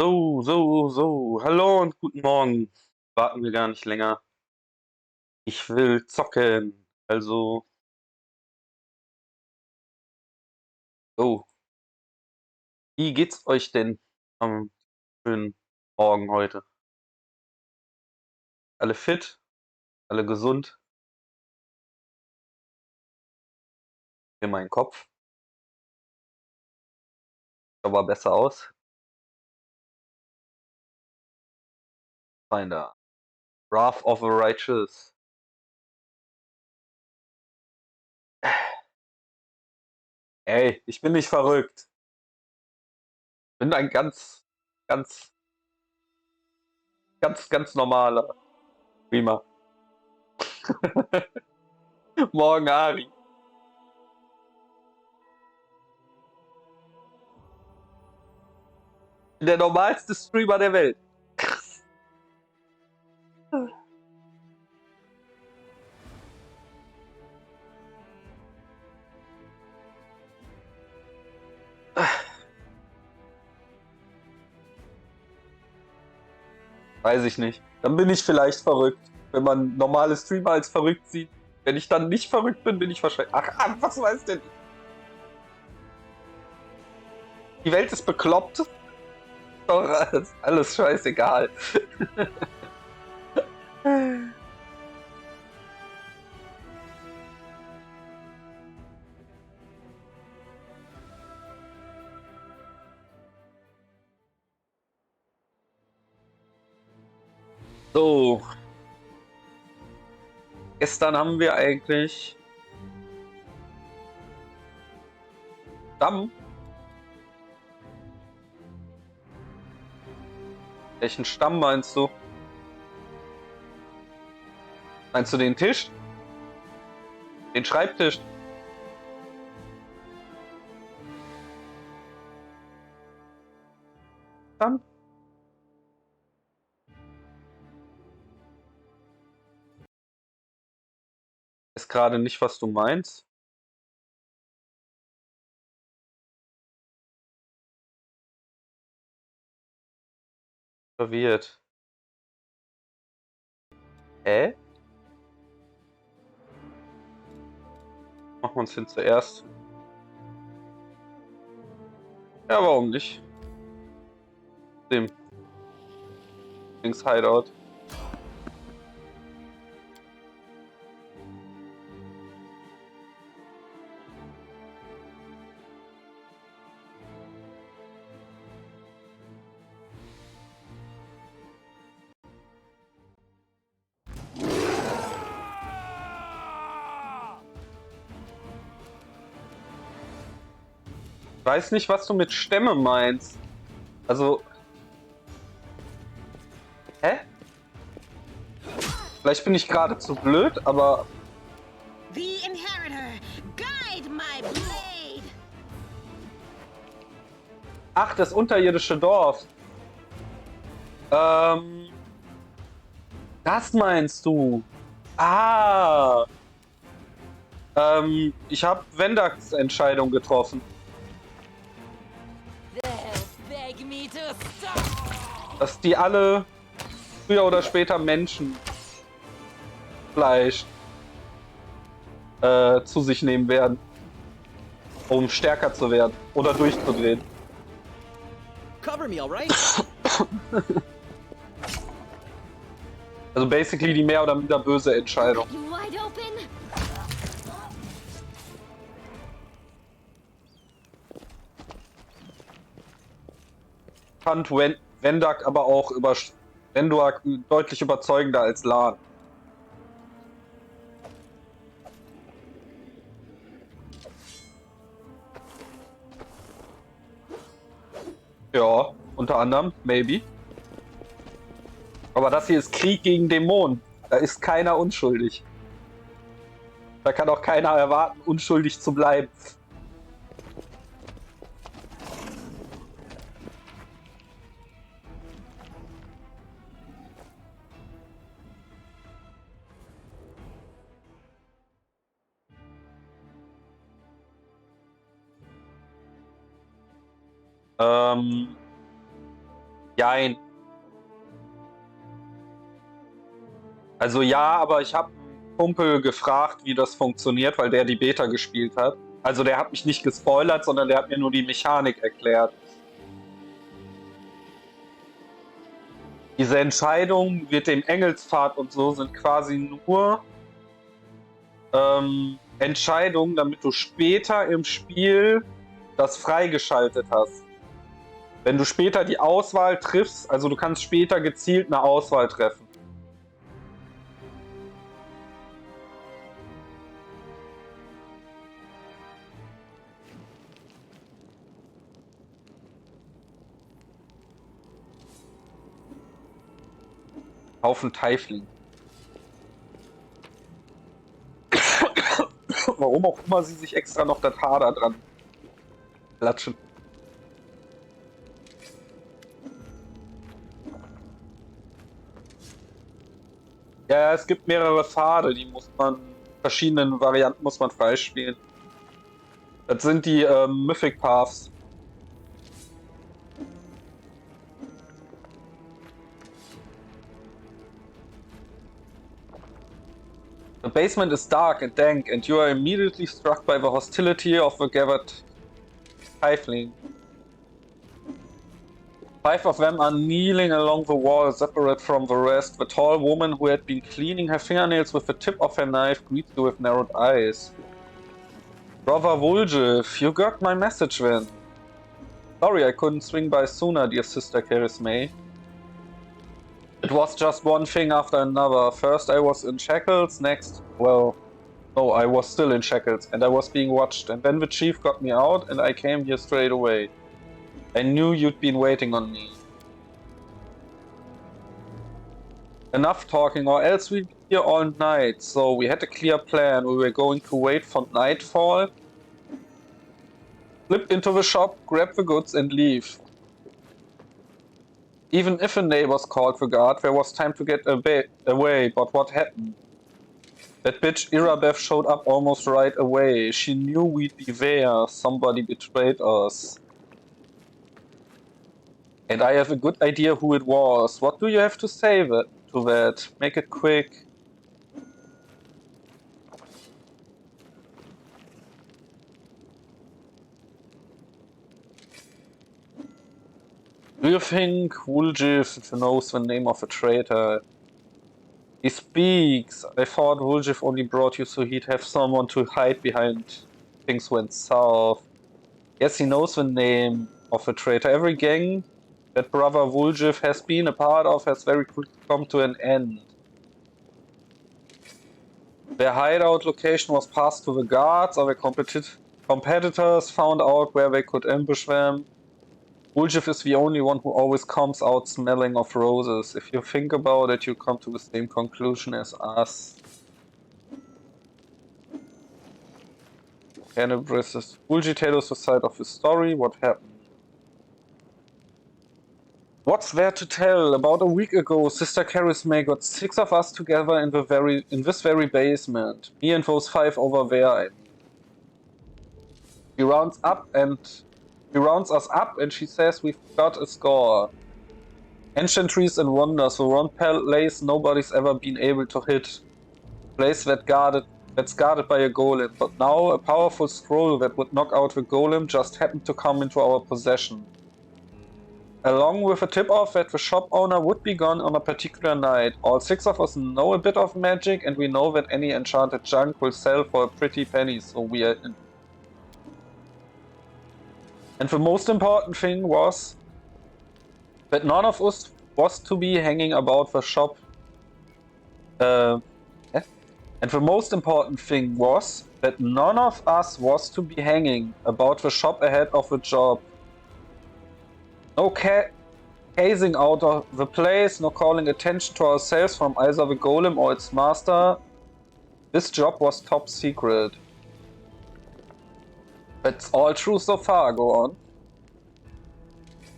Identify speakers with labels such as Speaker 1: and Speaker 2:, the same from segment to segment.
Speaker 1: So. Hallo und guten Morgen. Warten wir gar nicht länger. Ich will zocken. Also, oh, wie geht's euch denn am schönen Morgen heute? Alle fit? Alle gesund? In meinem Kopf. Aber besser aus. Pathfinder. Wrath of the Righteous. Ey, ich bin nicht verrückt. Bin ein ganz, ganz normaler Streamer. Morgen, Ari. Der normalste Streamer der Welt. Weiß ich nicht. Dann bin ich vielleicht verrückt. Wenn man normale Streamer als verrückt sieht. Wenn ich dann nicht verrückt bin, bin ich wahrscheinlich. Ach, was weiß denn? Die Welt ist bekloppt. Doch, ist alles scheißegal. So. Gestern haben wir eigentlich Stamm. Welchen Stamm meinst du? Meinst du den Tisch? Den Schreibtisch? Stamm? Ist gerade nicht, was du meinst. Verwirrt. Hä? Machen wir uns hin zuerst. Ja, warum nicht? Dem Dings Hideout. Ich weiß nicht, was du mit Stämme meinst. Also. Hä? Vielleicht bin ich gerade zu blöd, aber.
Speaker 2: The Inheritor, guide my blade.
Speaker 1: Ach, das unterirdische Dorf. Das meinst du? Ah. Ich habe Vendaks Entscheidung getroffen. Dass die alle früher oder später Menschenfleisch zu sich nehmen werden. Um stärker zu werden oder durchzudrehen.
Speaker 3: Cover me, alright?
Speaker 1: Also basically die mehr oder minder böse Entscheidung.
Speaker 2: Wide open.
Speaker 1: Fand Vendak aber auch Vendak deutlich überzeugender als Lan. Ja, unter anderem, maybe. Aber das hier ist Krieg gegen Dämonen. Da ist keiner unschuldig. Da kann auch keiner erwarten, unschuldig zu bleiben. Jein. Also ja, aber ich habe einen Kumpel gefragt, wie das funktioniert, weil der die Beta gespielt hat. Also der hat mich nicht gespoilert, sondern der hat mir nur die Mechanik erklärt. Diese Entscheidungen mit dem Engelspfad und so sind quasi nur Entscheidungen, damit du später im Spiel das freigeschaltet hast. Wenn du später die Auswahl triffst, also du kannst später gezielt eine Auswahl treffen. Haufen Teifling. Warum auch immer sie sich extra noch das Haar da dran klatschen. Ja, es gibt mehrere Pfade, die muss man, verschiedenen Varianten muss man freispielen. Das sind die Mythic Paths. The basement is dark and dank, and you are immediately struck by the hostility of the gathered Tiefling. 5 of them are kneeling along the wall, separate from the rest. The tall woman who had been cleaning her fingernails with the tip of her knife greets you with narrowed eyes. Brother Woljif, you got my message then. Sorry I couldn't swing by sooner, dear sister Charisme. It was just one thing after another. First I was in shackles, next, well, no, I was still in shackles, and I was being watched, and then the chief got me out, and I came here straight away. I knew you'd been waiting on me. Enough talking, or else we'd be here all night. So we had a clear plan. We were going to wait for nightfall, slip into the shop, grab the goods, and leave. Even if the neighbors called the guard, there was time to get away, but what happened? That bitch Irabeth showed up almost right away. She knew we'd be there. Somebody betrayed us. And I have a good idea who it was. What do you have to say to that? Make it quick. Do you think Woljif knows the name of a traitor? He speaks. I thought Woljif only brought you so he'd have someone to hide behind. Things went south. Yes, he knows the name of a traitor. Every gang that Brother Woljif has been a part of has very quickly come to an end. Their hideout location was passed to the guards, or their competitors found out where they could ambush them. Woljif is the only one who always comes out smelling of roses. If you think about it, you come to the same conclusion as us. Cannabis. Woljif tells us the side of his story. What happened? What's there to tell? About a week ago, Sister Charisme got 6 of us together in this very basement. Me and those 5 over there. He rounds us up and she says we've got a score. Ancient trees and wonders, the one place nobody's ever been able to hit. Place that's guarded by a golem. But now a powerful scroll that would knock out the golem just happened to come into our possession. Along with a tip-off that the shop owner would be gone on a particular night. All 6 of us know a bit of magic, and we know that any enchanted junk will sell for a pretty penny, so we are in. And the most important thing was that none of us was to be hanging about the shop. And the most important thing was that none of us was to be hanging about the shop ahead of the job. No casing out of the place, no calling attention to ourselves from either the golem or its master. This job was top secret. That's all true so far, go on.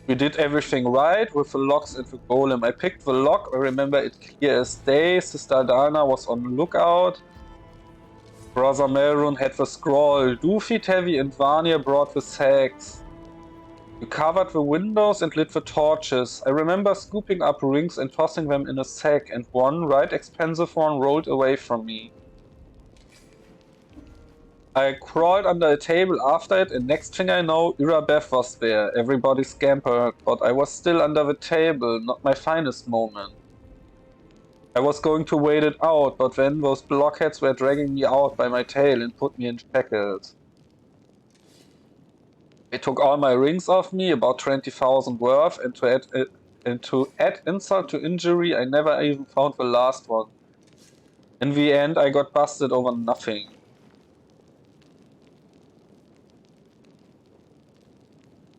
Speaker 1: We did everything right with the locks and the golem. I picked the lock, I remember it clear as day. Sister Dana was on the lookout. Brother Melrun had the scroll. Doofy, Tevi and Vanya brought the sacks. You covered the windows and lit the torches. I remember scooping up rings and tossing them in a sack, and one, right expensive one, rolled away from me. I crawled under a table after it, and next thing I know, Irabeth was there. Everybody scampered, but I was still under the table, not my finest moment. I was going to wait it out, but then those blockheads were dragging me out by my tail and put me in shackles. They took all my rings off me, about 20,000 worth, and to add insult to injury, I never even found the last one. In the end, I got busted over nothing.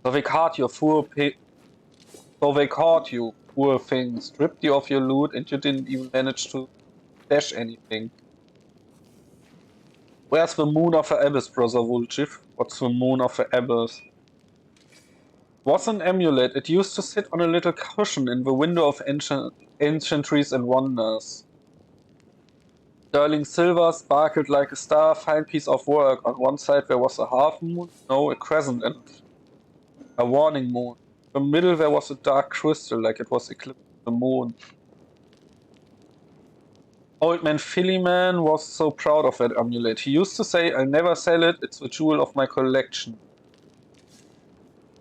Speaker 1: So they caught you, poor thing, stripped you of your loot, and you didn't even manage to stash anything. Where's the moon of the abyss, brother Vulchiv? What's the moon of the abyss? It was an amulet. It used to sit on a little cushion in the window of ancient trees and wonders. Sterling silver sparkled like a star, fine piece of work. On one side there was a half moon, no, a crescent, and a warning moon. In the middle there was a dark crystal, like it was eclipsing the moon. Old man Phillyman was so proud of that amulet. He used to say, "I'll never sell it, it's the jewel of my collection."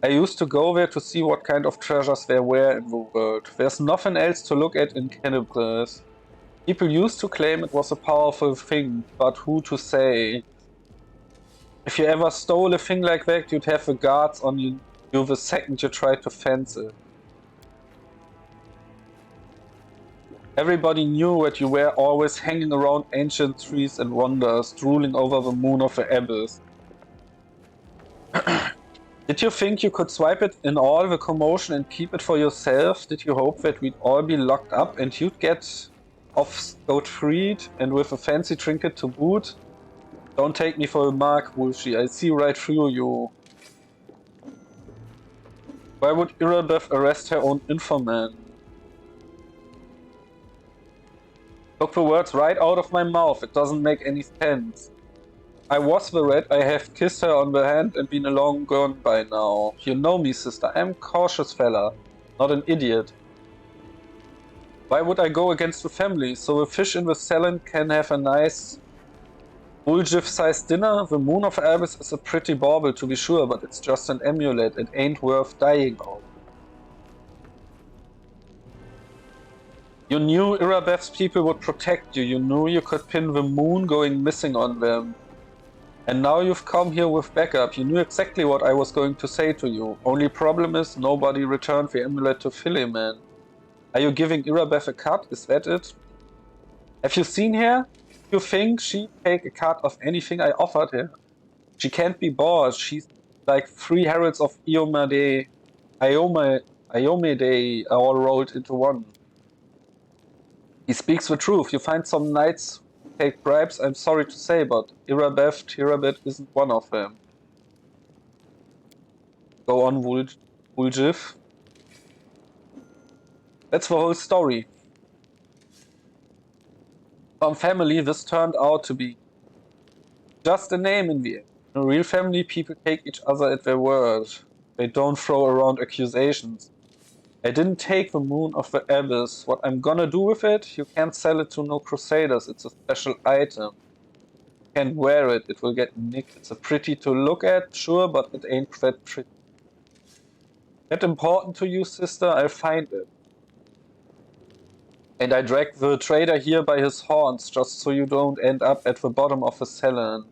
Speaker 1: I used to go there to see what kind of treasures there were in the world. There's nothing else to look at in Canterbury. People used to claim it was a powerful thing, but who to say? If you ever stole a thing like that, you'd have the guards on you the second you tried to fence it. Everybody knew that you were always hanging around ancient trees and wonders, drooling over the moon of the abyss. Did you think you could swipe it in all the commotion and keep it for yourself? Did you hope that we'd all be locked up and you'd get off scot-freed and with a fancy trinket to boot? Don't take me for a mark, Woolshy. I see right through you. Why would Irabeth arrest her own informant? Took the words right out of my mouth. It doesn't make any sense. I was the rat. I have kissed her on the hand and been long gone by now. You know me, sister. I'm a cautious fella, not an idiot. Why would I go against the family? So a fish in the salad can have a nice Bulgif-sized dinner? The moon of Abyss is a pretty bauble, to be sure, but it's just an amulet. It ain't worth dying of. You knew Irabeth's people would protect you. You knew you could pin the moon going missing on them. And now you've come here with backup. You knew exactly what I was going to say to you. Only problem is nobody returned the amulet to Phillyman. Are you giving Irabeth a cut? Is that it? Have you seen her? You think she'd take a cut of anything I offered her? She can't be bought. She's like 3 heralds of Iomade all rolled into one. He speaks the truth. You find some knights who take bribes, I'm sorry to say, but Irabeth isn't one of them. Go on, Vuljiv. That's the whole story. Some family, this turned out to be just a name in the end. In a real family, people take each other at their word. They don't throw around accusations. I didn't take the moon of the abyss. What I'm gonna do with it? You can't sell it to no crusaders. It's a special item. You can't wear it. It will get nicked. It's a pretty to look at, sure, but it ain't that pretty. That important to you, sister? I'll find it. And I dragged the trader here by his horns, just so you don't end up at the bottom of the Selene.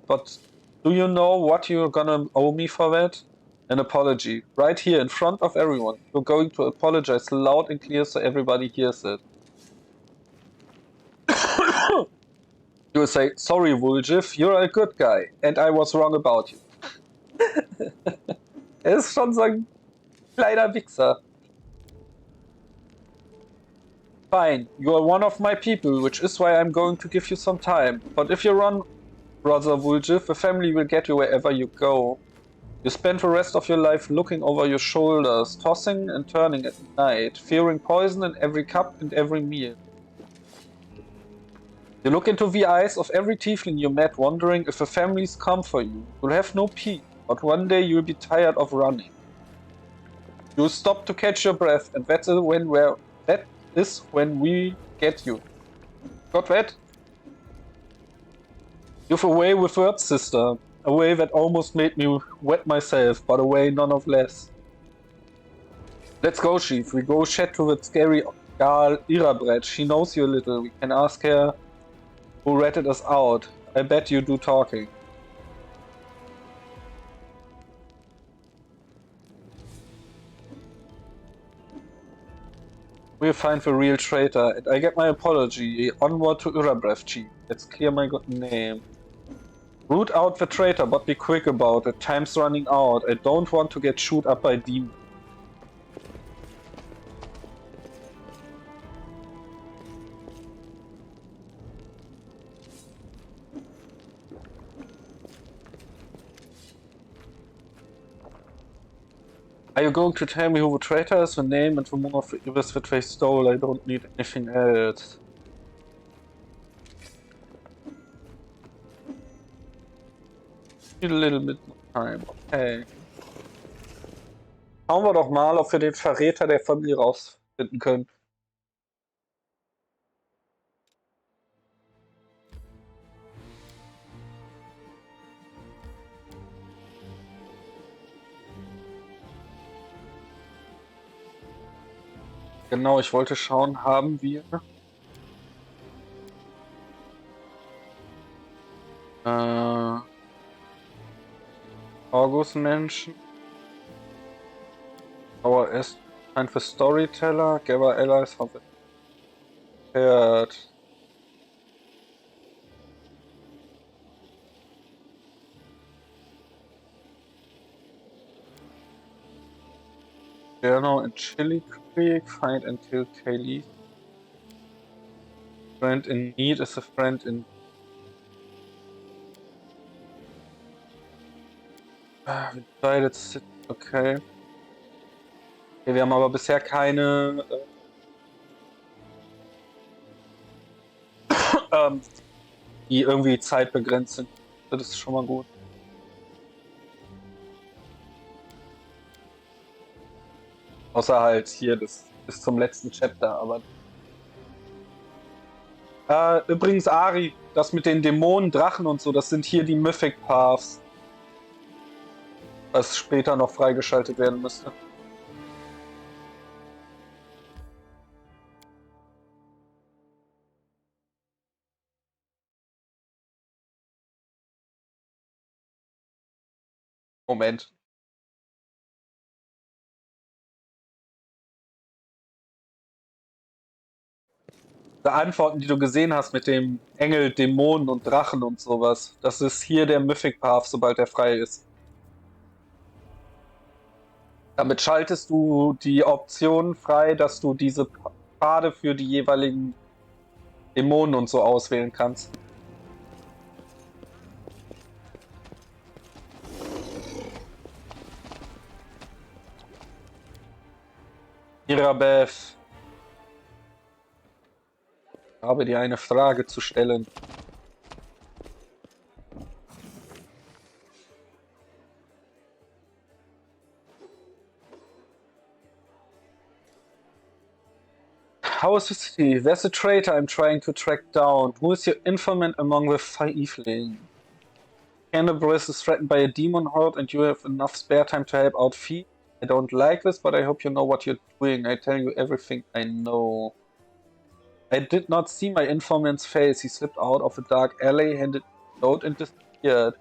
Speaker 1: But do you know what you're gonna owe me for that? An apology. Right here, in front of everyone. You're going to apologize loud and clear so everybody hears it. You will say, sorry, Vuljiv, you're a good guy, and I was wrong about you. Ist schon so ein kleiner Wichser. Fine, you are one of my people, which is why I'm going to give you some time. But if you run, brother Vuljiv, the family will get you wherever you go. You spend the rest of your life looking over your shoulders, tossing and turning at night, fearing poison in every cup and every meal. You look into the eyes of every tiefling you met, wondering if the families come for you. You'll have no peace. But one day you'll be tired of running. You'll stop to catch your breath, and that is when we get you. Got that? You've a way with words, sister. A way that almost made me wet myself, but a way none of less. Let's go, Chief. We go chat to that scary girl, Irabret. She knows you a little. We can ask her who ratted us out. I bet you do talking. We'll find the real traitor, and I get my apology. Onward to Irabret, Chief. Let's clear my good name. Root out the traitor, but be quick about it. Time's running out. I don't want to get chewed up by demons. Are you going to tell me who the traitor is, the name, and the more of the evils that they stole? I don't need anything else. Need a little bit more time, okay. Schauen wir doch mal, ob wir den Verräter der Familie rausfinden können. Genau, ich wollte schauen, haben wir August-Menschen. Our S time for Storyteller, gather allies from the prepared. Journal in Chili Creek, find and kill Kaylee. Friend in need is a friend in. Decided sit. Okay. Okay. Wir haben aber bisher keine die irgendwie zeitbegrenzt sind. Das ist schon mal gut. Außer halt hier das bis zum letzten Chapter, aber. Übrigens, Ari, das mit den Dämonen, Drachen und so, das sind hier die Mythic Paths. Was später noch freigeschaltet werden müsste. Moment. Die Antworten, die du gesehen hast mit dem Engel, Dämonen und Drachen und sowas, das ist hier der Mythic Path, sobald er frei ist. Damit schaltest du die Option frei, dass du diese Pfade für die jeweiligen Dämonen und so auswählen kannst. Irabeth. Ich habe dir eine Frage zu stellen. How is the city? There's a traitor I'm trying to track down. Who is your informant among the fiveling? Canterbury is threatened by a demon horde and you have enough spare time to help out Fee. I don't like this, but I hope you know what you're doing. I tell you everything I know. I did not see my informant's face. He slipped out of a dark alley, handed a note and disappeared.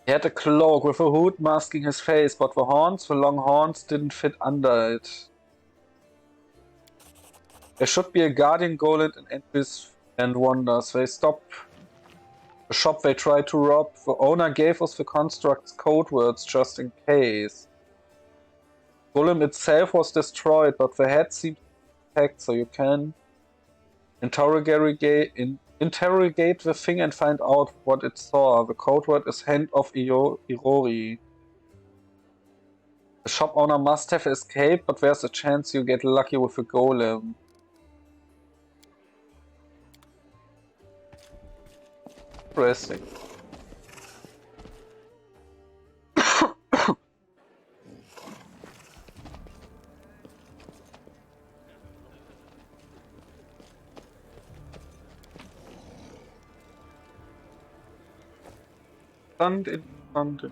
Speaker 1: He had a cloak with a hood masking his face, but the long horns, didn't fit under it. There should be a guardian golem in entries and wonders. They stopped the shop they tried to rob. The owner gave us the construct's code words just in case. Golem itself was destroyed, but the head seems intact, so you can interrogate the thing and find out what it saw. The code word is Hand of Irori. The shop owner must have escaped, but there's a chance you get lucky with the golem. Interesting. Interessant.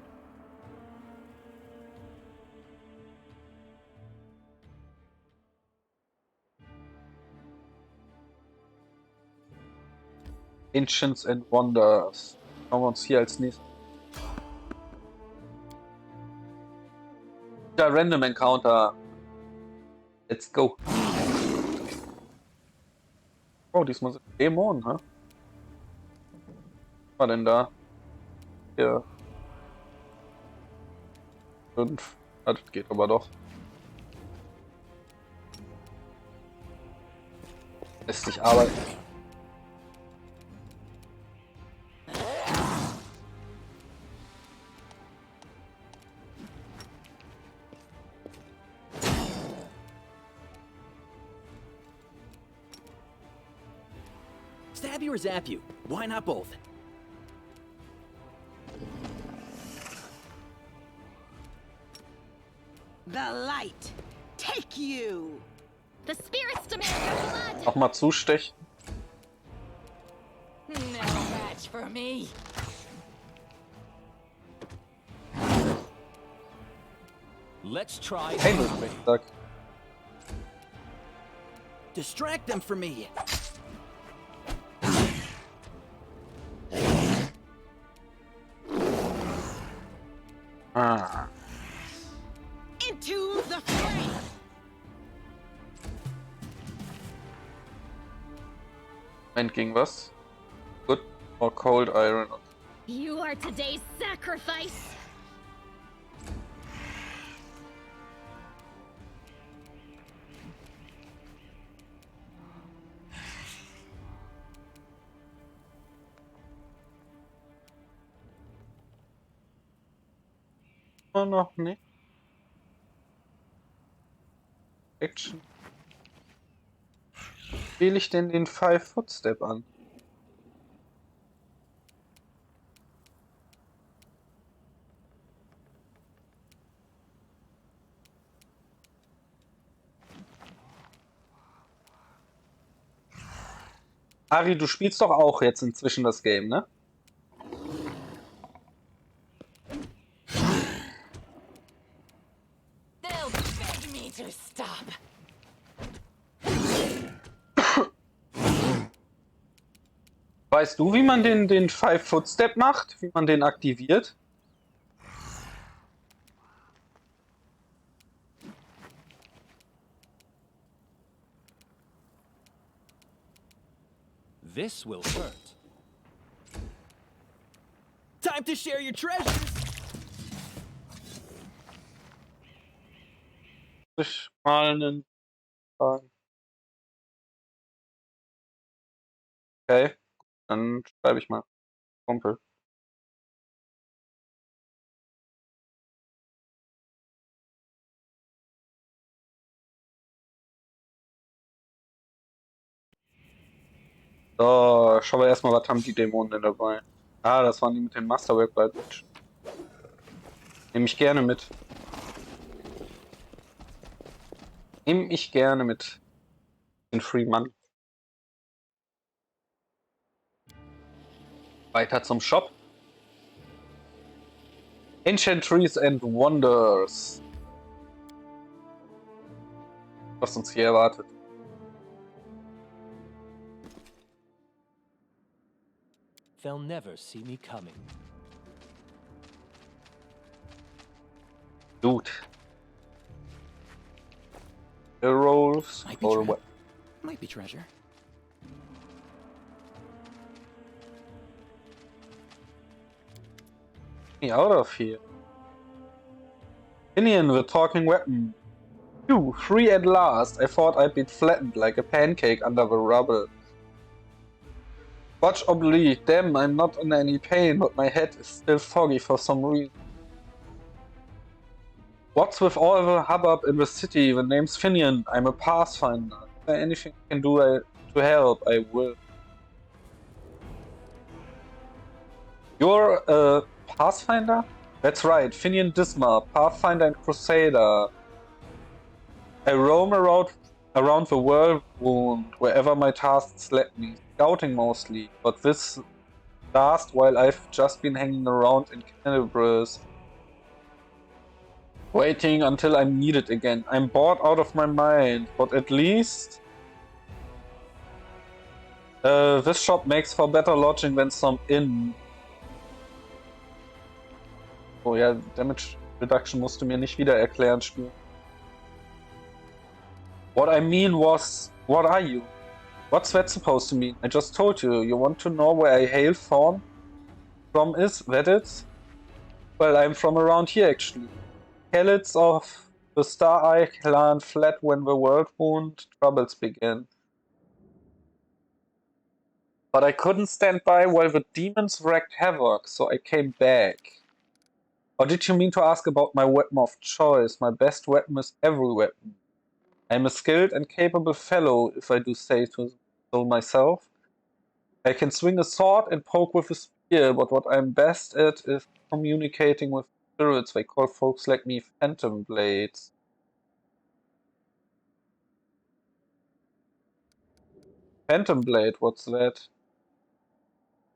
Speaker 1: Ancients and Wonders. Schauen wir uns hier als nächstes. Der Random Encounter. Let's go. Oh, diesmal sind Dämonen, ne? Was war denn da? Hier. 5. Das geht aber doch. Lässt sich arbeiten.
Speaker 3: Stab you or zap you? Why not both?
Speaker 2: The light. Take you.
Speaker 4: The spirits demand your blood.
Speaker 1: Auch mal zustechen.
Speaker 4: No match for me.
Speaker 3: Let's try.
Speaker 1: Hey, sag.
Speaker 3: Distract them for me.
Speaker 1: Ah.
Speaker 2: Into the fray.
Speaker 1: Moment, gegen was? Good or cold iron?
Speaker 4: You are today's sacrifice.
Speaker 1: Noch nicht. Action. Wähle ich denn den 5-Foot-Step an? Ari, du spielst doch auch jetzt inzwischen das Game, ne?
Speaker 4: They'll beg me to stop.
Speaker 1: Weißt du, wie man den 5-Foot-Step macht? Wie man den aktiviert?
Speaker 3: This will hurt. Time to share your treasures.
Speaker 1: Ich mal einen. Okay, dann schreibe ich mal. Kumpel. So, schauen wir erstmal, was haben die Dämonen denn dabei? Ah, das waren die mit den Masterwork bei Twitch. Nehme ich gerne mit. Nehme ich gerne mit. Den Free Mann. Weiter zum Shop. Ancient Trees and Wonders. Was uns hier erwartet.
Speaker 5: They'll never see me coming.
Speaker 1: Dude. Arrows
Speaker 3: Might be
Speaker 1: or
Speaker 3: trap.
Speaker 1: what?
Speaker 3: Might be treasure.
Speaker 1: Me out of here. Finian, the talking weapon. You, free at last. I thought I'd been flattened like a pancake under the rubble. Watch oblique. Damn, I'm not in any pain, but my head is still foggy for some reason. What's with all the hubbub in the city? The name's Finian. I'm a Pathfinder. If there anything I can do to help, I will. You're a Pathfinder? That's right, Finian Disma, Pathfinder and Crusader. I roam around the world, wherever my tasks led me, scouting mostly, but this last while I've just been hanging around in Canterbury's, waiting until I'm needed again. I'm bored out of my mind, but at least this shop makes for better lodging than some inn. Oh ja, Damage Reduction musst du mir nicht wieder erklären, Spiel. What I mean was, what are you? What's that supposed to mean? I just told you. You want to know where I hail from is that it? Well, I'm from around here actually. Helets of the Star Eye clan fled when the World-Wound troubles began. But I couldn't stand by while the demons wreaked havoc, so I came back. Or did you mean to ask about my weapon of choice? My best weapon is every weapon. I'm a skilled and capable fellow, if I do say so myself. I can swing a sword and poke with a spear, but what I'm best at is communicating with spirits. They call folks like me phantom blades. Phantom blade, what's that?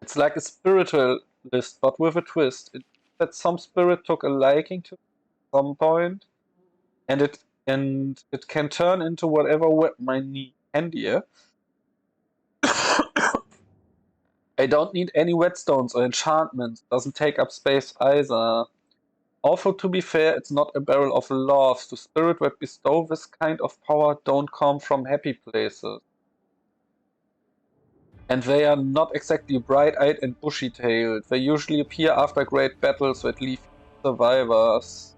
Speaker 1: It's like a spiritualist, but with a twist. It that some spirit took a liking to at some point, and it can turn into whatever weapon I need. Handier. I don't need any whetstones or enchantments. Doesn't take up space either. Also, to be fair, it's not a barrel of laughs. The spirit that bestow this kind of power don't come from happy places. And they are not exactly bright-eyed and bushy-tailed. They usually appear after great battles that leave survivors.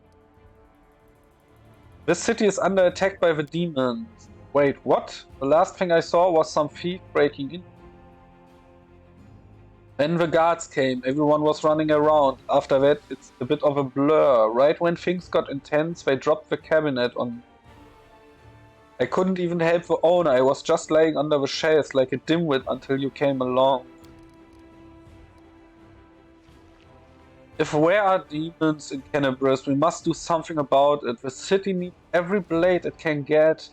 Speaker 1: This city is under attack by the demons. Wait, what? The last thing I saw was some thief breaking in. Then the guards came, everyone was running around. After that, it's a bit of a blur. Right when things got intense, they dropped the cabinet on me. I couldn't even help the owner, I was just laying under the shelves like a dimwit until you came along. If there are demons in Canterbury, we must do something about it. The city needs every blade it can get.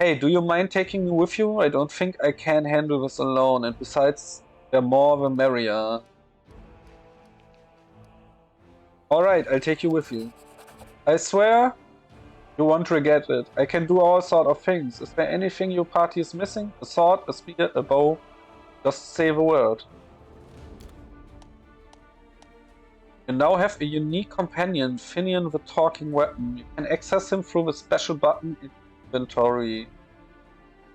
Speaker 1: Hey, do you mind taking me with you? I don't think I can handle this alone, and besides, the more the merrier. Alright, I'll take you with you. I swear, you won't regret it. I can do all sort of things. Is there anything your party is missing? A sword, a spear, a bow? Just say the word. You now have a unique companion, Finian the Talking Weapon. You can access him through the special button in inventory.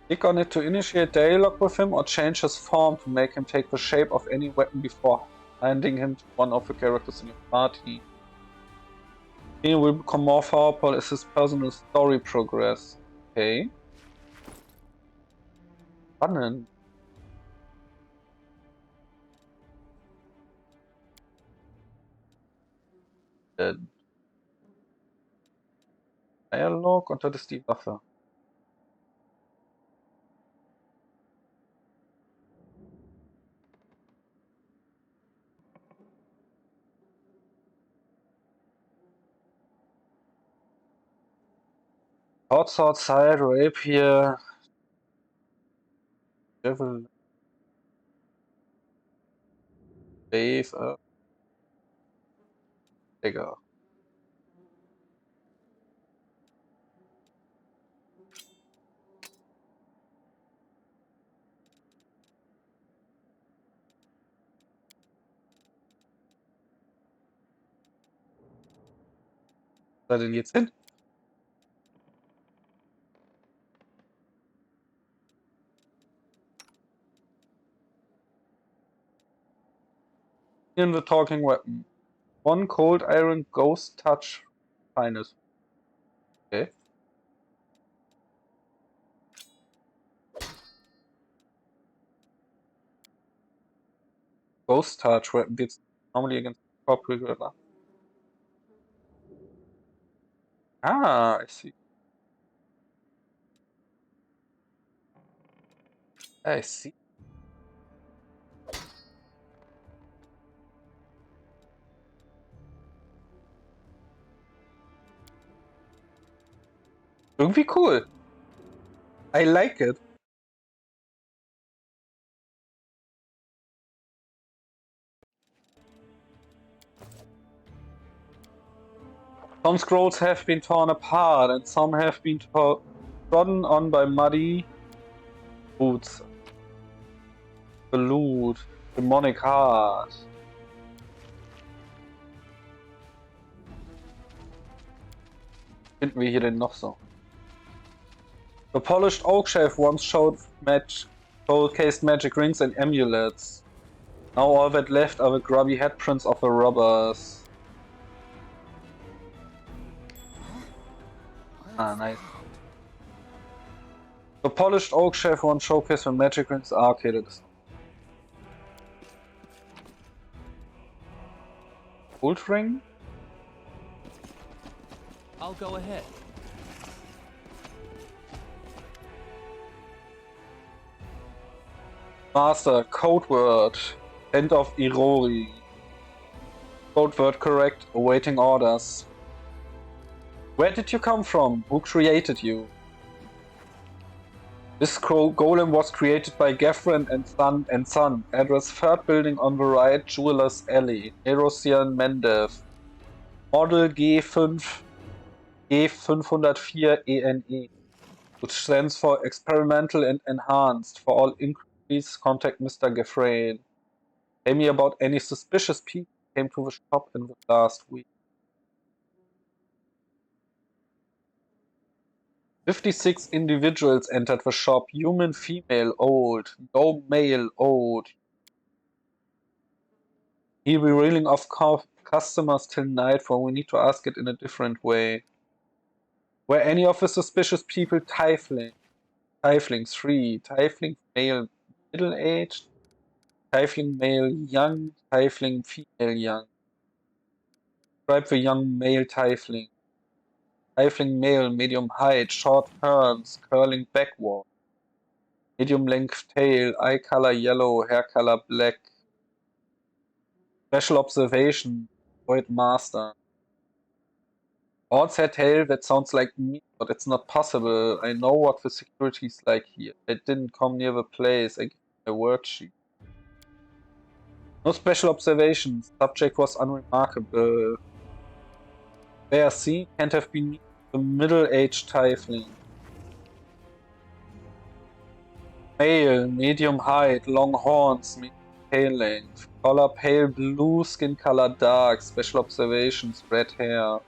Speaker 1: Click on it to initiate dialogue with him or change his form to make him take the shape of any weapon before handing him to one of the characters in your party. He will become more powerful as his personal story progresses. Okay. Spannend. Dialog und das ist die Waffe. Outside side, rapier, devil, wave, Digger. Wo ist er denn jetzt hin? In the talking weapon. One cold iron ghost touch finest. Okay. Ghost touch weapon gets normally against corporal gorilla. Ah, I see. I see. Irgendwie cool. I like it. Some scrolls have been torn apart, and some have been trodden on by muddy boots. The loot, demonic heart. Finden wir hier denn noch so? The polished oak shelf once showcased magic rings and amulets. Now all that left are the grubby headprints of the robbers. Ah, nice. The polished oak shelf once showcased the magic rings. Ah, okay, that is. Gold ring?
Speaker 5: I'll go ahead.
Speaker 1: Master, code word. End of Irori. Code word correct, awaiting orders. Where did you come from? Who created you? This golem was created by Geffren and Son. Address 3rd building on the right, Jewelers Alley. Erosien Mendev. Model G504 ENE, which stands for Experimental and Enhanced. For all inquiries, contact Mr. Geffren. Tell me about any suspicious people who came to the shop in the last week. 56 individuals entered the shop. Human, female, old. No male, old. He'll be reeling off customers till nightfall. We need to ask it in a different way. Were any of the suspicious people Tiefling? Tiefling 3. Tiefling male middle-aged. Tiefling male young. Tiefling female young. Describe the young male Tiefling. Tiefling male, medium height, short horns, curling backward. Medium length tail, eye color yellow, hair color black. Special observation, void master. Odds had tail, that sounds like me, but it's not possible. I know what the security is like here. They didn't come near the place. I give my worksheet. No special observations. Subject was unremarkable. There, see, can't have been the middle-aged Tiefling. Male, medium height, long horns, medium tail length. Color pale blue, skin color dark. Special observations, red hair.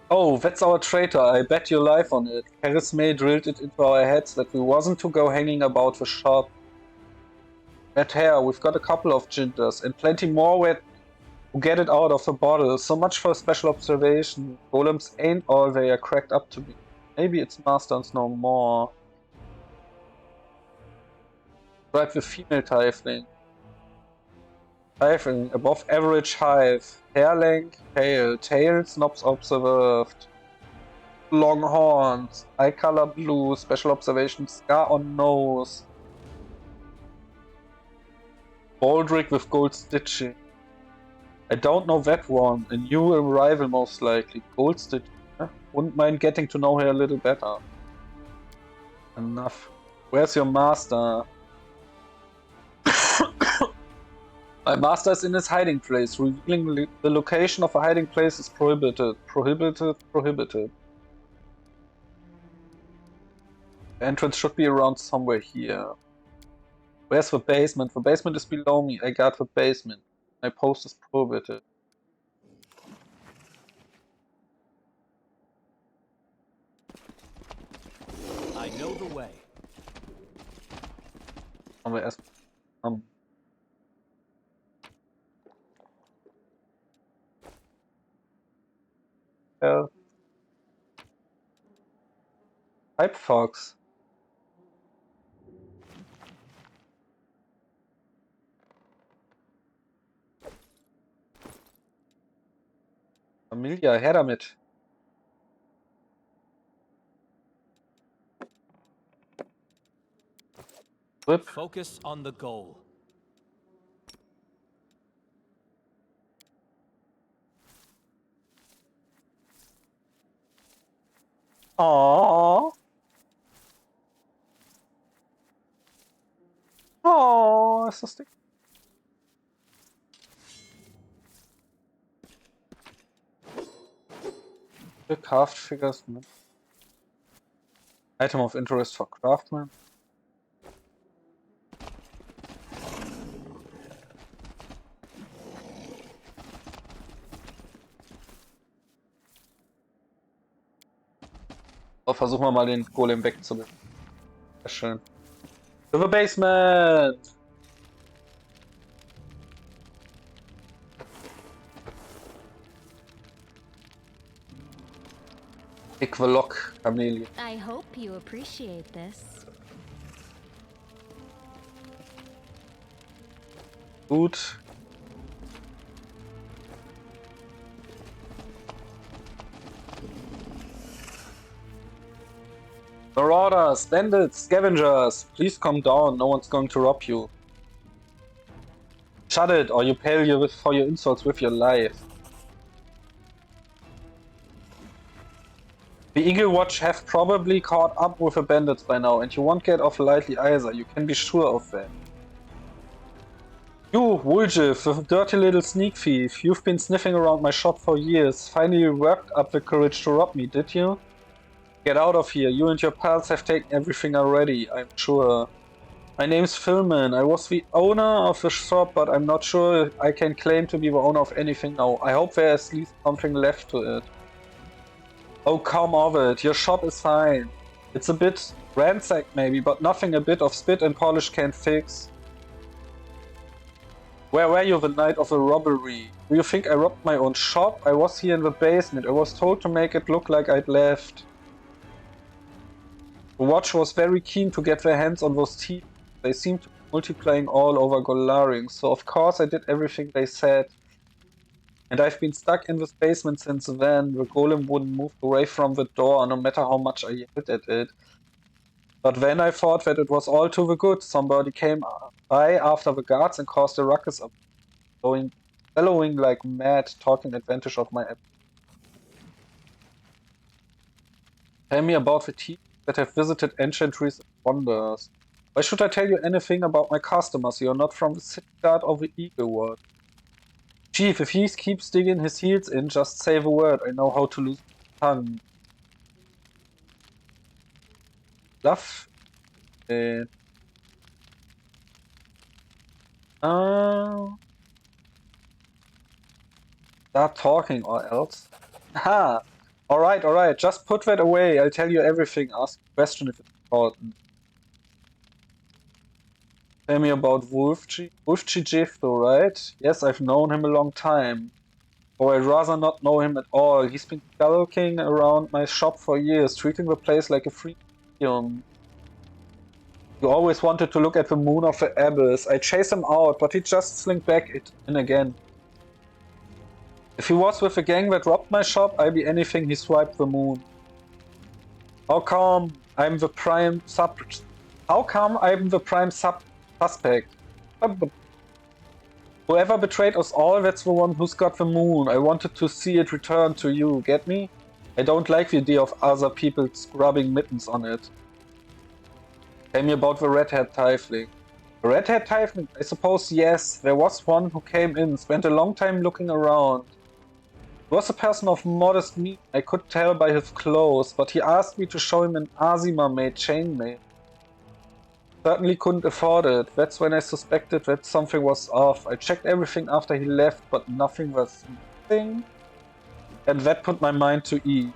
Speaker 1: Oh, that's our traitor. I bet your life on it. Charisme drilled it into our heads that we wasn't to go hanging about the shop. Red hair, we've got a couple of gingers, and plenty more who get it out of the bottle. So much for special observation. Golems ain't all they are cracked up to be. Maybe its masters know more. Describe the female Tiefling. Tiefling, above average height. Hair length, pale. Tail, snobs observed. Long horns. Eye color blue. Special observation, scar on nose. Baldric with gold stitching. I don't know that one. A new arrival most likely. Gold stitching. Wouldn't mind getting to know her a little better. Enough. Where's your master? My master is in his hiding place. Revealing the location of a hiding place is prohibited. Prohibited, prohibited. The entrance should be around somewhere here. Where's the basement? The basement is below me. I got the basement. My post is prohibited.
Speaker 5: I know the way.
Speaker 1: Machen wir erst. Pipe Fox. Familia, her damit. Whip.
Speaker 5: Focus on the goal.
Speaker 1: Aww. Oh, ist das Ding. The carved figures. Item of interest for craftsman. So, versuchen wir mal den Golem wegzubekommen. Sehr schön. To the basement! Pick the lock, Chameleon.
Speaker 4: I hope you appreciate this.
Speaker 1: Gut. Marauders, bandits, scavengers, please calm down, no one's going to rob you. Shut it, or you pay for your insults with your life. The Eagle Watch have probably caught up with the bandits by now, and you won't get off lightly either, you can be sure of that. You, Wooljiv, the dirty little sneak thief, you've been sniffing around my shop for years, finally worked up the courage to rob me, did you? Get out of here, you and your pals have taken everything already, I'm sure. My name's Philman, I was the owner of the shop, but I'm not sure I can claim to be the owner of anything now. I hope there's at least something left to it. Oh, come of it, your shop is fine. It's a bit ransacked maybe, but nothing a bit of spit and polish can't fix. Where were you the night of the robbery? Do you think I robbed my own shop? I was here in the basement, I was told to make it look like I'd left. The Watch was very keen to get their hands on those teeth. They seemed to be multiplying all over Golaring, so of course I did everything they said. And I've been stuck in this basement since then. The golem wouldn't move away from the door no matter how much I hit at it. But then I thought that it was all to the good. Somebody came by after the guards and caused a ruckus up, bellowing like mad, taking advantage of my app. Tell me about the teeth that have visited ancient trees and wonders. Why should I tell you anything about my customers? You're not from the city guard or the Eagle Watch. Chief, if he keeps digging his heels in, just say the word. I know how to lose my tongue. Bluff. Start talking or else. Ha! Alright, just put that away. I'll tell you everything. Ask a question if it's important. Tell me about Wolfchi Jifto, right? Yes, I've known him a long time. Or I'd rather not know him at all. He's been skulking around my shop for years, treating the place like a free museum. You always wanted to look at the moon of the abyss. I chased him out, but he just slinked back in again. If he was with the gang that robbed my shop, I'd be anything he swiped the moon. How come I'm the prime suspect? Whoever betrayed us all, that's the one who's got the moon. I wanted to see it return to you, get me? I don't like the idea of other people scrubbing mittens on it. Tell me about the red-haired tiefling. The red-haired tiefling? I suppose yes. There was one who came in, spent a long time looking around. He was a person of modest means, I could tell by his clothes, but he asked me to show him an Azima-made chainmail. Certainly couldn't afford it. That's when I suspected that something was off. I checked everything after he left, but nothing was missing. And that put my mind to ease.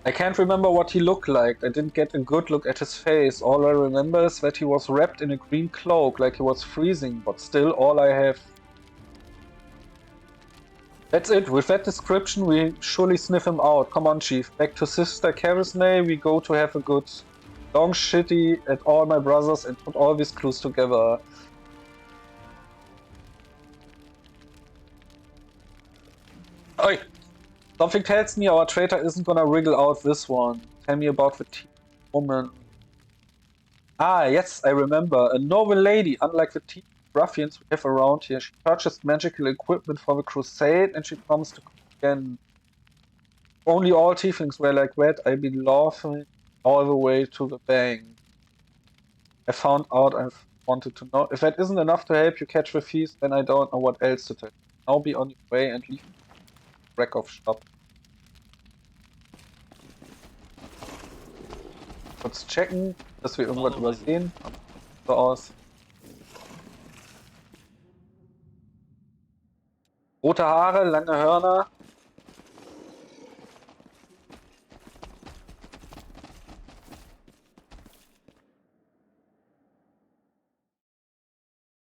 Speaker 1: I can't remember what he looked like. I didn't get a good look at his face. All I remember is that he was wrapped in a green cloak, like he was freezing, but still all I have. That's it. With that description, we surely sniff him out. Come on, Chief. Back to Sister Charisma, we go to have a good long shitty at all my brothers and put all these clues together. Oi! Something tells me our traitor isn't gonna wriggle out this one. Tell me about the woman. Ah, yes, I remember. A noble lady, unlike the ruffians we have around here. She purchased magical equipment for the crusade and she promised to come again. If only all tieflings were like that, I'd be laughing all the way to the bank. I found out I've wanted to know. If that isn't enough to help you catch the thieves, then I don't know what else to tell you. Now be on your way and leave the wreck of shop. kurz checken, dass wir irgendwas übersehen. So aus. Rote Haare, lange Hörner.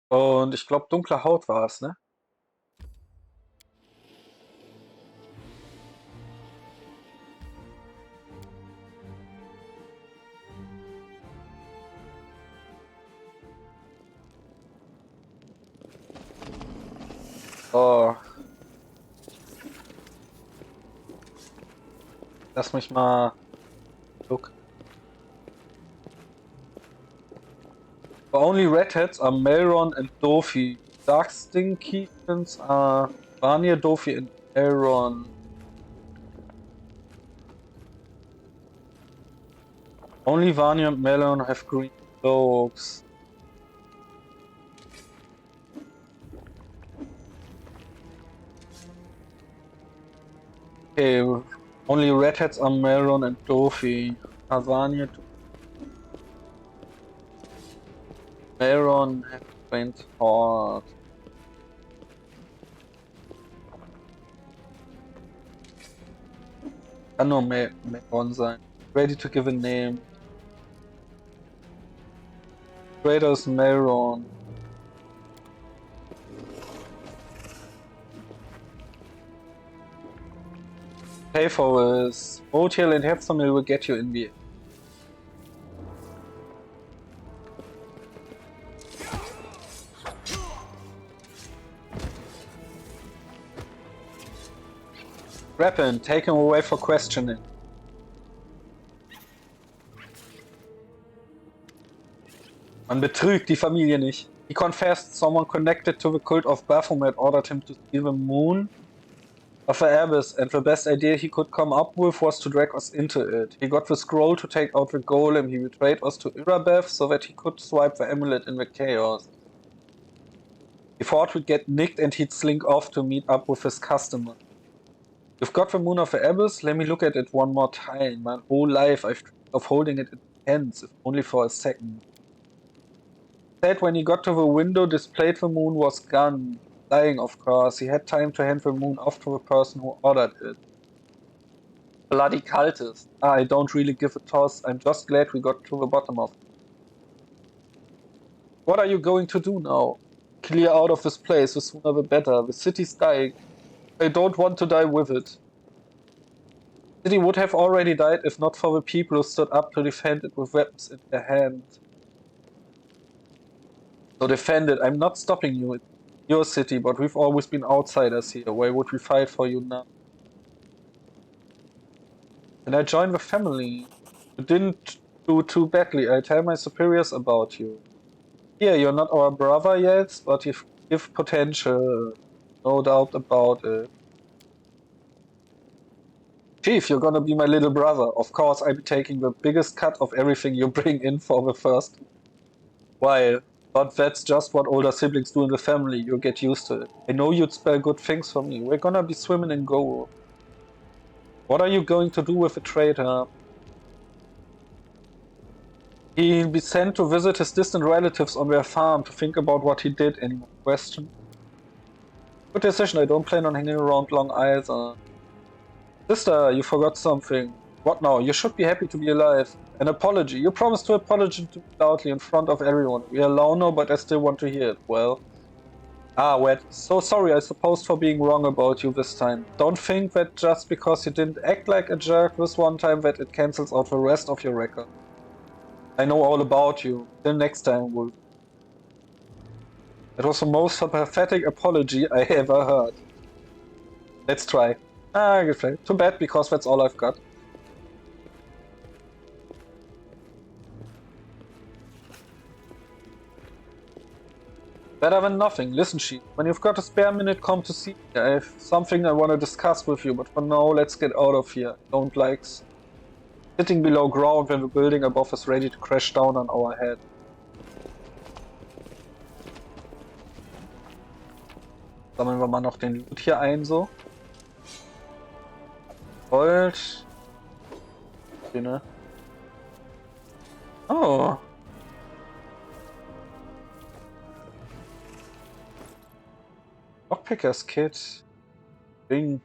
Speaker 1: Und ich glaube, dunkle Haut war es, ne? Oh. Lass mich mal. Look. The only redheads are Melron and Dofi. Dark Stinkins are Vanya, Dofi, and Melron. Only Vanya and Melron have green cloaks. Okay, only redheads are Melron and Dofi. Vanya, Melron has faint heart. Kann nur Melron sein. Ready to give a name. Traders Melron. Pay for this. WotR and Hefsamil will get you in the. Weapon, take him away for questioning. Man betrügt die Familie nicht. He confessed someone connected to the cult of Baphomet ordered him to steal the moon of the abyss, and the best idea he could come up with was to drag us into it. He got the scroll to take out the golem. He betrayed us to Irabeth so that he could swipe the amulet in the chaos. He thought we'd get nicked and he'd slink off to meet up with his customer. You've got the moon of the abyss? Let me look at it one more time. My whole life I've dreamed of holding it in my hands, if only for a second. Said when he got to the window, displayed the moon was gone. Lying, of course. He had time to hand the moon off to the person who ordered it. Bloody cultist. I don't really give a toss. I'm just glad we got to the bottom of it. What are you going to do now? Clear out of this place, the sooner the better. The city's dying. I don't want to die with it. The city would have already died if not for the people who stood up to defend it with weapons in their hand. So defend it. I'm not stopping you. It's your city, but we've always been outsiders here. Why would we fight for you now? And I join the family. You didn't do too badly. I tell my superiors about you. Yeah, you're not our brother yet, but you give potential. No doubt about it. Chief, you're gonna be my little brother. Of course, I'll be taking the biggest cut of everything you bring in for the first while. But that's just what older siblings do in the family. You get used to it. I know you'd spell good things for me. We're gonna be swimming in gold. What are you going to do with the traitor? He'll be sent to visit his distant relatives on their farm to think about what he did. Any more questions? Good decision. I don't plan on hanging around long either. Sister, you forgot something. What now? You should be happy to be alive. An apology. You promised to apologize to me loudly in front of everyone. We are alone now, but I still want to hear it. Well. Wet. So sorry, I suppose, for being wrong about you this time. Don't think that just because you didn't act like a jerk this one time that it cancels out the rest of your record. I know all about you. Till next time, Wolf. That was the most pathetic apology I ever heard. Let's try. Good play. Too bad, because that's all I've got. Better than nothing. Listen, Chief. When you've got a spare minute, come to see me. I have something I want to discuss with you, but for now, let's get out of here. Don't like sitting below ground when the building above is ready to crash down on our head. Sammeln wir mal noch den Loot hier ein, so. Gold. Okay, ne? Oh. Lockpickers Kit. Ding.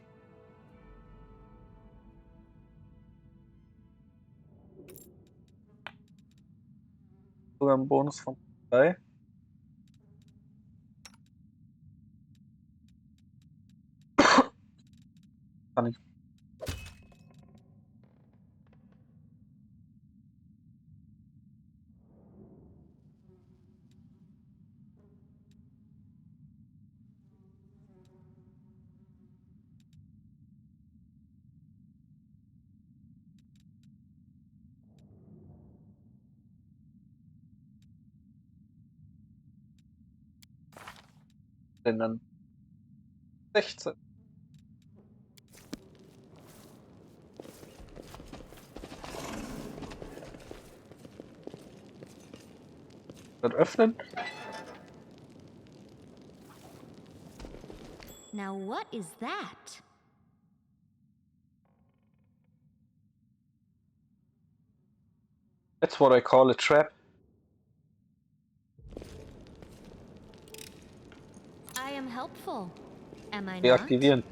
Speaker 1: Sogar ein Bonus von 3. Kann ich. Denn dann 16. Das öffnen.
Speaker 4: Now what is that?
Speaker 1: That's what I call a trap.
Speaker 4: I am helpful. Am I not?
Speaker 1: Deaktivieren.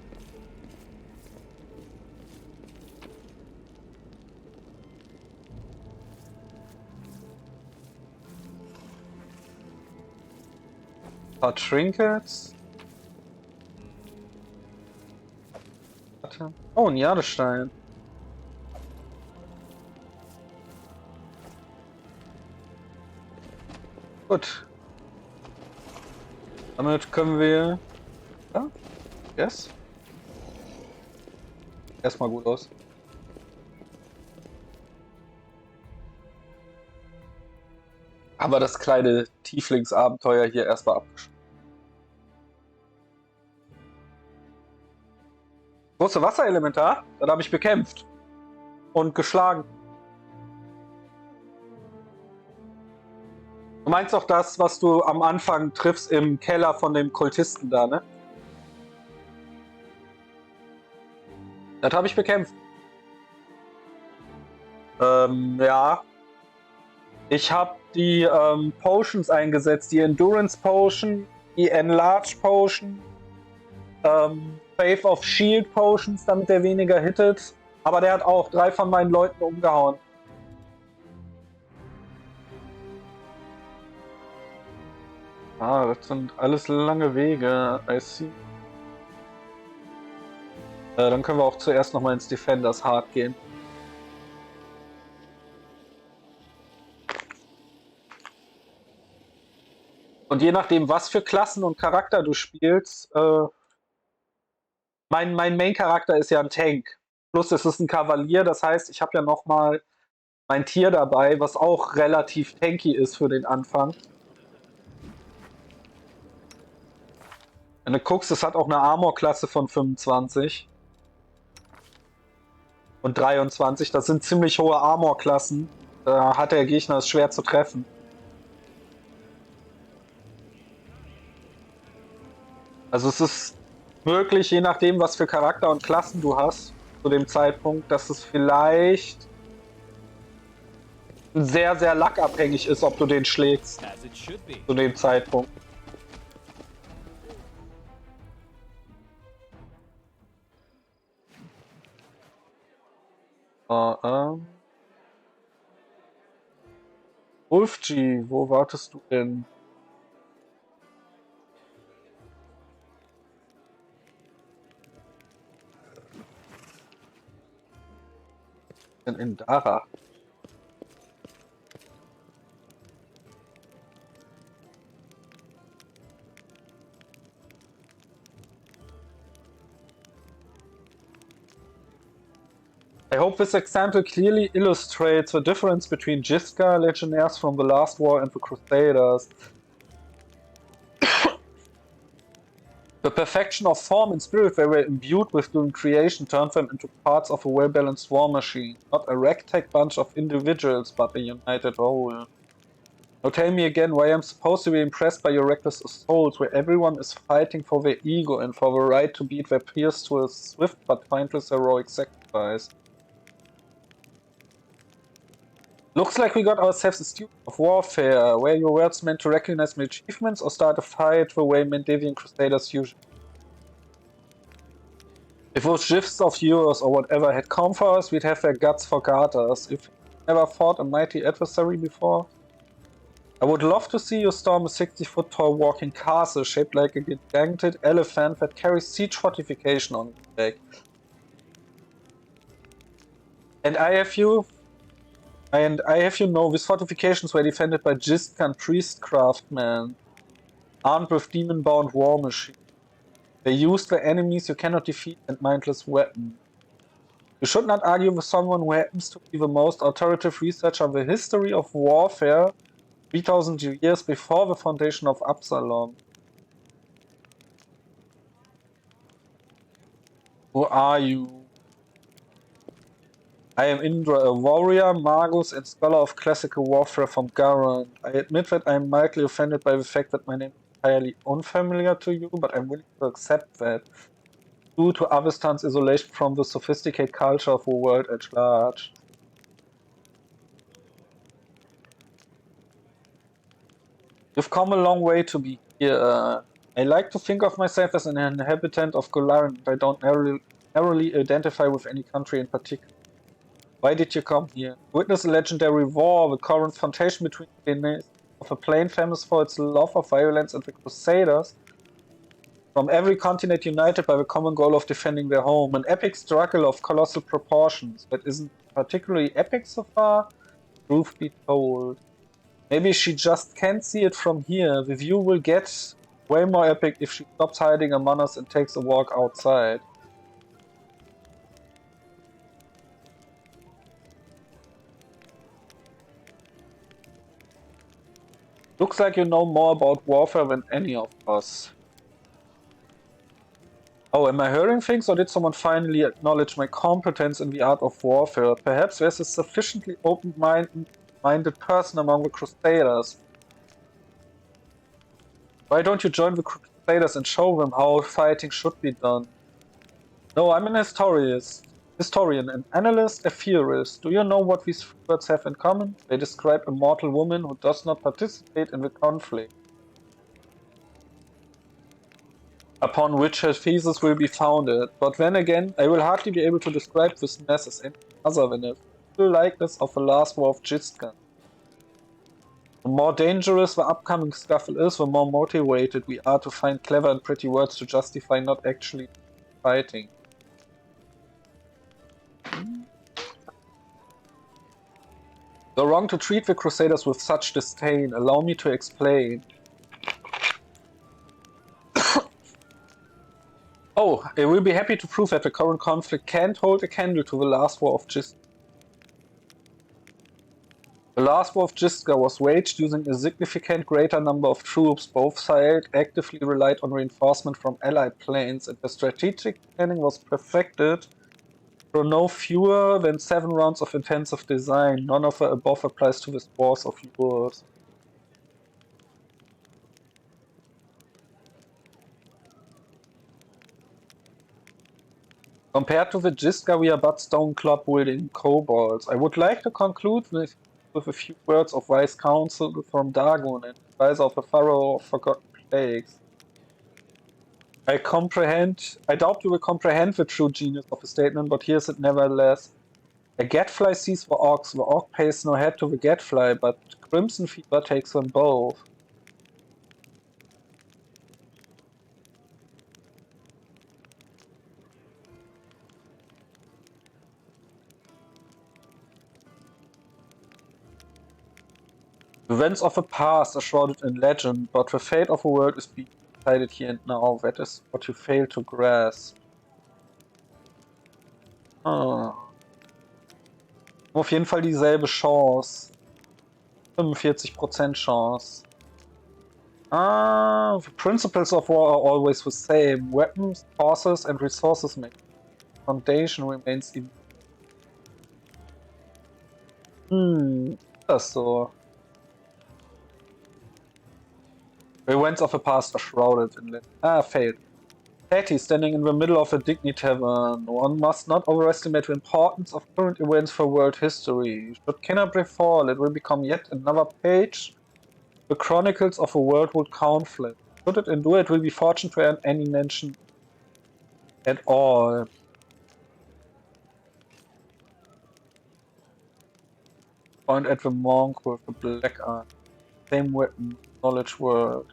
Speaker 1: Ein paar Trinkets. Warte. Oh, ein Jadestein. Gut. Damit können wir. Ja? Yes? Erstmal gut aus. Aber das kleine Tieflingsabenteuer hier erstmal abgeschlossen. Große Wasserelementar, dann habe ich bekämpft und geschlagen. Du meinst doch das, was du am Anfang triffst im Keller von dem Kultisten da, ne? Das habe ich bekämpft. Ja. Ich habe die Potions eingesetzt, die Endurance Potion, die Enlarge Potion, Faith of Shield Potions, damit der weniger hittet. Aber der hat auch 3 von meinen Leuten umgehauen. Ah, das sind alles lange Wege. I see. Dann können wir auch zuerst nochmal ins Defenders Heart gehen. Und je nachdem, was für Klassen und Charakter du spielst, mein Main-Charakter ist ja ein Tank. Plus es ist ein Kavalier, das heißt, ich habe ja nochmal mein Tier dabei, was auch relativ tanky ist für den Anfang. Wenn du guckst, es hat auch eine Armor-Klasse von 25 und 23. Das sind ziemlich hohe Armor-Klassen. Da hat der Gegner es schwer zu treffen. Also es ist möglich, je nachdem, was für Charakter und Klassen du hast, zu dem Zeitpunkt, dass es vielleicht sehr, sehr lackabhängig ist, ob du den schlägst.
Speaker 5: As it should be.
Speaker 1: Zu dem Zeitpunkt. Wolf G, wo wartest du denn? In Dara. I hope this example clearly illustrates the difference between Jiska legionnaires from the last war and the Crusaders. The perfection of form and spirit they were imbued with during creation turned them into parts of a well-balanced war machine. Not a ragtag bunch of individuals, but a united whole. Now tell me again why I'm supposed to be impressed by your reckless assaults, where everyone is fighting for their ego and for the right to beat their peers to a swift but pointless heroic sacrifice. Looks like we got ourselves a student of warfare. Were your words meant to recognize my achievements or start a fight the way Mendevian Crusaders usually? If those gifts of yours or whatever had come for us, we'd have their guts for garters. If you never fought a mighty adversary before, I would love to see you storm a 60-foot tall walking castle shaped like a gigantic elephant that carries siege fortification on its back. And I have you know, these fortifications were defended by Jistkan priest craftsmen, armed with demon-bound war machines. They used the enemies you cannot defeat and mindless weapons. You should not argue with someone who happens to be the most authoritative researcher on the history of warfare 3000 years before the foundation of Absalom. Who are you? I am Indra, a warrior, magus, and scholar of classical warfare from Garand. I admit that I am mildly offended by the fact that my name is entirely unfamiliar to you, but I'm willing to accept that, due to Avistan's isolation from the sophisticated culture of the world at large. You've come a long way to be here. I like to think of myself as an inhabitant of Golaran, but I don't narrowly identify with any country in particular. Why did you come here? Witness a legendary war, the confrontation between the of a plane famous for its love of violence and the Crusaders, from every continent united by the common goal of defending their home. An epic struggle of colossal proportions that isn't particularly epic so far, truth be told. Maybe she just can't see it from here. The view will get way more epic if she stops hiding among us and takes a walk outside. Looks like you know more about warfare than any of us. Oh, am I hearing things, or did someone finally acknowledge my competence in the art of warfare? Perhaps there's a sufficiently open-minded person among the Crusaders. Why don't you join the Crusaders and show them how fighting should be done? No, I'm an historian, an analyst, a theorist. Do you know what these words have in common? They describe a mortal woman who does not participate in the conflict, upon which her thesis will be founded. But then again, I will hardly be able to describe this mess as anything other than a full likeness of the last war of Jistkan. The more dangerous the upcoming scuffle is, the more motivated we are to find clever and pretty words to justify not actually fighting. You're wrong to treat the Crusaders with such disdain. Allow me to explain. Oh, I will be happy to prove that the current conflict can't hold a candle to the last war of Jistga. The last war of Jistga was waged using a significant greater number of troops. Both sides actively relied on reinforcement from allied planes, and the strategic planning was perfected through no fewer than 7 rounds of intensive design. None of the above applies to this wars of yours. Compared to the Jistga, we are but stone club wielding kobolds. I would like to conclude with a few words of wise counsel from Dagon and advisor of the Pharaoh of Forgotten Plagues. I doubt you will comprehend the true genius of the statement, but here's it nevertheless. A gadfly sees the orc pays no heed to the gadfly, but Crimson Fever takes them both. The events of the past are shrouded in legend, but the fate of the world is being decided here and now. That is what you fail to grasp. Auf jeden Fall dieselbe Chance. 45% Chance. The principles of war are always the same. Weapons, horses, and resources make. Foundation remains even. Das so. The events of the past are shrouded in legend. Failed. Patty standing in the middle of a Dignity Tavern. One must not overestimate the importance of current events for world history. Should Canterbury fall, it will become yet another page. The chronicles of a worldwide conflict. Should it endure, it will be fortunate to earn any mention at all. Point at the monk with the black eye. Same weapon, knowledge word.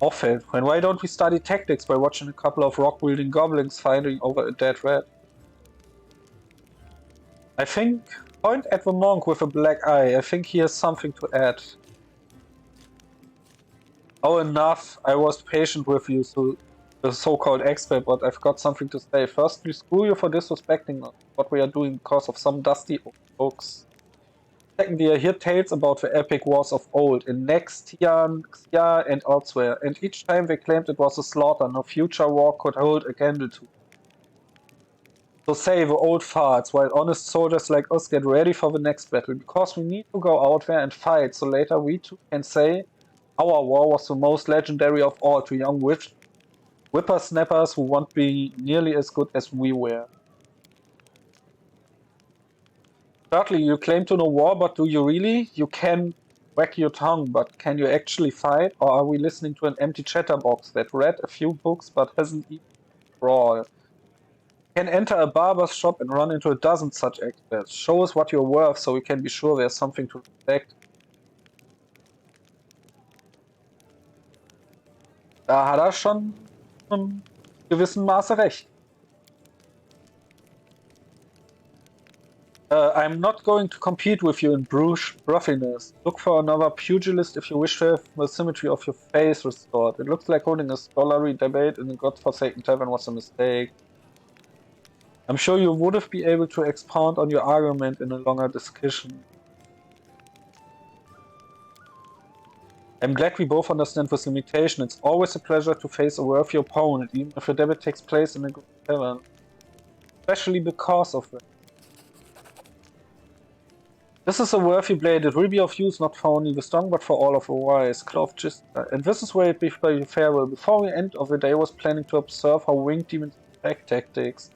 Speaker 1: Offhand. And why don't we study tactics by watching a couple of rock-wielding goblins fighting over a dead rat? I think. Point at the monk with a black eye. I think he has something to add. Oh, enough. I was patient with you, so the so-called expert, but I've got something to say. Firstly, screw you for disrespecting what we are doing because of some dusty books. Secondly, I hear tales about the epic wars of old, in Nextia, Xia, and elsewhere, and each time they claimed it was a slaughter no future war could hold a candle to. So say the old farts, while honest soldiers like us get ready for the next battle, because we need to go out there and fight, so later we too can say our war was the most legendary of all to young whippersnappers who won't be nearly as good as we were. Thirdly, you claim to know war, but do you really? You can whack your tongue, but can you actually fight? Or are we listening to an empty chatterbox that read a few books but hasn't even brawl? Can enter a barber's shop and run into a dozen such experts. Show us what you're worth so we can be sure there's something to respect. Da hat er schon in gewissem Maße recht. I'm not going to compete with you in bruffiness. Look for another pugilist if you wish to have the symmetry of your face restored. It looks like holding a scholarly debate in a godforsaken tavern was a mistake. I'm sure you would have been able to expound on your argument in a longer discussion. I'm glad we both understand this limitation. It's always a pleasure to face a worthy opponent, even if the debate takes place in a good tavern. Especially because of it. This is a worthy blade. It will be of use not for only the strong, but for all of the wise. Cloth just, and this is where it be farewell. Before the end of the day, I was planning to observe how winged demons attack tactics.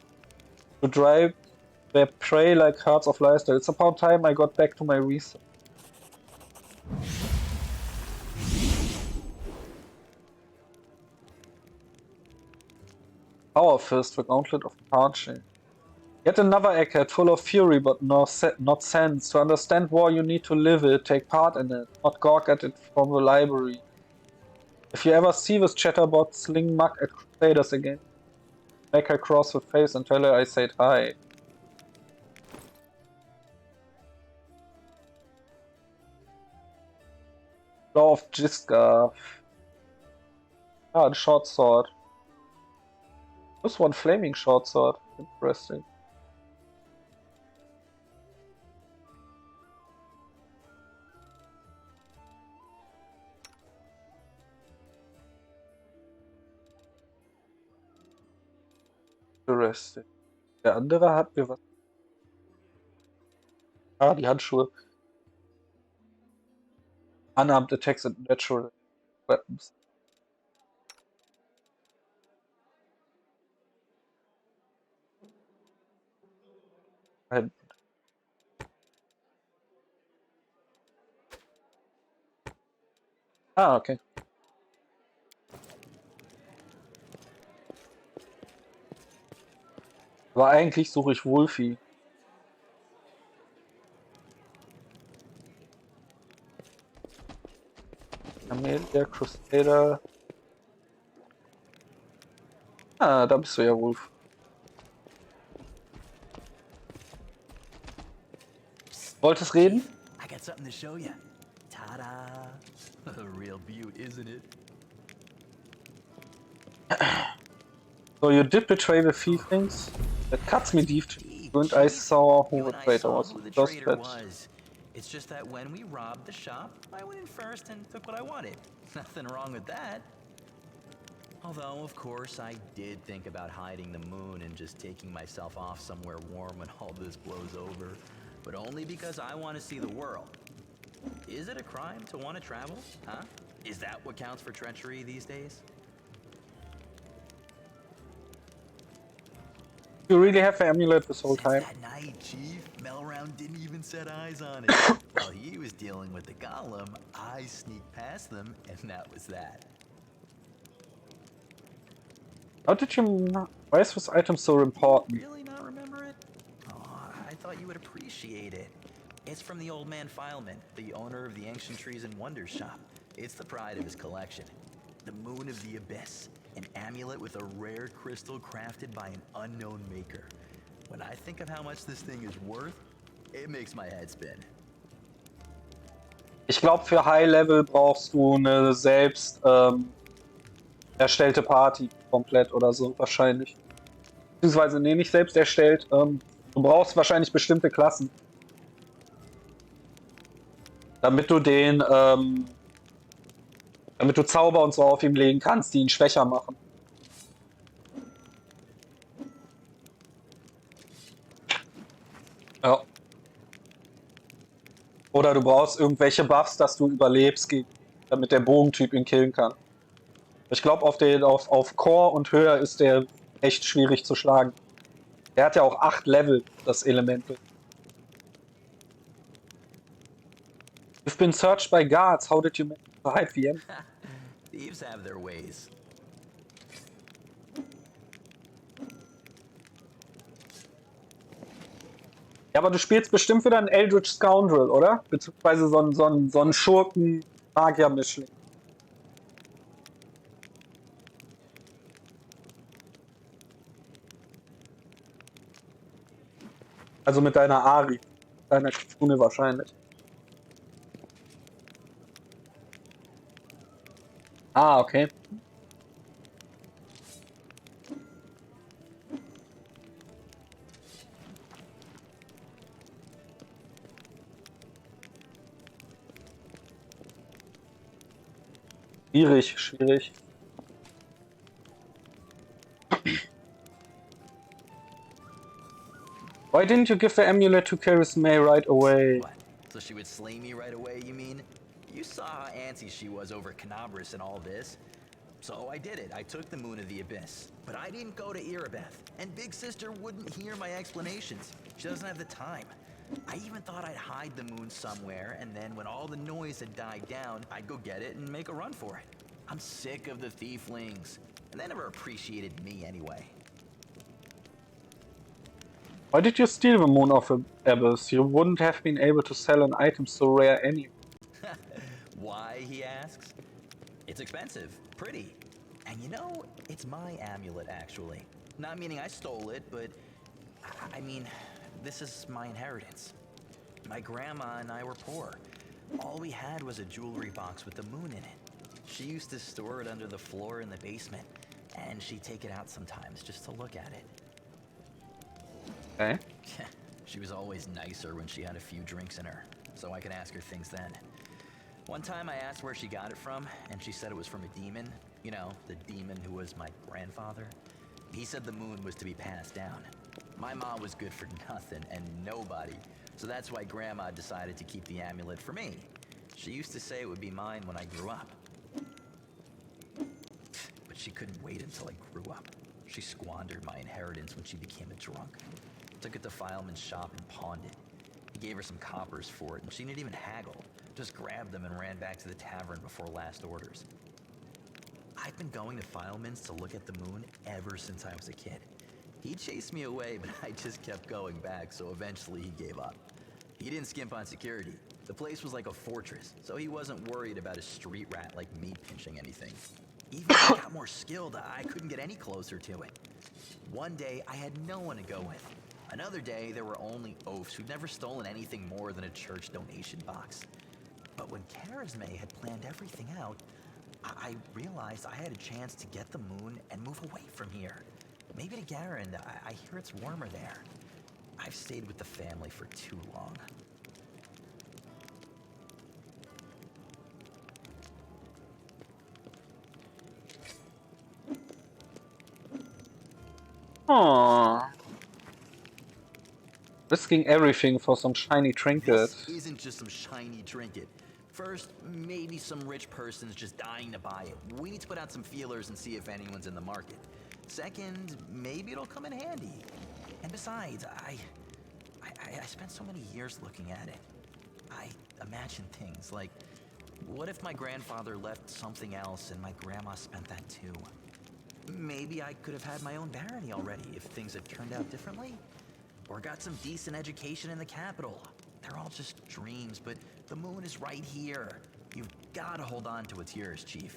Speaker 1: To drive their prey like herds of lice. It's about time I got back to my research. Power Fist, the Gauntlet of Takichi. Yet another egghead full of fury but not sense. To understand war you need to live it, take part in it, not gawk at it from the library. If you ever see this chatterbot sling muck at Crusaders again, make her cross the face and tell her I said hi. Law of Jiska. Ah, the short sword. This one flaming short sword. Interesting. Interesting. Der andere hat mir was. Ah, die Handschuhe. Unarmed attacks and natural weapons. Ah, okay. Aber eigentlich suche ich Wolfie. Amelia, Crusader. Ah, da bist du ja, Wolf. Wolltest reden?
Speaker 3: I got something to show you. Ta-da! A real beaut, isn't it?
Speaker 1: So you did betray the thieflings? That cuts me deep. And I saw who the traitor was. Just that.
Speaker 3: It's just that when we robbed the shop, I went in first and took what I wanted. Nothing wrong with that. Although, of course, I did think about hiding the moon and just taking myself off somewhere warm when all this blows over. But only because I want to see the world. Is it a crime to want to travel? Huh? Is that what counts for treachery these days?
Speaker 1: You really have the amulet this whole
Speaker 3: Since
Speaker 1: time?
Speaker 3: that night, Chief, Melround didn't even set eyes on it. While he was dealing with the golem, I sneaked past them, and that was that.
Speaker 1: How did you not? Why is this item so important?
Speaker 3: Really not remember it? Oh, I thought you would appreciate it. It's from the old man Fileman, the owner of the Ancient Trees and Wonders shop. It's the pride of his collection. The Moon of the Abyss, an amulet with a rare crystal crafted by an unknown maker. When I think of how much this thing is worth, it makes my head spin.
Speaker 1: Ich glaube, für High Level brauchst du eine selbst erstellte Party komplett oder so wahrscheinlich. Beziehungsweise, nee, nicht selbst erstellt. Du brauchst wahrscheinlich bestimmte Klassen. Damit du den, damit du Zauber und so auf ihm legen kannst, die ihn schwächer machen. Ja. Oder du brauchst irgendwelche Buffs, dass du überlebst, damit der Bogentyp ihn killen kann. Ich glaube, auf Core und höher ist der echt schwierig zu schlagen. Der hat ja auch 8 Level, das Elemental. You've been searched by guards. How did you manage to hide VM?
Speaker 3: Thieves have their ways.
Speaker 1: Ja, aber du spielst bestimmt wieder einen Eldritch Scoundrel, oder? Beziehungsweise so einen Schurken-Magier-Mischling. Also mit deiner Ari. Deiner Kitsune wahrscheinlich. Ah, okay. Schwierig. Why didn't you give the amulet to Charisme right away?
Speaker 3: What? So she would slay me right away, you mean? You saw how antsy she was over Canabras and all this. So I did it. I took the Moon of the Abyss. But I didn't go to Erebeth. And Big Sister wouldn't hear my explanations. She doesn't have the time. I even thought I'd hide the moon somewhere, and then when all the noise had died down, I'd go get it and make a run for it. I'm sick of the thieflings. And they never appreciated me anyway.
Speaker 1: Why did you steal the Moon of the Abyss? You wouldn't have been able to sell an item so rare anyway.
Speaker 3: Why, he asks? It's expensive, pretty. And you know, it's my amulet, actually. Not meaning I stole it, but I mean, this is my inheritance. My grandma and I were poor. All we had was a jewelry box with the moon in it. She used to store it under the floor in the basement, and she'd take it out sometimes just to look at it.
Speaker 1: Okay.
Speaker 3: She was always nicer when she had a few drinks in her, so I could ask her things then. One time I asked where she got it from, and she said it was from a demon. You know, the demon who was my grandfather. He said the moon was to be passed down. My mom was good for nothing and nobody, so that's why Grandma decided to keep the amulet for me. She used to say it would be mine when I grew up. But she couldn't wait until I grew up. She squandered my inheritance when she became a drunk. Took it to Fileman's shop and pawned it. He gave her some coppers for it, and she didn't even haggle. Just grabbed them and ran back to the tavern before last orders. I've been going to Fileman's to look at the moon ever since I was a kid. He chased me away, but I just kept going back, so eventually he gave up. He didn't skimp on security. The place was like a fortress, so he wasn't worried about a street rat like me pinching anything. Even if I got more skilled, I couldn't get any closer to it. One day, I had no one to go with. Another day, there were only oafs who'd never stolen anything more than a church donation box. But when Charisme had planned everything out, I realized I had a chance to get the moon and move away from here. Maybe to Garand. I hear it's warmer there. I've stayed with the family for too long.
Speaker 1: Aww. Risking everything for some shiny trinket.
Speaker 3: This isn't just some shiny trinket. First, maybe some rich person's just dying to buy it. We need to put out some feelers and see if anyone's in the market. Second, maybe it'll come in handy. And besides, I spent so many years looking at it. I imagine things like, what if my grandfather left something else and my grandma spent that too? Maybe I could have had my own barony already if things had turned out differently. Or got some decent education in the capital. They're all just dreams, but the moon is right here. You've got to hold on to what's yours, Chief.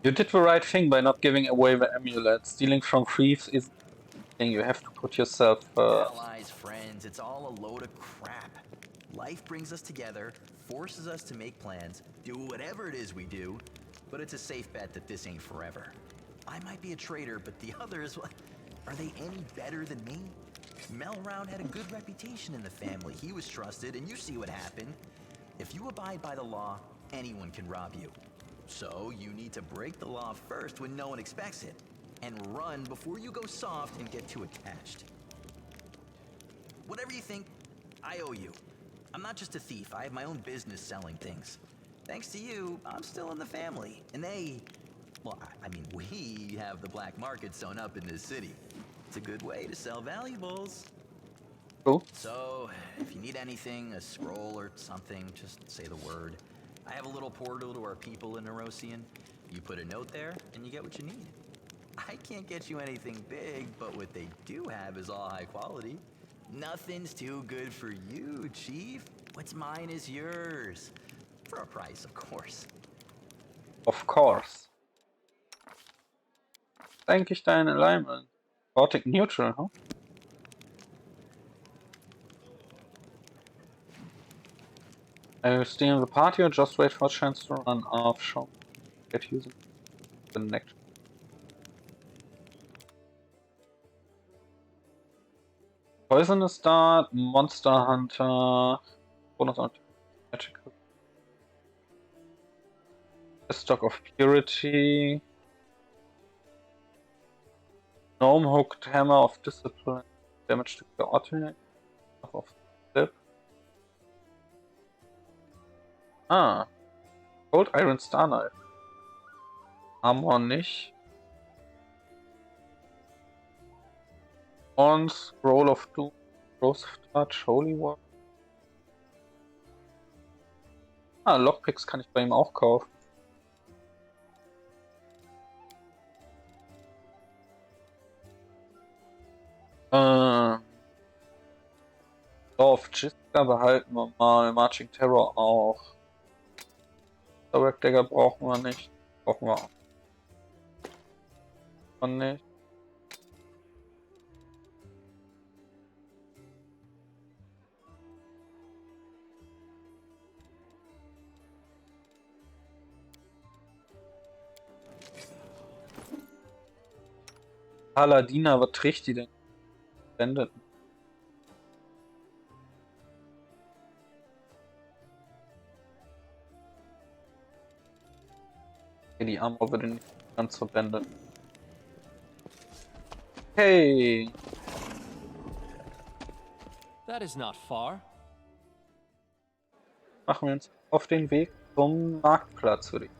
Speaker 1: You did the right thing by not giving away the amulet. Stealing from thieves isn't a thing. You have to put yourself first.
Speaker 3: Allies, friends, it's all a load of crap. Life brings us together, forces us to make plans, do whatever it is we do, but it's a safe bet that this ain't forever. I might be a traitor, but the others, are they any better than me? Melround had a good reputation in the family. He was trusted, and you see what happened. If you abide by the law, anyone can rob you. So you need to break the law first when no one expects it, and run before you go soft and get too attached. Whatever you think, I owe you. I'm not just a thief. I have my own business selling things. Thanks to you, I'm still in the family, and we have the black market sewn up in this city. It's a good way to sell valuables.
Speaker 1: Cool.
Speaker 3: So, if you need anything, a scroll or something, just say the word. I have a little portal to our people in Erosien. You put a note there, and you get what you need. I can't get you anything big, but what they do have is all high quality. Nothing's too good for you, Chief. What's mine is yours. For a price, of course.
Speaker 1: Of course. Denke ich dein Alignment. Chaotic neutral, huh? Are you still in the party or just wait for a chance to run off? Show get using the next. Poisonous Dart, Monster Hunter, bonus on magical. Stock of Purity. Gnome Hooked Hammer of Discipline. Damage to chaotic. Of Step. Ah. Gold Iron Star Knife. Armor nicht. Und Scroll of Doom. Rose of Touch, Holy War. Ah, Lockpicks kann ich bei ihm auch kaufen. Auf Jiska behalten wir mal. Marching Terror auch. Direct Dagger brauchen wir nicht. Brauchen wir auch nicht. Paladina, was trägt die denn? Spendet. Okay, die Armor würde nicht ganz verwendet. Hey!
Speaker 5: That is not far.
Speaker 1: Machen wir uns auf den Weg zum Marktplatz, würde ich.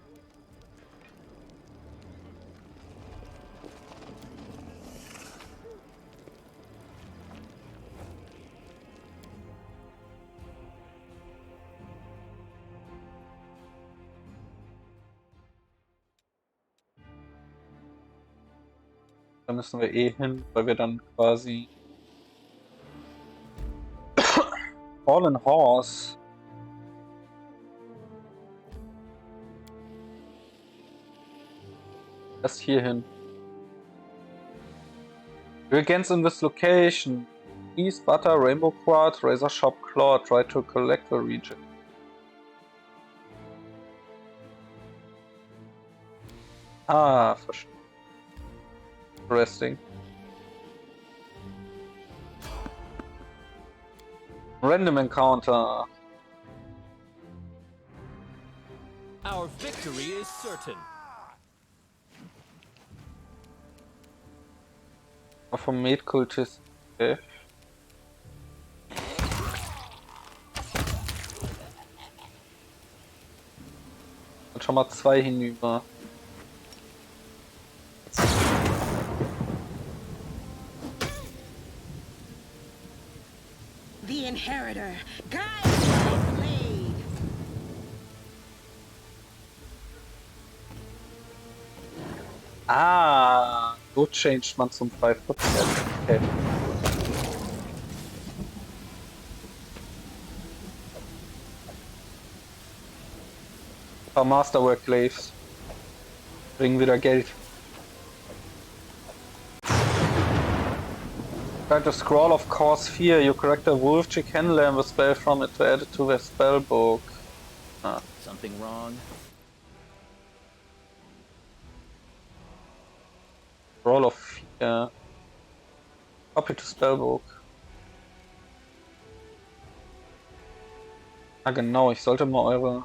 Speaker 1: Da müssen wir eh hin, weil wir dann quasi Fallen Horse erst hier hin. Against in this location. East, Butter, Rainbow Quad, Razor Shop Claw, try to collect the region. Ah, verstehe. Interesting. Random encounter.
Speaker 5: Our victory is certain.
Speaker 1: Vom Med-Kultist. Okay. Und schon mal 2 hinüber.
Speaker 2: The inheritor, guide my blade.
Speaker 1: Ah, so changed man zum 5 Okay. Masterwork Glaives bringen wieder Geld. Try to scroll of course 4. Your character Wolfchick can learn the spell from it to add it to their spellbook. Ah.
Speaker 3: Something wrong?
Speaker 1: Scroll of 4. Copy to spellbook. Ah genau, ich sollte mal eure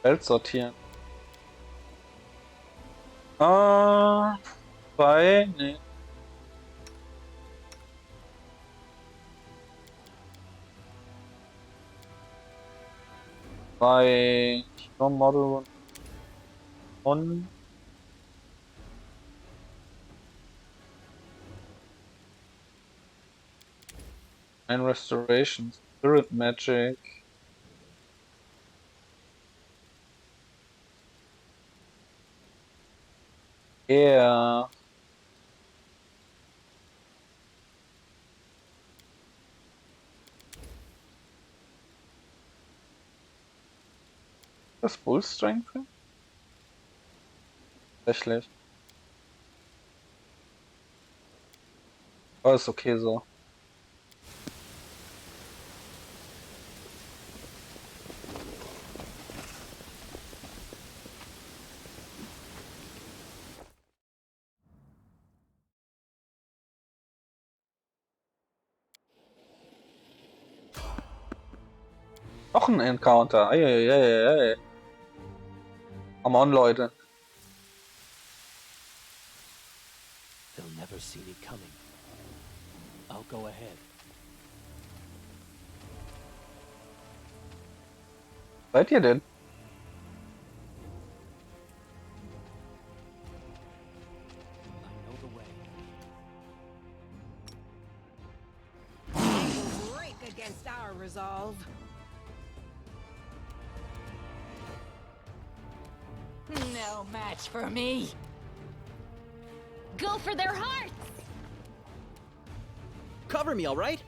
Speaker 1: Welt sortieren. Nee. Bei Model on ein Restoration, Spirit Magic. Yeah. Das Bull Strength? Tatsächlich. Aber ist okay so. Noch ein Encounter. Eieieiei. Come on, Leute.
Speaker 5: They'll never see me coming. I'll go ahead.
Speaker 1: Seid ihr denn?
Speaker 5: I know the way.
Speaker 2: Break against our resolve. No match for me.
Speaker 4: Go for their hearts!
Speaker 3: Cover me, all right?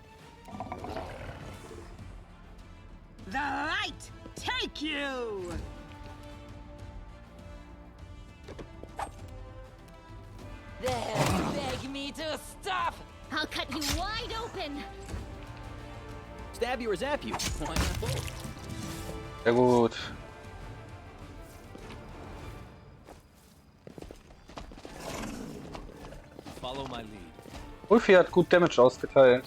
Speaker 2: The light take you. They'll beg me to stop.
Speaker 4: I'll cut you wide open!
Speaker 3: Stab you or zap you? Why not both?
Speaker 1: Sehr gut.
Speaker 5: Follow my lead.
Speaker 1: Ulfi hat gut Damage ausgeteilt.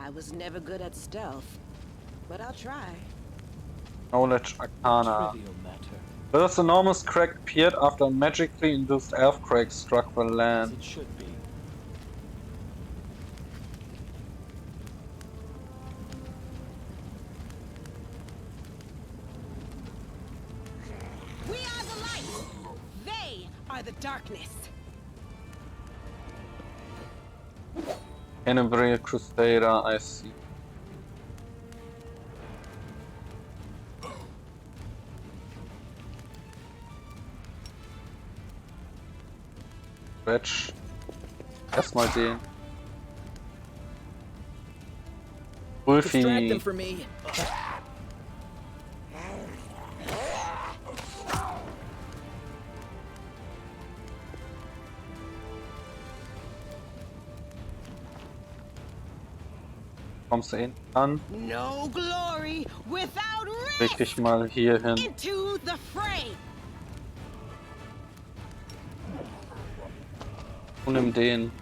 Speaker 2: I was never good at stealth, but I'll try.
Speaker 1: Knowledge Arcana.
Speaker 5: Trivial matter,
Speaker 1: This enormous crack appeared after a magically induced earthquake struck the
Speaker 5: as
Speaker 1: land.
Speaker 5: it should be.
Speaker 2: We are the light. They are the darkness.
Speaker 1: Tenebrae Crusader, I see. Stretch. Erstmal den.
Speaker 3: Distract them
Speaker 1: Ulfi.
Speaker 3: for me.
Speaker 1: Kommst du hin? An.
Speaker 2: No glory without
Speaker 1: Leg dich mal hier hin.
Speaker 2: Into the fray.
Speaker 1: Und nimm den.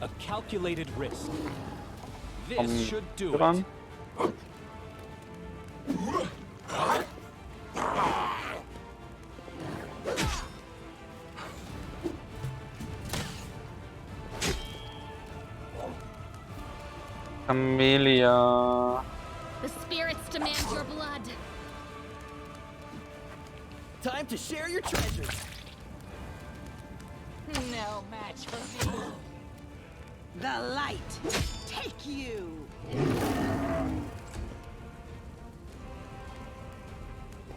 Speaker 5: A calculated risk.
Speaker 1: Komm
Speaker 5: This should do
Speaker 1: dran.
Speaker 5: it.
Speaker 1: Camellia.
Speaker 4: The spirits demand your blood.
Speaker 3: Time to share your treasures.
Speaker 2: No match for me. The light, take you.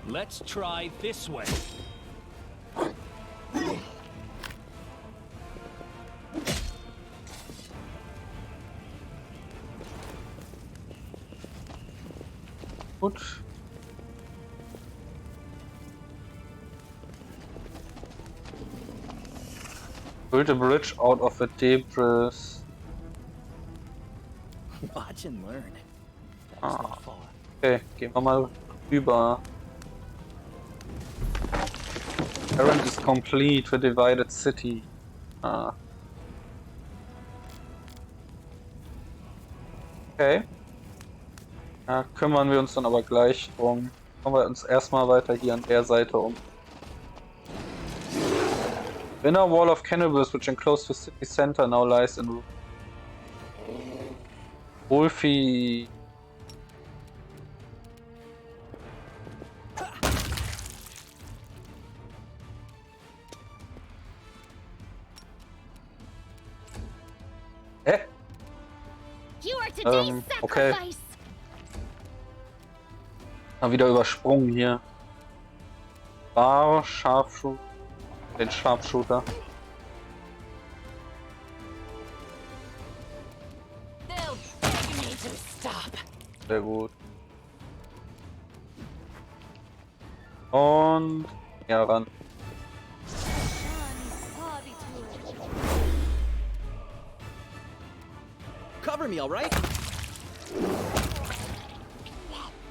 Speaker 5: Let's try this way.
Speaker 1: Gut. Build a bridge out of the debris.
Speaker 3: Watch and learn.
Speaker 5: That was not far.
Speaker 1: Okay, gehen wir mal rüber. Errand is complete for divided city. Ah. Okay. Ja, kümmern wir uns dann aber gleich drum. Kommen wir uns erstmal weiter hier an der Seite um. Inner wall of cannibals which enclosed the city center now lies in Wolfie. Hä?
Speaker 4: You are today's
Speaker 1: okay.
Speaker 4: sacrifice.
Speaker 1: Mal wieder übersprungen hier. Scharfshooter. Den Sharpshooter.
Speaker 2: They'll beg me to stop.
Speaker 1: Sehr gut. Und ja, ran.
Speaker 3: Cover me, all right?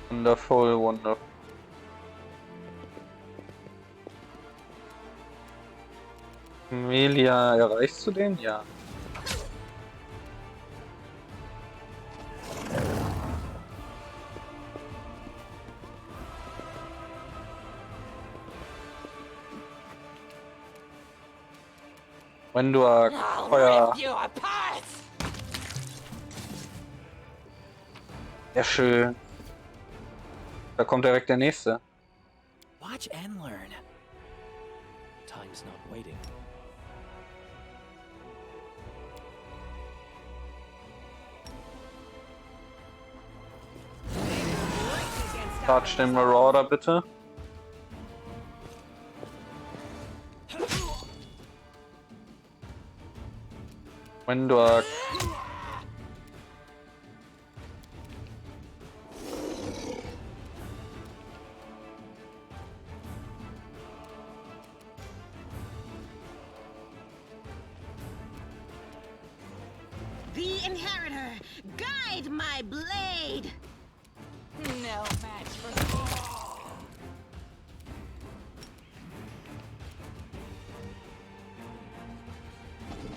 Speaker 1: Wonderful, wonderful. Amelia, erreichst du den? Ja. Wenn du Feuer.
Speaker 2: You apart.
Speaker 1: Ja, schön. Da kommt direkt der nächste.
Speaker 3: Watch and learn.
Speaker 5: Time's not waiting.
Speaker 1: Touch den Marauder bitte. Wenn du
Speaker 2: The inheritor, guide my blade. No match for me.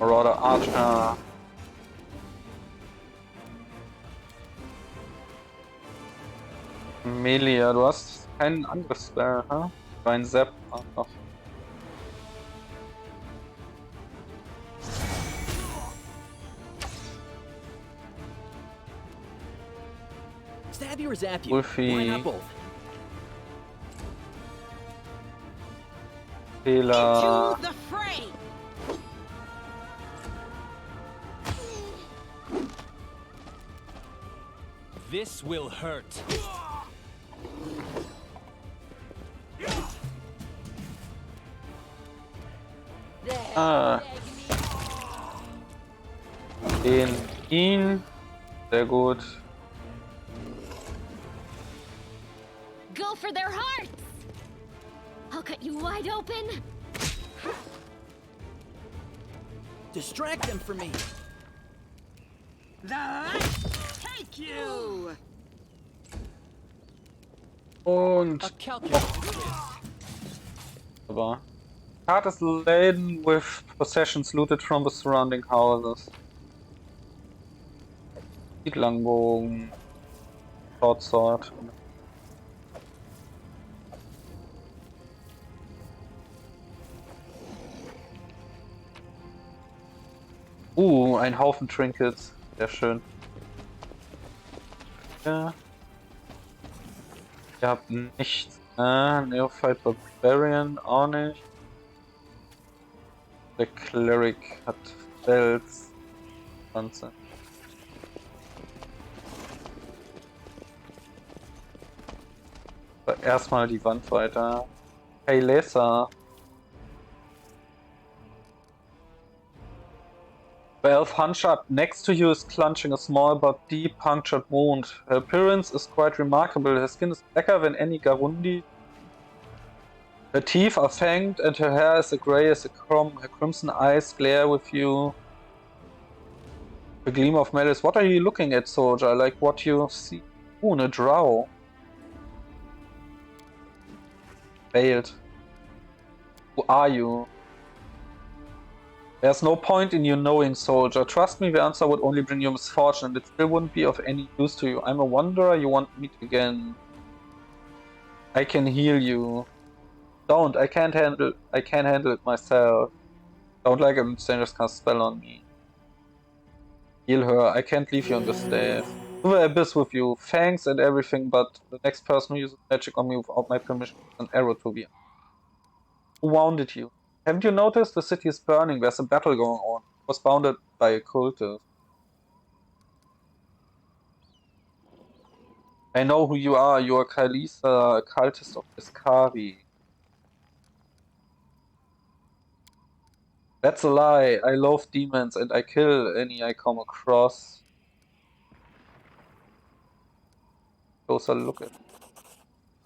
Speaker 1: Marauder Archer. Amelia, du hast kein anderes Spell, ha? Ein Zap noch.
Speaker 3: Stab you or zap you?
Speaker 1: Wolfie.
Speaker 3: Why not both?
Speaker 1: Fehler.
Speaker 2: Into the fray.
Speaker 5: This will hurt.
Speaker 1: Ah. Ihn. Sehr gut.
Speaker 4: Go for their hearts. I'll cut you wide open.
Speaker 3: Distract them for me.
Speaker 2: The light, take you.
Speaker 1: Und...
Speaker 5: A calculated
Speaker 1: Aber... Cart is laden with possessions looted from the surrounding houses. Langbogen. Short sword. Ein Haufen Trinkets. Sehr schön. Ja. Ihr habt nichts. Neophyte Barbarian auch nicht. Der Cleric hat Spells. 20. Aber erstmal die Wand weiter. Hey Lesa. The elf hunched up next to you is clutching a small but deep punctured wound. Her appearance is quite remarkable. Her skin is blacker than any Garundi. Her teeth are fanged and her hair is as grey as a crumb. Her crimson eyes glare with you. The gleam of malice. What are you looking at, soldier? Like what you see? In a drow. Veiled. Who are you? There's no point in you knowing, soldier. Trust me, the answer would only bring you misfortune, and it still wouldn't be of any use to you. I'm a wanderer you want to meet again. I can heal you. Don't, I can't handle it myself. Don't like it when strangers cast spell on me. Heal her, I can't leave you on the staff. To the abyss with you, fangs and everything, but the next person who uses magic on me without my permission is an arrow to the... Who wounded you? Haven't you noticed? The city is burning, there's a battle going on. It was bounded by a cultist. I know who you are Kaelisa, a cultist of Iskari. That's a lie. I love demons and I kill any I come across. Closer look at it.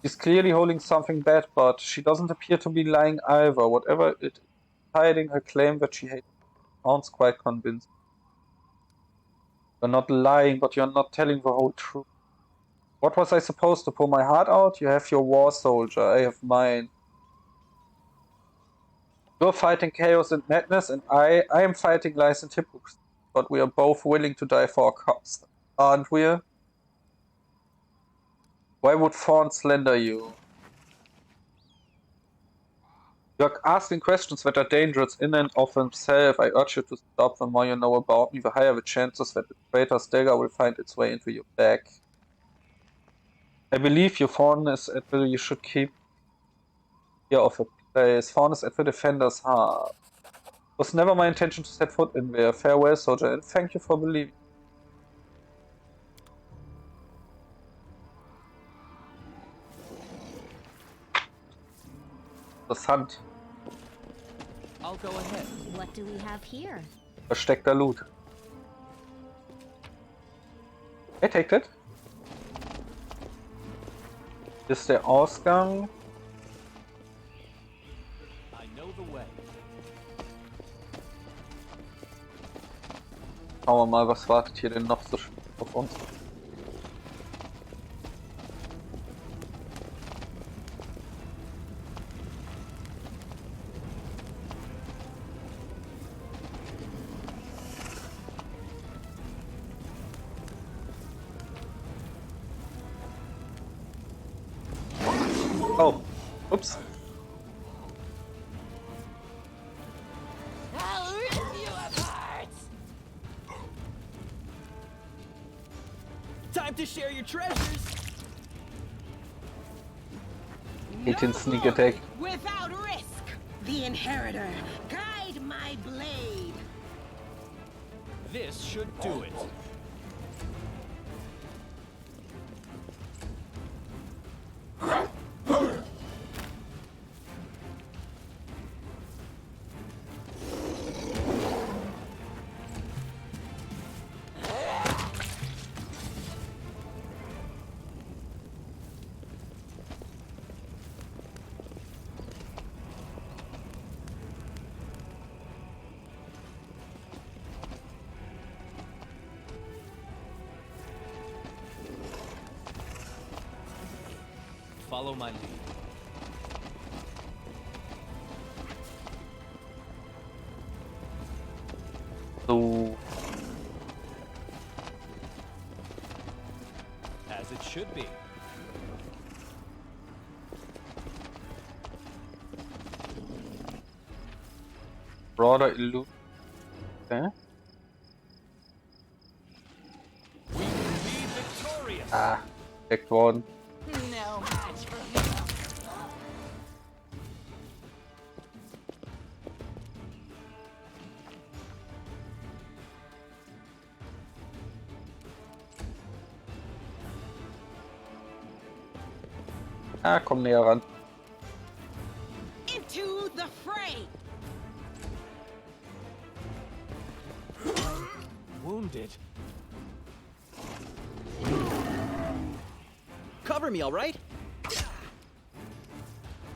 Speaker 1: She's clearly holding something bad, but she doesn't appear to be lying either. Whatever it is hiding, her claim that she hates sounds quite convincing. You're not lying, but you're not telling the whole truth. What was I supposed to? Pull my heart out? You have your war soldier, I have mine. You're fighting chaos and madness, and I am fighting lies and hypocrisy. But we are both willing to die for our cause, aren't we? Why would Fawn slander you? You're asking questions that are dangerous in and of themselves. I urge you to stop. The more you know about me, the higher the chances that the traitor's dagger will find its way into your back. I believe you, Fawn is at will. You should keep clear of a place. Fawn is at the defender's heart. It was never my intention to set foot in there. Farewell, soldier, and thank you for believing. Interessant.
Speaker 5: I'll go ahead.
Speaker 4: What do we have here?
Speaker 1: Versteckter Loot. Hey, take that. Hier ist der Ausgang.
Speaker 5: I know the way.
Speaker 1: Schauen wir mal, was wartet hier denn noch so auf uns. Oh, oops.
Speaker 2: I'll rip you apart!
Speaker 5: Time to share your treasures.
Speaker 1: 18 sneak attack.
Speaker 2: Without risk! The inheritor, guide my blade!
Speaker 5: This should do it. Follow my lead.
Speaker 1: So.
Speaker 5: As it should be.
Speaker 1: Broader Illusion. Okay.
Speaker 5: We will be victorious.
Speaker 1: Ah, entdeckt worden.
Speaker 2: No match for me.
Speaker 1: Ah, komm näher ran.
Speaker 2: Into the fray.
Speaker 5: Wounded.
Speaker 3: Cover me, all right?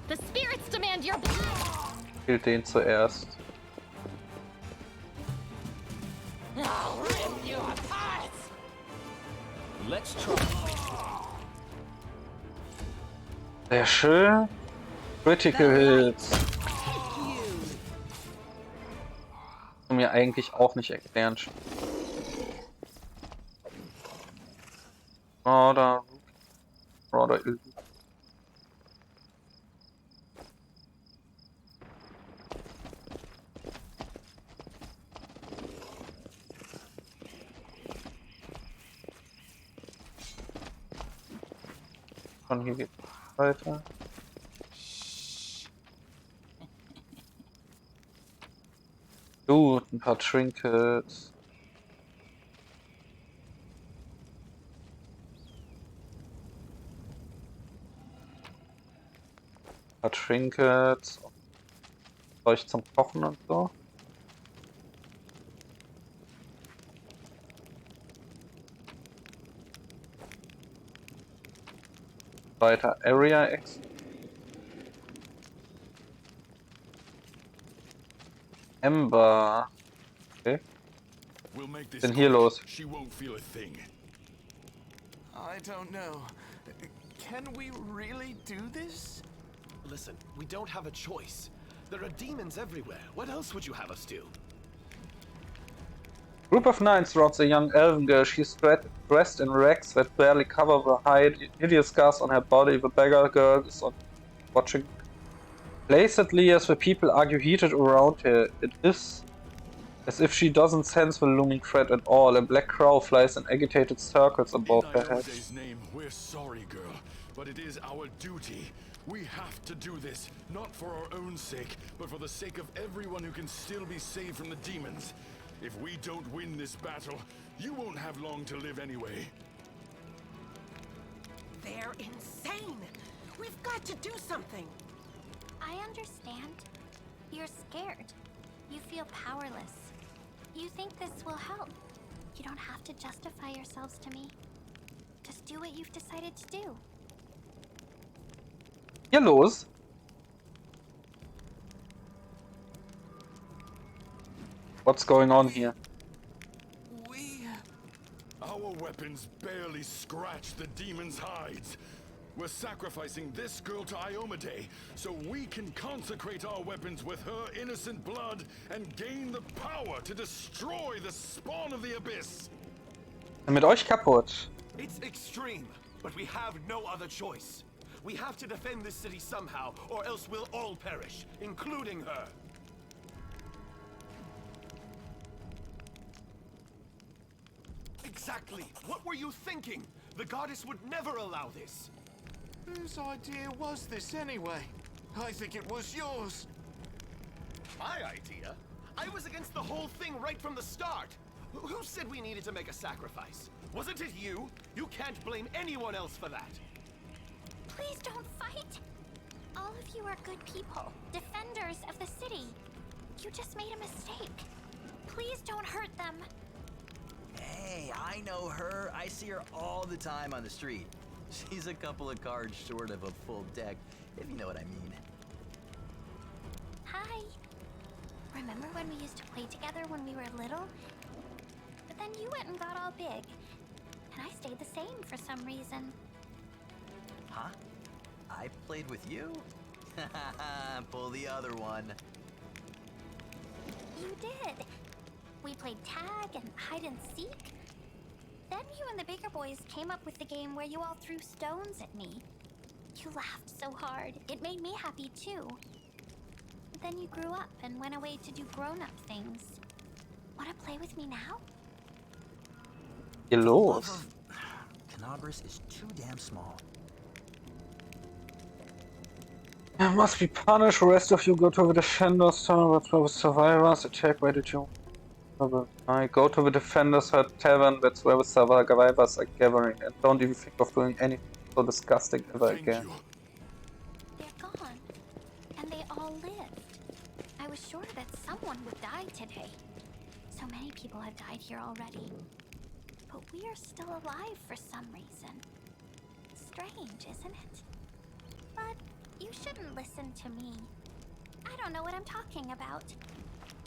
Speaker 4: The spirits demand your blood.
Speaker 1: Killt den zuerst.
Speaker 2: I'll rip you apart.
Speaker 5: Let's try.
Speaker 1: Sehr schön. Critical Hits.
Speaker 2: Take you.
Speaker 1: Kann mir eigentlich auch nicht erklären. Broader Illusion. Von hier geht's weiter. Gut, ein paar Trinkets. Ein paar Trinkets. Zeug zum Kochen und so. Weiter Area X. Ember. Okay.
Speaker 6: We'll make this
Speaker 1: Denn hier
Speaker 6: quick.
Speaker 1: los.
Speaker 6: She won't feel a thing.
Speaker 7: I don't know. Can we really do this?
Speaker 5: Listen, we don't have a choice. There are demons everywhere. What else would you have us do?
Speaker 1: Group of 9 surrounds a young elven girl. She's dressed in rags that barely cover her height. Hideous scars on her body. The beggar girl is watching placidly as the people argue heated around her. It is as if she doesn't sense the looming threat at all. A black crow flies in agitated circles above
Speaker 6: In
Speaker 1: her head.
Speaker 6: Iomede's name, we're sorry, girl, but it is our duty. We have to do this, not for our own sake, but for the sake of everyone who can still be saved from the demons. If we don't win this battle, you won't have long to live anyway.
Speaker 2: They're insane. We've got to do something.
Speaker 8: I understand. You're scared. You feel powerless. You think this will help. You don't have to justify yourselves to me. Just do what you've decided to do.
Speaker 1: Hier los. What's going on here?
Speaker 6: Our weapons barely scratch the demons' hides. We're sacrificing this girl to Iomede so we can consecrate our weapons with her innocent blood and gain the power to destroy the spawn of the abyss.
Speaker 1: Mit euch kaputt.
Speaker 5: It's extreme, but we have no other choice. We have to defend this city somehow, or else we'll all perish, including her. Exactly! What were you thinking? The goddess would never allow this.
Speaker 7: Whose idea was this anyway? I think it was yours.
Speaker 5: My idea? I was against the whole thing right from the start. Who said we needed to make a sacrifice? Wasn't it you? You can't blame anyone else for that.
Speaker 8: Please don't fight. All of you are good people, defenders of the city. You just made a mistake. Please don't hurt them.
Speaker 3: Hey, I know her. I see her all the time on the street. She's a couple of cards short of a full deck, if you know what I mean.
Speaker 8: Hi. Remember when we used to play together when we were little? But then you went and got all big. And I stayed the same for some reason.
Speaker 3: Huh? I played with you? Pull the other one.
Speaker 8: You did. We played tag and hide and seek. Then you and the bigger boys came up with the game where you all threw stones at me. You laughed so hard, it made me happy too. Then you grew up and went away to do grown-up things. Wanna play with me now?
Speaker 1: Los.
Speaker 3: Canabras is too damn small.
Speaker 1: I must be punished. The rest of you go to the defenders. Turn with survivors. Attack. Where did you? I go to the defenders tavern. That's where the survivors are gathering. And don't even think of doing anything so disgusting ever
Speaker 6: Thank
Speaker 1: again.
Speaker 6: you.
Speaker 8: They're gone. And they all lived. I was sure that someone would die today. So many people have died here already. But we are still alive for some reason. Strange, isn't it? But you shouldn't listen to me. I don't know what I'm talking about.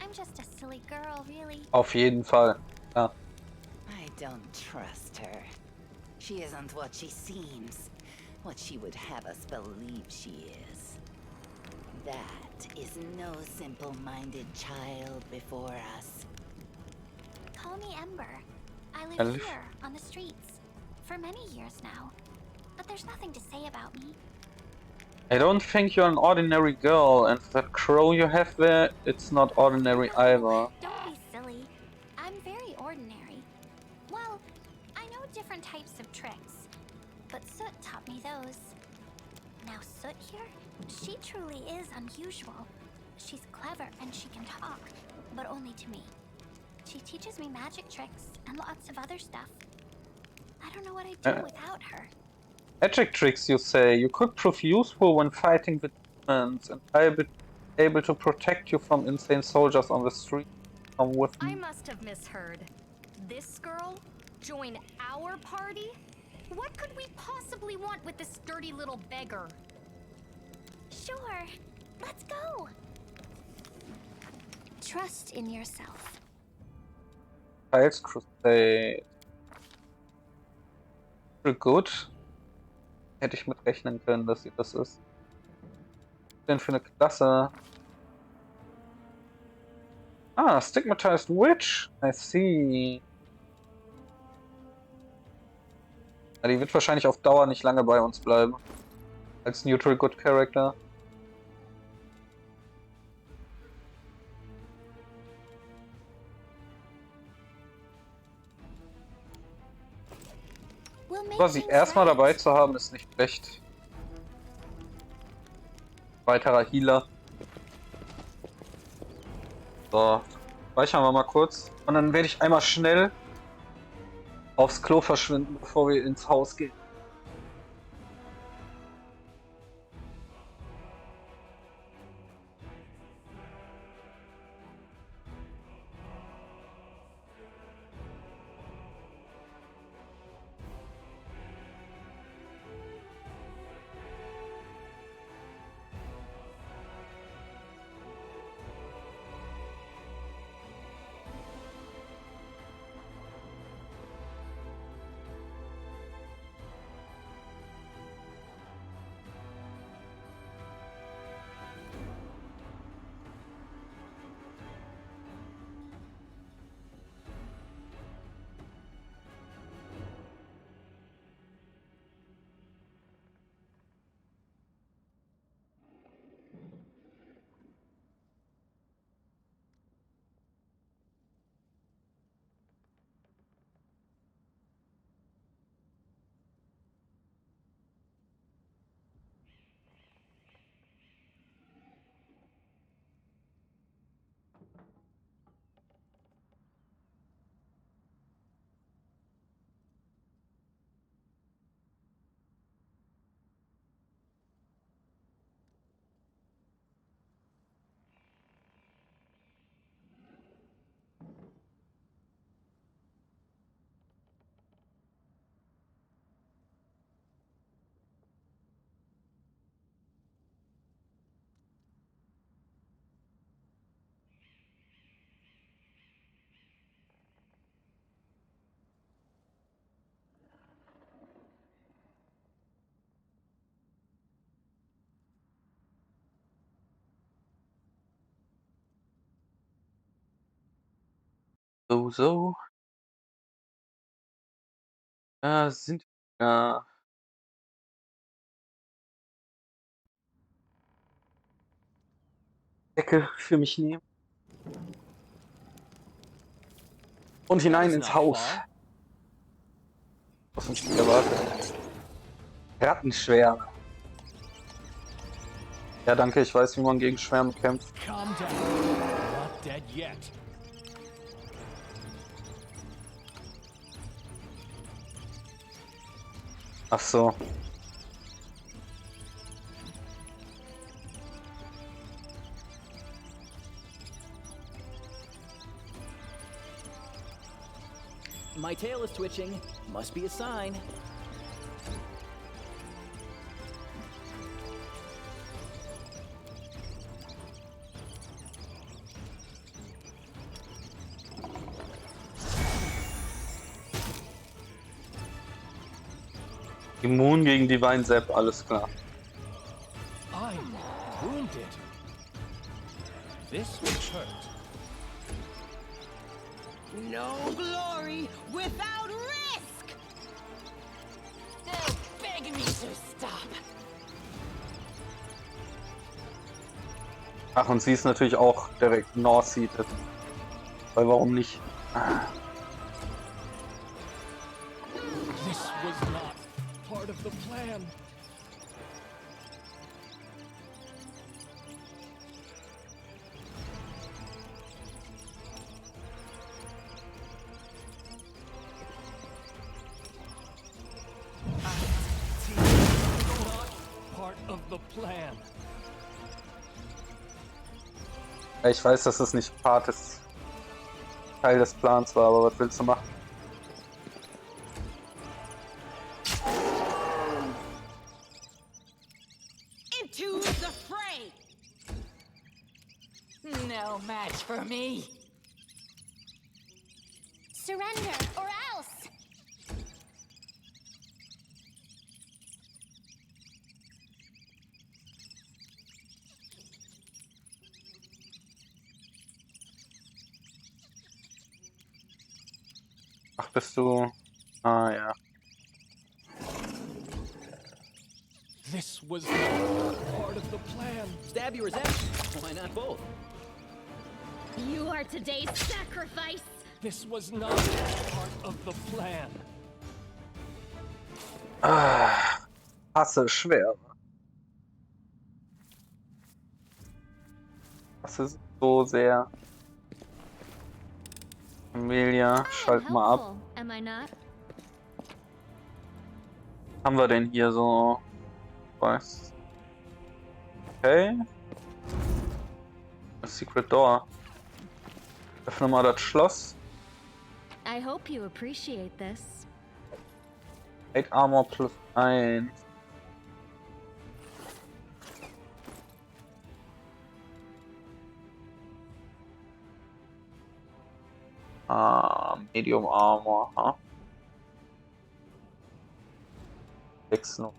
Speaker 8: I'm just a silly girl, really.
Speaker 1: Auf jeden Fall. Ja.
Speaker 9: I don't trust her. She isn't what she seems, what she would have us believe she is. That is no simple-minded child before us.
Speaker 8: Call me Ember. I live
Speaker 1: Elf.
Speaker 8: here, on the streets, for many years now. But there's nothing to say about me.
Speaker 1: I don't think you're an ordinary girl, and that crow you have there, it's not ordinary
Speaker 8: No,
Speaker 1: either.
Speaker 8: don't be silly. I'm very ordinary. Well, I know different types of tricks, but Soot taught me those. Now Soot here, she truly is unusual. She's clever and she can talk, but only to me. She teaches me magic tricks and lots of other stuff. I don't know what I'd do without her.
Speaker 1: Magic tricks, you say. You could prove useful when fighting with demons, and I'll be able to protect you from insane soldiers on the street. Come with
Speaker 4: I
Speaker 1: me.
Speaker 4: must have misheard. This girl? Join our party? What could we possibly want with this dirty little beggar?
Speaker 8: Sure, let's go. Trust in yourself.
Speaker 1: Child's Crusade. Gut. Hätte ich mit rechnen können, dass sie das ist. Was denn für eine Klasse? Ah, Stigmatized Witch. I see. Ja, die wird wahrscheinlich auf Dauer nicht lange bei uns bleiben. Als Neutral Good Character.
Speaker 8: We'll make
Speaker 1: Aber sie
Speaker 8: things
Speaker 1: erstmal
Speaker 8: right.
Speaker 1: dabei zu haben, ist nicht schlecht. Weiterer Healer. So, speichern wir mal kurz. Und dann werde ich einmal schnell aufs Klo verschwinden, bevor wir ins Haus gehen. So. Ja, sind ja. Decke für mich nehmen. Und hinein ins Haus. Was uns nicht erwartet. Rattenschwärme. Ja, danke, ich weiß, wie man gegen Schwärme kämpft.
Speaker 10: Calm down. Not dead yet.
Speaker 1: Ach so.
Speaker 11: My tail is twitching. Must be a sign.
Speaker 1: Immun gegen Divine Zap, alles klar.
Speaker 10: I'm wounded. This will hurt.
Speaker 2: No glory without risk!
Speaker 9: They'll beg me to stop.
Speaker 1: Ach, und sie ist natürlich auch direkt North-seated. Weil warum nicht?
Speaker 10: This was not part of the plan. Part of the plan.
Speaker 1: Ja, ich weiß, dass es nicht Teil des Plans war, aber was willst du machen?
Speaker 2: Into the fray!
Speaker 9: No match for me.
Speaker 8: Surrender or else!
Speaker 1: Ach, bist du... Ah, ja.
Speaker 10: This was not part of the plan.
Speaker 11: Stab you or zap? Why not both?
Speaker 4: You are today's sacrifice!
Speaker 10: This was not part of the plan.
Speaker 1: Ah, hasse Schwärme. Das ist so sehr... Amelia, schalt mal ab.
Speaker 4: Helpful, am I not?
Speaker 1: Was haben wir denn hier so? Was? Okay. A secret door. Öffne mal das Schloss.
Speaker 4: I hope you appreciate this.
Speaker 1: 8 Armor plus 1. Medium Armor, ha? 6 noch.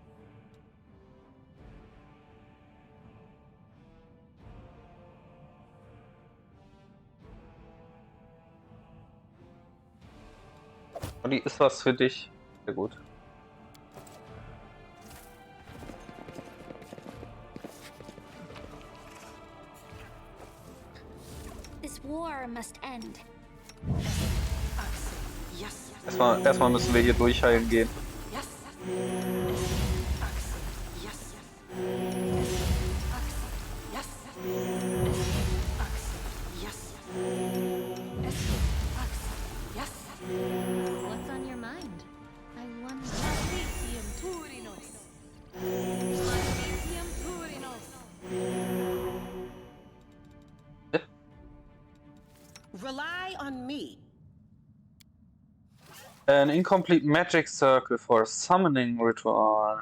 Speaker 1: Und die ist was für dich. Sehr gut.
Speaker 8: This war must end.
Speaker 1: Erstmal müssen wir hier durchheilen gehen.
Speaker 4: What's on your mind? I wonder.
Speaker 2: Magnesium Turinos! Magnesium Turinos! Rely on me.
Speaker 1: An incomplete magic circle for a summoning ritual.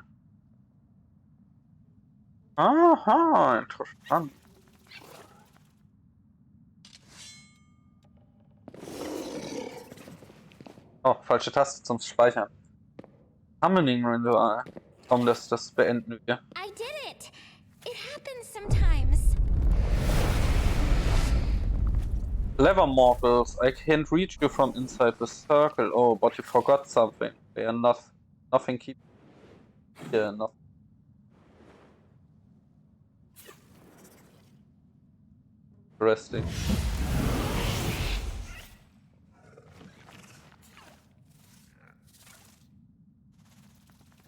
Speaker 1: Aha, interessant. Oh, falsche Taste zum Speichern. Summoning ritual. Komm, das beenden wir.
Speaker 8: I did it! It happens sometimes.
Speaker 1: Clever mortals, I can't reach you from inside the circle. Oh, but you forgot something. They are nothing keep here, nothing. Interesting.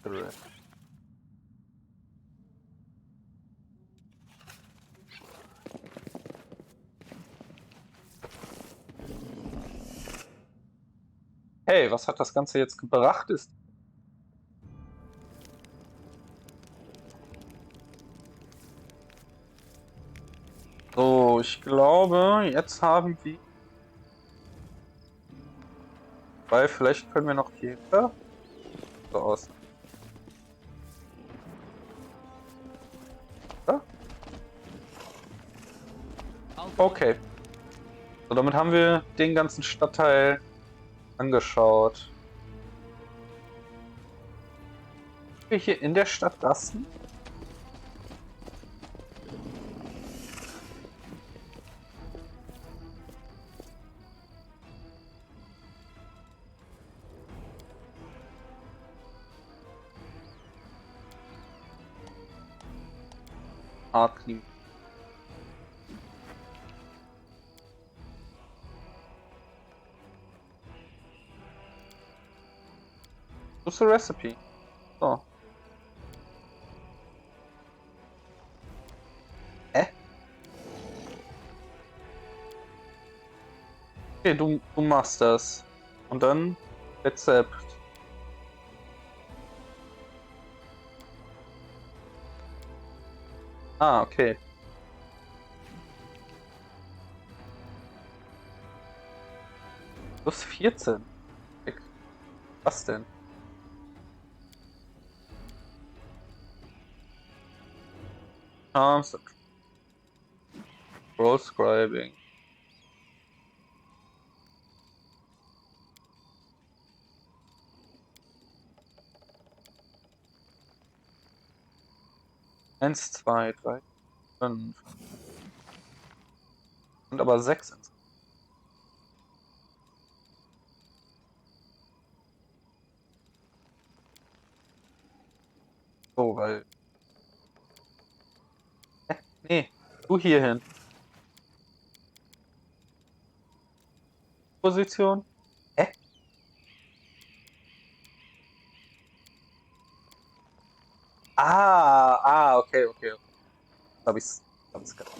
Speaker 1: Correct. Hey, was hat das Ganze jetzt gebracht ist? So, ich glaube, jetzt haben wir... Weil vielleicht können wir noch hier... So aus. Ja? Okay. So, damit haben wir den ganzen Stadtteil angeschaut. Wir hier in der Stadt rasten? Clean. What's the recipe? So. Okay, du machst das. Und dann Rezept. Ah, okay. Plus 14. Was denn? Charms. Roll scribing. Eins, zwei, drei, fünf. Und aber 6 insgesamt. So, weil... Nee, du hier hin. Position? Okay. Hab ich's gedacht.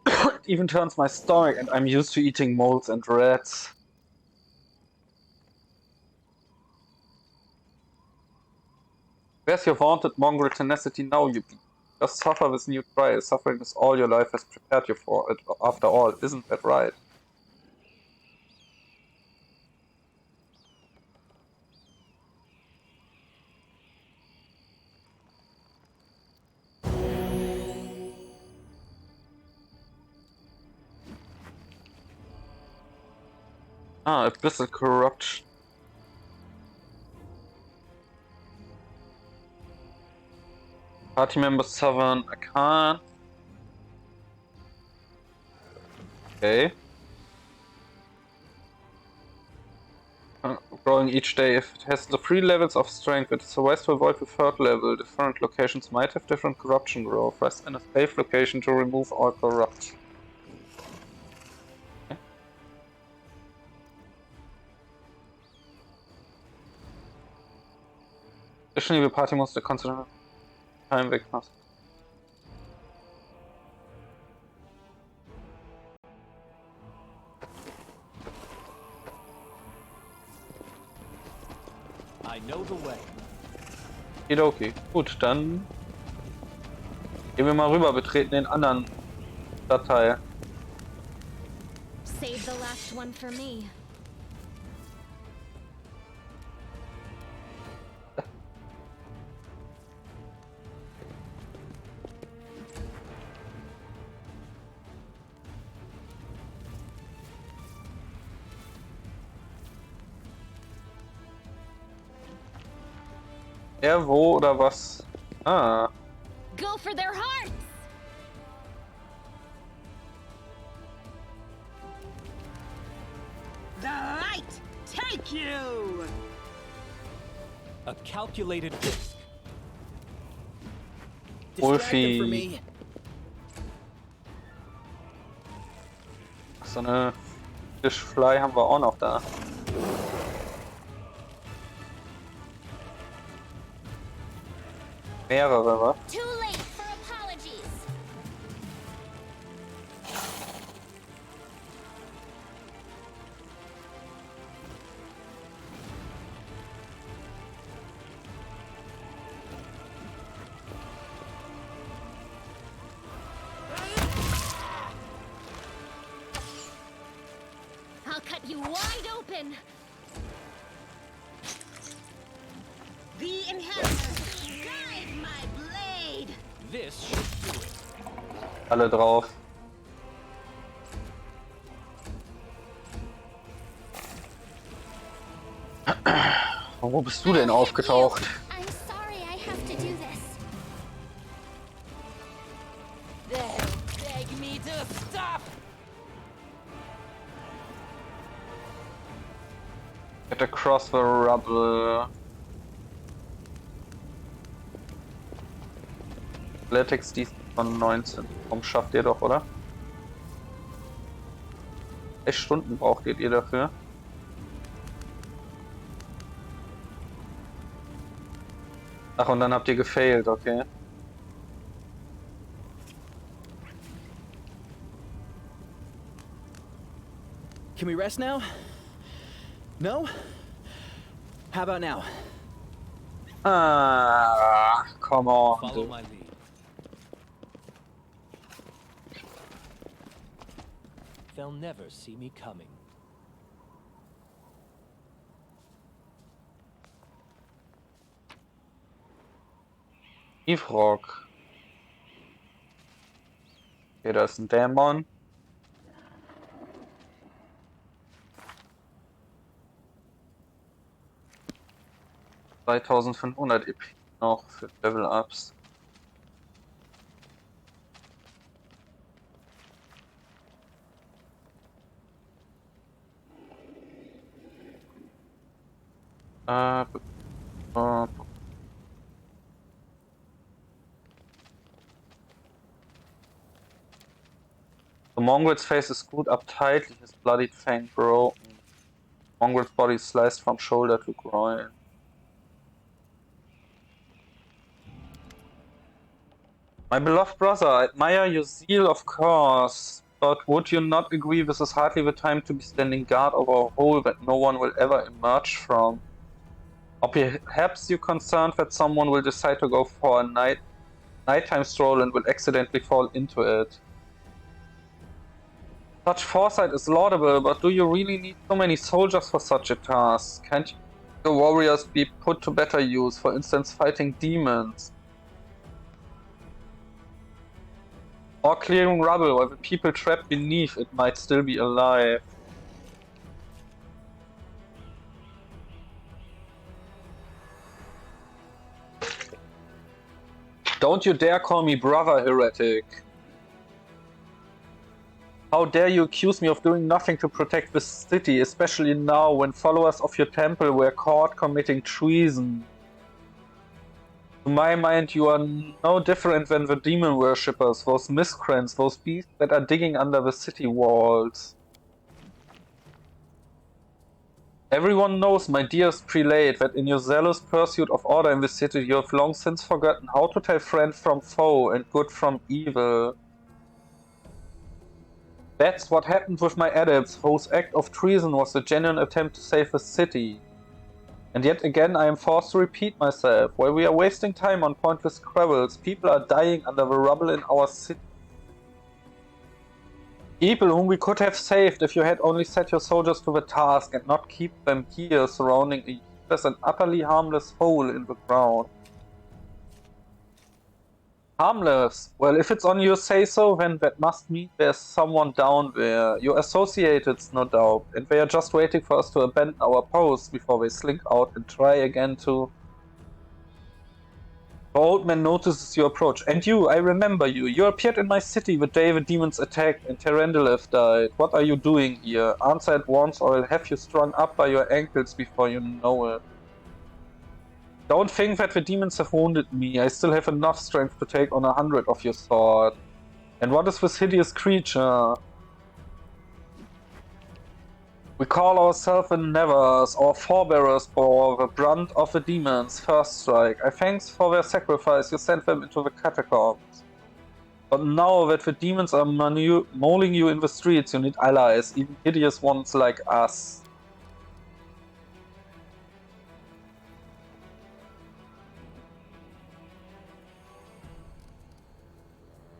Speaker 1: It even turns my stomach and I'm used to eating moles and rats. Where's your vaunted mongrel tenacity now, you beast? Just suffer with new trials. Suffering is all your life has prepared you for it, after all. Isn't that right? Abyssal corruption. Party members summon a can't. Okay. Growing each day. If it has the 3 levels of strength, it is wise to avoid the 3rd level. Different locations might have different corruption growth. Rest in a safe location to remove all corruption. Okay. Additionally, the party must consider time weakness.
Speaker 10: I know the way.
Speaker 1: Okay. Gut, dann gehen wir mal rüber, betreten den anderen Stadtteil.
Speaker 4: Save the last one for me.
Speaker 1: Er, wo oder was? Ah.
Speaker 4: Go for their hearts!
Speaker 2: The light take you!
Speaker 10: A calculated risk.
Speaker 11: Distract them for
Speaker 1: Wolfie.
Speaker 11: me.
Speaker 1: So eine Fischfly haben wir auch noch da. Mehrere, wa?
Speaker 4: Too late for apologies. I'll cut you wide open.
Speaker 2: The inheritors guide my blade!
Speaker 10: This should do it.
Speaker 1: Alle drauf. Wo bist du denn aufgetaucht?
Speaker 4: I'm sorry I have to do this.
Speaker 9: They'll beg me to stop.
Speaker 1: Get across the rubble. Athletics die von 19. Komm, schafft ihr doch, oder? 6 Stunden braucht ihr dafür. Ach, und dann habt ihr gefailt, okay.
Speaker 11: Can we rest now? No? How about now?
Speaker 1: Ah, come on.
Speaker 10: Follow my lead. They'll never see me coming.
Speaker 1: Rock. Okay, da ist ein Dämon. $2500 EP noch für Level-Ups. The mongrel's face is screwed up tightly, his bloodied fang broken. Mongrel's body is sliced from shoulder to groin. My beloved brother, I admire your zeal, of course, but would you not agree this is hardly the time to be standing guard over a hole that no one will ever emerge from? Or perhaps you're concerned that someone will decide to go for a nighttime stroll and will accidentally fall into it. Such foresight is laudable, but do you really need so many soldiers for such a task? Can't your warriors be put to better use, for instance fighting demons? Or clearing rubble while the people trapped beneath it might still be alive? Don't you dare call me brother, heretic. How dare you accuse me of doing nothing to protect this city, especially now when followers of your temple were caught committing treason. To my mind, you are no different than the demon worshippers, those miscreants, those beasts that are digging under the city walls. Everyone knows, my dearest prelate, that in your zealous pursuit of order in the city you have long since forgotten how to tell friend from foe and good from evil. That's what happened with my adepts, whose act of treason was a genuine attempt to save the city. And yet again I am forced to repeat myself. While we are wasting time on pointless quarrels, people are dying under the rubble in our city. People whom we could have saved if you had only set your soldiers to the task and not keep them here surrounding a useless and utterly harmless hole in the ground. Harmless? Well, if it's on your say-so, then that must mean there's someone down there. Your associates, no doubt, and they are just waiting for us to abandon our posts before they slink out and try again to... The old man notices your approach. And you, I remember you. You appeared in my city the day the demons attacked and Terendelev died. What are you doing here? Answer at once or I'll have you strung up by your ankles before you know it. Don't think that the demons have wounded me. I still have enough strength to take on 100 of your sort. And what is this hideous creature? We call ourselves the Nevers, or forebearers bore the brunt of the demons' first strike. I thanks for their sacrifice, you sent them into the catacombs. But now that the demons are mauling you in the streets, you need allies, even hideous ones like us.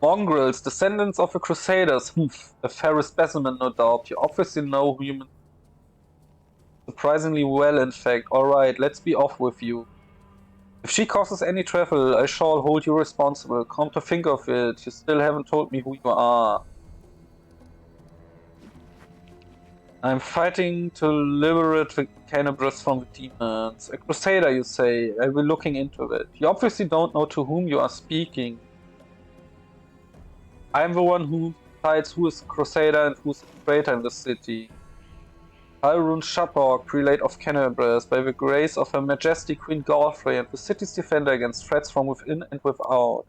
Speaker 1: Mongrels, descendants of the Crusaders. A fair specimen, no doubt. You obviously know humans surprisingly well, in fact. Alright, let's be off with you. If she causes any trouble, I shall hold you responsible. Come to think of it, you still haven't told me who you are. I'm fighting to liberate the Canibus from the demons. A crusader, you say? I'll be looking into it. You obviously don't know to whom you are speaking. I'm the one who decides who is a crusader and who's a traitor in the city. Hyrule Shapok, prelate of Canibus, by the grace of Her Majesty Queen Galfrey and the city's defender against threats from within and without.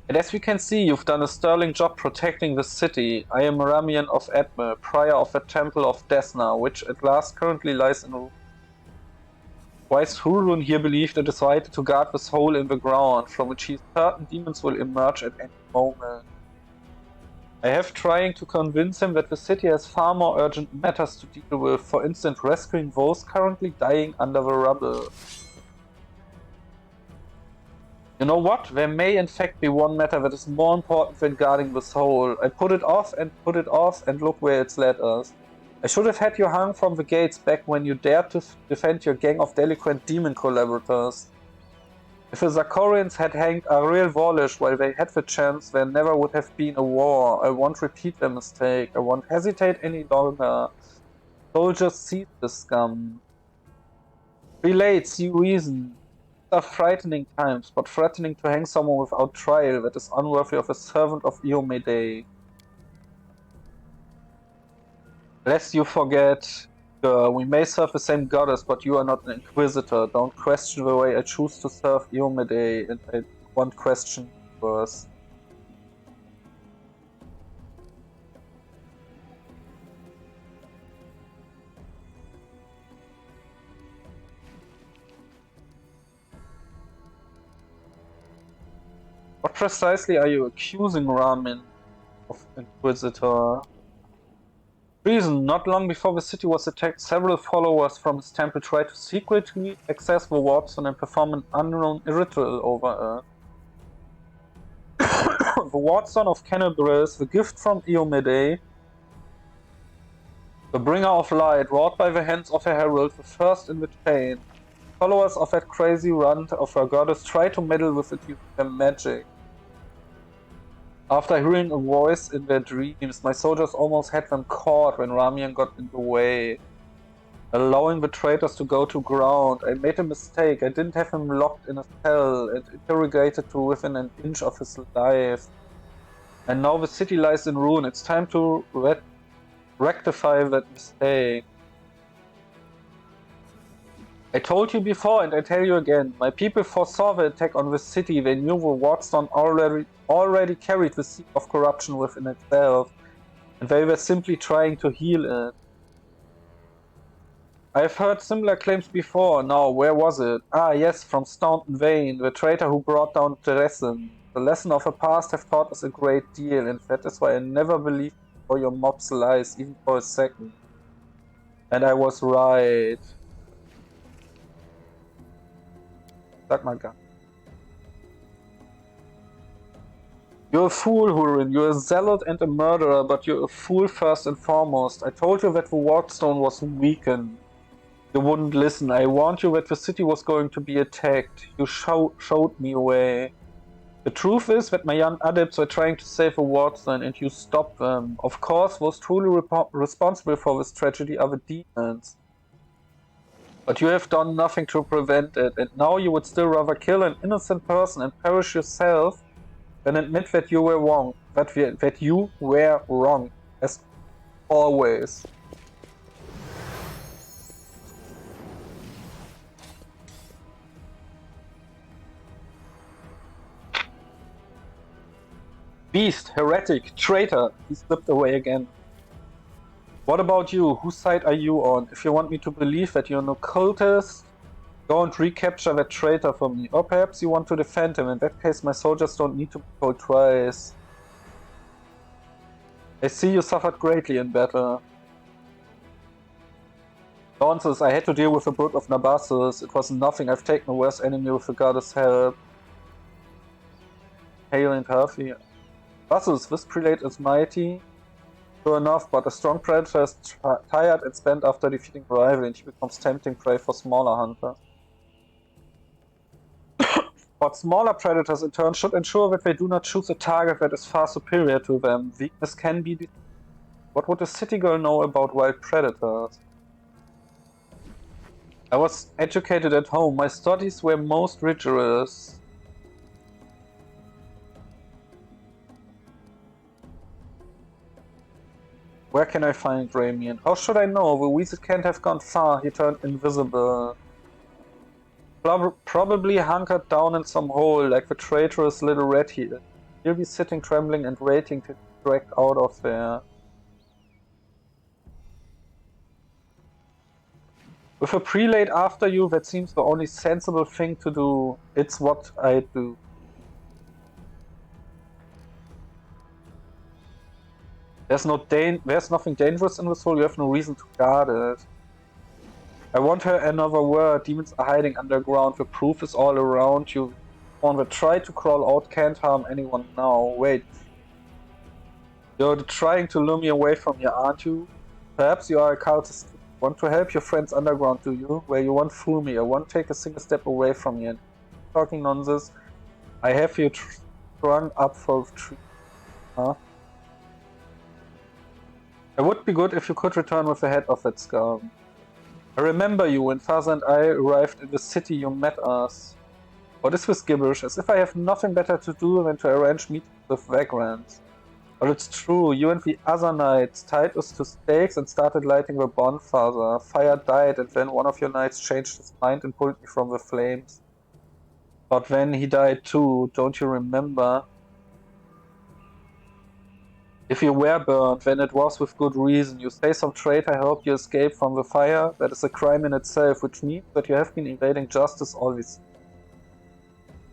Speaker 1: And as we can see, you've done a sterling job protecting the city. I am Ramian of Edme, prior of the Temple of Desna, which at last currently lies in ruins. Wise Hurun here believed it is right to guard this hole in the ground, from which he is certain demons will emerge at any moment. I have trying to convince him that the city has far more urgent matters to deal with, for instance rescuing those currently dying under the rubble. You know what? There may in fact be one matter that is more important than guarding this hole. I put it off, and look where it's led us. I should have had you hung from the gates back when you dared to defend your gang of delinquent demon collaborators. If the Zakorians had hanged Ariel Vorlish while they had the chance, there never would have been a war. I won't repeat their mistake. I won't hesitate any longer. Soldiers seize the scum. Relates, you reason. These are frightening times, but threatening to hang someone without trial that is unworthy of a servant of Iomede. Lest you forget, we may serve the same goddess, but you are not an inquisitor. Don't question the way I choose to serve Iomede, and I won't question yours. What precisely are you accusing Ramin of, Inquisitor? Treason. Not long before the city was attacked, several followers from his temple tried to secretly access the Watson and perform an unknown ritual over it. The Watson of Canibus, the gift from Iomede, the bringer of light, wrought by the hands of a herald, the first in the chain. Followers of that crazy runt of her goddess tried to meddle with it using their magic. After hearing a voice in their dreams, my soldiers almost had them caught when Ramian got in the way, allowing the traitors to go to ground. I made a mistake. I didn't have him locked in a cell and interrogated to within an inch of his life. And now the city lies in ruin. It's time to rectify that mistake. I told you before and I tell you again, my people foresaw the attack on the city. They knew the Wardstone already carried the seed of corruption within itself, and they were simply trying to heal it. I've heard similar claims before. Now, where was it? Ah yes, from Staunton Vane, the traitor who brought down Dresden. The lesson of the past have taught us a great deal, and that is why I never believed for your mob's lies, even for a second. And I was right. Sag mal gar. You're a fool, Hurin. You're a zealot and a murderer, but you're a fool first and foremost. I told you that the Wardstone was weakened. You wouldn't listen. I warned you that the city was going to be attacked. You showed me a way. The truth is that my young adepts were trying to save a wardsman and you stopped them. Of course, those truly responsible for this tragedy are the demons. But you have done nothing to prevent it, and now you would still rather kill an innocent person and perish yourself than admit that you were wrong. That you were wrong, as always. Beast, heretic, traitor. He slipped away again. What about you? Whose side are you on? If you want me to believe that you're an occultist, go and recapture that traitor for me. Or perhaps you want to defend him. In that case, my soldiers don't need to be told twice. I see you suffered greatly in battle. Nonsense, I had to deal with the brood of Nabassus. It was nothing. I've taken a worse enemy with the goddess' help. Hail and healthy. Bassus, this prelate is mighty. Sure enough, but a strong predator is tired and spent after defeating a rival, and he becomes tempting prey for smaller hunters. But smaller predators in turn should ensure that they do not choose a target that is far superior to them. Weakness can be... What would a city girl know about wild predators? I was educated at home. My studies were most rigorous. Where can I find Ramian? How should I know? The wizard can't have gone far. He turned invisible. Probably hunkered down in some hole, like the traitorous little rat he is. He'll be sitting trembling and waiting to be dragged out of there. With a prelate after you, that seems the only sensible thing to do. It's what I do. There's nothing dangerous in this hole, you have no reason to guard it. I want her another word. Demons are hiding underground, the proof is all around you. One that tried to crawl out can't harm anyone now. Wait. You're trying to lure me away from here, aren't you? Perhaps you are a cultist. Want to help your friends underground, do you? Where you won't fool me. I won't take a single step away from you. Talking nonsense. I have you strung up for a tree. Huh? It would be good if you could return with the head of that skull. I remember you, when Father and I arrived in the city you met us. What is this gibberish? As if I have nothing better to do than to arrange meetings with vagrants. But it's true, you and the other knights tied us to stakes and started lighting the bonfire. Fire died and then one of your knights changed his mind and pulled me from the flames. But then he died too, don't you remember? If you were burned, then it was with good reason. You say some traitor helped you escape from the fire. That is a crime in itself, which means that you have been evading justice always.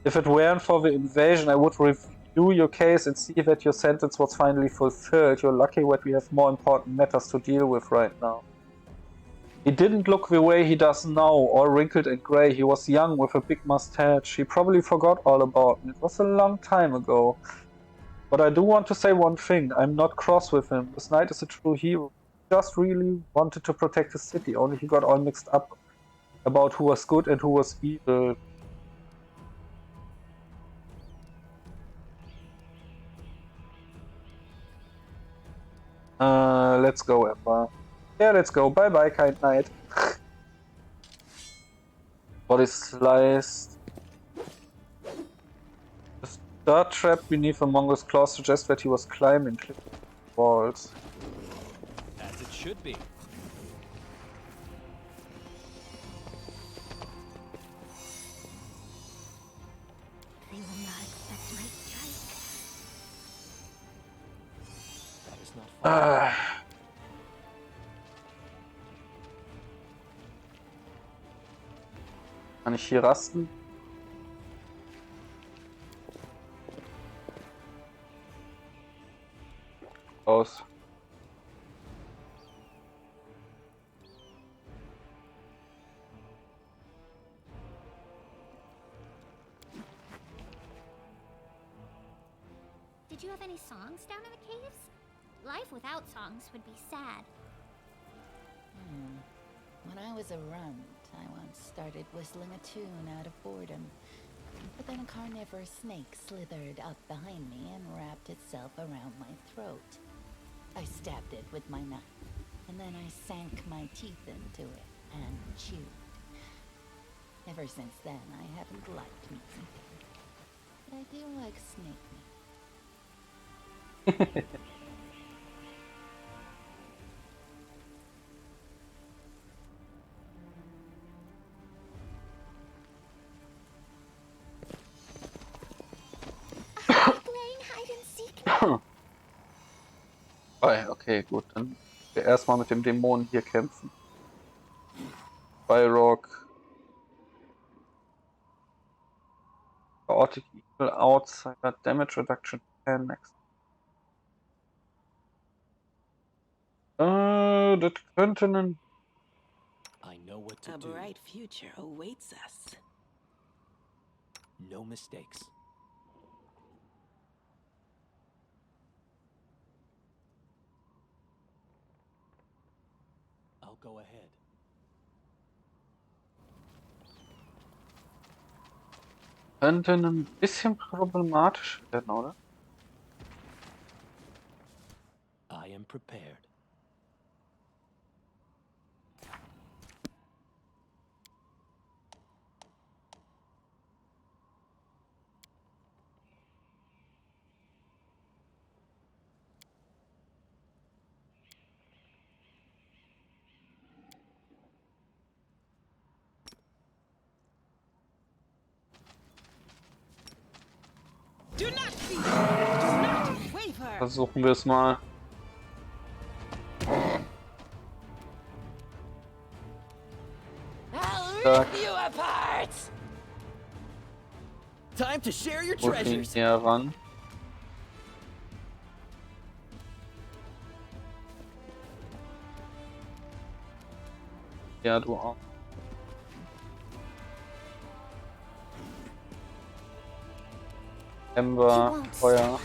Speaker 1: If it weren't for the invasion, I would review your case and see that your sentence was finally fulfilled. You're lucky that we have more important matters to deal with right now. He didn't look the way he does now, all wrinkled and grey. He was young with a big mustache. He probably forgot all about me. It was a long time ago. But I do want to say one thing. I'm not cross with him. This knight is a true hero. He just really wanted to protect his city, only he got all mixed up about who was good and who was evil. Let's go, Emma. Yeah, let's go. Bye-bye, kind knight. Body sliced. The star trap beneath Among Us claws suggests that he was climbing walls.
Speaker 10: As it should be.
Speaker 8: They will not accept my strike.
Speaker 10: That is not far.
Speaker 1: Kann ich hier rasten? Aus.
Speaker 8: Did you have any songs down in the caves? Life without songs would be sad.
Speaker 9: When I was a runt, I once started whistling a tune out of boredom. But then a carnivorous snake slithered up behind me and wrapped itself around my throat. I stabbed it with my knife, and then I sank my teeth into it and chewed. Ever since then, I haven't liked meat eating. But I do like snake meat.
Speaker 8: Playing hide and seek.
Speaker 1: Okay, gut, dann wir erstmal mit dem Dämonen hier kämpfen. Rock. Chaotic Evil Outsider Damage Reduction 10 next. Das könnte ein.
Speaker 10: I know what to
Speaker 2: A
Speaker 10: do.
Speaker 2: bright future awaits us.
Speaker 10: No mistakes. I'll go ahead.
Speaker 1: Könnte ein bisschen problematisch werden, oder?
Speaker 10: I am prepared.
Speaker 2: Do not fear. Do not waver.
Speaker 1: Versuchen wir es mal.
Speaker 9: I'll rip you apart!
Speaker 11: Time to share your
Speaker 1: Wo gehen
Speaker 11: treasures.
Speaker 1: näher ran? Ja, du auch. Ember, Feuer.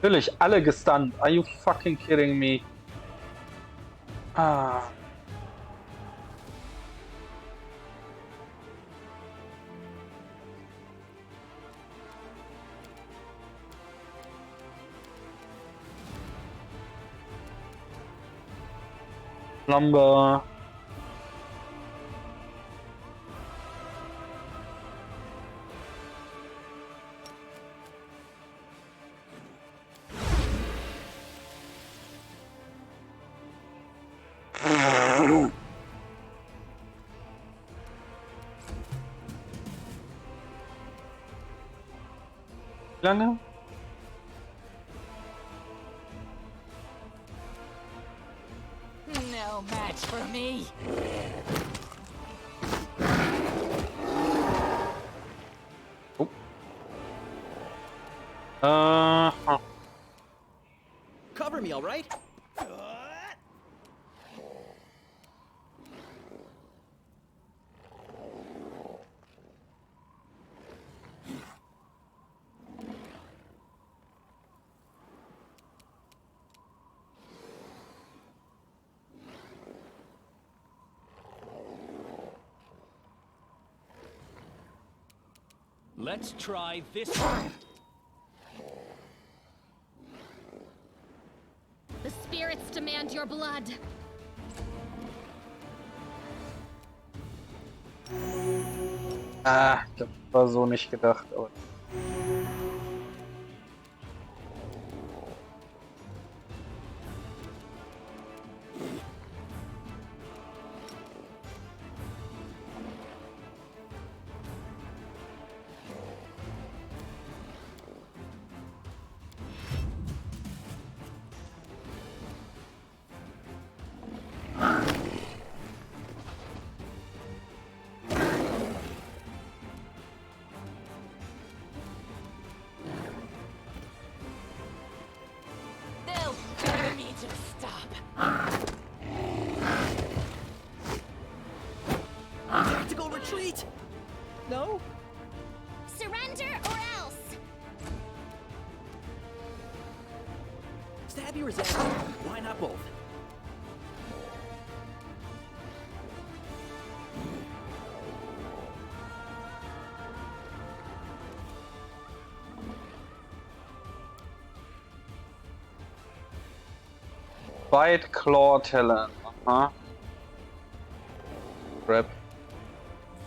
Speaker 1: Natürlich, alle gestunt. Are you fucking kidding me? Ah. Lumber. Lange?
Speaker 9: No match for me.
Speaker 1: Oh.
Speaker 11: Cover me, all right?
Speaker 10: Let's try this one.
Speaker 4: The spirits demand your blood.
Speaker 1: Ah, das war so nicht gedacht, aber.
Speaker 9: They'll dare me to stop.
Speaker 11: Tactical retreat? No?
Speaker 8: Surrender or else.
Speaker 11: Stabby or zap? Why not both?
Speaker 1: Bite Claw Talent. Aha. Grab.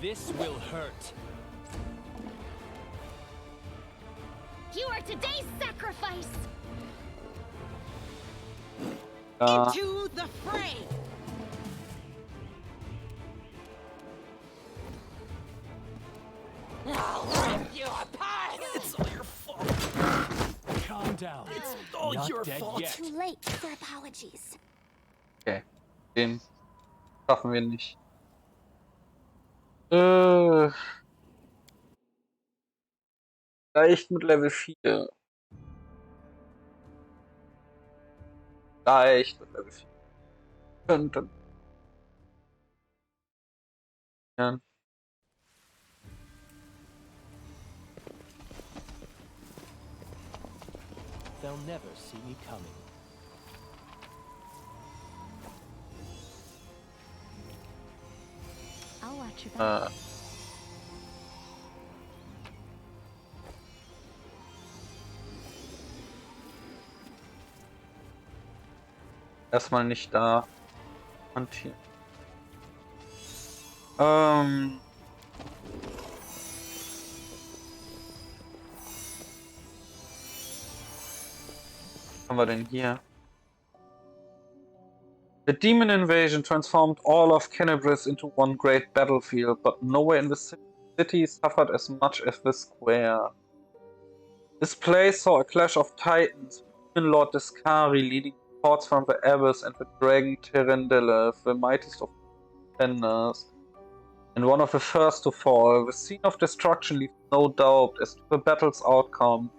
Speaker 10: This will hurt.
Speaker 8: You are today's sacrifice.
Speaker 2: Into the fray.
Speaker 11: I'll rip you apart! It's all your fault.
Speaker 10: Calm down.
Speaker 11: It's all
Speaker 10: Not
Speaker 11: your
Speaker 10: dead
Speaker 11: fault.
Speaker 10: yet.
Speaker 8: Too late for apologies.
Speaker 1: Okay. Den schaffen wir nicht. Leicht mit Level 4. Leicht mit Level 4. Könnten. Ja.
Speaker 10: They'll never see me coming.
Speaker 8: I'll watch your back.
Speaker 1: Erstmal nicht da. Und hier. Was haben wir denn hier? The demon invasion transformed all of Canibris into one great battlefield, but nowhere in the city suffered as much as the square. This place saw a clash of titans, Demon Lord Descari leading hordes from the abyss and the dragon Terendele, the mightiest of defenders, and one of the first to fall. The scene of destruction leaves no doubt as to the battle's outcome.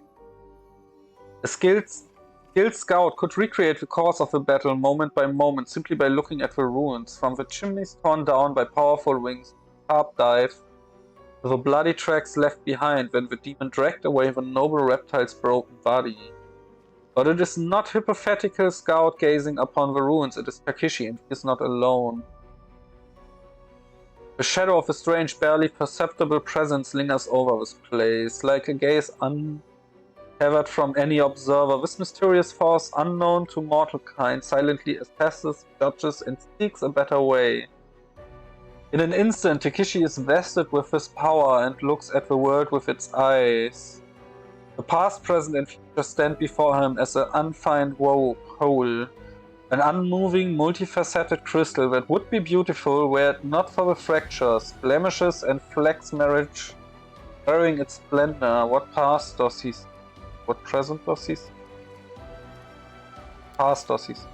Speaker 1: A skilled scout could recreate the course of the battle moment by moment simply by looking at the ruins, from the chimneys torn down by powerful wings, sharp dive, to the bloody tracks left behind when the demon dragged away the noble reptile's broken body. But it is not hypothetical scout gazing upon the ruins, it is Takichi, and he is not alone. The shadow of a strange, barely perceptible presence lingers over this place, like a gaze untethered from any observer. This mysterious force, unknown to mortal kind, silently assesses, judges, and seeks a better way. In an instant, Takichi is vested with this power and looks at the world with its eyes. The past, present, and future stand before him as an unfined whole. An unmoving, multifaceted crystal that would be beautiful were it not for the fractures, blemishes, and flecks marriage wearing its splendor. What past does he see? What present does he see? Past does he see?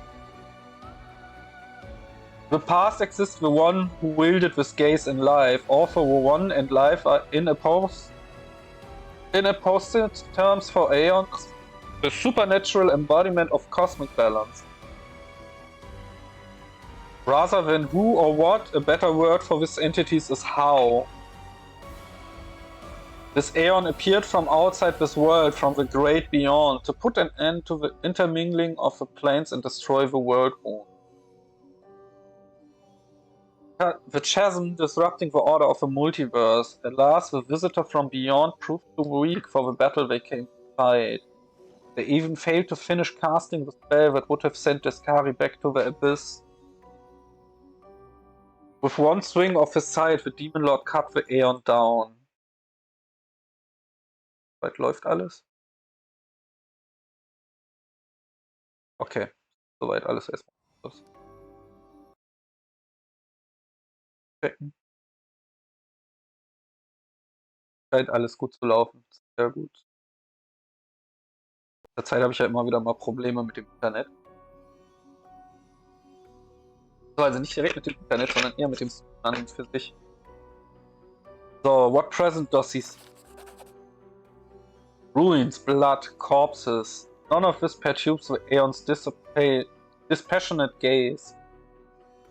Speaker 1: The past exists the one who wielded this gaze in life, all for the one and life are in opposite terms for aeons, the supernatural embodiment of cosmic balance. Rather than who or what, a better word for this entities is how. This aeon appeared from outside this world, from the great beyond, to put an end to the intermingling of the planes and destroy the world moon. The chasm disrupting the order of the multiverse. Alas, the visitor from beyond proved too weak for the battle they came to fight. They even failed to finish casting the spell that would have sent Descari back to the abyss. With one swing of his scythe, the Demon Lord cut the Aeon down. Soweit läuft alles. Okay, soweit alles erstmal. Checken. Scheint alles gut zu laufen. Sehr gut. In der Zeit habe ich ja immer wieder mal Probleme mit dem Internet. Also nicht direkt mit dem Internet, sondern eher mit dem Streamen für sich. So, what present does he see? Ruins, blood, corpses. None of this perturbs the Aeon's dispassionate gaze.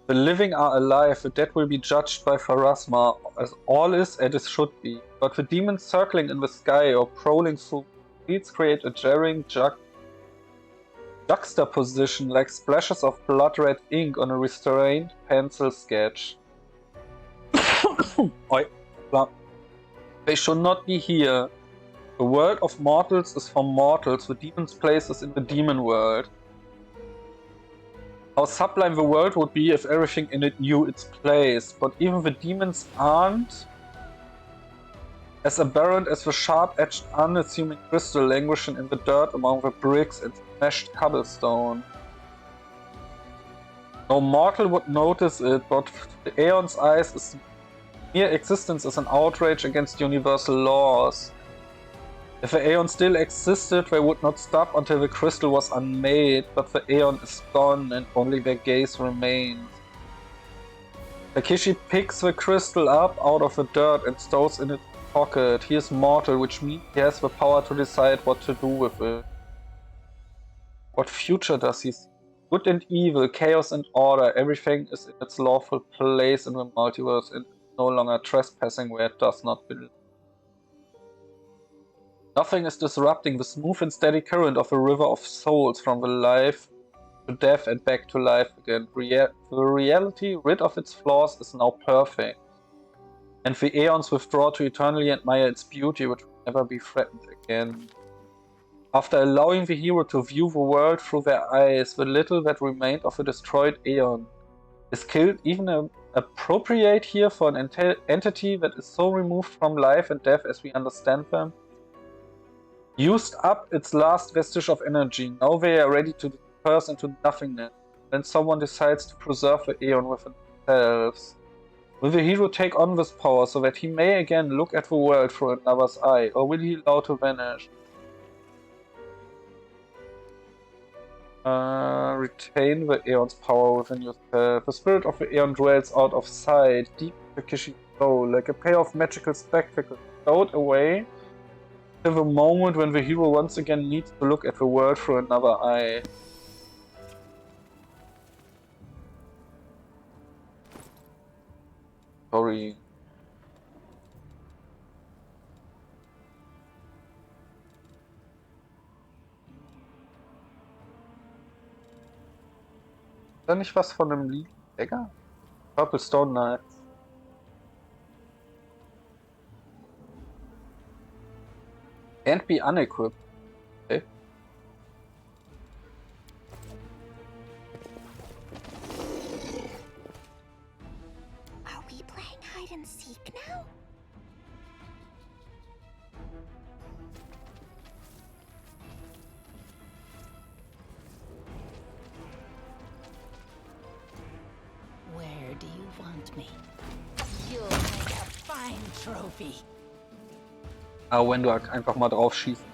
Speaker 1: The living are alive, the dead will be judged by Pharasma, as all is as it should be. But the demons circling in the sky or prowling through streets create a jarring juxtaposition like splashes of blood-red ink on a restrained pencil sketch. They should not be here. The world of mortals is for mortals, the demon's place is in the demon world. How sublime the world would be if everything in it knew its place, but even the demons aren't as aberrant as the sharp-edged, unassuming crystal languishing in the dirt among the bricks and smashed cobblestone. No mortal would notice it, but to the Aeon's eyes, its mere existence is an outrage against universal laws. If the Aeon still existed, they would not stop until the crystal was unmade, but the Aeon is gone and only their gaze remains. Takichi picks the crystal up out of the dirt and stores in its pocket. He is mortal, which means he has the power to decide what to do with it. What future does he see? Good and evil, chaos and order, everything is in its lawful place in the multiverse and no longer trespassing where it does not belong. Nothing is disrupting the smooth and steady current of a river of souls from the life to death and back to life again. The reality, rid of its flaws, is now perfect. And the Aeons withdraw to eternally admire its beauty, which will never be threatened again. After allowing the hero to view the world through their eyes, the little that remained of a destroyed Aeon is killed even appropriate here for an entity that is so removed from life and death as we understand them? Used up its last vestige of energy, now they are ready to disperse into nothingness. Then someone decides to preserve the Aeon within themselves. Will the hero take on this power so that he may again look at the world through another's eye, or will he allow to vanish? Retain the Aeon's power within yourself. The spirit of the Aeon dwells out of sight, deep in Takishi's soul, like a pair of magical spectacles stowed away till the moment when the hero once again needs to look at the world through another eye. Sorry. Ist da nicht was von einem Lied? Egal. Purple Stone Knights. Can't be unequipped. Okay.
Speaker 8: Are we playing hide and seek now?
Speaker 9: Where do you want me? You'll make a fine trophy.
Speaker 1: Aber wenn du einfach mal drauf schießt.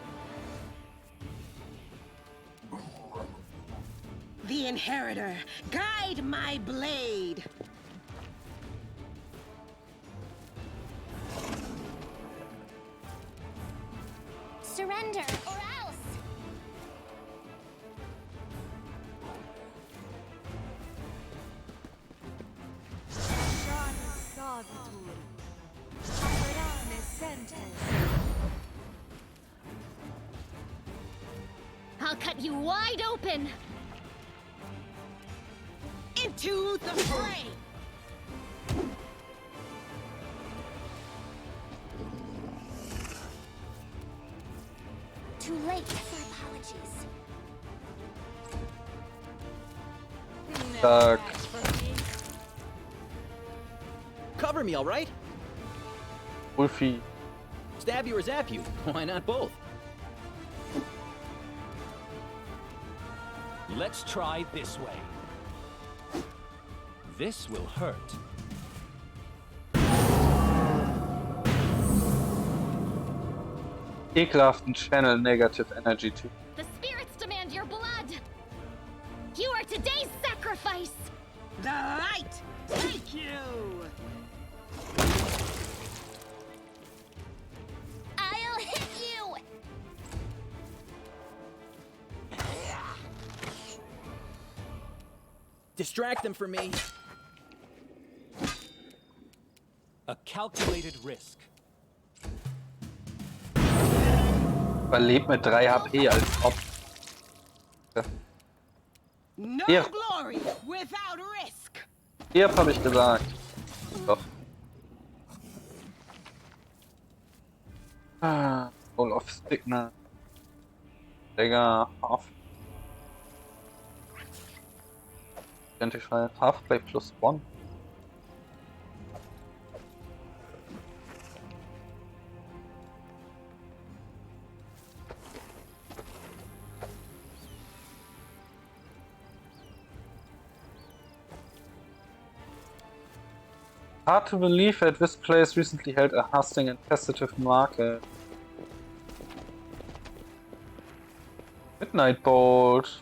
Speaker 2: The Inheritor, guide my blade.
Speaker 8: Surrender, or else!
Speaker 4: I'll cut you wide open!
Speaker 2: Into the fray!
Speaker 8: Too late for apologies.
Speaker 1: Tak.
Speaker 3: Cover me, all right?
Speaker 1: Wolfie.
Speaker 3: Stab you or zap you? Why not both?
Speaker 10: Let's try this way. This will hurt.
Speaker 1: Ekelhaften Channel negative energy too.
Speaker 4: The spirits demand your blood! You are today's sacrifice!
Speaker 2: The light, take you!
Speaker 4: I'll hit you!
Speaker 3: Distract them for me.
Speaker 10: A calculated risk.
Speaker 1: Überlebt mit 3 HP als ob.
Speaker 2: No
Speaker 1: Hier.
Speaker 2: glory without risk.
Speaker 1: Hier habe ich gesagt. Doch. Full of Signal. Digga, half. Identify halfplay +1. Hard to believe that this place recently held a hustling and tentative market. Midnight Bolt.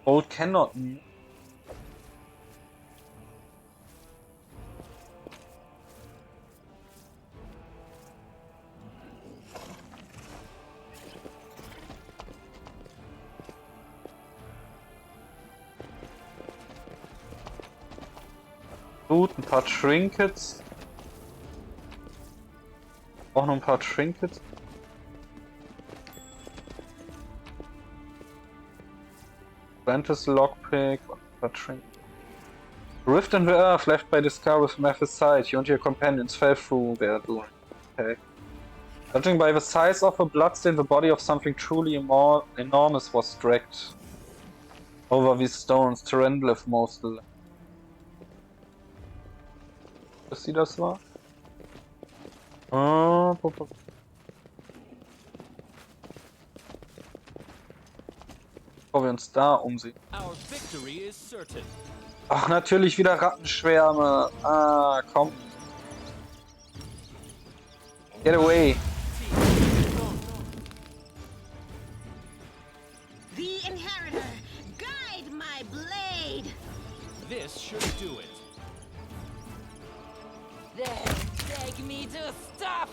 Speaker 1: Bolt cannot. Gut, ein paar Trinkets. Auch noch ein paar Trinkets. Apprentice Lockpick und ein paar Trinkets. Rift in the earth left by the scar with Memphis Seid. You and your companions fell through their doing. Okay. Judging by the size of a bloodstain, the body of something truly enormous was dragged over these stones. Terrendliff mostly. Dass sie das war? Bevor wir uns da umsehen.
Speaker 10: Our victory is certain.
Speaker 1: Ach, natürlich wieder Rattenschwärme. Ah, komm. Get away.
Speaker 2: The inheritor, guide my blade.
Speaker 10: This should do it.
Speaker 11: Then take me to stop.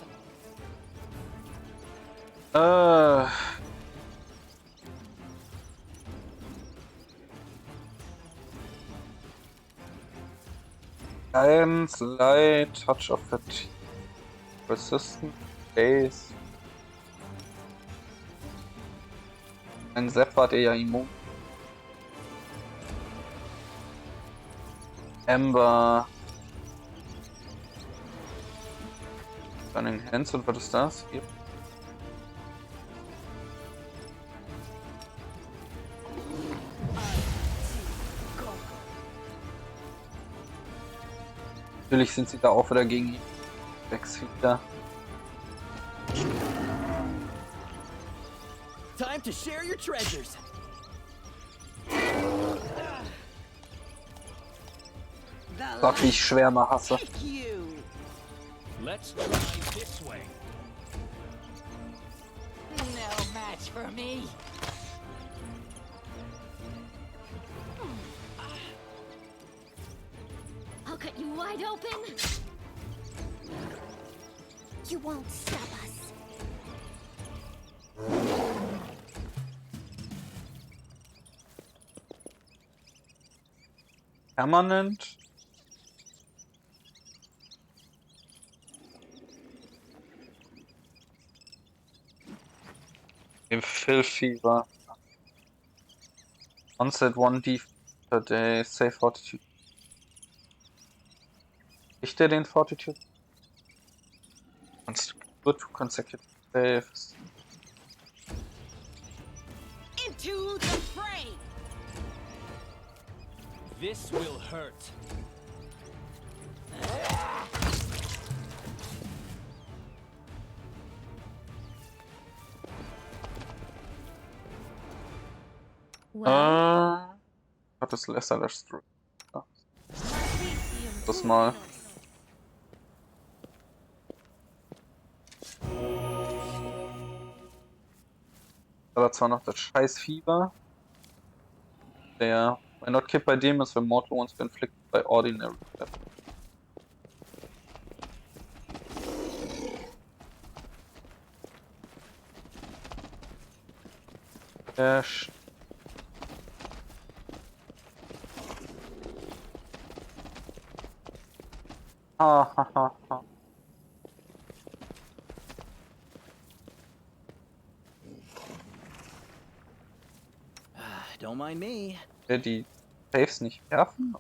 Speaker 1: Guidance, Light, Touch of Fatigue, Resistant, Base. Ein Sepp war der ja immun. Ember. Running Hands und was ist das? Hier. Natürlich sind sie da auch wieder gegen die Wechsfieder.
Speaker 11: Time to share your treasures.
Speaker 1: Sag, wie ich Schwärme hasse.
Speaker 10: Let's try this way.
Speaker 11: No match for me.
Speaker 4: I'll cut you wide open. You won't stop us.
Speaker 1: Permanent. Im Fill Fever. Onset 1D per day. Save Fortitude. Kriegt der den Fortitude? Kannst du two consecutive saves.
Speaker 2: Into the fray.
Speaker 10: This will hurt.
Speaker 1: Hat das Lesser das das mal. Aber zwar noch das scheiß Fieber. Der Why not keep by demons when mortal ones been inflicted by ordinary death. Ha ha ha ha.
Speaker 3: Don't mind me.
Speaker 1: Die Saves nicht werfen?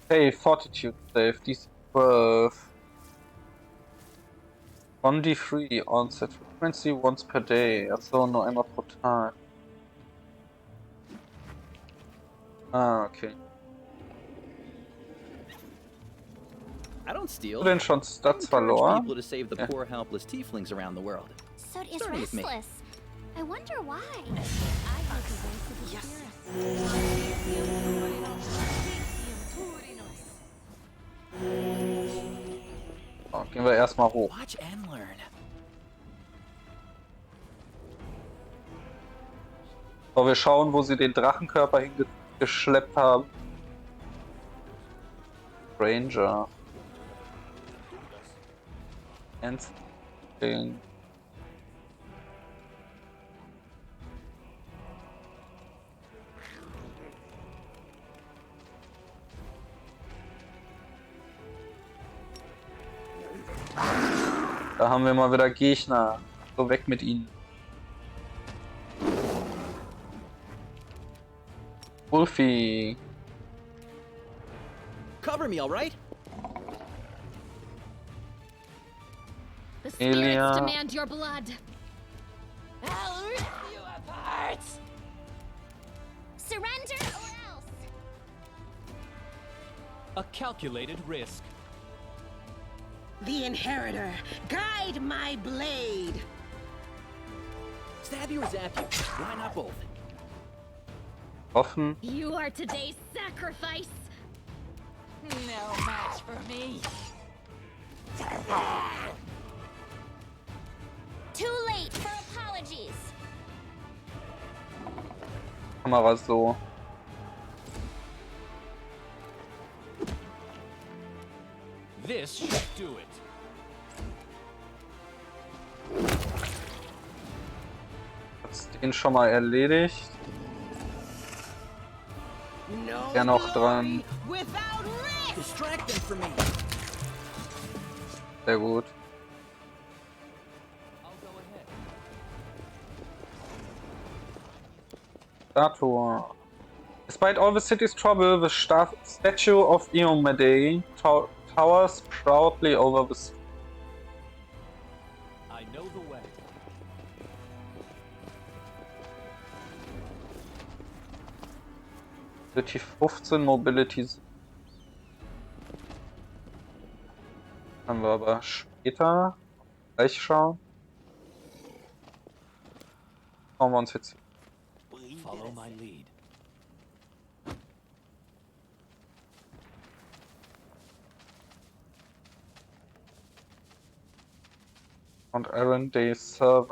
Speaker 1: Hey, Fortitude save, DC 12. 1d3 onset frequency once per day. Achso, nur einmal pro Tag. Ah, okay.
Speaker 3: I don't steal.
Speaker 1: Hast du denn schon Stats verloren?
Speaker 3: People to save the poor, helpless tieflings around the world.
Speaker 8: So is
Speaker 3: Starting with me.
Speaker 8: restless. I wonder why.
Speaker 1: Oh, gehen wir erstmal hoch.
Speaker 3: Watch and learn.
Speaker 1: So, wir schauen, wo sie den Drachenkörper hingeschleppt haben. Ranger. Ding. Da haben wir mal wieder Gegner. So, weg mit ihnen. Wolfie.
Speaker 3: Cover me, all right?
Speaker 4: The spirits
Speaker 1: Elia.
Speaker 4: demand your blood.
Speaker 11: I'll rip you apart!
Speaker 8: Surrender or else.
Speaker 10: A calculated risk.
Speaker 2: The Inheritor, guide my blade.
Speaker 3: Stab you or zap you? Why not both?
Speaker 1: Offen.
Speaker 4: You are today's sacrifice.
Speaker 11: No match for me.
Speaker 8: Too late for apologies.
Speaker 1: Kamera so.
Speaker 10: This should do it.
Speaker 1: Hat's den schon mal erledigt.
Speaker 2: No
Speaker 1: Der noch dran.
Speaker 2: glory without risk.
Speaker 3: Distract them for me.
Speaker 1: Sehr gut.
Speaker 10: I'll go ahead.
Speaker 1: Statue. Despite all the city's trouble, the statue of Iomedae towers proudly over the street.
Speaker 10: I know the way.
Speaker 1: Mobility 15, Mobility. Haben wir aber später. Gleich schauen. Schauen wir uns jetzt.
Speaker 10: Follow my lead.
Speaker 1: Und Aaron Day 7.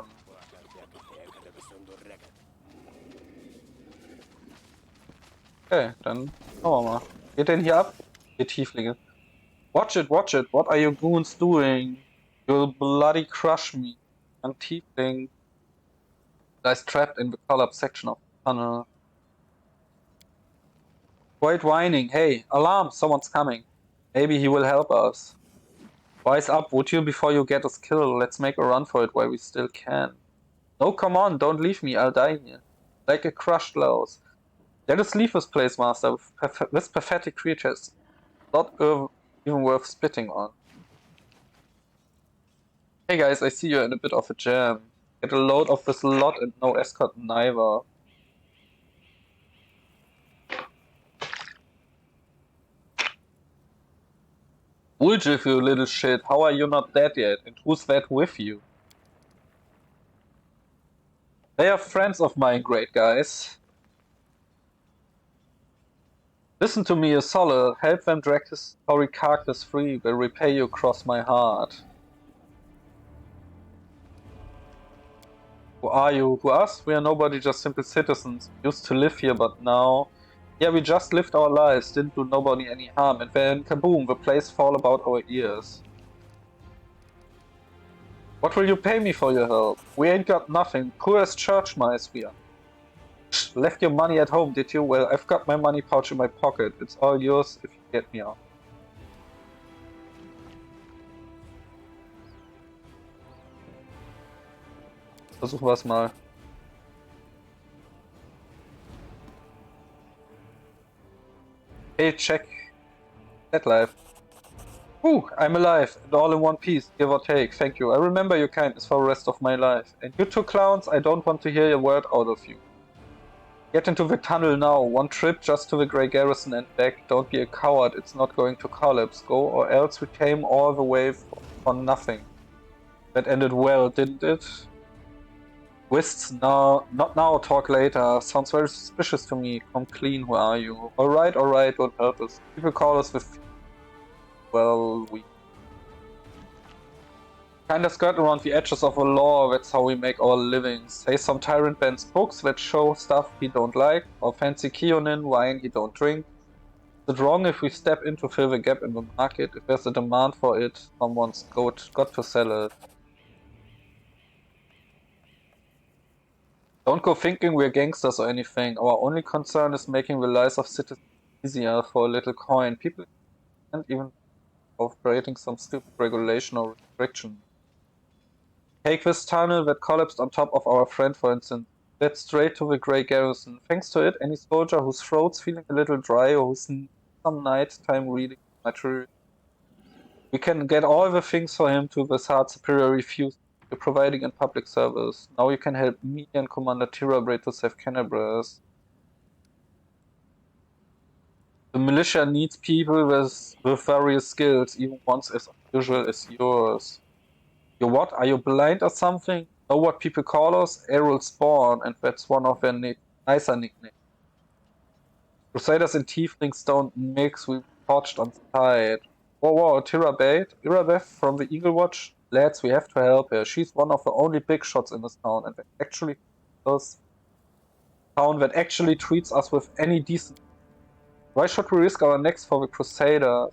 Speaker 1: Okay, dann schauen wir mal. Geht denn hier ab? Ihr Tieflinge. Watch it, what are you goons doing? You'll bloody crush me. Ein Tiefling lies trapped in the collapsed section of the tunnel. Quite whining. Hey, alarm, someone's coming. Maybe he will help us. Wise up, would you, before you get us killed? Let's make a run for it while we still can. No, come on, don't leave me, I'll die here. Like a crushed louse. Let us leave this place, master, with this pathetic creatures. Not even worth spitting on. Hey guys, I see you're in a bit of a jam. Get a load of this lot and no escort neither. Bullshit, you little shit. How are you not dead yet? And who's that with you? They are friends of mine, great guys. Listen to me, Asolo. Help them drag his sorry carcass free. Will repay you cross my heart. Who are you? Who us? We are nobody, just simple citizens. Used to live here, but now... Yeah, we just lived our lives, didn't do nobody any harm, and then kaboom, the place fall about our ears. What will you pay me for your help? We ain't got nothing. Poor as church mice we are. Left your money at home, did you? Well, I've got my money pouch in my pocket. It's all yours if you get me out. Versuchen wir es mal. Hey, check. That life. Ooh, I'm alive, and all in one piece, give or take. Thank you. I remember your kindness for the rest of my life. And you two clowns, I don't want to hear a word out of you. Get into the tunnel now. One trip just to the Grey Garrison and back. Don't be a coward, it's not going to collapse. Go, or else we came all the way for nothing. That ended well, didn't it? Whists, no, not now, talk later. Sounds very suspicious to me. Come clean, who are you? Alright, don't help us. People call us with... Well, we... Kinda skirt around the edges of the law, that's how we make our living. Say some tyrant bans books that show stuff he don't like, or fancy Kionin wine he don't drink. Is it wrong if we step in to fill the gap in the market? If there's a demand for it, someone's got to sell it. Don't go thinking we're gangsters or anything. Our only concern is making the lives of citizens easier for a little coin. People can't even of creating some stupid regulation or restriction. Take this tunnel that collapsed on top of our friend, for instance. Led straight to the Grey Garrison. Thanks to it, any soldier whose throat's feeling a little dry or who's some nighttime reading material, we can get all the things for him to this hard superior refuse you're providing in public service. Now you can help me and Commander Tirabrae to save Canabras. The militia needs people with various skills, even ones as unusual as yours. You what? Are you blind or something? Know what people call us? Errol Spawn, and that's one of their nicer nicknames. Crusaders and Tieflings don't mix, we torched on Seid. Whoa, Tirabeth from the Eagle Watch? Lads, we have to help her. She's one of the only big shots in this town, and town that actually treats us with any decency. Why should we risk our necks for the Crusaders?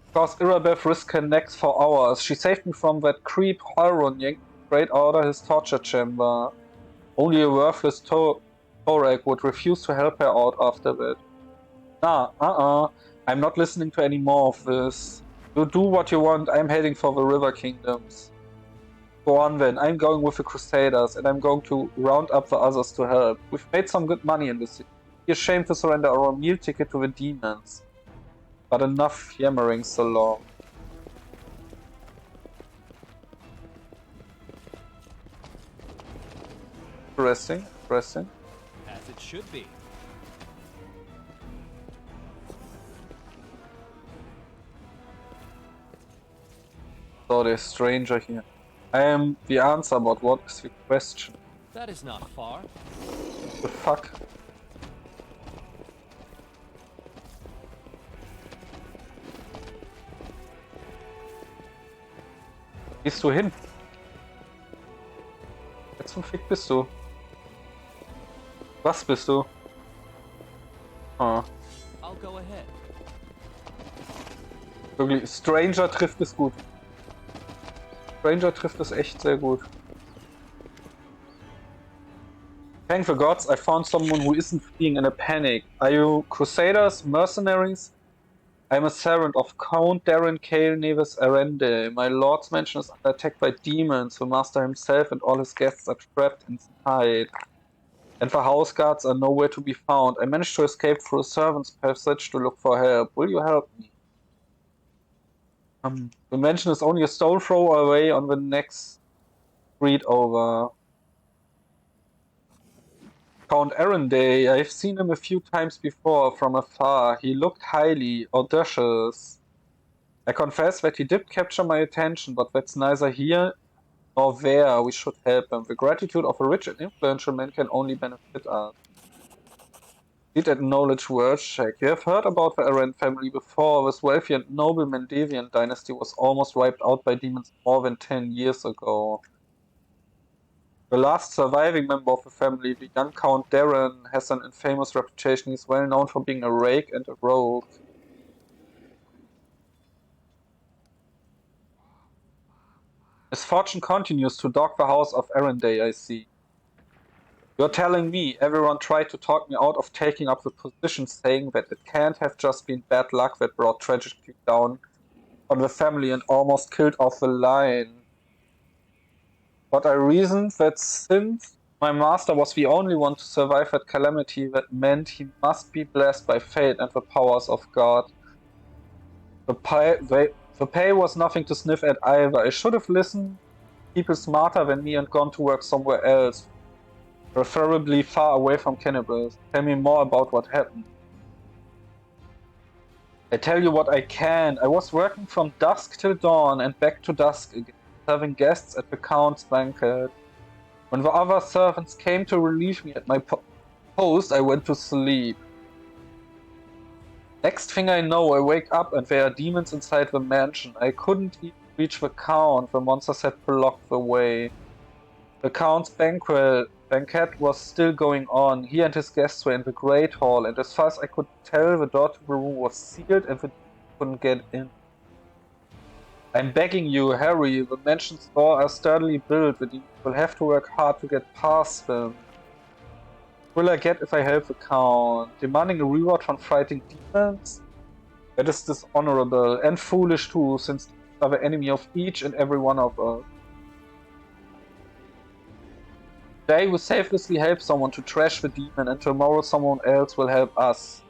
Speaker 1: Because Irabeth risked her necks for hours. She saved me from that creep Halron yanked straight out of his torture chamber. Only a worthless Torek would refuse to help her out after that. I'm not listening to any more of this. You do what you want, I'm heading for the River Kingdoms. Go on then, I'm going with the Crusaders, and I'm going to round up the others to help. We've made some good money in this city. Be ashamed to surrender our meal ticket to the demons. But enough yammering so long. Interesting.
Speaker 10: As it should be.
Speaker 1: So there's a stranger here. I am the answer, but what is the question?
Speaker 10: That is not far.
Speaker 1: The fuck? Gehst du hin? Wer zum Fick bist du? Was bist du? Ah.
Speaker 10: I'll go ahead.
Speaker 1: Wirklich, Stranger trifft es gut. Stranger trifft es echt sehr gut. Thank the gods, I found someone who isn't fleeing in a panic. Are you Crusaders? Mercenaries? I'm a servant of Count Darren Cale Neves Arende. My lord's mansion is under attack by demons. The master himself and all his guests are trapped inside. And the house guards are nowhere to be found. I managed to escape through a servant's passage to look for help. Will you help me? The mansion is only a stone throw away on the next street over. Count Arende, I've seen him a few times before from afar. He looked highly audacious. I confess that he did capture my attention, but that's neither here nor there. We should help him. The gratitude of a rich and influential man can only benefit us. Did acknowledge word check. You have heard about the Arend family before. This wealthy and noble Mendevian dynasty was almost wiped out by demons more than 10 years ago. The last surviving member of the family, the young Count Darren, has an infamous reputation. He's well known for being a rake and a rogue. Misfortune continues to dog the house of Erenday, I see. You're telling me everyone tried to talk me out of taking up the position, saying that it can't have just been bad luck that brought tragedy down on the family and almost killed off the line. But I reasoned that since my master was the only one to survive that calamity, that meant he must be blessed by fate and the powers of God. The pay was nothing to sniff at either. I should have listened to people smarter than me and gone to work somewhere else, preferably far away from cannibals. Tell me more about what happened. I tell you what I can. I was working from dusk till dawn and back to dusk again, serving guests at the Count's banquet. When the other servants came to relieve me at my post, I went to sleep. Next thing I know, I wake up and there are demons inside the mansion. I couldn't even reach the Count. The monsters had blocked the way. The Count's banquet was still going on. He and his guests were in the Great Hall, and as far as I could tell, the door to the room was sealed and the demons couldn't get in. I'm begging you, Harry, the mansion's doors are sturdily built. The demons will have to work hard to get past them. What will I get if I help the Count? Demanding a reward from fighting demons? That is dishonorable, and foolish too, since demons are the enemy of each and every one of us. Today we selflessly help someone to trash the demon, and tomorrow someone else will help us.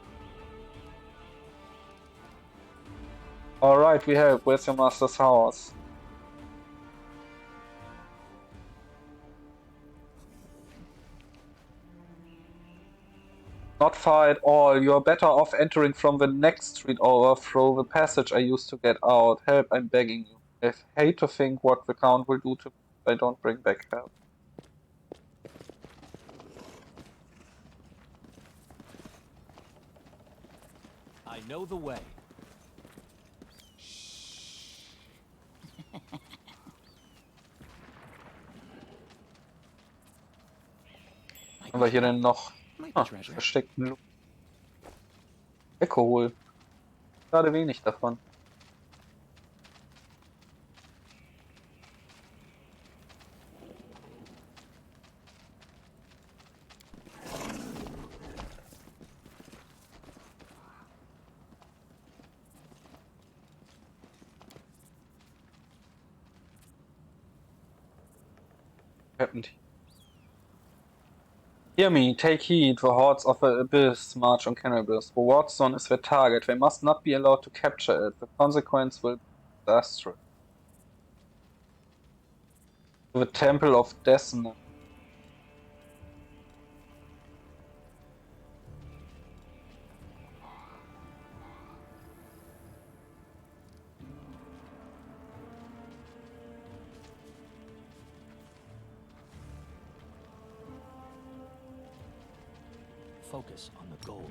Speaker 1: Alright, we help. Where's your master's house? Not far at all. You're better off entering from the next street over through the passage I used to get out. Help, I'm begging you. I hate to think what the Count will do to me if I don't bring back help.
Speaker 10: I know the way.
Speaker 1: Haben wir hier denn noch versteckten Loot? Alkohol. Gerade wenig davon. Happened. Hear me, take heed, the hordes of the abyss march on cannibals. The ward zone is their target, they must not be allowed to capture it. The consequence will be disastrous. The Temple of Destiny.
Speaker 10: Focus on the goal.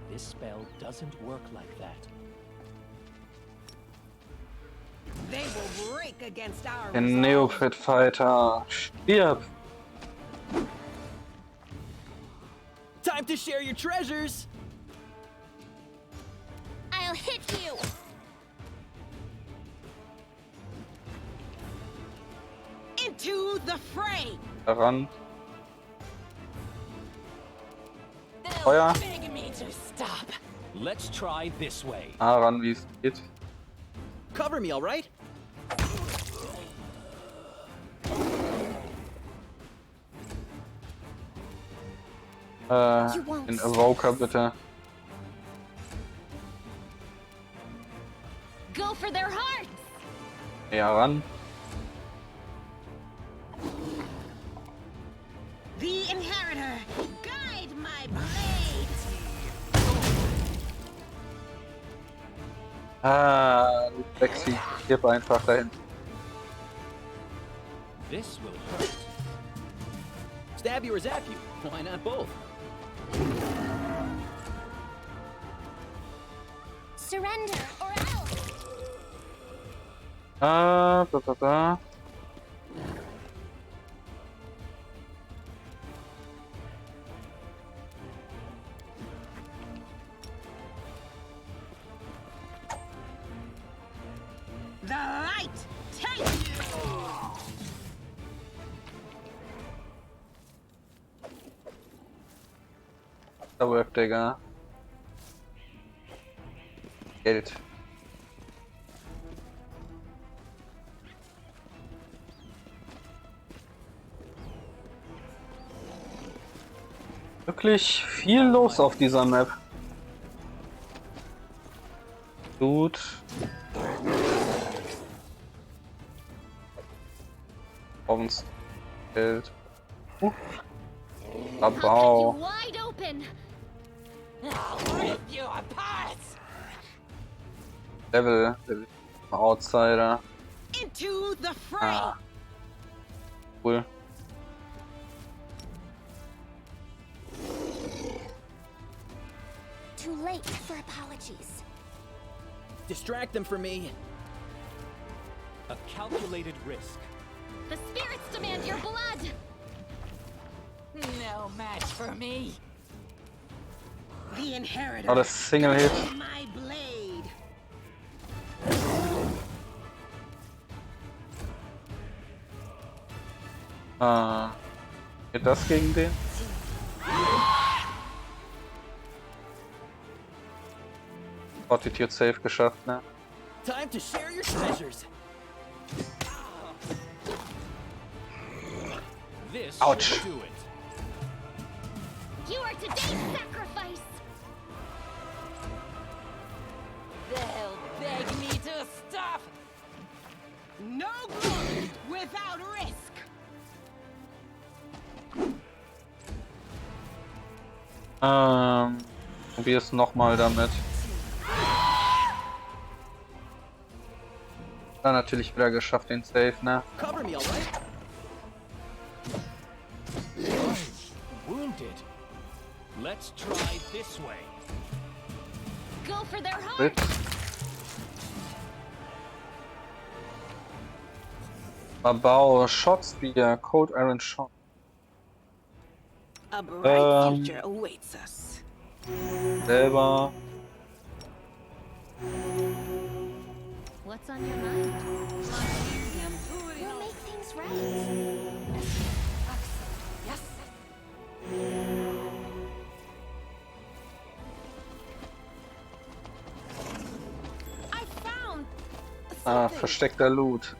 Speaker 10: This spell doesn't work like that.
Speaker 2: They will break against our
Speaker 1: Ein Neophyt Fighter. Stirb!
Speaker 11: Time to share your treasures!
Speaker 4: I'll hit you!
Speaker 2: Into the fray!
Speaker 1: Daran. Feuer.
Speaker 11: Begging me to stop.
Speaker 10: Let's try this way.
Speaker 1: Ran, wie es geht.
Speaker 11: Cover me, all right?
Speaker 1: Den Evoker bitte.
Speaker 4: Go for their hearts!
Speaker 1: Ja, ran.
Speaker 2: The Inheritor, guide my blade!
Speaker 1: Lexi, stirb einfach dahin.
Speaker 10: This will hurt.
Speaker 11: Stab you or zap you. Why not both?
Speaker 4: Surrender or else!
Speaker 2: The light, take
Speaker 1: Da work, Digga. Geld. Wirklich viel los auf dieser Map. Gut. Uns Geld. Abbau.
Speaker 4: Wide open.
Speaker 1: Level. Outsider.
Speaker 2: Into the fray.
Speaker 1: Ah. Cool.
Speaker 8: Too late for apologies.
Speaker 11: Distract them for me.
Speaker 10: A calculated risk.
Speaker 4: The spirits demand your blood.
Speaker 9: No match for me.
Speaker 2: The inheritor.
Speaker 1: Not a single hit.
Speaker 2: My blade.
Speaker 1: Geht das gegen den? Fortitude safe geschafft, ne?
Speaker 11: Time to share your treasures.
Speaker 10: This
Speaker 1: Ouch.
Speaker 10: should do it.
Speaker 4: You are today's sacrifice.
Speaker 9: They'll beg me to stop.
Speaker 2: No glory without risk.
Speaker 1: Probier's nochmal damit. Dann natürlich wieder geschafft, den Safe, ne?
Speaker 11: Cover me, alright?
Speaker 10: Wounded. Let's try this way.
Speaker 4: Go for their heart.
Speaker 1: Gut. Babau, Shot Spear, Cold Iron Shot.
Speaker 2: A bright future awaits us.
Speaker 1: Selber.
Speaker 4: What's on your mind?
Speaker 8: We'll make things right.
Speaker 9: Yes.
Speaker 2: I found
Speaker 1: Versteckter Loot.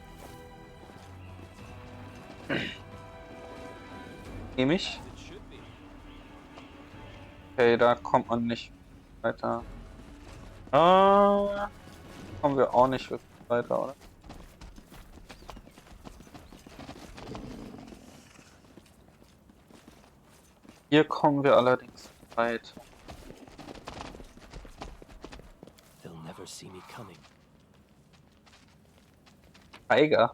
Speaker 1: Nehme ich. Okay, da kommt man nicht weiter. Kommen wir auch nicht wirklich weiter, oder? Hier kommen wir allerdings weit.
Speaker 10: They'll never see me coming.
Speaker 1: Tiger.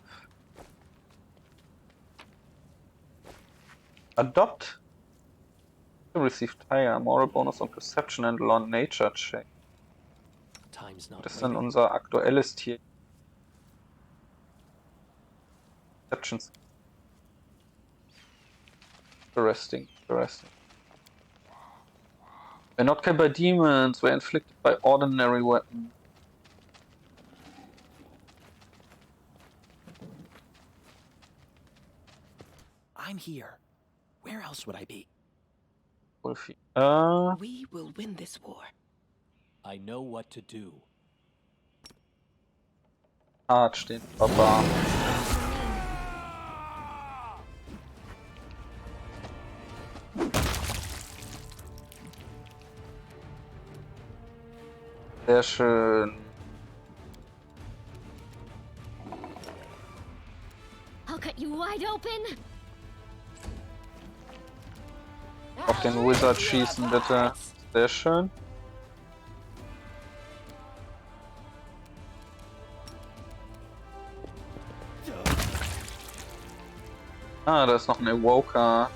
Speaker 1: Adopt. You receive Tiger, moral bonus on perception and law nature check.
Speaker 10: Time's not
Speaker 1: Das ist dann
Speaker 10: waiting.
Speaker 1: unser aktuelles Tier. Perceptions. Interesting. We're not killed by demons, we're inflicted by ordinary weapons.
Speaker 11: I'm here. Where else would I be?
Speaker 1: Wolfie.
Speaker 2: We will win this war.
Speaker 10: I know what to do.
Speaker 1: Hart steht Papa. Sehr schön.
Speaker 4: I'll cut you wide open.
Speaker 1: Auf den Wizard schießen, bitte. Sehr schön. Da ist noch ein Evoker.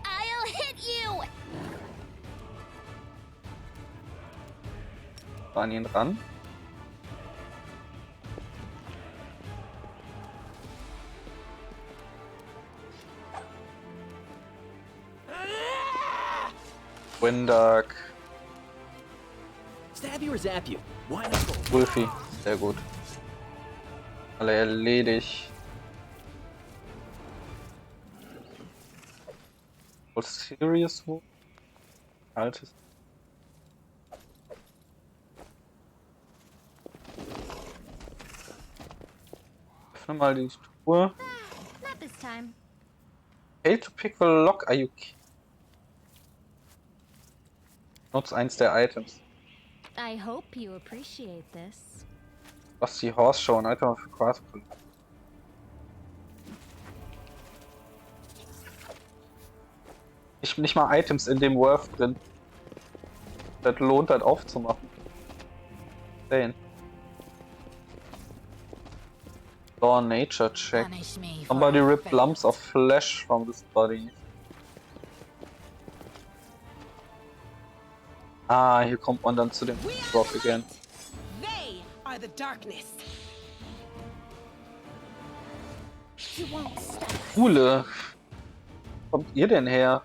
Speaker 4: I'll hit you.
Speaker 1: An ihn ran. Windark.
Speaker 11: Stab you or zap you? Why not both?
Speaker 1: Wolfie. Sehr gut. Alle erledigt. All serious Wolf? Altes. Öffne mal die Truhe.
Speaker 4: Not this time.
Speaker 1: Fail to pick the lock, are you kidding? Nutz eins der Items.
Speaker 4: I hope you appreciate this.
Speaker 1: Was die Horse Show, ein Item für Quadruple. Ich bin nicht mal Items in dem Worth drin. Das lohnt halt aufzumachen. Sehen. Law Nature check. Somebody ripped lumps of flesh from this body. Ah, hier kommt man dann zu dem Rock again.
Speaker 2: They are the darkness. You won't stop.
Speaker 1: Coole. Wo kommt ihr denn her?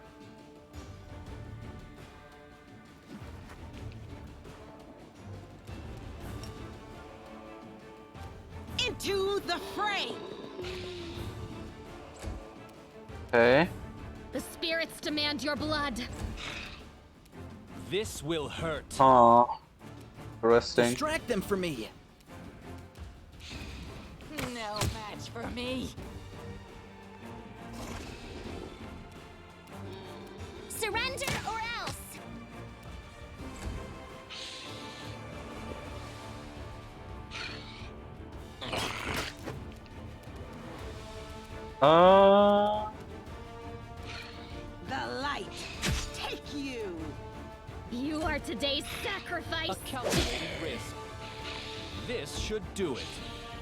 Speaker 2: Into the fray.
Speaker 1: Okay.
Speaker 4: The spirits demand your blood.
Speaker 10: This will hurt.
Speaker 1: Oh. Interesting.
Speaker 11: Distract them for me.
Speaker 9: No match for me.
Speaker 4: Surrender or else.
Speaker 2: The light take you.
Speaker 4: You are today's sacrifice.
Speaker 10: A calculated risk. This should do it.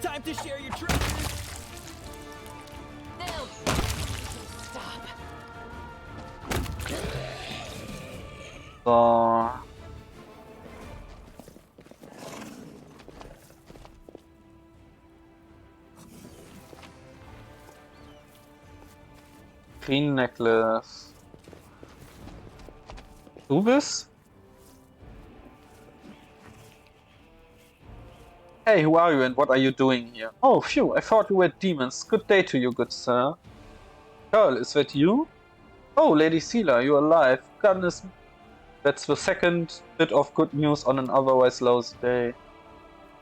Speaker 11: Time to share your treasures.
Speaker 9: No. Stop.
Speaker 1: So. Green Necklace. Du bist? Hey, who are you and what are you doing here? Oh, phew, I thought you were demons. Good day to you, good sir. Pearl, is that you? Oh, Lady Seela, you're alive. Goodness. That's the second bit of good news on an otherwise lousy day.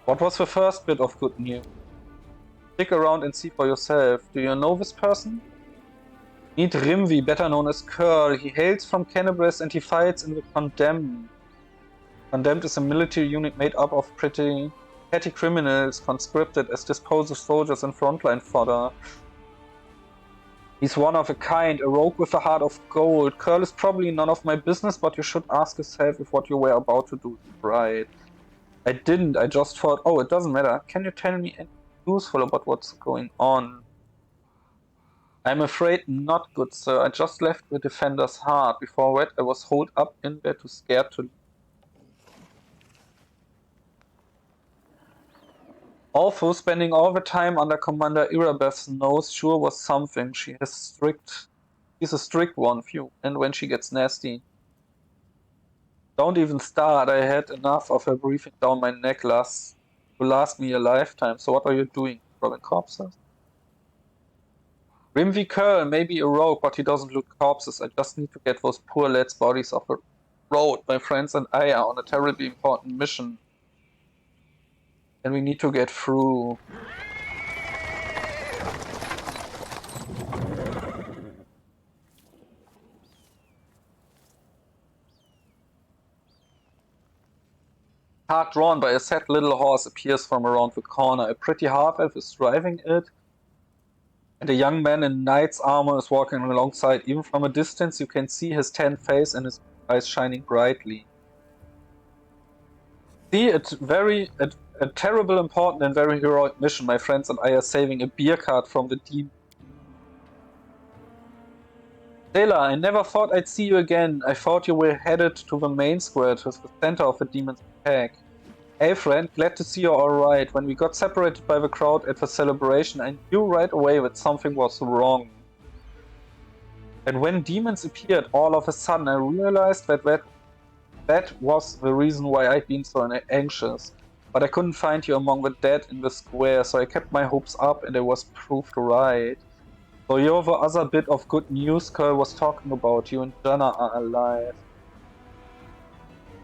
Speaker 1: What was the first bit of good news? Stick around and see for yourself. Do you know this person? Meet Rimvi, better known as Curl. He hails from Cannabis and he fights in the Condemned. Condemned is a military unit made up of pretty petty criminals conscripted as disposable soldiers and frontline fodder. He's one of a kind, a rogue with a heart of gold. Curl is probably none of my business, but you should ask yourself if what you were about to do is right. I didn't, I just thought, oh, it doesn't matter. Can you tell me anything useful about what's going on? I'm afraid not, good sir. I just left the Defender's heart. Before that, I was holed up in there too scared to leave. Although spending all the time under Commander Irabeth's nose sure was something. She's a strict one, phew, and when she gets nasty. Don't even start, I had enough of her breathing down my neck to last me a lifetime. So what are you doing? Robbing corpses? Rimvi Curl may be a rogue, but he doesn't loot corpses. I just need to get those poor lads' bodies off the road. My friends and I are on a terribly important mission. And we need to get through. Cart drawn by a sad little horse appears from around the corner. A pretty half-elf is driving it. And a young man in knight's armor is walking alongside. Even from a distance you can see his tanned face and his eyes shining brightly. See, it's a terrible, important and very heroic mission. My friends and I are saving a beer cart from the demon. Sailor, I never thought I'd see you again. I thought you were headed to the main square, to the center of the demon's attack. Hey friend, glad to see you're alright. When we got separated by the crowd at the celebration, I knew right away that something was wrong. And when demons appeared, all of a sudden I realized that was the reason why I'd been so anxious. But I couldn't find you among the dead in the square, so I kept my hopes up and I was proved right. So you're the other bit of good news Curl was talking about. You and Jenna are alive.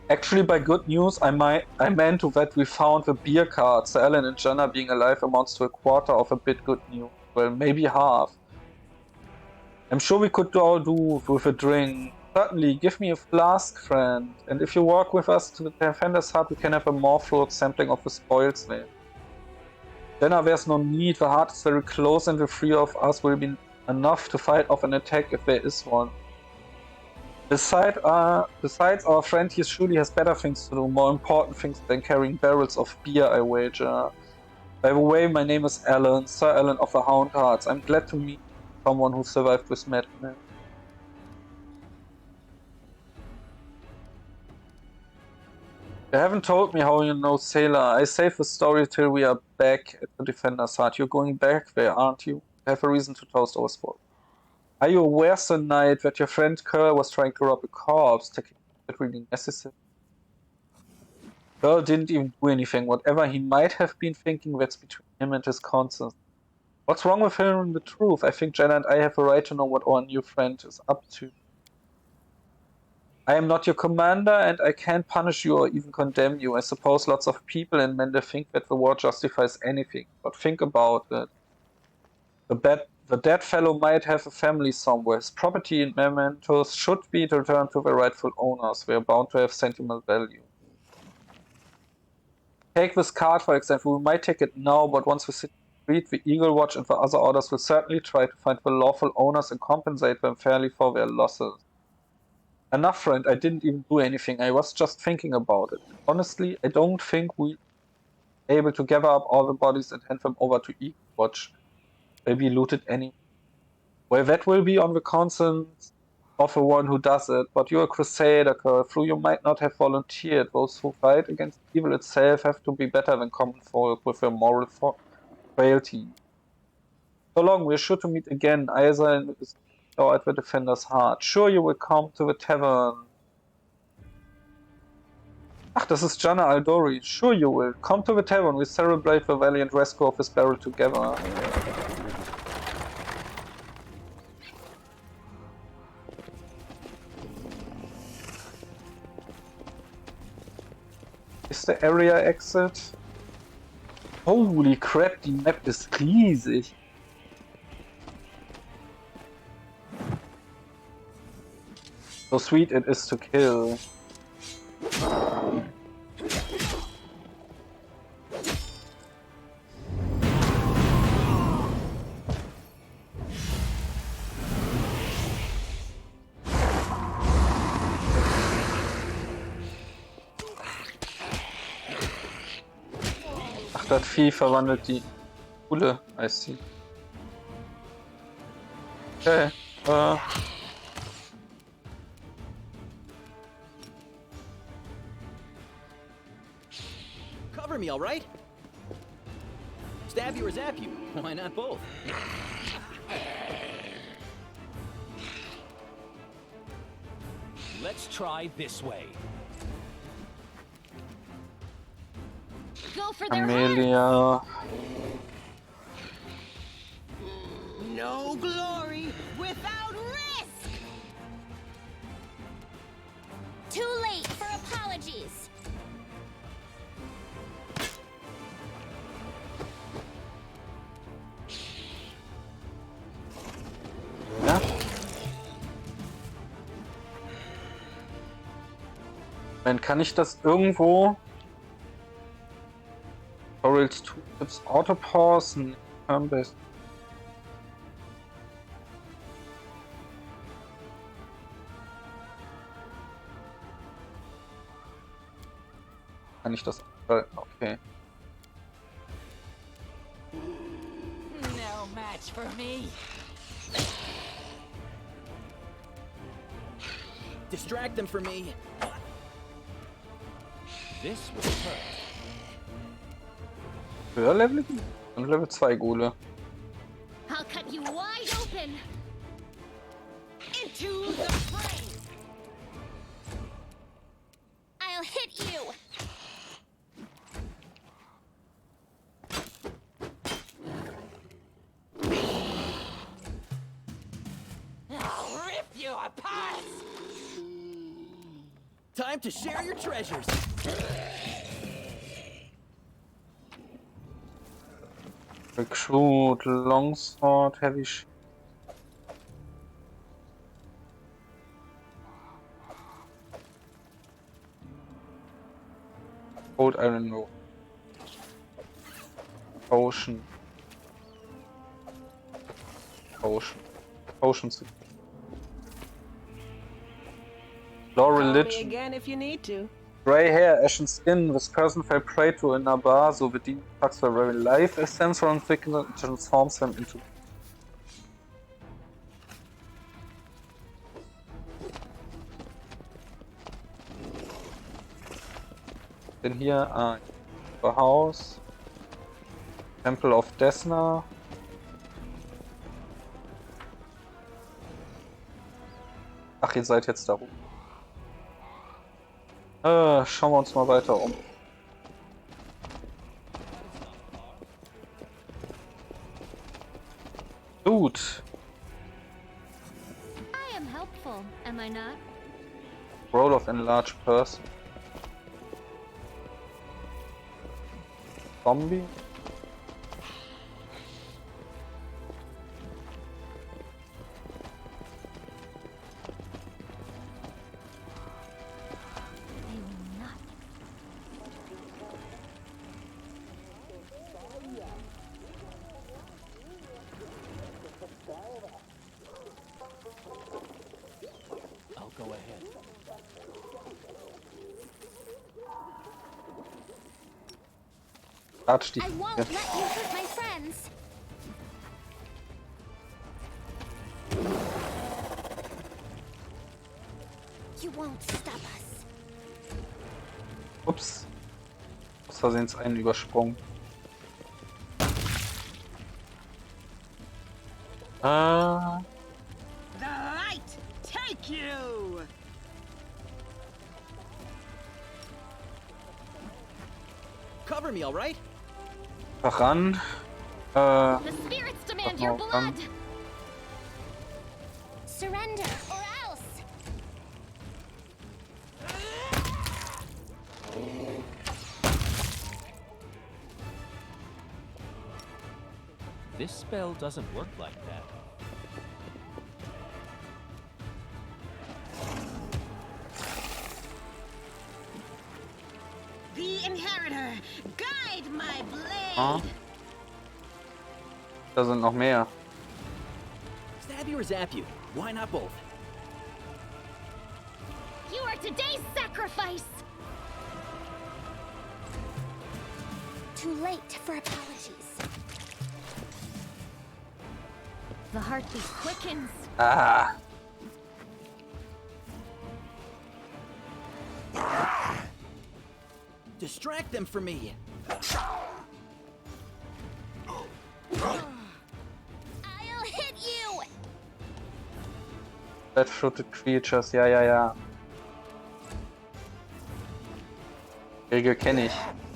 Speaker 1: Actually, by good news, I meant that we found the beer card, so Alan and Jenna being alive amounts to a quarter of a bit good news. Well, maybe half. I'm sure we could all do with a drink. Certainly, give me a flask, friend. And if you walk with us to the Pathfinder's hut, we can have a more thorough sampling of the spoils there. Jenna, there's no need. The heart is very close and the three of us will be enough to fight off an attack if there is one. Besides our friend here surely has better things to do, more important things than carrying barrels of beer, I wager. By the way, my name is Alan, Sir Alan of the Hound Hearts. I'm glad to meet someone who survived this madness. You haven't told me how you know Sailor. I save the story till we are back at the Defender's Hut. You're going back there, aren't you? I have a reason to toast our sport. Are you aware, Sir Knight, that your friend Curl was trying to rob a corpse? Taking it really necessary? Curl didn't even do anything. Whatever he might have been thinking, that's between him and his conscience. What's wrong with hearing the truth? I think Jenna and I have a right to know what our new friend is up to. I am not your commander, and I can't punish you or even condemn you. I suppose lots of people in Mende think that the war justifies anything, but think about it. The dead fellow might have a family somewhere. His property and mementos should be returned to their rightful owners. They are bound to have sentimental value. Take this card, for example. We might take it now, but once we sit and read, the Eagle Watch and the other orders will certainly try to find the lawful owners and compensate them fairly for their losses. Enough, friend. I didn't even do anything. I was just thinking about it. Honestly, I don't think we'll be able to gather up all the bodies and hand them over to Eagle Watch. Maybe looted any. Well, that will be on the conscience of the one who does it, but you're a crusader, Curl. Though you might not have volunteered. Those who fight against evil itself have to be better than common folk with their moral frailty. So long, we're sure to meet again, either in the or at the Defender's Heart. Sure, you will come to the tavern. Ach, das ist Jana Aldori. Sure you will. Come to the tavern. We celebrate the valiant rescue of his barrel together. Ist der Area Exit? Holy crap, die Map ist riesig. So sweet it is to kill. Ach, das Vieh verwandelt die Kuhle. I see. Okay.
Speaker 3: Cover me, all right? Stab you or zap you? Why not both?
Speaker 10: Let's try this way.
Speaker 4: Go for their
Speaker 1: Amelia.
Speaker 2: No glory without risk!
Speaker 4: Too late for apologies.
Speaker 1: Ja. Dann kann ich das irgendwo... Tutorials Tooltips Autopause, Turn-Based. Kann ich das abschalten? Okay.
Speaker 9: No match for me.
Speaker 3: Distract them for me.
Speaker 10: This will hurt.
Speaker 1: Höher Level? Und Level 2 Gule.
Speaker 4: I'll cut you wide open.
Speaker 2: the fray.
Speaker 4: I'll hit you!
Speaker 11: I'll rip you apart!
Speaker 3: Time to share your treasures.
Speaker 1: Quick shoot, longsword, heavy shield. Old iron rope. Potion. Potions. Law religion.
Speaker 2: again if you need to.
Speaker 1: Grey hair, ashen skin. This person fell prey to in a bar, so the demon sucks their very life essence from thickness and transforms them into. Denn hier ein Haus. Temple of Desna. Ach, ihr seid jetzt da oben. Schauen wir uns mal weiter um. Gut.
Speaker 4: I am helpful, am I not?
Speaker 1: Role of enlarged person. Zombie.
Speaker 10: I'll go ahead.
Speaker 1: Arschstiefel.
Speaker 4: I won't let you hurt my friends. You won't stop us.
Speaker 1: Ups. Aus Versehens einen übersprungen.
Speaker 2: The light take you.
Speaker 3: Cover me, all right?
Speaker 1: Ran.
Speaker 4: The spirits demand your blood. Surrender or else.
Speaker 10: This spell doesn't work like that.
Speaker 2: The inheritor, guide my blade.
Speaker 1: Ah. Da sind noch mehr.
Speaker 3: Stab you or zap you? Why not both?
Speaker 4: You are today's sacrifice. Too late for apologies. The heartbeat quickens.
Speaker 1: Ah.
Speaker 3: Distract them for me.
Speaker 4: I'll hit you.
Speaker 1: Flat-footed creatures, ja. Regel kenne ich.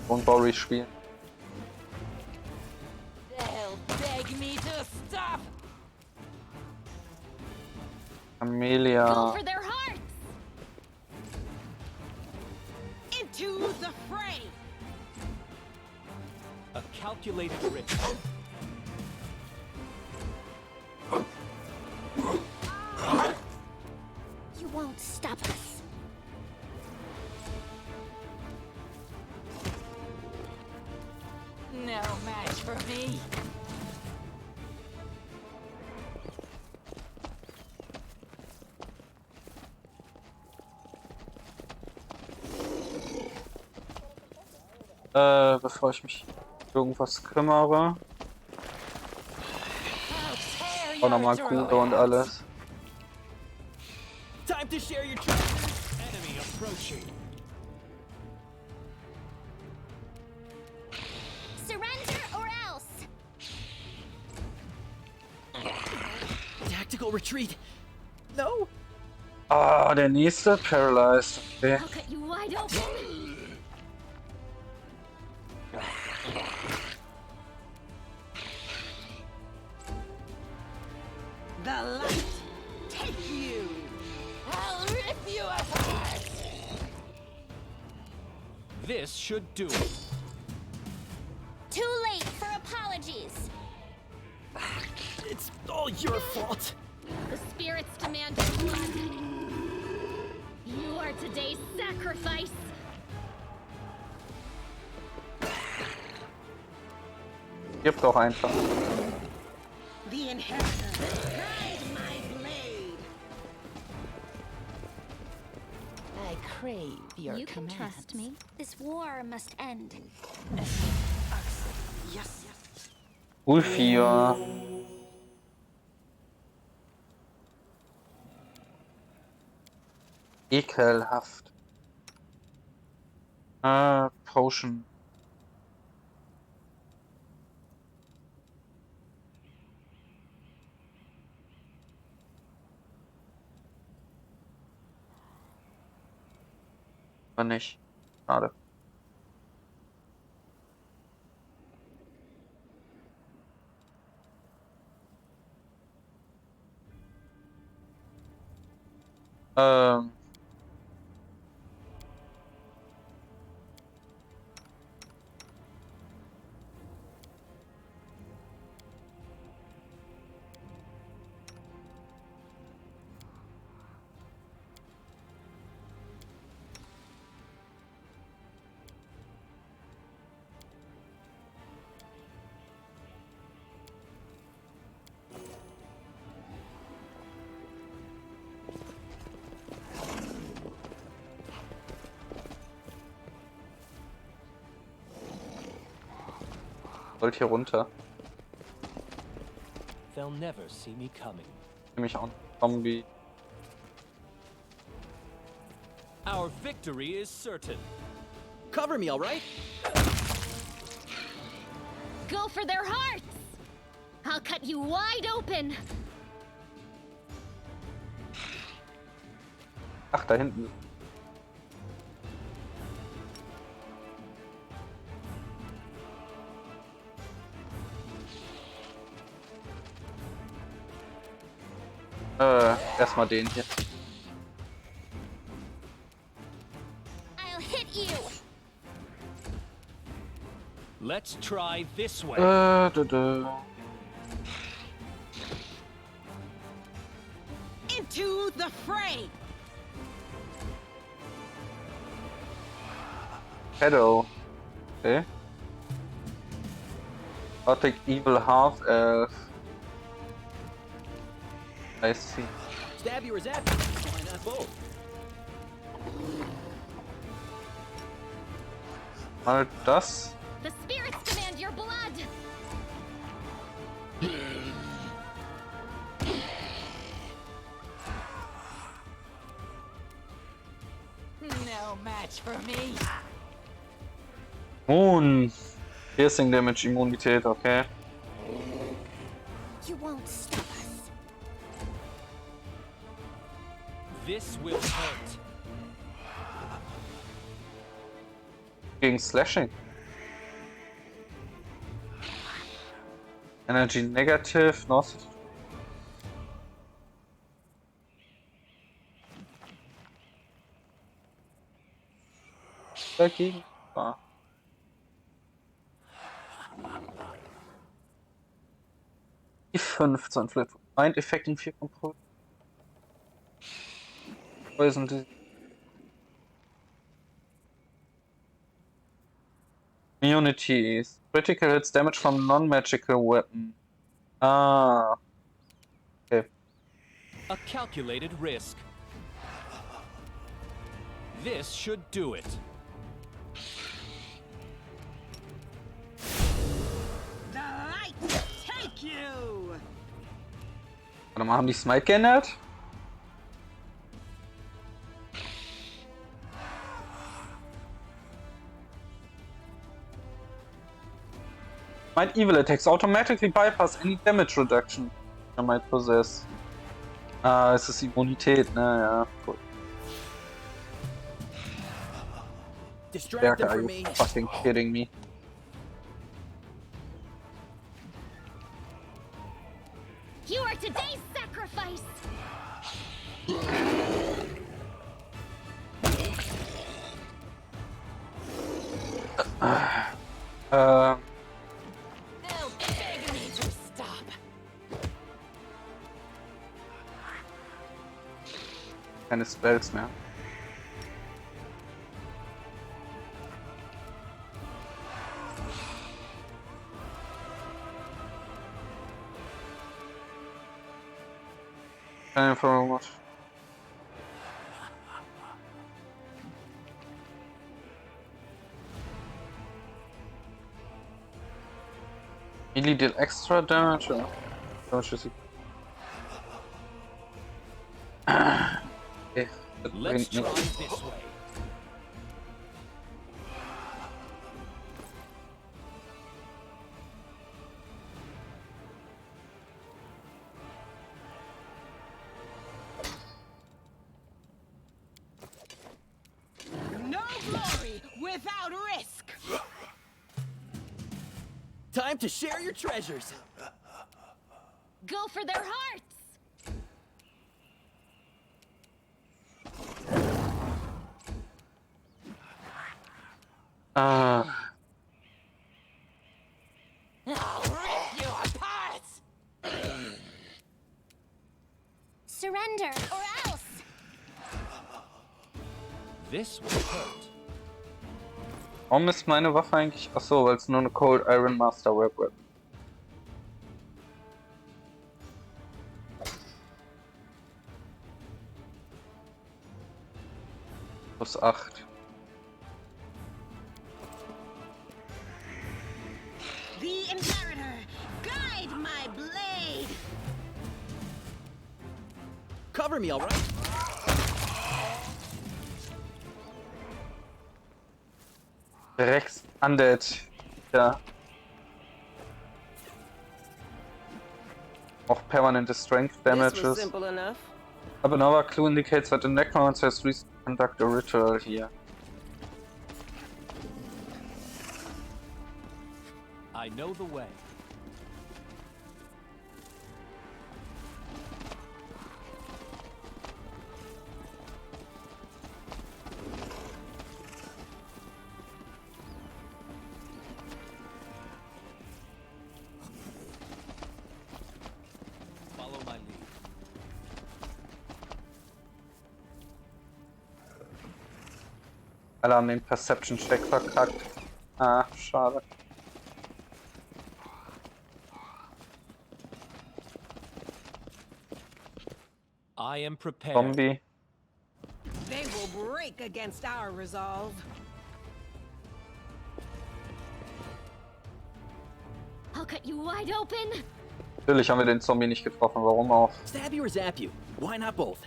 Speaker 1: Und Bory spielen.
Speaker 11: They'll beg me to stop.
Speaker 1: Amelia.
Speaker 4: Go for their hearts.
Speaker 2: Into the fray.
Speaker 10: A calculated risk.
Speaker 4: You won't stop us.
Speaker 11: No match for me.
Speaker 1: Bevor ich mich irgendwas kümmere. Auch nochmal Kugel und alles.
Speaker 3: Time to share your treasures.
Speaker 10: Enemy approaching.
Speaker 4: Surrender or else.
Speaker 3: Tactical retreat. No.
Speaker 1: Ah, der nächste Paralyzed. Okay.
Speaker 4: I'll cut you wide open.
Speaker 2: The light take you.
Speaker 11: I'll rip you apart.
Speaker 10: This should do it.
Speaker 8: Too late for apologies.
Speaker 11: It's all your fault.
Speaker 4: The spirits demand your blood. You are today's sacrifice.
Speaker 1: Gib doch einfach.
Speaker 2: The inheritor. Guide my blade.
Speaker 9: I crave your
Speaker 8: You can
Speaker 9: commands.
Speaker 8: trust me. This war must end.
Speaker 2: Yes.
Speaker 1: Ulfia. Ekelhaft. Potion. Aber nicht. Schade. Ähm. Wollt hier runter?
Speaker 10: They'll never see me coming.
Speaker 1: Nämlich auch ein Zombie.
Speaker 10: Our victory is certain.
Speaker 11: Cover me, all right?
Speaker 4: Go for their hearts. I'll cut you wide open.
Speaker 1: Ach, da hinten. Erstmal den hier.
Speaker 8: I'll hit you.
Speaker 10: Let's try this way.
Speaker 2: Into the fray.
Speaker 1: Shadow. Okay. Gothic Evil Half Elf. I see.
Speaker 11: Stab you or zap you. Why not both?
Speaker 1: Mal das.
Speaker 4: The spirits demand your blood.
Speaker 9: No match for me.
Speaker 1: Moon. Piercing Damage Immunität, okay.
Speaker 8: You won't stop us.
Speaker 10: This will hurt.
Speaker 1: Gegen Slashing. Energy Negative, North. Dagegen. Ah. Die 15 Flip. Mind Effecting 4 Control. Poison Disease. Immunities. Critical hits damage from non-magical weapon. Ah. Okay.
Speaker 10: A calculated risk. This should do it.
Speaker 2: The light take you.
Speaker 1: Warte mal, haben die Smite geändert? Smite evil attacks automatically bypass any damage reduction I might possess. Ah, es ist Immunität, naja, gut.
Speaker 3: Distract them
Speaker 1: Are
Speaker 3: for
Speaker 1: you
Speaker 3: me.
Speaker 1: fucking kidding me?
Speaker 4: You are today's sacrifice!
Speaker 9: They'll beg me to stop.
Speaker 1: Keine Spells mehr. Keine Vermutung. Melee deal extra damage. Damage is okay, das
Speaker 10: Let's
Speaker 1: bringt
Speaker 10: try
Speaker 1: nichts.
Speaker 10: this way.
Speaker 2: No glory without risk.
Speaker 3: Time to share your treasures.
Speaker 4: Go for their hearts!
Speaker 1: Ah,
Speaker 9: I'll rip you apart.
Speaker 8: Surrender, or else!
Speaker 10: This will hurt.
Speaker 1: warum ist meine Waffe eigentlich? Achso, weil es nur eine Cold Iron Masterwork Weapon. Plus 8.
Speaker 2: The Imperator, guide my blade.
Speaker 3: Cover me, all right?
Speaker 1: Rex Undead. Ja. Auch permanente Strength Damages.
Speaker 2: Simple enough.
Speaker 1: But another clue indicates that the necromancer has recently conducted a ritual here.
Speaker 10: I know the way. Follow my lead.
Speaker 1: Alle haben den Perception Check verkackt. Ah, schade.
Speaker 10: I am prepared.
Speaker 1: Zombie.
Speaker 2: They will break against our resolve.
Speaker 4: I'll cut you wide open!
Speaker 1: Natürlich haben wir den Zombie nicht getroffen, warum auch?
Speaker 3: Stab you or zap you? Why not both?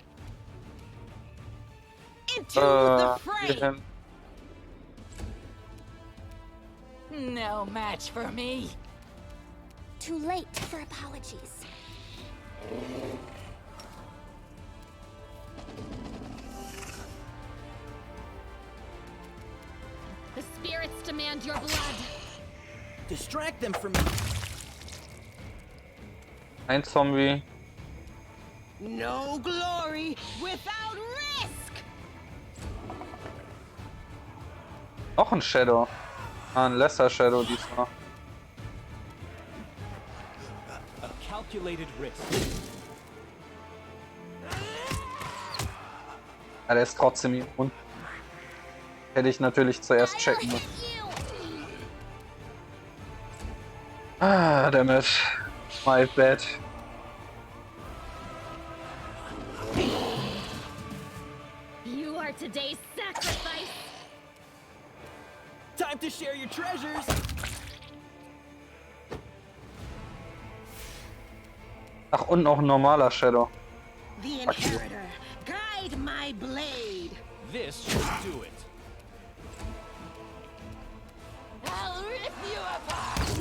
Speaker 2: Into the fray.
Speaker 1: Hierhin.
Speaker 9: No match for me.
Speaker 8: Too late for apologies.
Speaker 4: The spirits demand your blood!
Speaker 3: Distract them from me.
Speaker 1: Ein Zombie.
Speaker 2: No glory without risk.
Speaker 1: Noch ein Shadow. Ah, ein Lesser Shadow diesmal.
Speaker 10: A calculated risk.
Speaker 1: Ja, der ist trotzdem immun. Hätte ich natürlich zuerst checken müssen. Ah, damit. My bad.
Speaker 4: You are today's sacrifice!
Speaker 3: Time to share your treasures.
Speaker 1: Ach, und noch ein normaler Shadow.
Speaker 2: The Imperator, guide my blade.
Speaker 10: This should do it.
Speaker 9: I'll rip you apart.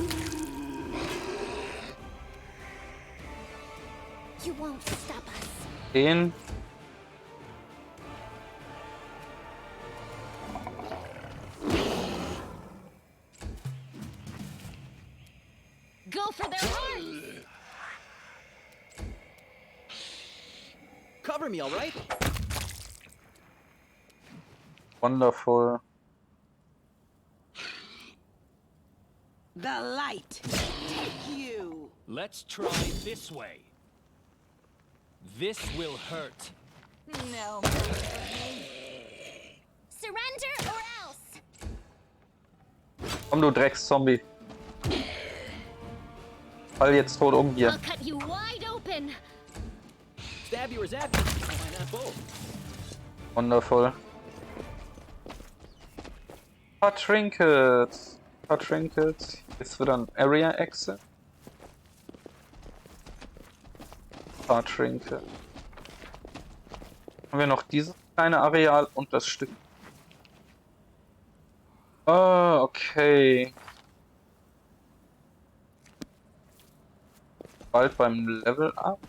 Speaker 8: You won't stop us.
Speaker 1: Den.
Speaker 2: Go for their hearts!
Speaker 11: Cover me, all right?
Speaker 1: Wonderful.
Speaker 2: The light, take you!
Speaker 10: Let's try this way. This will hurt.
Speaker 8: No. Surrender or else.
Speaker 1: Komm, du Dreckszombie. Fall jetzt tot um hier.
Speaker 4: I'll cut you wide open.
Speaker 11: Stab you or zap you? Why not both?
Speaker 1: Wonderful. Paar Trinkets. Paar Trinkets. Jetzt wieder ein Area Exit. Paar Trinkets. Haben wir noch dieses kleine Areal und das Stück. Ah, okay. Bald beim Level Up.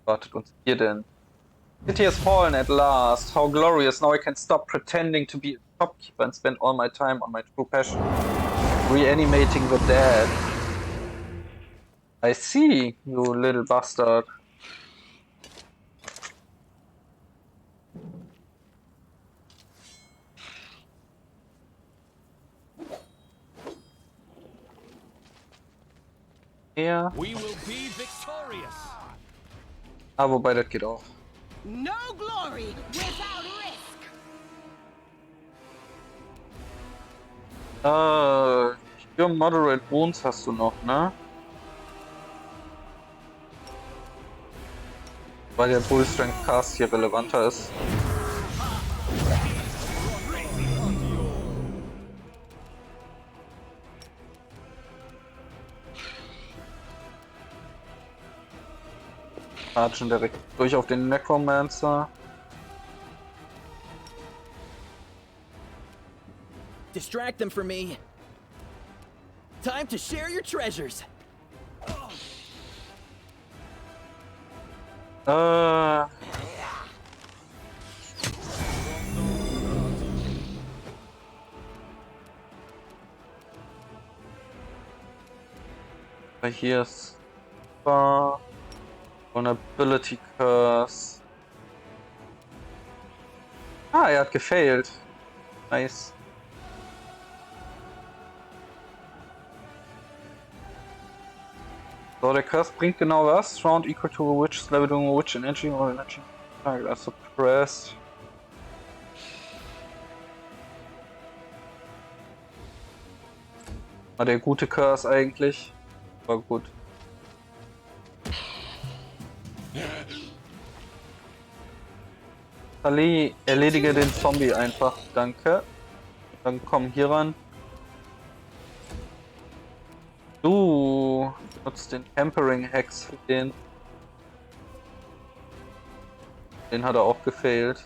Speaker 1: Wartet uns hier denn? City has fallen at last. How glorious. Now I can stop pretending to be a shopkeeper and spend all my time on my true passion. Reanimating the dead. I see, you little bastard. Ja.
Speaker 10: We will be victorious.
Speaker 1: Ah, wobei, das geht auch.
Speaker 2: No glory without risk!
Speaker 1: Hier Moderate Wounds hast du noch, ne? Weil der Bull Strength Cast hier relevanter ist. Schon direkt durch auf den Necromancer.
Speaker 11: Distract them for me. Time to share your treasures.
Speaker 1: Hier ist Vulnerability Curse. Ah, er hat gefailt. Nice. So, der Curse bringt genau was. Round equal to a witch's level doing a witch energy or energy target are suppressed. War der gute Curse eigentlich. War gut. Ali, erledige den Zombie einfach, danke. Dann komm hier ran. Du nutzt den Tempering Hex für den. Den hat er auch gefailt.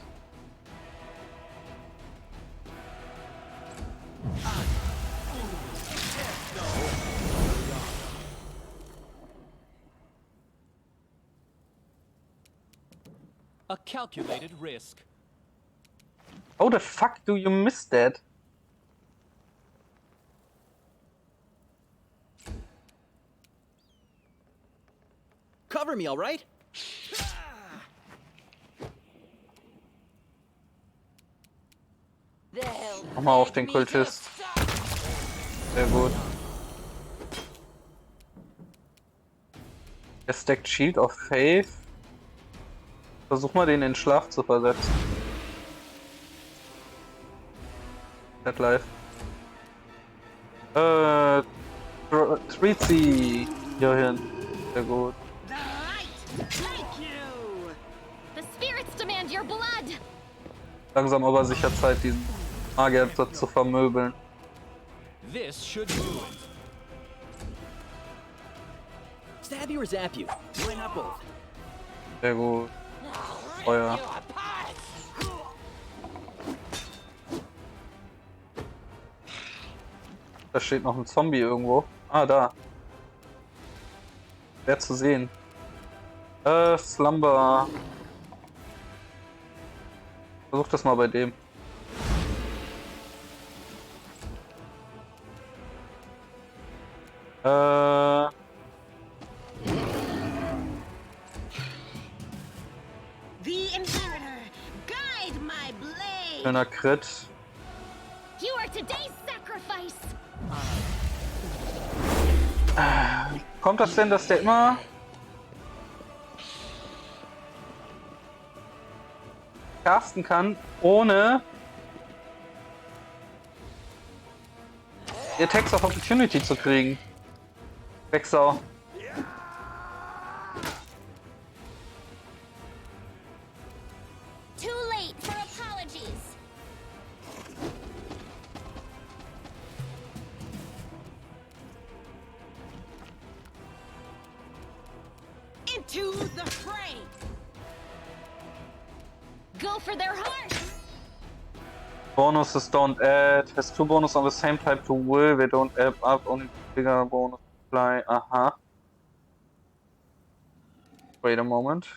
Speaker 10: A calculated risk.
Speaker 1: How the fuck do you miss that?
Speaker 11: Cover me, all right?
Speaker 1: Mach mal auf den Kultist. Sehr gut. Er stackt Shield of Faith. Versuch mal den in Schlaf zu versetzen. Dead life. Treat sie hier hin. Sehr gut.
Speaker 2: The light, take you!
Speaker 4: The spirits demand your blood.
Speaker 1: Langsam aber sicher Zeit, diesen Magier zu vermöbeln.
Speaker 10: This should move it.
Speaker 11: Stab you or zap you? Why not both?
Speaker 1: Sehr gut. Feuer. Da steht noch ein Zombie irgendwo. Ah, da. Wer zu sehen. Slumber. Versuch das mal bei dem.
Speaker 2: The Inheritor, guide my blade.
Speaker 1: Schöner Crit.
Speaker 4: You are today's sacrifice.
Speaker 1: Kommt das denn, dass der immer... casten kann, ohne... die Attacks of Opportunity zu kriegen? Wegsau.
Speaker 4: Too late for apologies.
Speaker 2: Into the fray.
Speaker 4: Go for their hearts.
Speaker 1: Bonuses don't add. Has 2 bonus on the same type to will. They don't add up. Only bigger bonus apply. Aha. Wait a moment.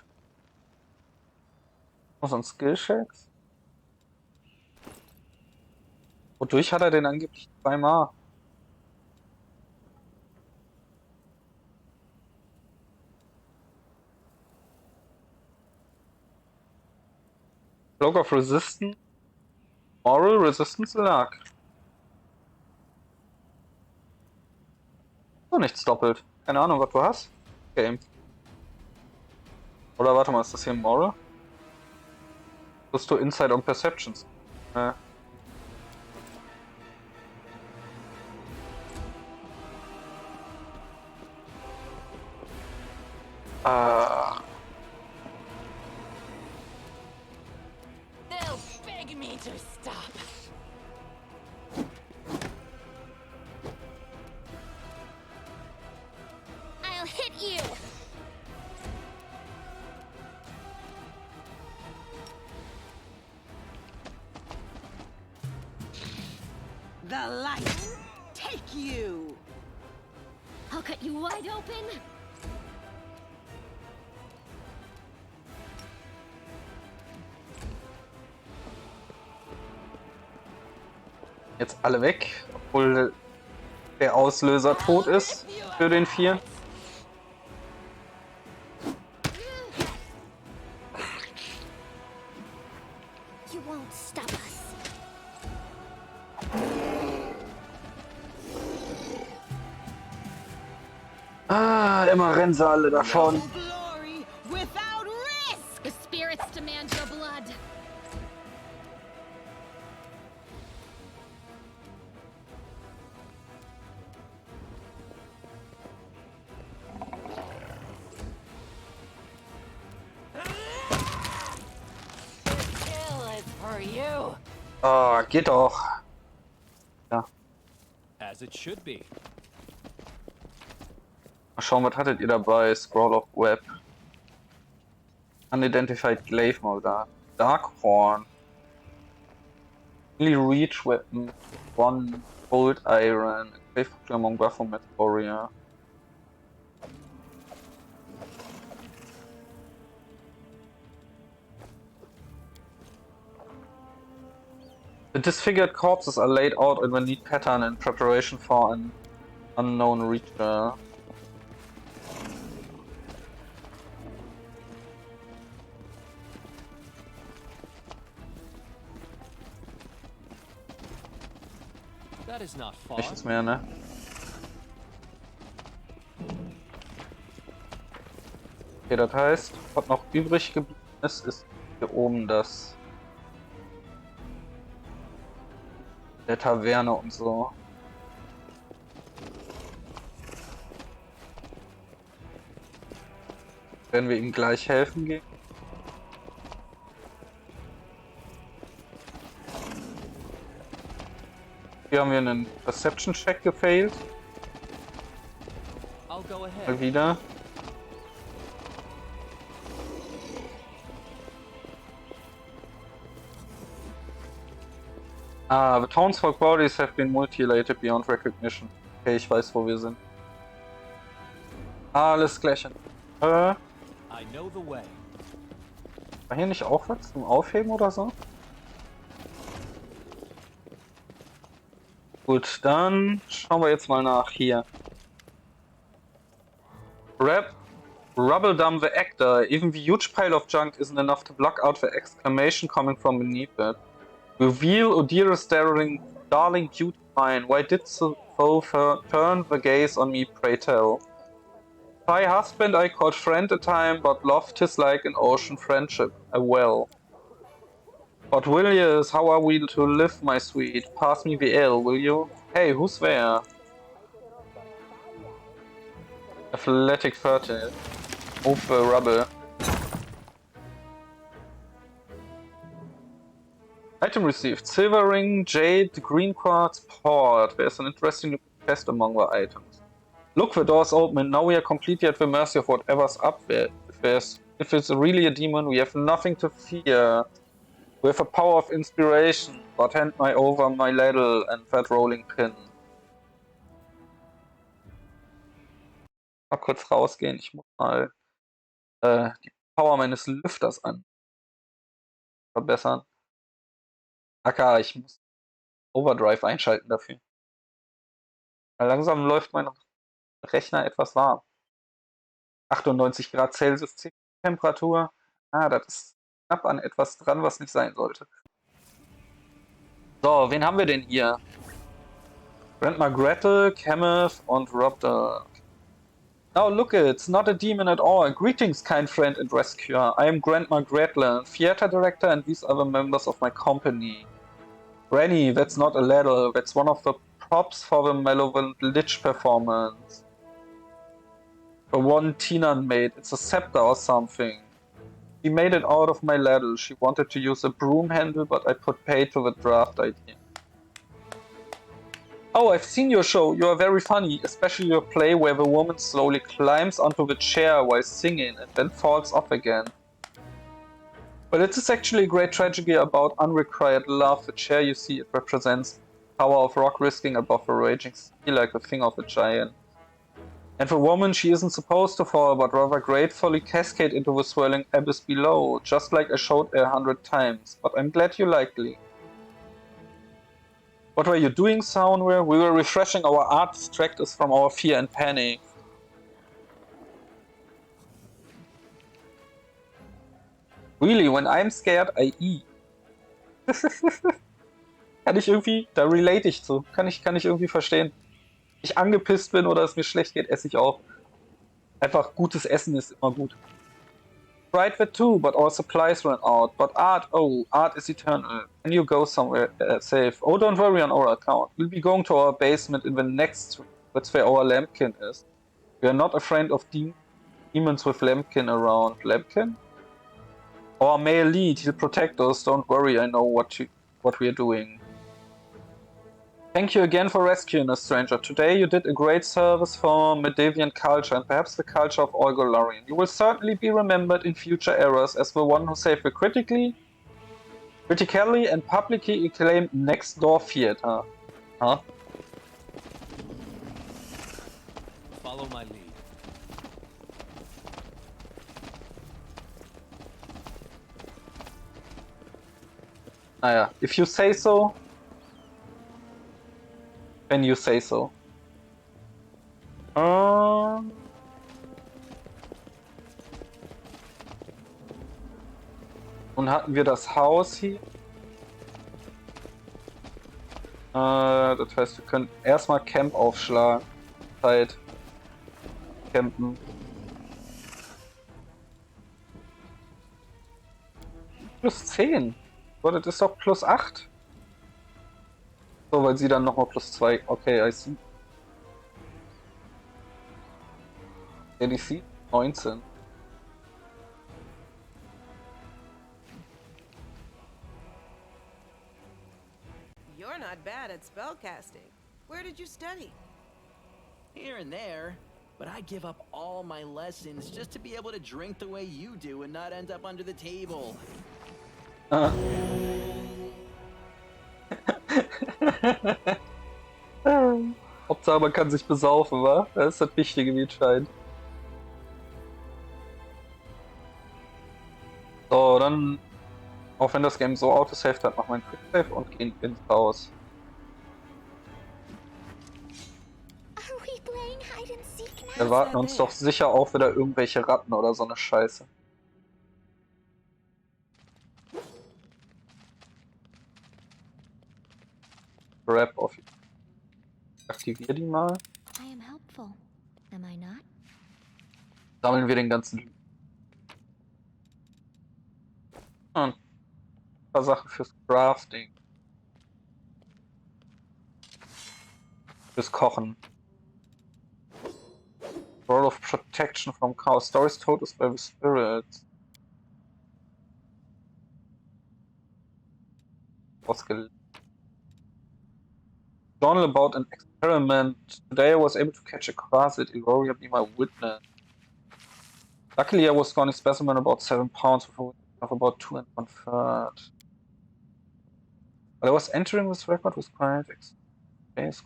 Speaker 1: Was an Skill Checks? Wodurch hat er den angeblich 2-mal? Cloak of Resistance. Moral Resistance Luck. So, nichts doppelt. Keine Ahnung, was du hast. Game. Oder warte mal, ist das hier Moral? Plus du Insight und Perceptions.
Speaker 11: They'll beg me to stop.
Speaker 4: I'll hit you.
Speaker 2: The light, take you.
Speaker 4: I'll cut you wide open.
Speaker 1: Jetzt alle weg, obwohl der Auslöser tot ist für den 4.
Speaker 4: You won't stop us.
Speaker 1: Ah, immer rennen sie alle davon.
Speaker 2: Glory without risk.
Speaker 4: The spirits demand your blood.
Speaker 11: Kill is for you.
Speaker 1: Ah, geht doch. Ja.
Speaker 10: As it should be.
Speaker 1: Mal schauen, was hattet ihr dabei? Scroll of Web. Unidentified Glaive mal da. Darkhorn. Only Reach Weapon. One Cold Iron. Glaive among Baphomet Warrior. The disfigured corpses are laid out in a neat pattern in preparation for an unknown reacher.
Speaker 10: That is not far.
Speaker 1: Nichts mehr, ne? Okay, das heißt, was noch übrig geblieben ist hier oben das der Taverne und so. Werden wir ihm gleich helfen gehen? Hier haben wir einen Perception-Check gefailt.
Speaker 10: I'll go ahead.
Speaker 1: Mal wieder. Ah, the townsfolk bodies have been mutilated beyond recognition. Okay, ich weiß, wo wir sind. Alles klärchen.
Speaker 10: I know the way.
Speaker 1: War hier nicht auch was zum Aufheben oder so? Gut, dann schauen wir jetzt mal nach hier. Rubble dump the actor. Even the huge pile of junk isn't enough to block out the exclamation coming from beneath it. Reveal, oh dearest darling beauty mine, why did so turn the gaze on me, pray tell? Thy husband I called friend a time, but loved his like an ocean friendship, a well. But Williams, how are we to live, my sweet? Pass me the ale, will you? Hey, who's there? Athletic 30. Move the rubble. Item received. Silver ring, jade, green quartz, port. There's an interesting chest among the items. Look, the door's open and now we are completely at the mercy of whatever's up there. If it's really a demon, we have nothing to fear. We have a power of inspiration, but hand my over my ladle and that rolling pin. Mal kurz rausgehen, ich muss mal die Power meines Lüfters verbessern. Aka, ich muss Overdrive einschalten dafür. Weil langsam läuft mein Rechner etwas warm. 98 Grad Celsius Temperatur. Ah, das ist knapp an etwas dran, was nicht sein sollte. So, wen haben wir denn hier? Grandma Gretel, Kenneth und Rob the... Now look, it's not a demon at all. Greetings, kind friend and rescuer. I am Grandma Gretel, theater director, and these are the members of my company. Granny, that's not a ladle. That's one of the props for the malevolent lich performance. The one Tina made. It's a scepter or something. She made it out of my ladle. She wanted to use a broom handle, but I put pay to the draft idea. Oh, I've seen your show. You are very funny, especially your play where the woman slowly climbs onto the chair while singing and then falls off again. Well, it is actually a great tragedy about unrequired love. The chair you see, it represents the power of rock risking above the raging sea like the thing of a giant. And the woman, she isn't supposed to fall, but rather gratefully cascade into the swirling abyss below, just like I showed 100 times. But I'm glad you liked it. What were you doing, Soundware? We were refreshing our art to distract us from our fear and panic. Really, when I'm scared, I eat. Kann ich irgendwie, da relate ich zu. Kann ich irgendwie verstehen. Wenn ich angepisst bin oder es mir schlecht geht, esse ich auch. Einfach gutes Essen ist immer gut. Tried that too, but our supplies ran out. But art is eternal. Can you go somewhere safe? Oh, don't worry on our account. We'll be going to our basement in the next street. That's where our lambkin is. We are not afraid of demons with lambkin around. Lambkin? Our male lead, he'll protect us. Don't worry, I know what we are doing. Thank you again for rescuing us, stranger. Today you did a great service for Medevian culture and perhaps the culture of all Golarion. You will certainly be remembered in future eras as the one who saved the critically and publicly acclaimed Next Door Theater. Huh?
Speaker 10: Follow my lead.
Speaker 1: Naja, if you say so. When you say so. Nun hatten wir das Haus hier. Das heißt, wir können erstmal Camp aufschlagen. Zeit. Campen. Plus 10. So, das ist doch plus 8. So, weil sie dann nochmal plus 2. Okay, I see. ADC 19.
Speaker 2: You're not bad at spellcasting. Where did you study?
Speaker 3: Here and there, but I give up all my lessons just to be able to drink the way you do and not end up under the table.
Speaker 1: Hauptsache man kann sich besaufen, wa? Das ist das Wichtige, wie es scheint. So, dann, auch wenn das Game so autosaved hat, machen wir einen Quicksave und gehen ins Haus. Wir warten uns doch sicher auch wieder irgendwelche Ratten oder so eine Scheiße. Grab auf. Aktivier die mal. Sammeln wir den ganzen. Und ein paar Sachen fürs Crafting. Fürs Kochen. Roll of Protection from Chaos. Stories told us by the spirits. Ausgelegt. Journal about an experiment. Today I was able to catch a quasit. Eloria be my witness. Luckily I was scoring a specimen about 7 pounds with a weight of about 2 1/3. But I was entering this record with quite space.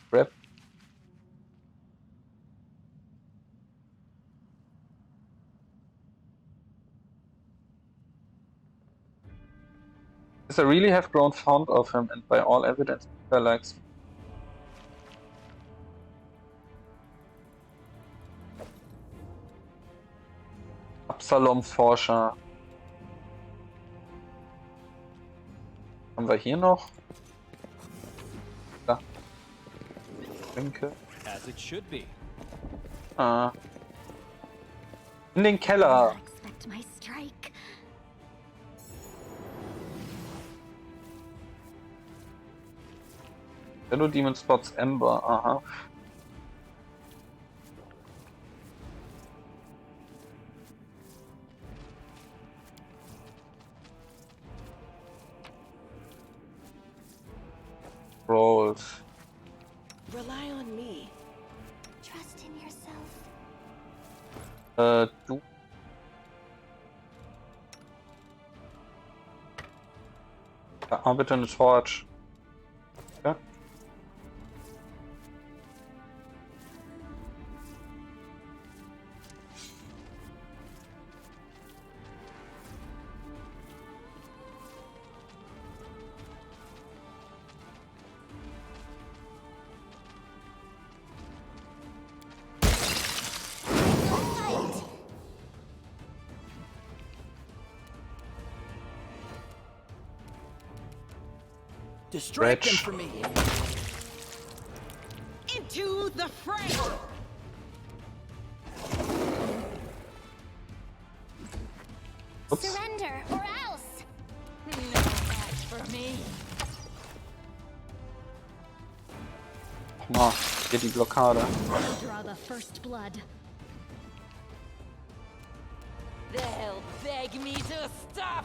Speaker 1: Grab. Yes, I really have grown fond of him, and by all evidence, he likes me. Absalom-Forscher. Haben wir hier noch? Da. Winkel.
Speaker 10: As it should be.
Speaker 1: Ah. In den Keller. Hello Demon Spots Ember, aha. Rolls.
Speaker 2: Rely on me.
Speaker 8: Trust in yourself.
Speaker 1: Du. Ja, bitte eine Torch. Ja.
Speaker 11: Distract them for me.
Speaker 2: Into the fray.
Speaker 1: Ups.
Speaker 8: Surrender or else.
Speaker 2: No match for me.
Speaker 1: Mal, hier die Blockade.
Speaker 4: Draw the first blood.
Speaker 11: They'll beg me to stop.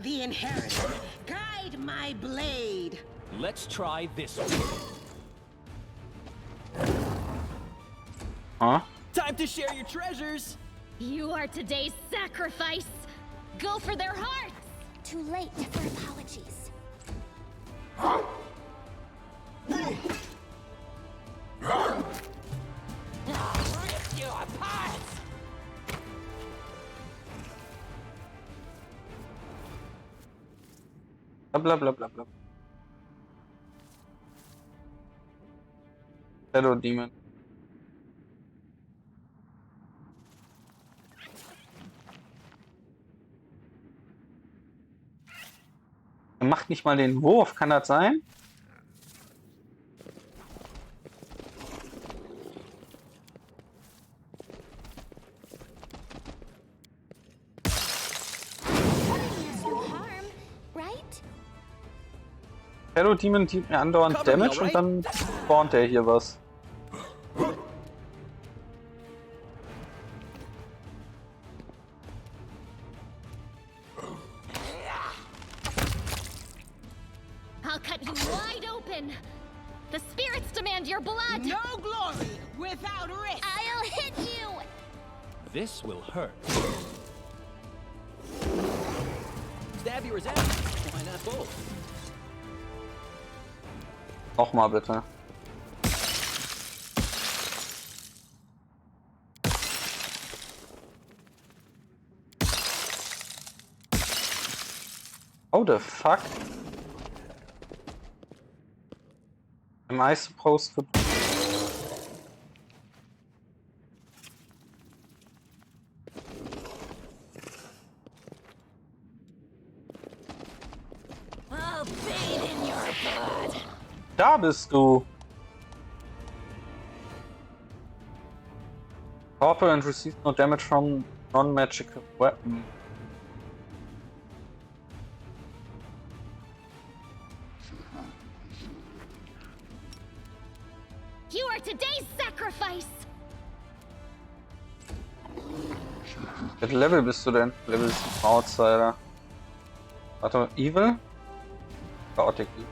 Speaker 2: The inheritor, guide my blade.
Speaker 10: Let's try this one.
Speaker 1: Huh?
Speaker 11: Time to share your treasures.
Speaker 4: You are today's sacrifice. Go for their hearts.
Speaker 8: Too late for apologies.
Speaker 11: Rip you apart.
Speaker 1: Bla bla bla bla. Hello Demon. Er macht nicht mal den Wurf, kann das sein? Hello Demon gibt mir andauernd Damage und dann spawnt der hier was.
Speaker 4: I'll cut you wide open. The spirits demand your blood.
Speaker 2: No glory without risk.
Speaker 8: I'll hit you.
Speaker 10: This will hurt.
Speaker 11: Stab yours out.
Speaker 10: that both?
Speaker 1: Nochmal bitte. Oh, the fuck? Am I supposed to...
Speaker 9: I'll bathe in your blood.
Speaker 1: Da bist du! Corporal and receives no damage from non-magical weapon.
Speaker 4: You are today's sacrifice!
Speaker 1: Welches Level bist du denn? Level 7 Outsider. Warte, Evil? Chaotic Evil.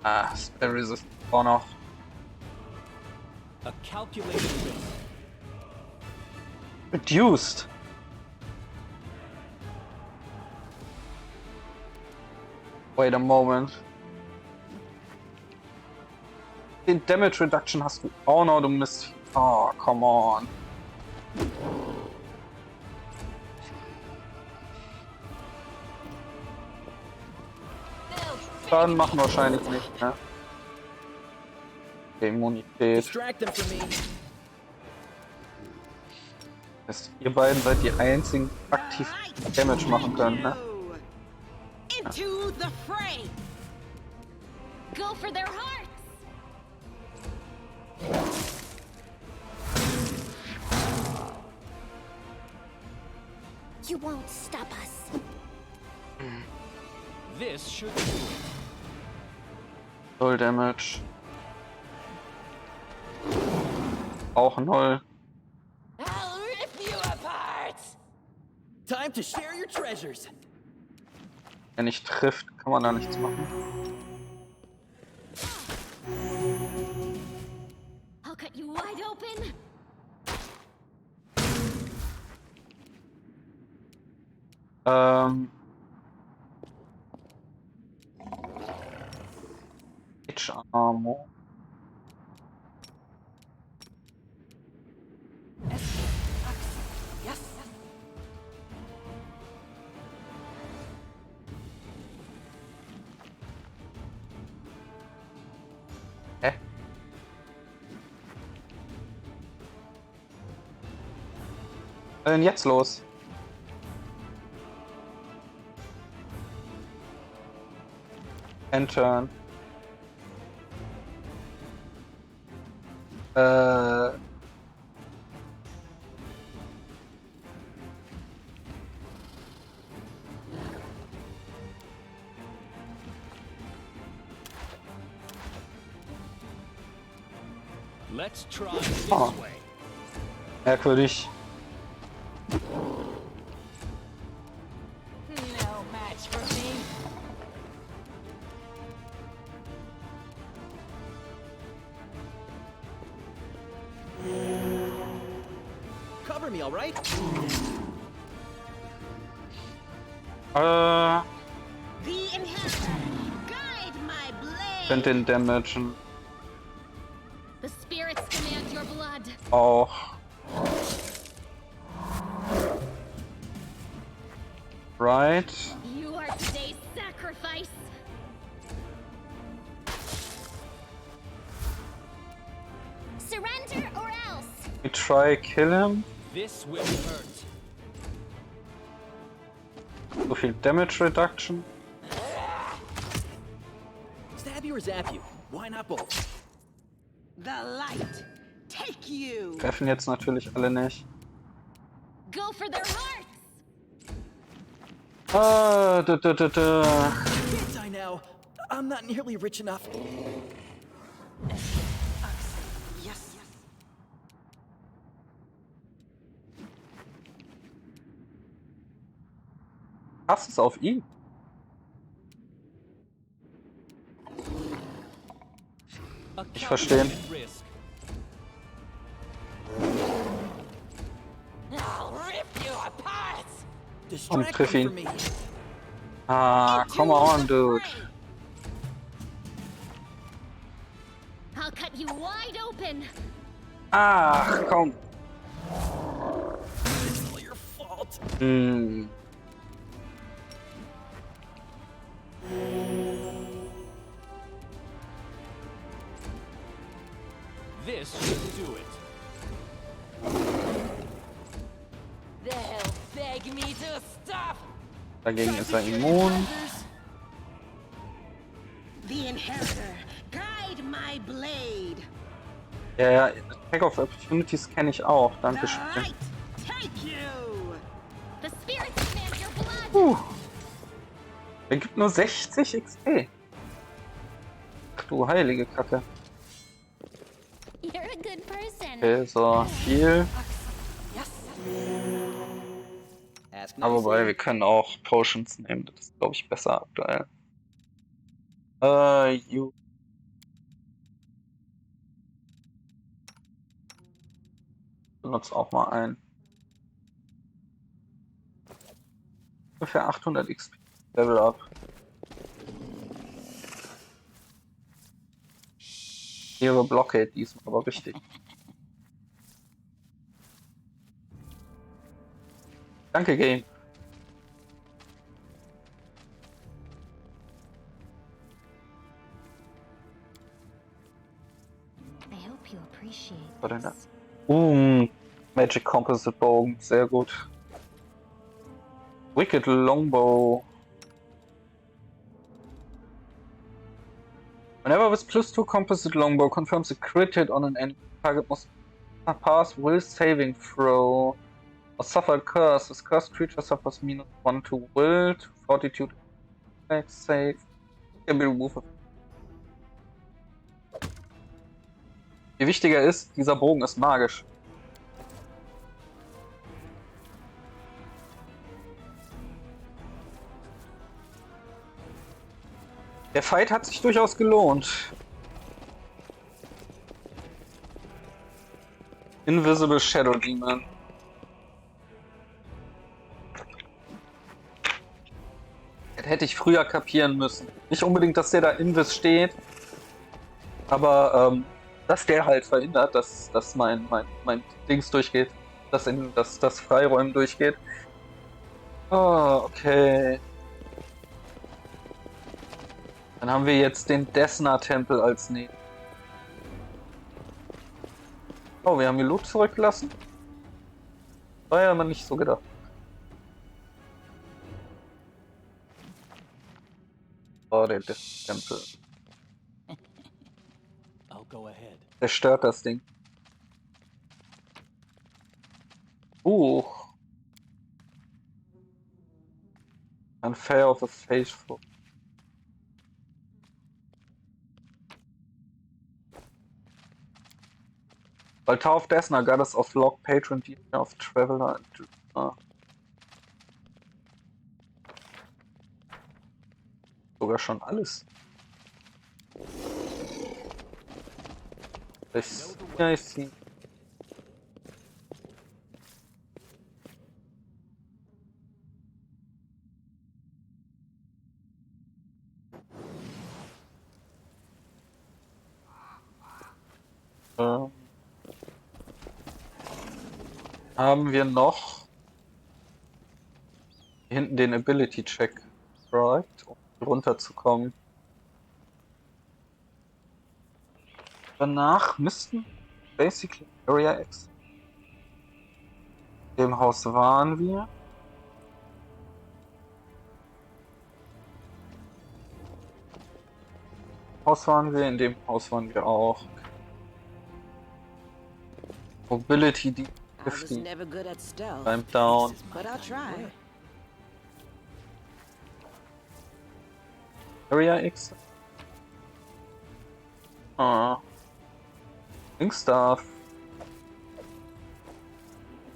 Speaker 1: Ah, Spell Resist auch noch.
Speaker 10: A calculated risk.
Speaker 1: Reduced. Wait a moment. Den Damage Reduction hast du auch noch, du Mist. Oh, come on. Schaden machen wahrscheinlich nicht, ne? Immunität.
Speaker 10: Distract them from me.
Speaker 1: Ihr beiden seid die einzigen, die aktiv Damage machen können, ne?
Speaker 2: Into the fray.
Speaker 4: Go for their hearts!
Speaker 8: You won't stop us.
Speaker 10: This should do it.
Speaker 1: Null Damage. Auch null.
Speaker 9: I'll rip you apart.
Speaker 11: Time to share your treasures.
Speaker 1: Wenn nicht trifft, kann man da nichts machen.
Speaker 4: I'll cut you wide open!
Speaker 1: Armor.
Speaker 2: Yes.
Speaker 1: Hä? Was ist denn jetzt los? Enter.
Speaker 10: Let's try this
Speaker 1: Oh.
Speaker 10: way.
Speaker 1: Merkwürdig.
Speaker 9: No match for me.
Speaker 11: Cover me, all right?
Speaker 2: The inheritor. Guide my blade.
Speaker 1: Könnt den damagen.
Speaker 4: The spirits command your blood!
Speaker 1: Auch. Right.
Speaker 4: You are today's sacrifice!
Speaker 8: Surrender or else.
Speaker 1: We try kill him.
Speaker 10: This will hurt.
Speaker 1: So viel Damage Reduction.
Speaker 11: Stab you or zap you? Why not both?
Speaker 2: The light. Take you.
Speaker 1: Treffen jetzt natürlich alle nicht.
Speaker 4: Go for their hearts!
Speaker 11: Can't I now? I'm not nearly rich enough.
Speaker 2: Yes.
Speaker 1: Passt es auf ihn? verstehen.
Speaker 11: I'll rip you apart.
Speaker 1: Und
Speaker 3: Distract
Speaker 1: triff
Speaker 3: them
Speaker 1: ihn.
Speaker 3: for me.
Speaker 1: Ah, come on, dude.
Speaker 4: I'll cut you wide open.
Speaker 1: Ach, komm.
Speaker 3: It's all your fault.
Speaker 1: Hm.
Speaker 10: This should do it.
Speaker 11: They'll beg me to stop.
Speaker 1: Dagegen ist er immun.
Speaker 2: The Inheritor, guide my blade.
Speaker 1: Ja, ja, Attack of Opportunities kenne ich auch.
Speaker 2: The
Speaker 1: Dankeschön.
Speaker 2: light, take you.
Speaker 4: The spirits demand your blood.
Speaker 1: Er gibt nur 60 XP. Ach du heilige Kacke.
Speaker 4: You're a good person.
Speaker 1: Okay, so, Heal.
Speaker 3: Ask
Speaker 1: Aber wobei,
Speaker 3: nicely.
Speaker 1: wir können auch Potions nehmen. Das ist, glaube ich, besser aktuell. You. Benutzt auch mal ein. Ungefähr 800 XP. Level up. Ihre Blockade diesmal, aber richtig. Danke, Game.
Speaker 4: I hope you appreciate
Speaker 1: Was war denn
Speaker 4: this.
Speaker 1: da? Magic Composite Bogen, sehr gut. Wicked Longbow. Whenever with +2 Composite Longbow confirms a crit hit on an enemy target must pass will saving throw or suffer a curse. This cursed creature suffers -1 to will, to fortitude, save. Can be removed. Viel wichtiger ist, dieser Bogen ist magisch. Der Fight hat sich durchaus gelohnt. Invisible Shadow Demon. Das hätte ich früher kapieren müssen. Nicht unbedingt, dass der da Invis steht, aber dass der halt verhindert, dass mein Dings durchgeht, dass das Freiräumen durchgeht. Oh, okay. Dann haben wir jetzt den Desna-Tempel als Nähe. Oh, wir haben hier Loot zurückgelassen. War ja immer nicht so gedacht. Oh, der Desna-Tempel.
Speaker 10: I'll go ahead.
Speaker 1: Zerstört das Ding. Unfair of the Faithful. Altar of Desna, Goddess of Luck, Patron, Demon of Traveler and Dreamer. Sogar schon alles. Ja, ich sehe. Haben wir noch hier hinten den Ability Check, right, um runterzukommen. Danach müssten basically Area X. In dem Haus waren wir. In dem Haus waren wir auch. Mobility die
Speaker 2: I was
Speaker 1: 50.
Speaker 2: never good at stealth,
Speaker 1: I'm down.
Speaker 2: but I'll try.
Speaker 1: Area X. Ah. Linkstaff.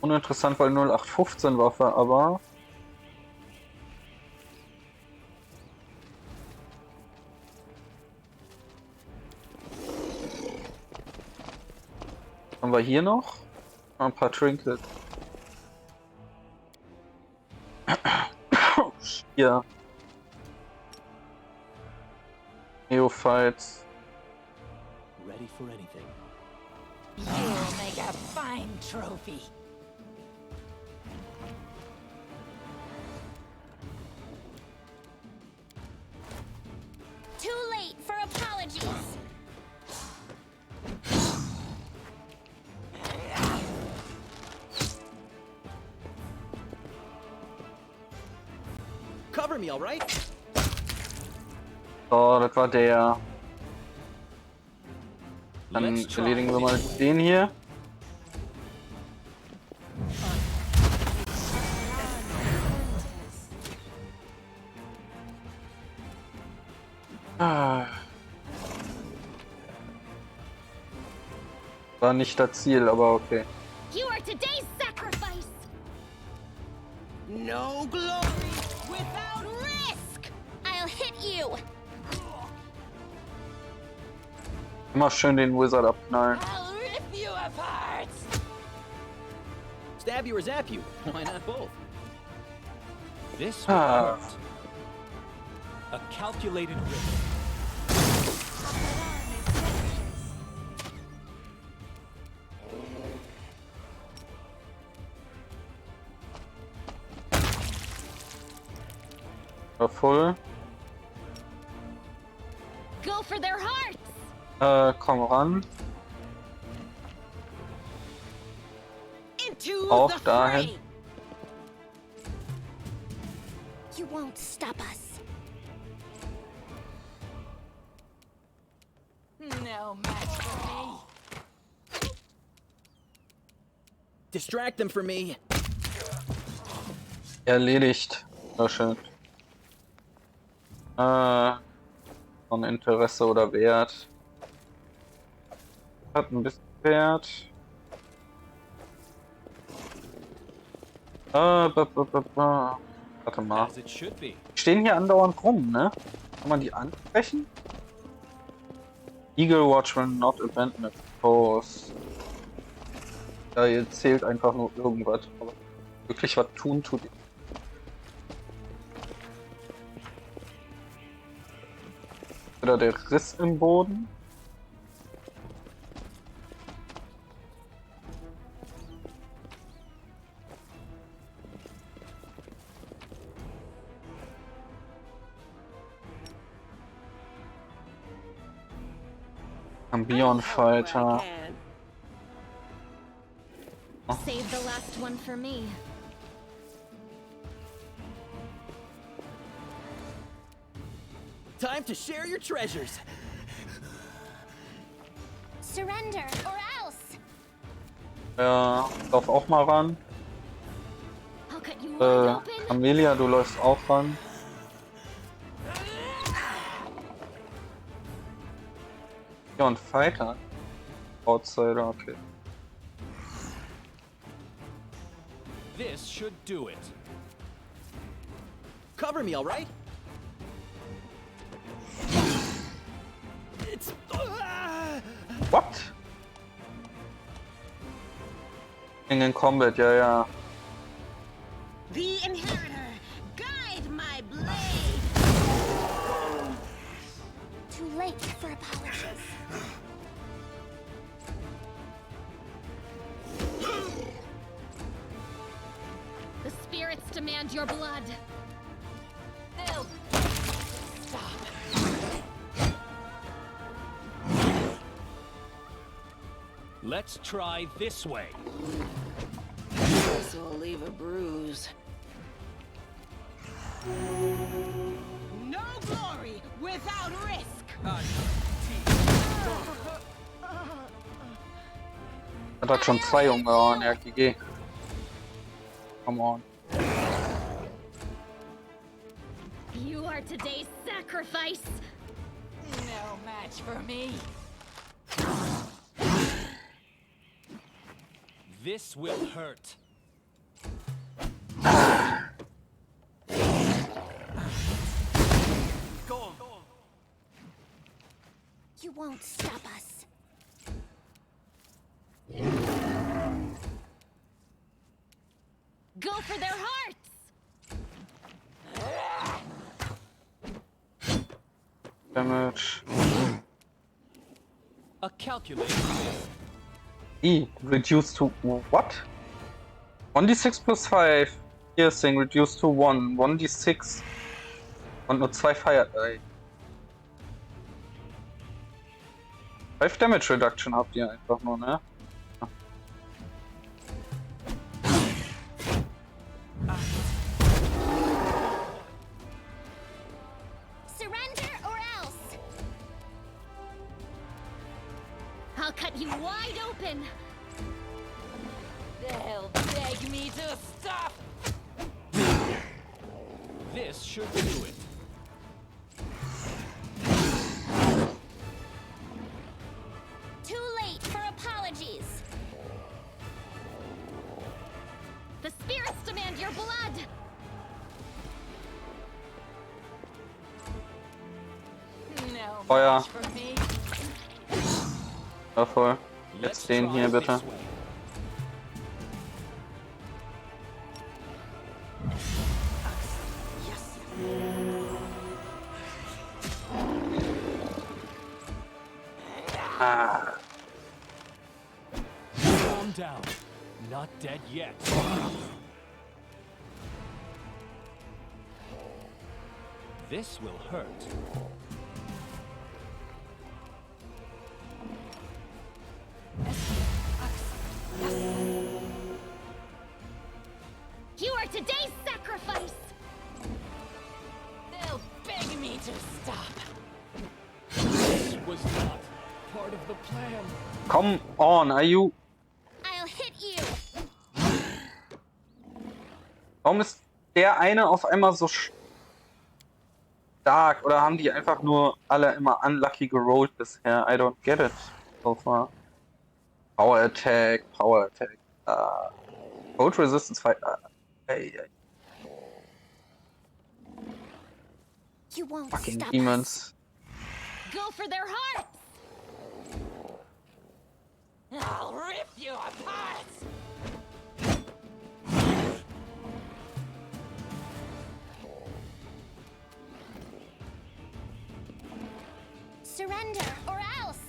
Speaker 1: Uninteressant, weil 0815 Waffe, aber. Haben wir hier noch? Ein paar Trinkets. Hier. Neophytes.
Speaker 10: Ready for anything.
Speaker 9: You'll make a fine trophy.
Speaker 4: Too late for apologies.
Speaker 11: Cover me, all right?
Speaker 1: So, das war der. Dann
Speaker 10: Let's try.
Speaker 1: erledigen wir mal den hier. War nicht das Ziel, aber okay.
Speaker 4: You are today's sacrifice.
Speaker 2: No glory without risk.
Speaker 4: I'll hit you.
Speaker 1: Immer schön den Wizard abknallen.
Speaker 9: I'll rip you apart.
Speaker 11: Stab you or zap you? Why not both?
Speaker 10: This will hurt. A calculated risk.
Speaker 1: War voll.
Speaker 4: Go for their hearts.
Speaker 1: Komm ran.
Speaker 2: Into
Speaker 1: Auch
Speaker 2: the
Speaker 1: dahin.
Speaker 2: fray.
Speaker 4: You won't stop us.
Speaker 9: No match for me.
Speaker 11: Distract them for me.
Speaker 1: Erledigt. War schön. Von Interesse oder Wert. Hat ein bisschen Wert. Warte mal.
Speaker 10: As it should be.
Speaker 1: Die stehen hier andauernd rum, ne? Kann man die ansprechen? Eagle Watch will not abandon its course. Ja, ihr zählt einfach nur irgendwas. Aber wirklich was tun tut ihr. Oder der Riss im Boden. Ambion Fighter.
Speaker 4: Save the last one for me.
Speaker 11: Time to share your treasures.
Speaker 4: Surrender or else.
Speaker 1: Ja, lauf auch mal ran.
Speaker 4: I'll cut you wide open.
Speaker 1: Amelia, du läufst auch ran. Ja, und Fighter. Outsider, okay.
Speaker 10: This should do it.
Speaker 11: Cover me, all right? It's...
Speaker 1: What? In Combat, ja, ja.
Speaker 2: The inheritor, guide my blade.
Speaker 4: Too late for apologies. The spirits demand your blood.
Speaker 9: They'll stop.
Speaker 10: Let's try this way.
Speaker 2: This will leave a bruise. No glory without risk.
Speaker 1: Hat schon 2 umgehauen, ja, GG. Come on.
Speaker 4: You are today's sacrifice.
Speaker 9: No match for me.
Speaker 10: This will hurt.
Speaker 11: Go on.
Speaker 4: You won't stop us. Go for their hearts!
Speaker 1: Damage.
Speaker 10: A calculated miss.
Speaker 1: E. Reduced to what? 1d6 plus 5. Piercing reduced to 1. 1d6. Und nur 2 Fire. 5 Damage Reduction habt ihr einfach nur, ne?
Speaker 4: Surrender or else! I'll cut you wide open!
Speaker 11: They'll beg me to stop.
Speaker 10: This should do it.
Speaker 4: Too late for apologies! The spirits demand your blood!
Speaker 11: No
Speaker 1: Feuer.
Speaker 11: match for me.
Speaker 1: Ja, voll.
Speaker 10: Let's
Speaker 1: Jetzt den
Speaker 10: try
Speaker 1: hier
Speaker 10: it
Speaker 1: bitte.
Speaker 10: this way.
Speaker 1: Ah.
Speaker 10: Calm down. Not dead yet. This will hurt.
Speaker 4: You are today's sacrifice!
Speaker 11: They'll beg me to stop.
Speaker 10: This was not part of the plan.
Speaker 1: Come on, are you...
Speaker 4: I'll hit you!
Speaker 1: Warum ist der eine auf einmal so stark? Oder haben die einfach nur alle immer unlucky gerollt bisher? I don't get it so far. Power Attack, Power Attack. Cold Resistance Fight. Ey.
Speaker 4: You won't
Speaker 1: Fucking
Speaker 4: stop us.
Speaker 1: Demons.
Speaker 4: Go for their hearts!
Speaker 11: I'll rip you apart.
Speaker 4: Surrender or else!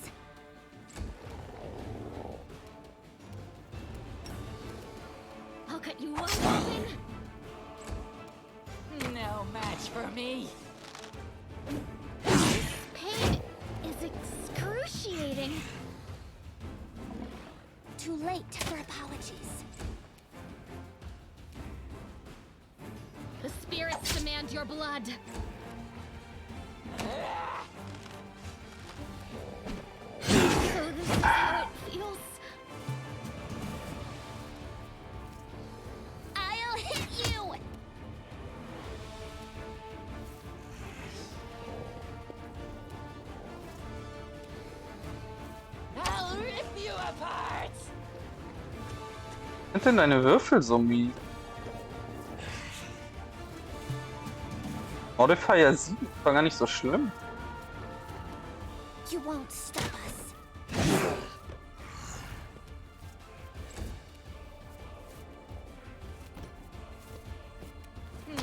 Speaker 4: I'll cut you wide open!
Speaker 11: No match for me.
Speaker 4: Pain is excruciating. Too late for apologies. The spirits demand your blood. So this is how it feels. I'll hit you!
Speaker 11: I'll rip you apart.
Speaker 1: Was sind denn deine Würfel so mies? Modifier 7 war gar nicht so schlimm.
Speaker 4: You won't stop us.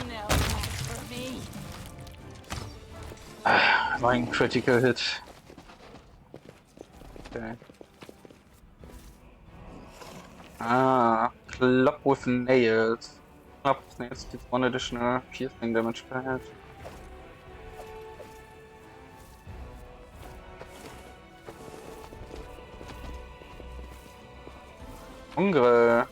Speaker 11: No match for me.
Speaker 1: Mein Critical Hit. Okay. Club with nails. Club with nails deals 1 additional piercing damage per hit. Hungre.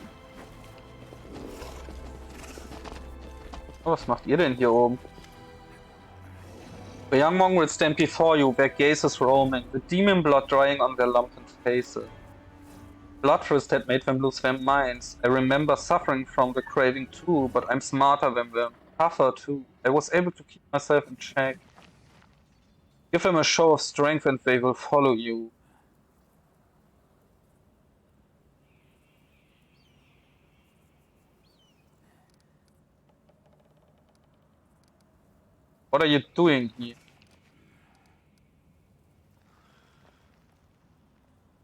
Speaker 1: Oh, was macht ihr denn hier oben? The young monk will stand before you, their gazes roaming, the demon blood drying on their lumpen faces. Bloodthirst had made them lose their minds. I remember suffering from the craving too, but I'm smarter than them, tougher too. I was able to keep myself in check. Give them a show of strength and they will follow you. What are you doing here?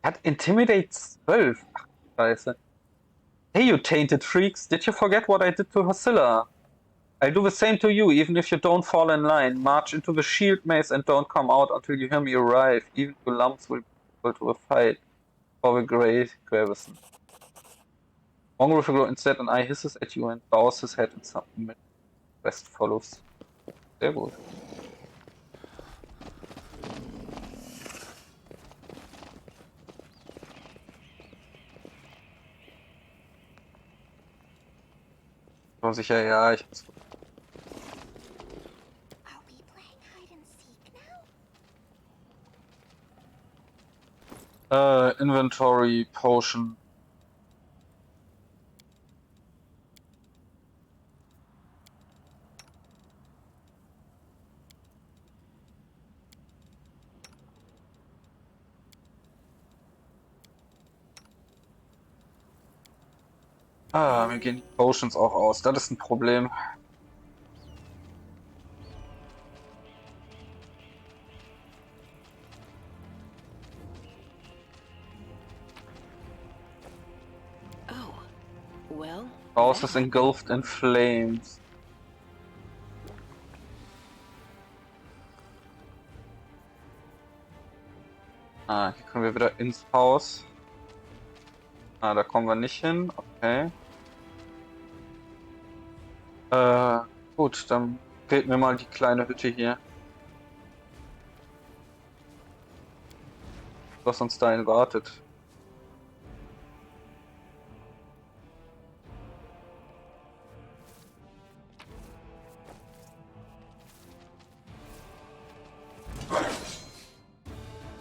Speaker 1: Hat Intimidate 12. Ach, Scheiße. Hey, you tainted freaks, did you forget what I did to Hasilla? I'll do the same to you, even if you don't fall in line. March into the shield maze and don't come out until you hear me arrive. Even you lumps will be equal to a fight for the great Gravison. Mongo with a glow instead, an eye hisses at you and bows his head in submission. Rest follows. Sehr gut. So sicher, ja, ich hab's.
Speaker 8: Are we playing hide and seek now?
Speaker 1: Inventory, Potion. Ah, mir gehen die Potions auch aus. Das ist ein Problem.
Speaker 2: Oh, well.
Speaker 1: House is engulfed in flames. Ah, hier können wir wieder ins Haus. Ah, da kommen wir nicht hin. Okay. Gut, dann fehlt mir mal die kleine Hütte hier. Was uns dahin wartet.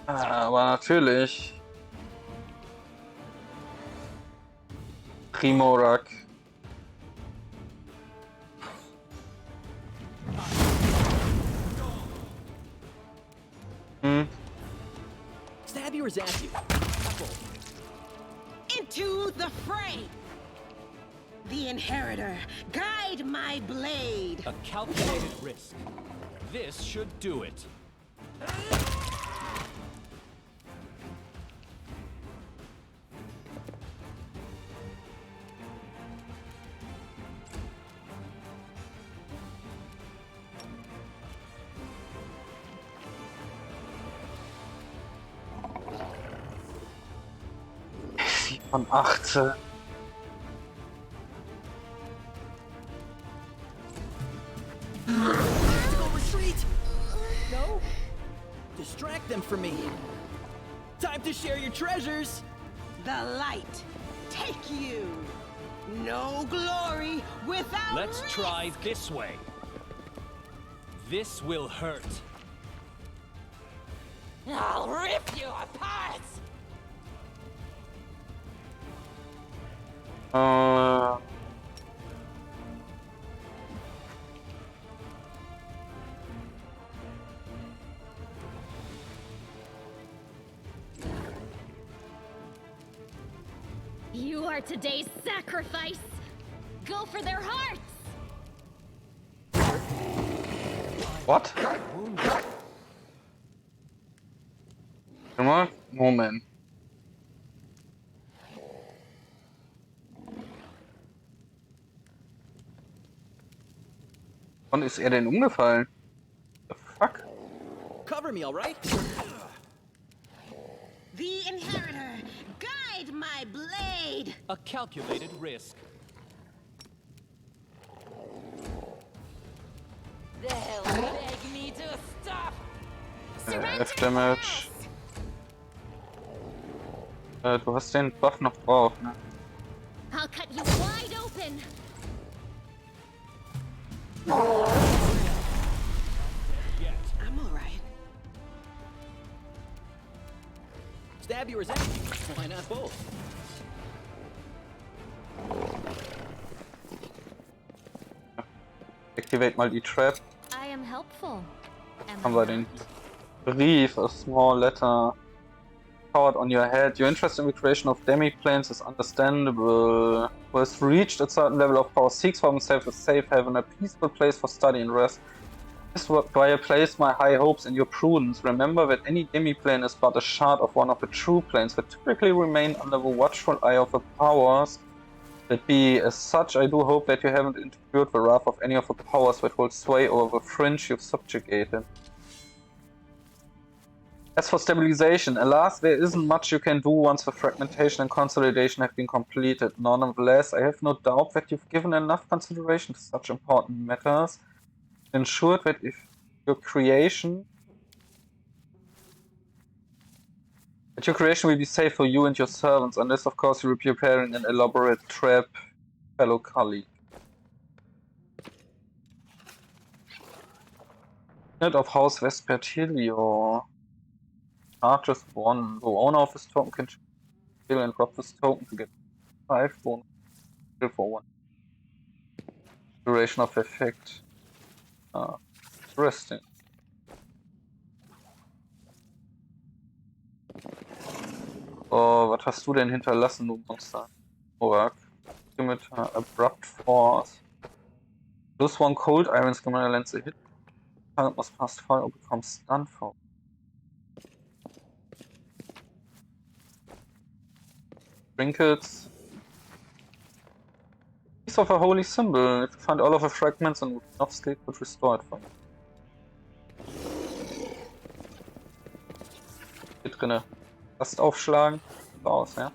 Speaker 1: Aber natürlich. Primorak.
Speaker 11: Stab yours at you.
Speaker 2: Into the fray! The inheritor, guide my blade!
Speaker 10: A calculated risk. This should do it.
Speaker 1: Von 18.
Speaker 11: Tactical retreat! No? Distract them from me. Time to share your treasures!
Speaker 2: The light, take you! No glory without
Speaker 10: Let's
Speaker 2: risk.
Speaker 10: try this way. This will hurt.
Speaker 11: I'll rip you apart!
Speaker 4: You are today's sacrifice. Go for their hearts.
Speaker 1: What? Warte mal, Moment. Wann ist er denn umgefallen? The fuck?
Speaker 11: Cover me, alright?
Speaker 2: The inheritor, guide my blade!
Speaker 10: A calculated risk.
Speaker 11: They'll beg me to stop!
Speaker 1: F-Damage. Du hast den Buff noch drauf, ne?
Speaker 4: I'll cut you wide open.
Speaker 2: I'm alright.
Speaker 11: Stab yours at you. Why not both?
Speaker 1: Activate mal die Trap.
Speaker 4: I am helpful.
Speaker 1: Haben wir den Brief, a small letter. Powered on your head. Your interest in the creation of demi-planes is understandable. Who has reached a certain level of power seeks for himself a safe haven, a peaceful place for study and rest. This is why I place my high hopes in your prudence. Remember that any demi-plane is but a shard of one of the true planes that typically remain under the watchful eye of the powers That be as such, I do hope that you haven't interfered the wrath of any of the powers that hold sway over the fringe you've subjugated. As for stabilization, alas, there isn't much you can do once the fragmentation and consolidation have been completed. Nonetheless, I have no doubt that you've given enough consideration to such important matters, ensured that if your creation will be safe for you and your servants, unless of course you're preparing an elaborate trap, fellow colleague. Unit of House Vespertilio. Just 1. The owner of this token can kill and drop this token to get 5 bonus for 1. Duration of effect. Interesting. Oh, was hast du denn hinterlassen, du Monster? Work. Scimitar, Abrupt Force. +1 Cold Iron Scimitar lands a hit. Target must pass fire or become stunned for. Trinkets. Piece of a holy symbol. If you find all of the fragments and enough state would restore it for you. Hier drinne. Fast aufschlagen. Aus, ja.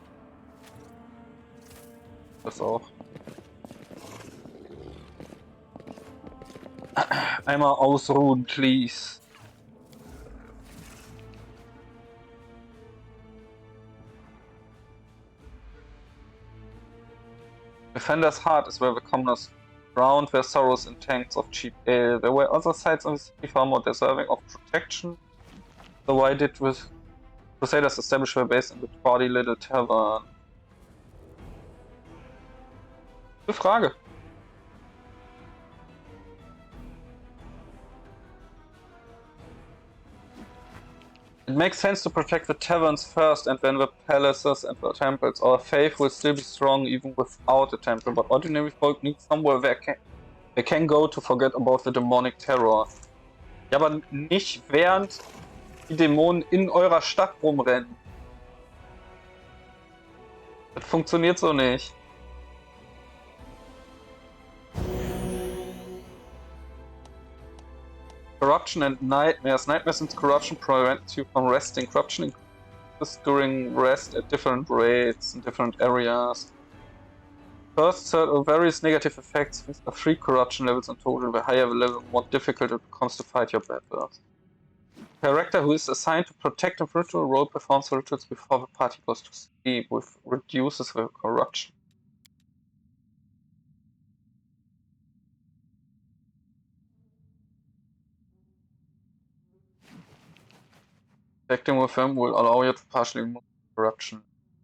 Speaker 1: Das auch. Einmal ausruhen, please. Defender's Heart is where the commoners drowned their sorrows in tanks of cheap ale. There were other sites on the city far more deserving of protection. So why did with Crusaders establish their base in the tawdry little tavern? Gute Frage. It makes sense to protect the taverns first and then the palaces and the temples. Our faith will still be strong even without a temple, but ordinary folk need somewhere they can go to forget about the demonic terror. Ja, aber nicht während die Dämonen in eurer Stadt rumrennen. Das funktioniert so nicht. Corruption and nightmares. Nightmares and corruption prevent you from resting. Corruption increases during rest at different rates in different areas. First, third, or various negative effects. These are 3 corruption levels in total. The higher the level, the more difficult it becomes to fight your battles. Character who is assigned to protect a ritual role performs the rituals before the party goes to sleep, which reduces the corruption. Acting with him will allow you to partially remove corruption.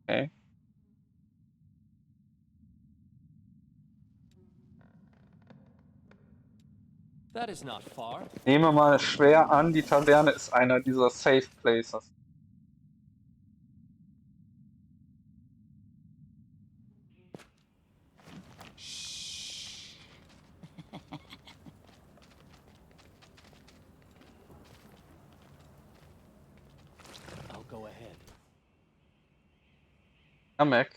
Speaker 1: Okay.
Speaker 10: That is not far.
Speaker 1: Nehme mal schwer an, die Taverne ist einer dieser Safe Places.
Speaker 10: I'll go ahead.
Speaker 1: Mac.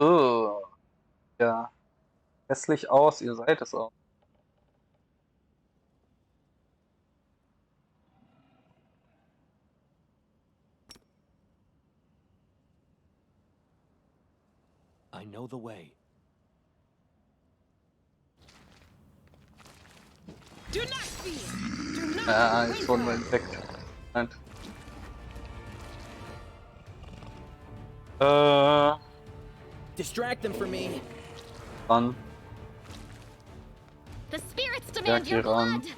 Speaker 1: Oh. Ja. Hässlich aus, ihr seid es auch.
Speaker 10: I know the way.
Speaker 2: Do not fear. Do not
Speaker 1: Ja, ich wurde mal entdeckt. Nein.
Speaker 11: Distract them from me.
Speaker 1: Ran.
Speaker 4: The spirits demand
Speaker 1: Ja,
Speaker 4: your
Speaker 1: geh ran.
Speaker 4: blood.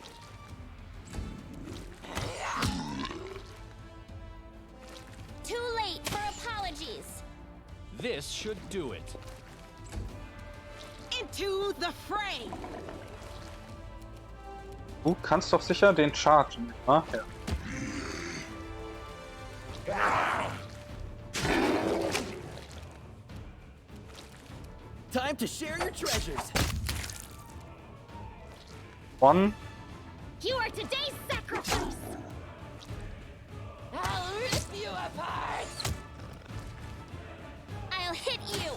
Speaker 4: Too late for apologies.
Speaker 10: This should do it.
Speaker 2: into the fray.
Speaker 1: Du kannst doch sicher den chargen, ne? Ja.
Speaker 11: Time to share your treasures.
Speaker 1: One.
Speaker 4: You are today's sacrifice.
Speaker 2: I'll rip you apart.
Speaker 4: I'll hit you.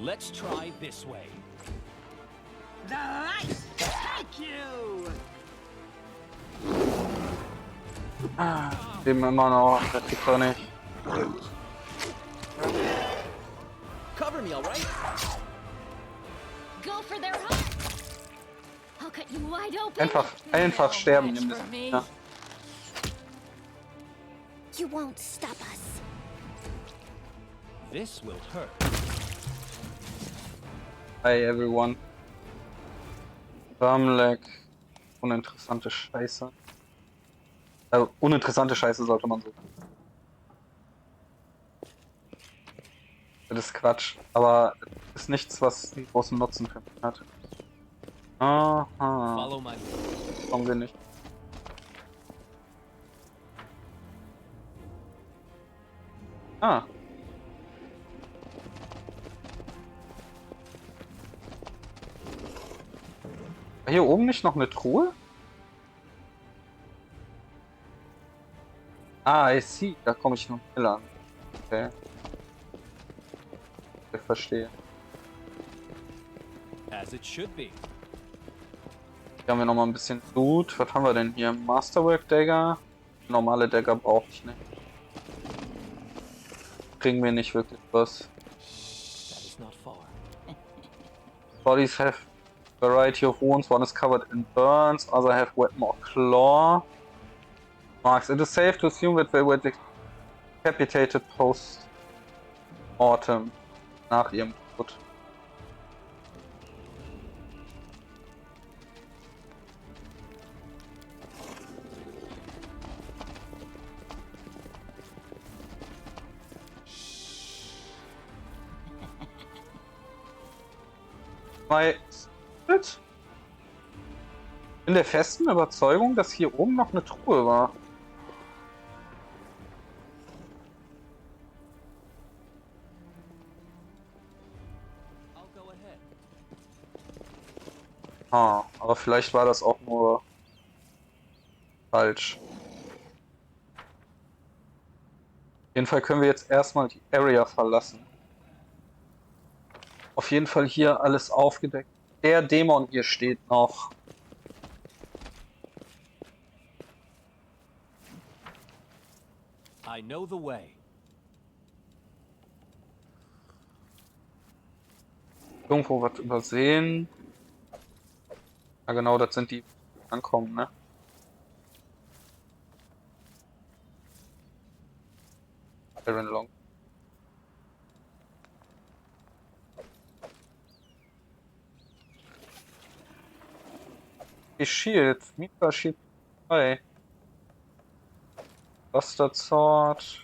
Speaker 10: Let's try this way.
Speaker 2: The light take you.
Speaker 1: Leben immer noch, das gibt's doch nicht.
Speaker 11: Cover me, all right?
Speaker 4: Go for their hearts. I'll cut you wide open.
Speaker 1: Einfach sterben
Speaker 8: Match
Speaker 1: in
Speaker 8: for
Speaker 1: diesem.
Speaker 8: me.
Speaker 1: Ja.
Speaker 8: You won't stop us.
Speaker 10: This will hurt.
Speaker 1: Hi everyone. Ramleck. Uninteressante Scheiße. Uninteressante Scheiße sollte man so. Das ist Quatsch, aber es ist nichts, was einen großen Nutzen für mich hat. Aha.
Speaker 10: Follow my.
Speaker 1: Kommen wir nicht. Ah. War hier oben nicht noch eine Truhe? Ah, I see. Da komme ich noch schnell an. Okay. Ich verstehe.
Speaker 10: As it should be.
Speaker 1: Hier haben wir noch mal ein bisschen Loot. Was haben wir denn hier? Masterwork Dagger. Normale Dagger brauche ich nicht. Kriegen wir nicht wirklich was.
Speaker 10: That is not far.
Speaker 1: Bodies have variety of wounds. One is covered in burns. Other have weapon or claw marks. It is safe to assume that they were decapitated post-mortem. Nach ihrem Tod. In der festen Überzeugung, dass hier oben noch eine Truhe war.
Speaker 10: I'll go ahead.
Speaker 1: Ah, aber vielleicht war das auch nur falsch. Auf jeden Fall können wir jetzt erstmal die Area verlassen. Auf jeden Fall hier alles aufgedeckt. Der Dämon hier steht noch.
Speaker 10: I know the way.
Speaker 1: Irgendwo was übersehen. Ja genau, das sind die, die ankommen, ne? Iron Long. Die Shield. Mitra Shield 2. Bastard Sword.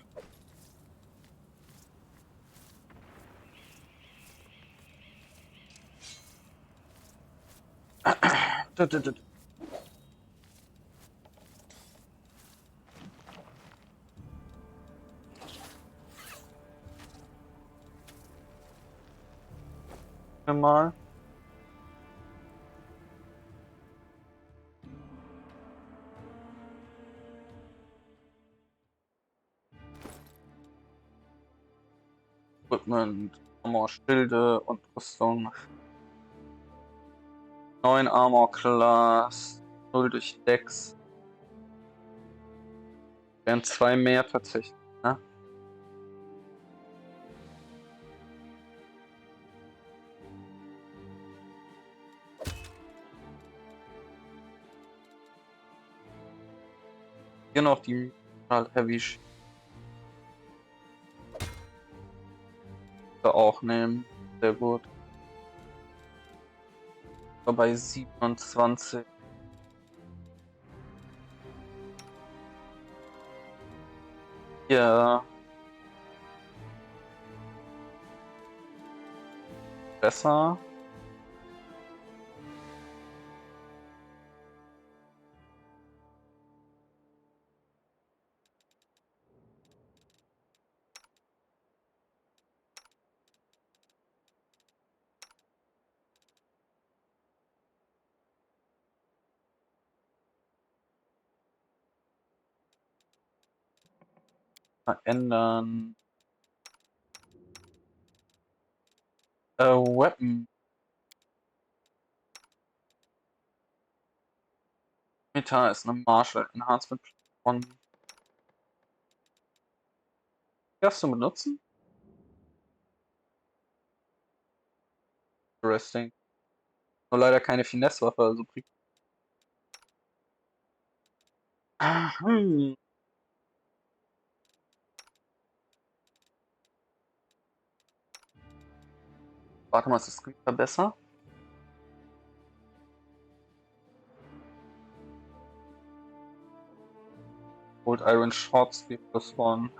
Speaker 1: Mal. Equipment, Armor, Schilde und Rüstung. 9 Armor Class, 0 durch Dex. Wären 2 mehr tatsächlich, ne? Hier noch die Heavy Shield. Auch nehmen. Sehr gut. Bei 27. Ja. Besser. Ändern. A weapon. Meta ist eine Martial Enhancement von. Darfst du benutzen? Interesting. Nur leider keine Finesse-Waffe, also bringt. Warte mal, ist das Screen besser? Old Iron Shots, wie das one.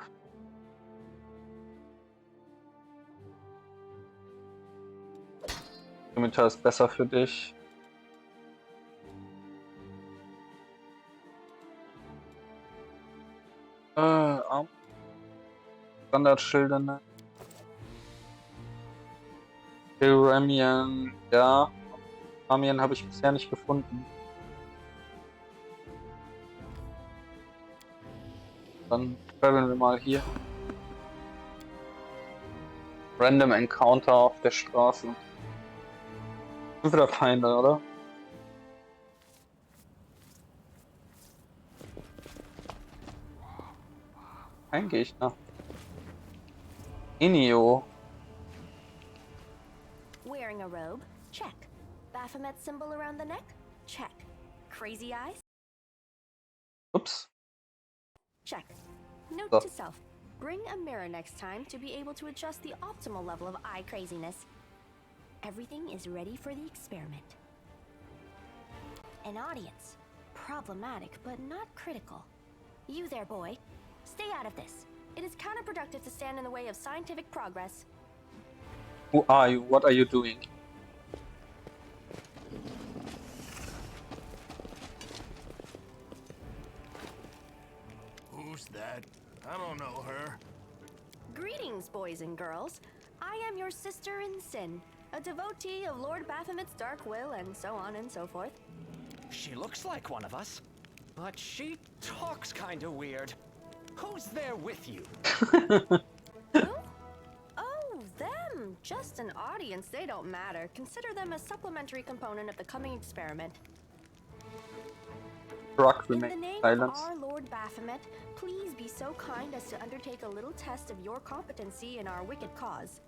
Speaker 1: Scimitar ist besser für dich. Standardschilder, ne? Ramian, ja. Ramian habe ich bisher nicht gefunden. Dann traveln wir mal hier. Random Encounter auf der Straße. Sind wieder Feinde, oder? Kein Gegner. Inio.
Speaker 12: Wearing a robe? Check. Baphomet symbol around the neck? Check. Crazy eyes?
Speaker 1: Ups.
Speaker 12: Check. Note
Speaker 1: So.
Speaker 12: to self. Bring a mirror next time to be able to adjust the optimal level of eye craziness. Everything is ready for the experiment. An audience. Problematic, but not critical. You there, boy. Stay out of this. It is counterproductive to stand in the way of scientific progress.
Speaker 1: Who are you? What are you doing?
Speaker 7: Who's that? I don't know her.
Speaker 12: Greetings, boys and girls. I am your sister in sin, a devotee of Lord Baphomet's dark will, and so on and so forth.
Speaker 11: She looks like one of us, but she talks kinda weird. Who's there with you?
Speaker 12: Who? Oh, them. Just an audience. They don't matter. Consider them a supplementary component of the coming experiment.
Speaker 1: Rock
Speaker 12: In the
Speaker 1: remains
Speaker 12: name
Speaker 1: silent.
Speaker 12: of our Lord Baphomet, please be so kind as to undertake a little test of your competency in our wicked cause.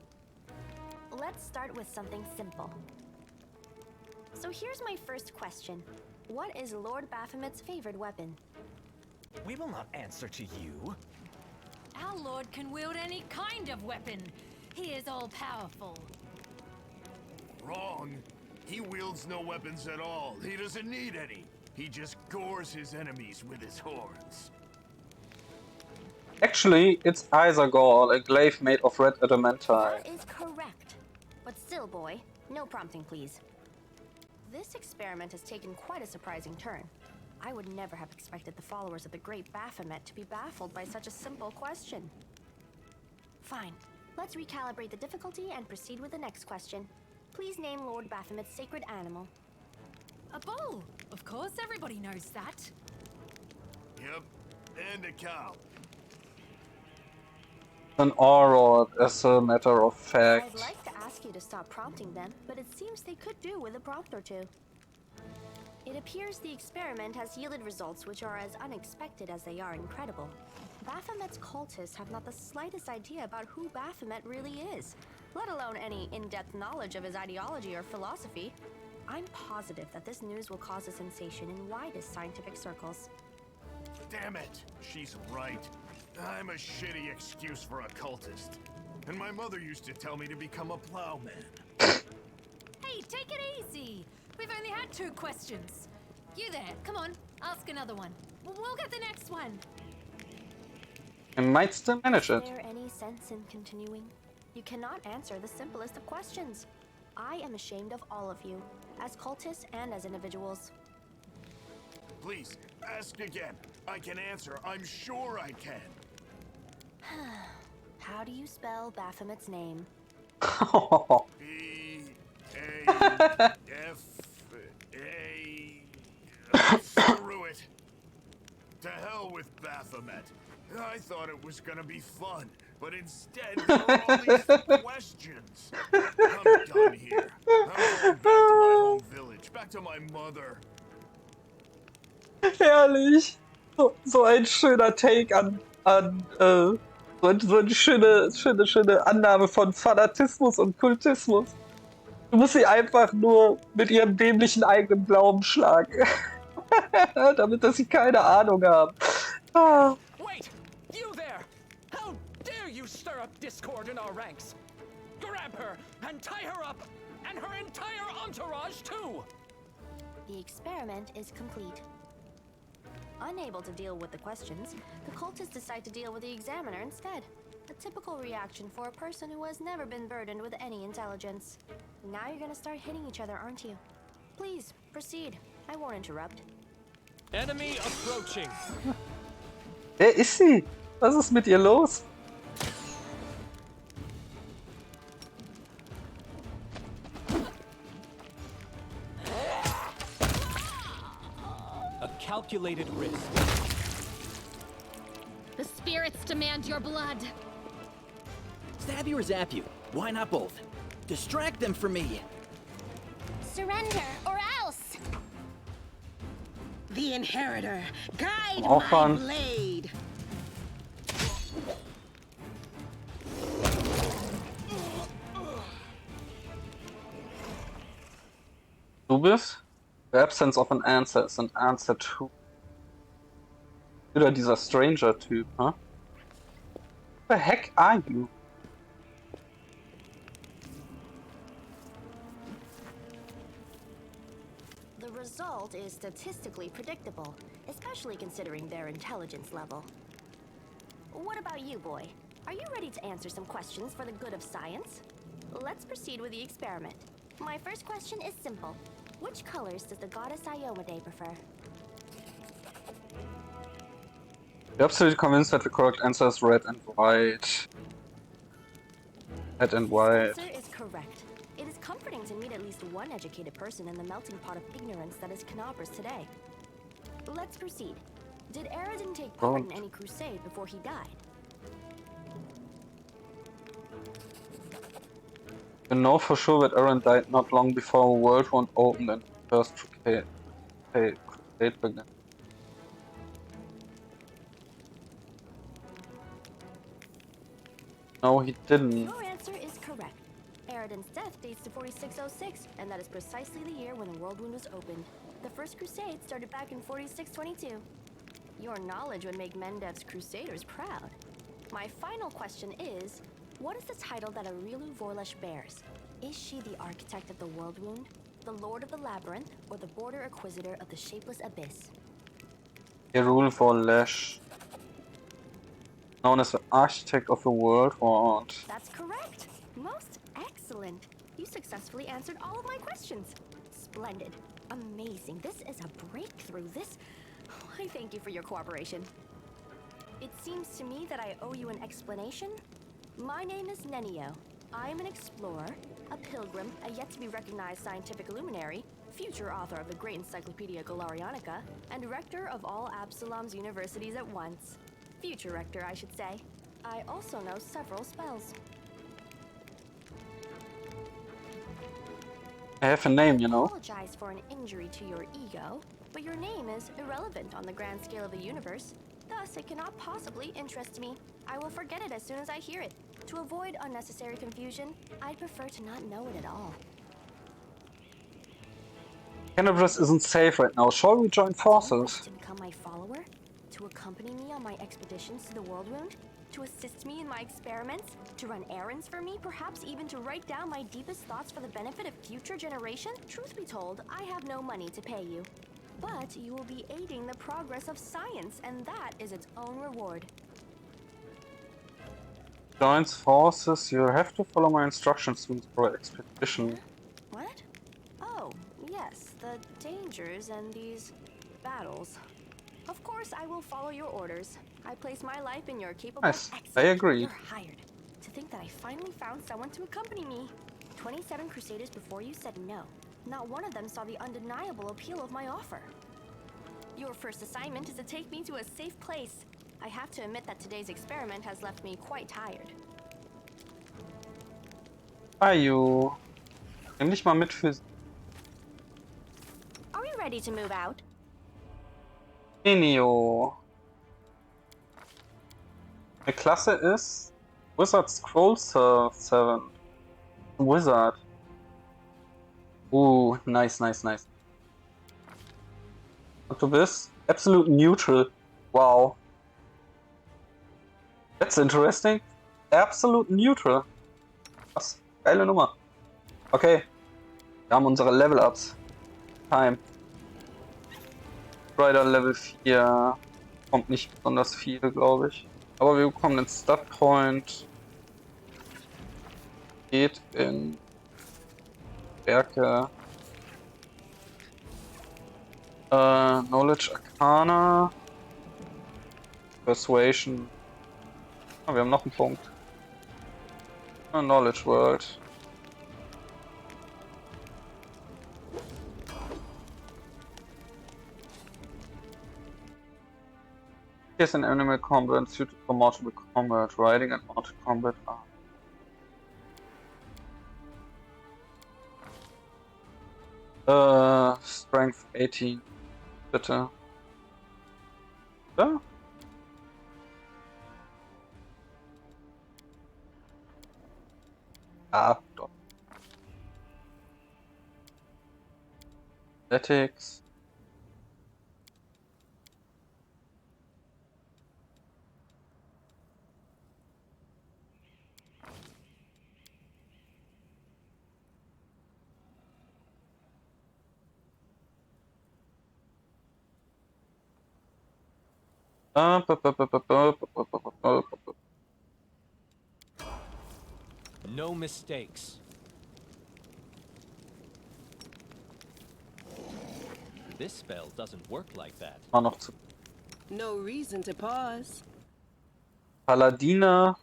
Speaker 12: Let's start with something simple. So here's my first question. What is Lord Baphomet's favorite weapon?
Speaker 11: We will not answer to you.
Speaker 4: Our lord can wield any kind of weapon. He is all-powerful.
Speaker 7: Wrong. He wields no weapons at all. He doesn't need any. He just gores his enemies with his horns.
Speaker 1: Actually, it's Isagol, a glaive made of red adamantite.
Speaker 12: That is correct. But still, boy, no prompting, please. This experiment has taken quite a surprising turn. I would never have expected the followers of the great Baphomet to be baffled by such a simple question. Fine. Let's recalibrate the difficulty and proceed with the next question. Please name Lord Baphomet's sacred animal.
Speaker 4: A bull! Of course, everybody knows that.
Speaker 7: Yep. And a cow.
Speaker 1: An Auror, as a matter of
Speaker 12: I'd
Speaker 1: fact.
Speaker 12: like to ask you to stop prompting them, but it seems they could do with a prompt or two. It appears the experiment has yielded results which are as unexpected as they are incredible. Baphomet's cultists have not the slightest idea about who Baphomet really is, let alone any in-depth knowledge of his ideology or philosophy. I'm positive that this news will cause a sensation in widest scientific circles.
Speaker 7: Damn it! She's right. I'm a shitty excuse for a cultist. And my mother used to tell me to become a plowman.
Speaker 4: Hey, take it easy. We've only had 2 questions. You there, come on, ask another one. We'll get the next one.
Speaker 1: I might still manage it.
Speaker 12: Is there any sense in continuing? You cannot answer the simplest of questions. I am ashamed of all of you, as cultists and as individuals.
Speaker 7: Please, ask again. I can answer. I'm sure I can.
Speaker 12: How do you spell Baphomet's name?
Speaker 7: B-A-F-A... Screw it. To hell with Baphomet. I thought it was gonna be fun, But instead, there are all these questions. I'm done here. I'm going back to my home village, back to my mother.
Speaker 1: Herrlich. So ein schöner Take so eine schöne Annahme von Fanatismus und Kultismus. Du musst sie einfach nur mit ihrem dämlichen eigenen Glauben schlagen. Damit, dass sie keine Ahnung haben. Ah.
Speaker 11: Wait! You there! How dare you stir up discord in our ranks? Grab her and tie her up! And her entire entourage, too!
Speaker 12: The experiment is complete. Unable to deal with the questions, the cultists decide to deal with the examiner instead. A typical reaction for a person who has never been burdened with any intelligence. Now you're gonna start hitting each other, aren't you? Please, proceed. I won't interrupt.
Speaker 11: Enemy approaching.
Speaker 1: Wer ist sie? Was ist mit ihr los?
Speaker 10: A calculated risk.
Speaker 4: The spirits demand your blood.
Speaker 11: Stab you or zap you? Why not both? Distract them from me.
Speaker 8: Surrender, or else!
Speaker 2: The Inheritor, guide my
Speaker 1: Auffahren.
Speaker 2: blade.
Speaker 1: Du bist? The absence of an answer is an answer to. Wieder dieser Stranger-Typ, huh? Who the heck are you?
Speaker 12: The result is statistically predictable, especially considering their intelligence level. What about you, boy? Are you ready to answer some questions for the good of science? Let's proceed with the experiment. My first question is simple. Which colors does the goddess Iomade prefer?
Speaker 1: You're absolutely convinced that the correct answer is red and white. Red and white.
Speaker 12: The answer is correct. It is comforting to meet at least one educated person in the melting pot of ignorance that is Knobber's today. Let's proceed. Did Aradin take part in any crusade before he died?
Speaker 1: You know for sure that Aaron died not long before World War opened and the first crusade began. No, he didn't.
Speaker 12: Your answer is correct. Aradin's death dates to 4606, and that is precisely the year when the World Wound was opened. The First Crusade started back in 4622. Your knowledge would make Mendev's Crusaders proud. My final question is, what is the title that Aurilu Vorlesh bears? Is she the architect of the World Wound, the Lord of the Labyrinth, or the Border Acquisitor of the Shapeless Abyss?
Speaker 1: Erul Vorlesh, known as the architect of the World War.
Speaker 12: That's correct. Most excellent. You successfully answered all of my questions. Splendid. Amazing. This is a breakthrough. I thank you for your cooperation. It seems to me that I owe you an explanation. My name is Nenio. I am an explorer, a pilgrim, a yet-to-be-recognized scientific luminary, future author of the great Encyclopedia Galarianica, and rector of all Absalom's universities at once. Future rector, I should say. I also know several spells.
Speaker 1: I have a name, you know.
Speaker 12: I apologize for an injury to your ego, but your name is irrelevant on the grand scale of the universe. Thus, it cannot possibly interest me. I will forget it as soon as I hear it. To avoid unnecessary confusion, I'd prefer to not know it at all.
Speaker 1: Canabras isn't safe right now. Shall we join forces?
Speaker 12: To become my follower? To accompany me on my expeditions to the World Wound? To assist me in my experiments? To run errands for me? Perhaps even to write down my deepest thoughts for the benefit of future generations? Truth be told, I have no money to pay you. But you will be aiding the progress of science, and that is its own reward.
Speaker 1: Joins forces. You have to follow my instructions for the expedition.
Speaker 12: What? Oh, yes, the dangers and these battles. Of course, I will follow your orders. I place my life in your capable...
Speaker 1: Nice. I agree.
Speaker 12: You're hired. To think that I finally found someone to accompany me. 27 Crusaders before you said no. Not one of them saw the undeniable appeal of my offer. Your first assignment is to take me to a safe place. I have to admit that today's experiment has left me quite tired.
Speaker 1: Ayo. Nimm dich mal mit für
Speaker 12: Are we ready to move out?
Speaker 1: Enio. Eine Klasse ist Wizard Scroll 7. Wizard. Nice, nice, nice. Und du bist absolute neutral. Wow. That's interesting. Absolute neutral. Was? Geile Nummer. Okay. Wir haben unsere Level-Ups. Time. Rider Level 4. Kommt nicht besonders viel, glaube ich. Aber wir bekommen den Stat Point. Geht in Stärke. Knowledge Arcana. Persuasion. Ah, wir haben noch einen Punkt. Knowledge World. Here's an animal combat suited for multiple combat, riding and mounted combat. Strength 18. Bitte. Ja? Ah, doch. Athletics.
Speaker 10: No mistakes. This spell doesn't work like that.
Speaker 1: Mal noch zu
Speaker 2: No reason to pause.
Speaker 1: Paladine.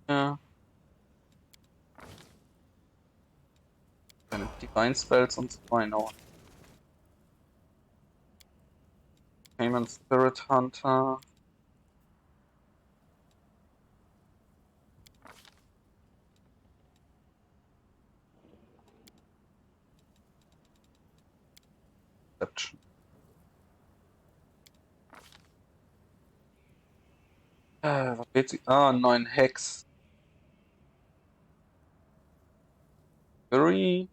Speaker 1: Ja. Keine Divine Spells und so weiter. Payment Spirit Hunter. Deception. Was wählt sie? Ah, 9 Hex. Fury.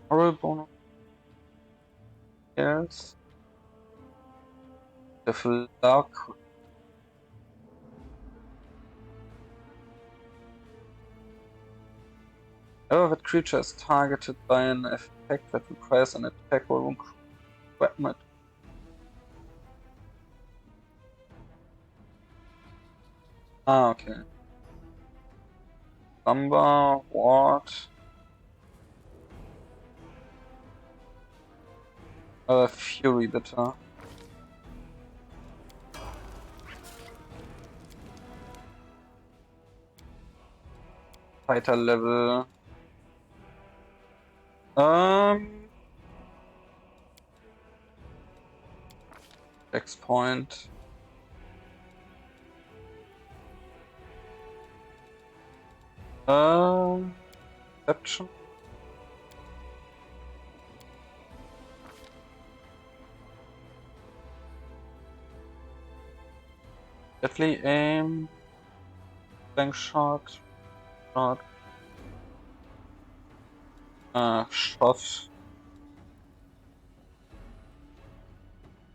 Speaker 1: Horror Bonus. Yes. The Flag. However, that creature is targeted by an effect that requires an attack or weapon. Ah, okay. Slumber, Ward. Fury, bitte. Fighter Level. Dex Point. Deception. Deadly Aim. Blank Shot. Shot. Shot.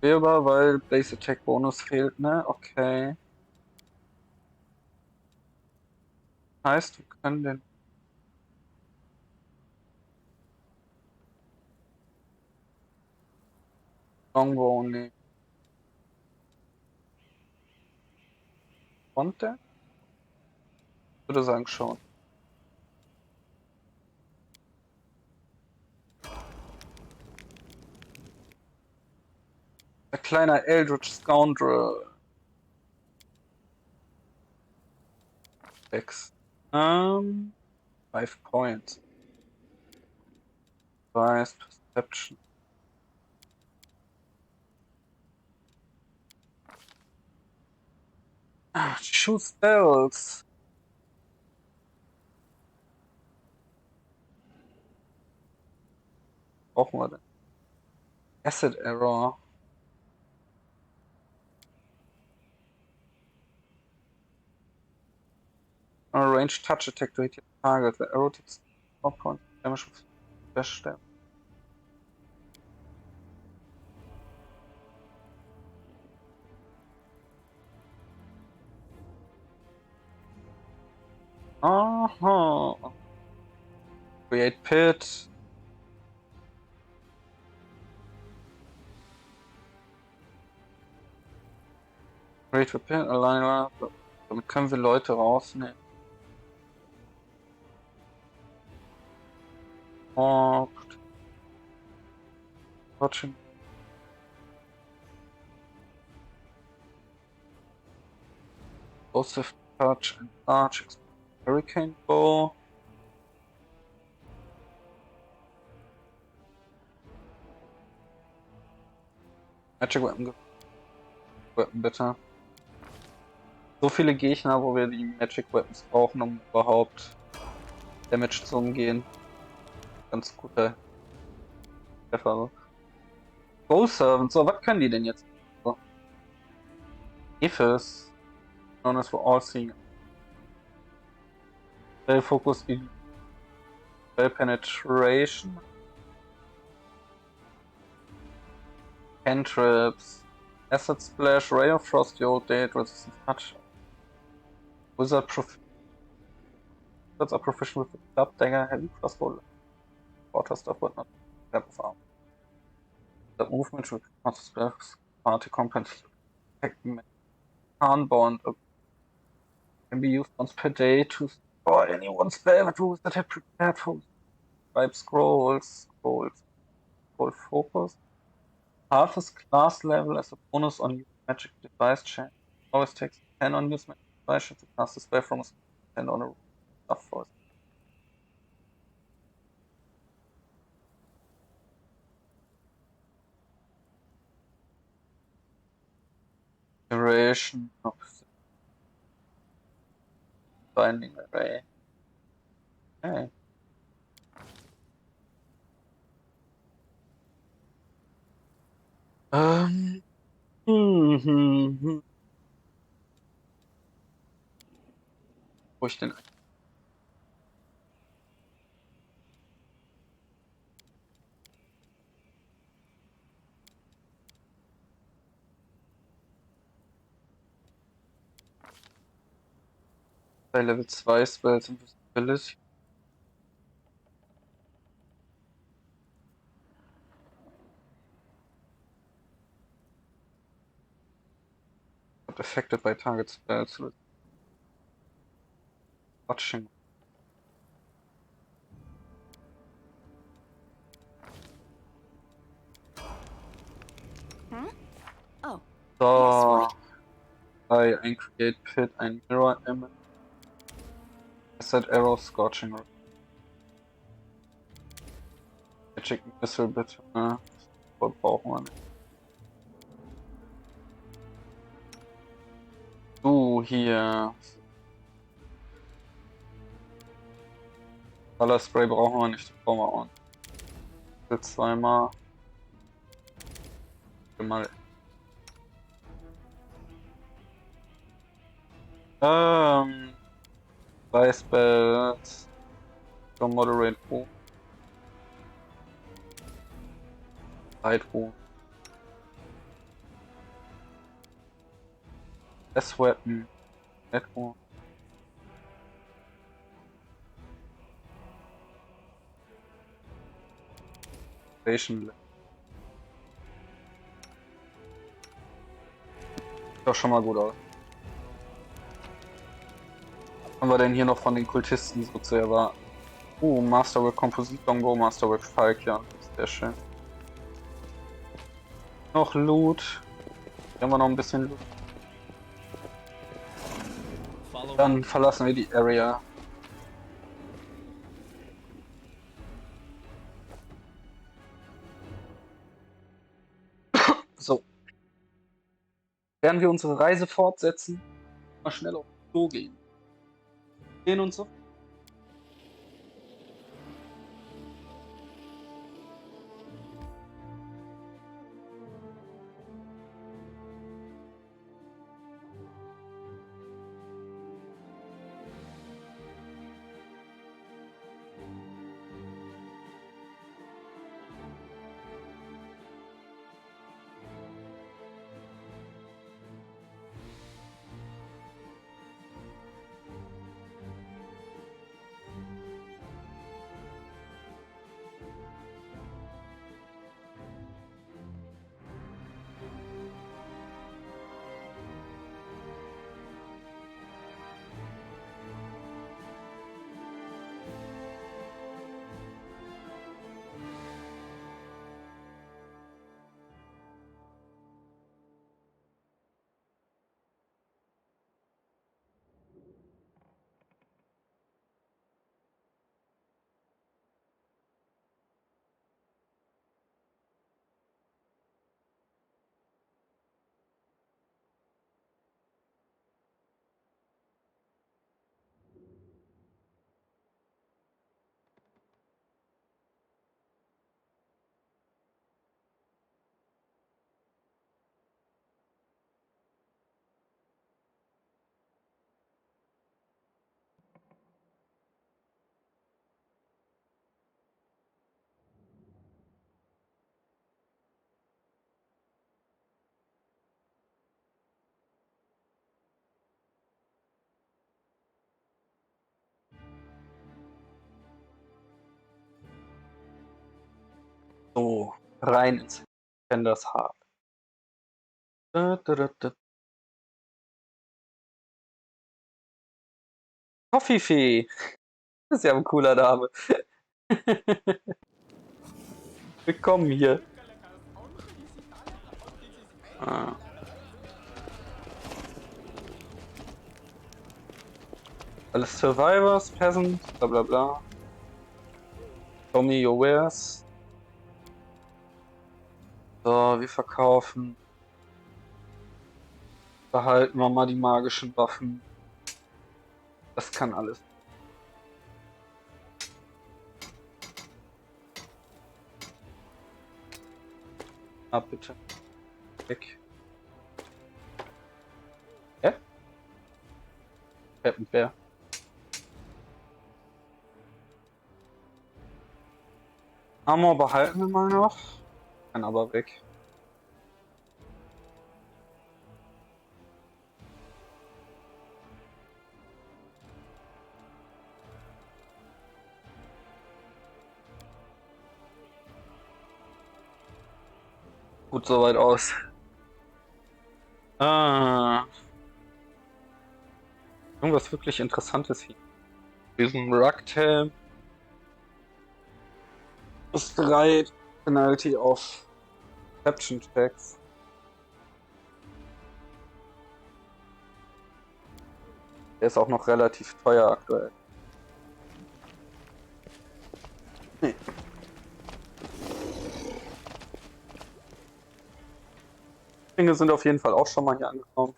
Speaker 1: Wählbar, weil Blaze Attack Bonus fehlt, ne? Okay. Heißt, wir können den Longbow nehmen. Konnte? würde sagen schon. Ein kleiner Eldritch Scoundrel. 6. 5 Points. Weiß, Perception. Choose spells. Brauchen wir denn? Acid Error. Range touch attack to hit your target. The arrow takes 4 points damage with feststellen. Aha. Create pit. Create a pit. Alleine. Damit können wir Leute rausnehmen. Oh. Watching. Explosive touch and large hurricane bow. Magic Weapon bitte. So viele Gegner, wo wir die Magic Weapons brauchen, um überhaupt Damage zu umgehen. Ganz guter Treffer. Ghost Servant, so, was können die denn jetzt? So. Ephes. Known as for all seeing. Spell Focus, Spell Penetration. Cantrips. Acid Splash, Ray of Frost, the Old Date, Resistance Touch. Wizards are proficient with the club, dagger, heavy crossbow, water stuff, but not type of arm. The movement should not spells party component can't bond can be used once per day to store any one spell rules that have prepared for type scrolls focus. Half his class level as a bonus on use magic device chain. Always takes 10 on use magic device should the cast a spell from a 10 on a stuff for duration of binding array. Okay. Wo ich denn? Bei Level 2 Spells Invisibility. Affected by target spells with watching.
Speaker 12: Hmm? Oh.
Speaker 1: So,
Speaker 12: Yes,
Speaker 1: I create pit ein mirror image. Set arrow scorching. Magic Missile bitte. Ne? Das brauchen wir nicht. Du hier. Color Spray brauchen wir nicht, das brauchen wir auch nicht. Jetzt zweimal. Mal. Zwei Spells. So moderate Boom. Side Boom. S-Weapon. Network. Station. Sieht doch schon mal gut aus. haben wir denn hier noch von den Kultisten so zu erwarten? Masterwork Composite Longbow, Masterwork Falkion. Sehr schön. Noch Loot. Hier haben wir noch ein bisschen Loot. Dann verlassen wir die Area. So. Werden wir unsere Reise fortsetzen? Mal schnell auf Klo gehen. Gehen und so. So, rein ins Defenders Heart. Toffifee. Das ist ja ein cooler Name. Willkommen hier. Alles Survivors, Peasant, bla bla bla. Show me your wares. So, wir verkaufen. Behalten wir mal die magischen Waffen. Das kann alles. Ah, bitte. Weg. Hä? Wer? Armor behalten wir mal noch. Kann aber weg. Gut soweit aus. Irgendwas wirklich Interessantes hier. Diesen Rugtail. Plus 3 Penalty auf Perception Checks. Der ist auch noch relativ teuer aktuell. Nee. Dinge sind auf jeden Fall auch schon mal hier angekommen.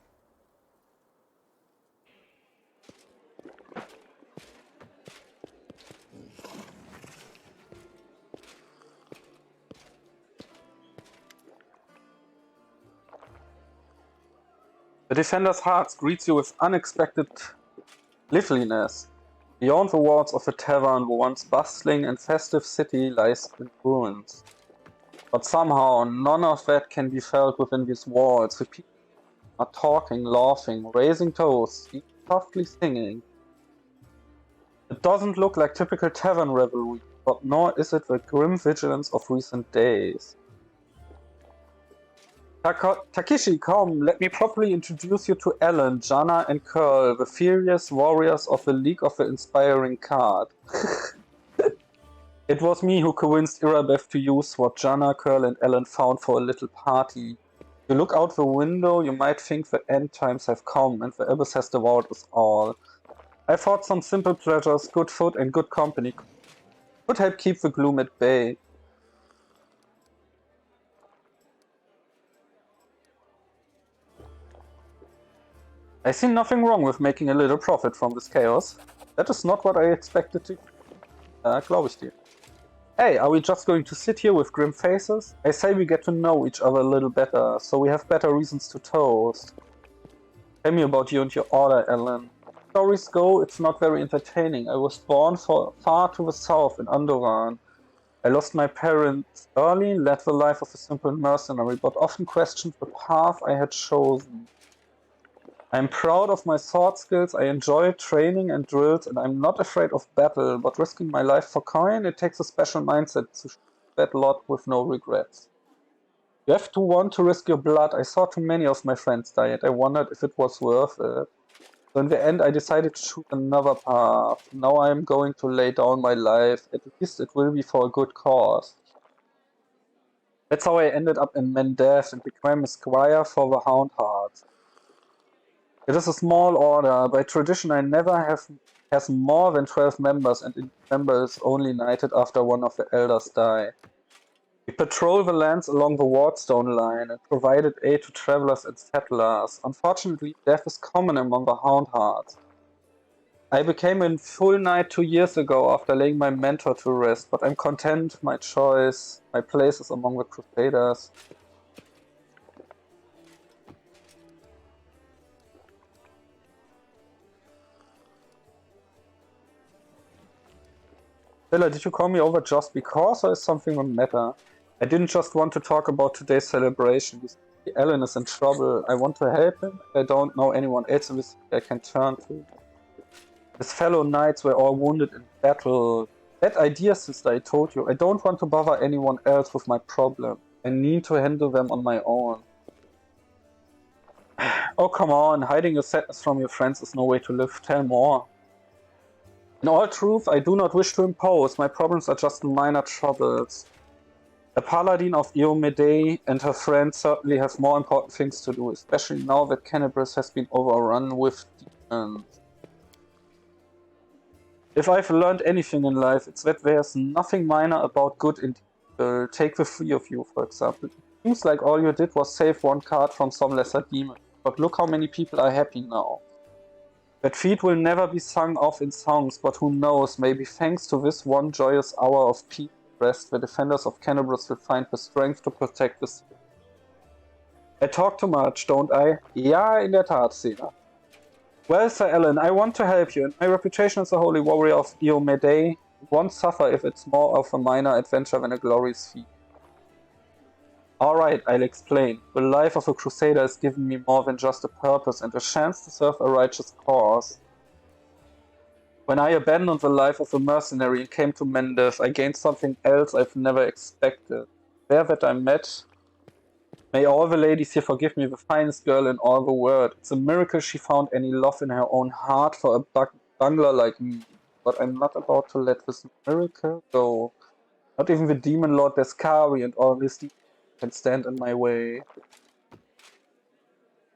Speaker 1: The Defender's Heart greets you with unexpected liveliness. Beyond the walls of the tavern, the once bustling and festive city lies in ruins. But somehow, none of that can be felt within these walls. The people are talking, laughing, raising toasts, even softly singing. It doesn't look like typical tavern revelry, but nor is it the grim vigilance of recent days. Takichi, come, let me properly introduce you to Ellen, Jana, and Curl, the furious warriors of the League of the Inspiring Card. It was me who convinced Irabeth to use what Jana, Curl, and Ellen found for a little party. You look out the window, you might think the end times have come and the abyss has devoured us all. I thought some simple pleasures, good food, and good company could help keep the gloom at bay. I see nothing wrong with making a little profit from this chaos. That is not what I expected to... glaube ich dir. Hey, are we just going to sit here with grim faces? I say we get to know each other a little better, so we have better reasons to toast. Tell me about you and your order, Ellen. Stories go, it's not very entertaining. I was born far to the south in Andoran. I lost my parents early, led the life of a simple mercenary, but often questioned the path I had chosen. I'm proud of my sword skills, I enjoy training and drills, and I'm not afraid of battle, but risking my life for coin, it takes a special mindset to shoot that lot with no regrets. You have to want to risk your blood. I saw too many of my friends die, and I wondered if it was worth it. So in the end, I decided to choose another path. Now I'm going to lay down my life. At least it will be for a good cause. That's how I ended up in Mendev and became a squire for the Hound Hearts. It is a small order. By tradition, I never has more than 12 members, and each member is only knighted after one of the elders die. We patrol the lands along the Wardstone line and provided aid to travelers and settlers. Unfortunately, death is common among the Hound Hearts. I became a full knight 2 years ago after laying my mentor to rest, but I'm content, my choice, my place is among the Crusaders. Stella, did you call me over just because, or is something the matter? I didn't just want to talk about today's celebration. Ellen is in trouble. I want to help him. I don't know anyone else in this I can turn to. His fellow knights were all wounded in battle. Bad idea, sister, I told you. I don't want to bother anyone else with my problem. I need to handle them on my own. Oh, come on. Hiding your sadness from your friends is no way to live. Tell more. In all truth, I do not wish to impose. My problems are just minor troubles. The paladin of Iomede and her friends certainly have more important things to do, especially now that Canibus has been overrun with demons. If I've learned anything in life, it's that there's nothing minor about good and evil. Take the three of you, for example. It seems like all you did was save one card from some lesser demon, but look how many people are happy now. That feat will never be sung off in songs, but who knows, maybe thanks to this one joyous hour of peace and rest, the defenders of Canibus will find the strength to protect the city. I talk too much, don't I? Ja, in der Tat, Sena. Well, Sir Alan, I want to help you, and my reputation as a holy warrior of Iomede won't suffer if it's more of a minor adventure than a glorious feat. Alright, I'll explain. The life of a crusader has given me more than just a purpose and a chance to serve a righteous cause. When I abandoned the life of a mercenary and came to Mendev, I gained something else I've never expected. There that I met... May all the ladies here forgive me, the finest girl in all the world. It's a miracle she found any love in her own heart for a bungler like me. But I'm not about to let this miracle go. Not even the demon lord Descari and all his demons can stand in my way.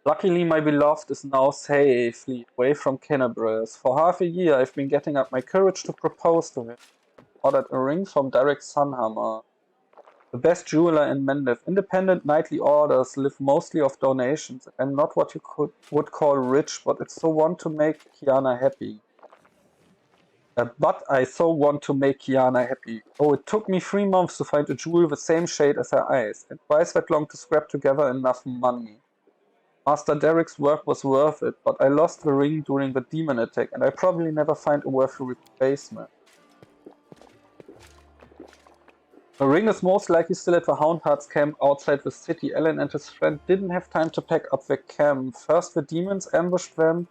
Speaker 1: Luckily, my beloved is now safely away from Canibus. For half a year, I've been getting up my courage to propose to him. Ordered a ring from Derek Sunhammer, the best jeweler in Mendev. Independent knightly orders live mostly off donations. I'm not what you would call rich, but I so want to make Kiana happy. Oh, it took me 3 months to find a jewel the same shade as her eyes, and twice that long to scrap together enough money. Master Derek's work was worth it, but I lost the ring during the demon attack, and I probably never find a worthy replacement. The ring is most likely still at the Hound Hearts camp outside the city. Alan and his friend didn't have time to pack up their camp. First the demons ambushed them,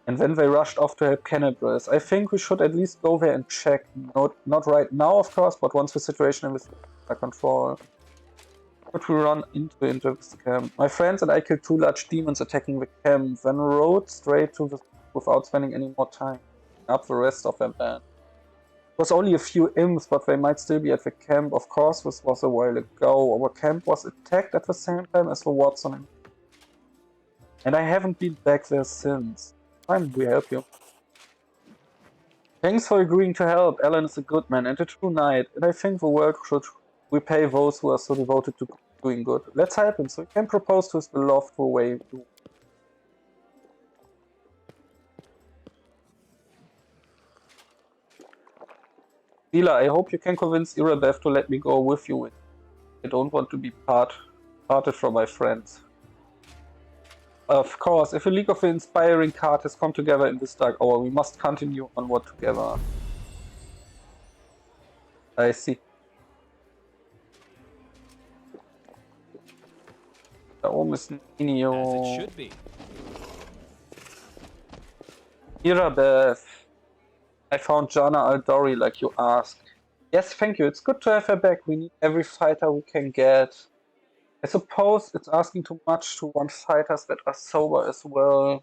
Speaker 1: and then they rushed off to help Canibus. I think we should at least go there and check. Not right now, of course, but once the situation is under control. But we run into this camp. My friends and I killed 2 large demons attacking the camp, then rode straight to the without spending any more time up the rest of their band. It was only a few imps, but they might still be at the camp. Of course, this was a while ago. Our camp was attacked at the same time as the Watson. And I haven't been back there since. Fine, we help you. Thanks for agreeing to help. Alan is a good man and a true knight, and I think the world should repay those who are so devoted to doing good. Let's help him so he can propose to his beloved the way we do. Leela, I hope you can convince Irabeth to let me go with you. I don't want to be parted from my friends. Of course, if a League of the Inspiring card has come together in this dark hour, we must continue onward together. I see. Da oben ist ein Minio.
Speaker 10: As it should be.
Speaker 1: Irabeth, I found Jana Aldori like you asked. Yes, thank you. It's good to have her back. We need every fighter we can get. I suppose it's asking too much to want fighters that are sober as well.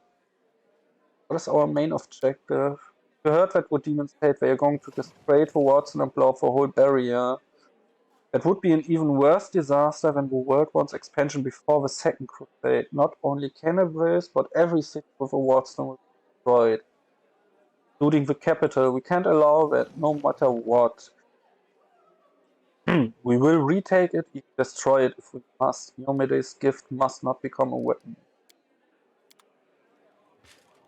Speaker 1: What is our main objective? You heard that what demons hate. They are going to destroy the Watson and blow up the whole barrier. That would be an even worse disaster than the World War's expansion before the Second Crusade. Not only cannibals, but every city with a Watson will be destroyed. Including the capital. We can't allow that, no matter what. We will retake it, even destroy it if we must. Iomede's gift must not become a weapon.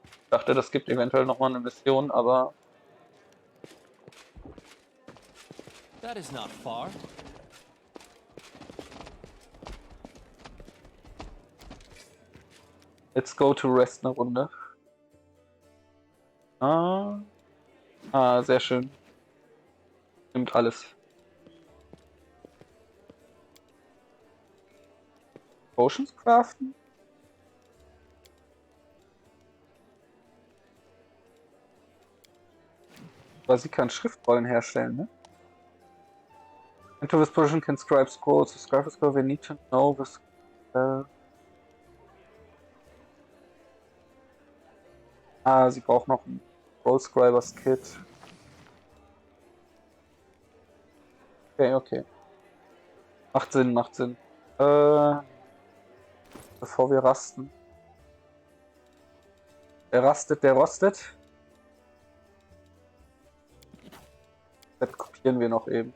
Speaker 1: Ich dachte, das gibt eventuell nochmal eine Mission, aber...
Speaker 10: That is not far.
Speaker 1: Let's go to rest eine Runde. Sehr schön. Nimmt alles. Potions craften? Aber sie kann Schriftrollen herstellen, ne? Into this position can scribe scrolls. To scribe a scroll, we need to know this. Sie braucht noch ein Scroll-Scribers Kit. Okay. Macht Sinn. Bevor wir rasten. Wer rastet, der rostet. Das kopieren wir noch eben.